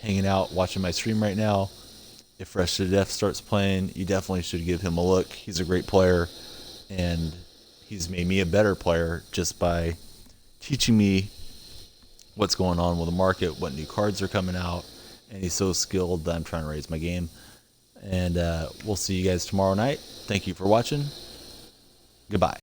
hanging out, watching my stream right now, if Fresh to Death starts playing, you definitely should give him a look. He's a great player, and he's made me a better player just by teaching me what's going on with the market, what new cards are coming out, and he's so skilled that I'm trying to raise my game. And we'll see you guys tomorrow night. Thank you for watching. Goodbye.